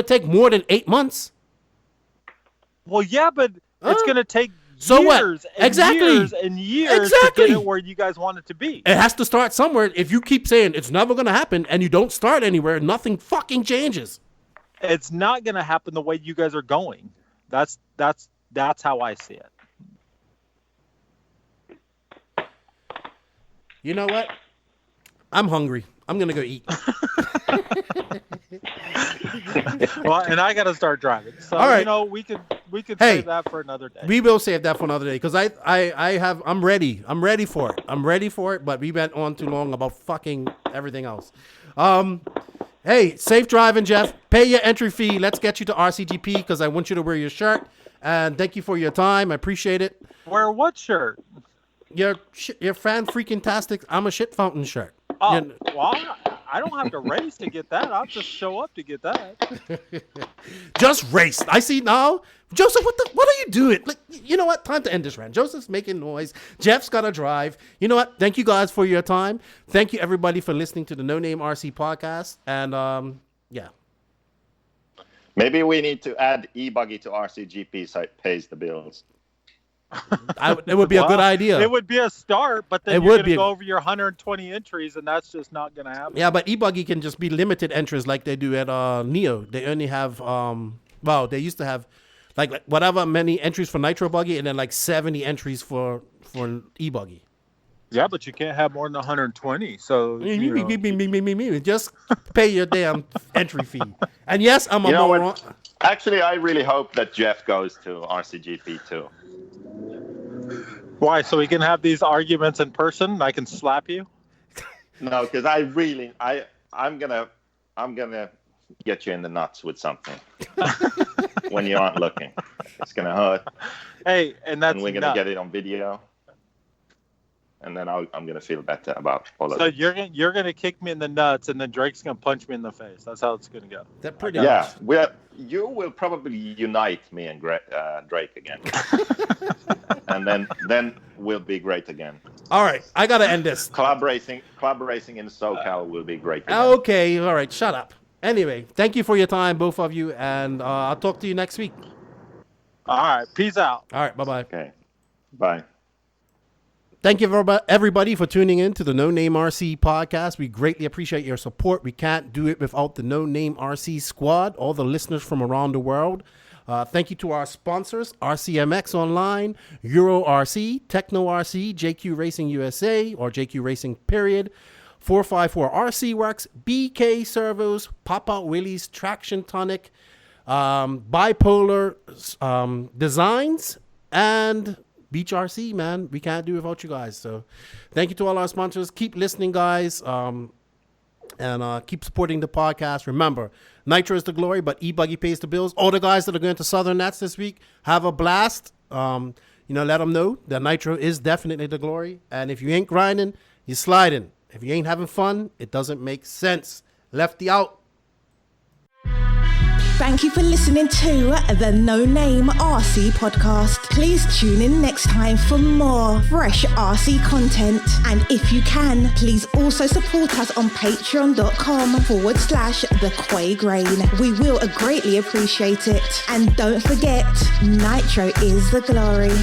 take more than 8 months. Well, yeah, but it's going to take so years what? Exactly. Years and years to get it where you guys want it to be. It has to start somewhere. If you keep saying it's never going to happen and you don't start anywhere, nothing fucking changes. It's not going to happen the way you guys are going. That's how I see it. You know what? I'm hungry. I'm going to go eat. Well, and I got to start driving. So, all right. We could save that for another day. We will save that for another day because I'm ready. I'm ready for it. I'm ready for it, but we went on too long about fucking everything else. Hey, safe driving, Jeff. Pay your entry fee. Let's get you to RCGP because I want you to wear your shirt And thank you for your time. I appreciate it. Wear what shirt? Your fan freaking tastic. I'm a shit fountain shirt. Oh, well, I don't have to race to get that. I'll just show up to get that. Just race. I see now. Joseph, what are you doing? Like, you know what? Time to end this rant. Joseph's making noise. Jeff's got to drive. You know what? Thank you guys for your time. Thank you, everybody, for listening to the No Name RC podcast. And, yeah. Maybe we need to add e-buggy to RCGP so it pays the bills. It would be a good idea. It would be a start, but then you're going to go over your 120 entries, and that's just not going to happen. Yeah, but e-buggy can just be limited entries like they do at Neo. They only have, they used to have like whatever many entries for Nitro Buggy and then like 70 entries for e-buggy. Yeah, but you can't have more than 120. So just pay your damn entry fee. And yes, I'm a moron. Actually, I really hope that Jeff goes to RCGP too. Why? So we can have these arguments in person and I can slap you? No, because I'm gonna get you in the nuts with something when you aren't looking. It's gonna hurt. Hey, and we're gonna get it on video. And then I'm gonna feel better about all of it. So you're gonna kick me in the nuts, and then Drake's gonna punch me in the face. That's how it's gonna go. That pretty. Yeah, you will probably unite me and Drake again, and then we'll be great again. All right, I gotta end this. Club racing in SoCal will be great again. Okay, all right, shut up. Anyway, thank you for your time, both of you, and I'll talk to you next week. All right, peace out. All right, bye-bye. Okay, bye. Thank you, everybody, for tuning in to the No Name RC podcast. We greatly appreciate your support. We can't do it without the No Name RC squad, all the listeners from around the world. Thank you to our sponsors, RCMX Online, Euro RC, Tekno RC, JQ Racing USA, or JQ Racing period, 454 RC Works, BK Servos, Pop-Out Willys, Traction Tonic, Bipolar Designs, and Beach RC, man. We can't do it without you guys. So thank you to all our sponsors. Keep listening, guys, and keep supporting the podcast. Remember, Nitro is the glory, but e-buggy pays the bills. All the guys that are going to Southern Nats this week, have a blast. Let them know that Nitro is definitely the glory. And if you ain't grinding, you're sliding. If you ain't having fun, it doesn't make sense. Lefty out. Thank you for listening to the No Name RC podcast. Please tune in next time for more fresh RC content. And if you can, please also support us on patreon.com/The Quay Grain. We will greatly appreciate it. And don't forget, Nitro is the glory.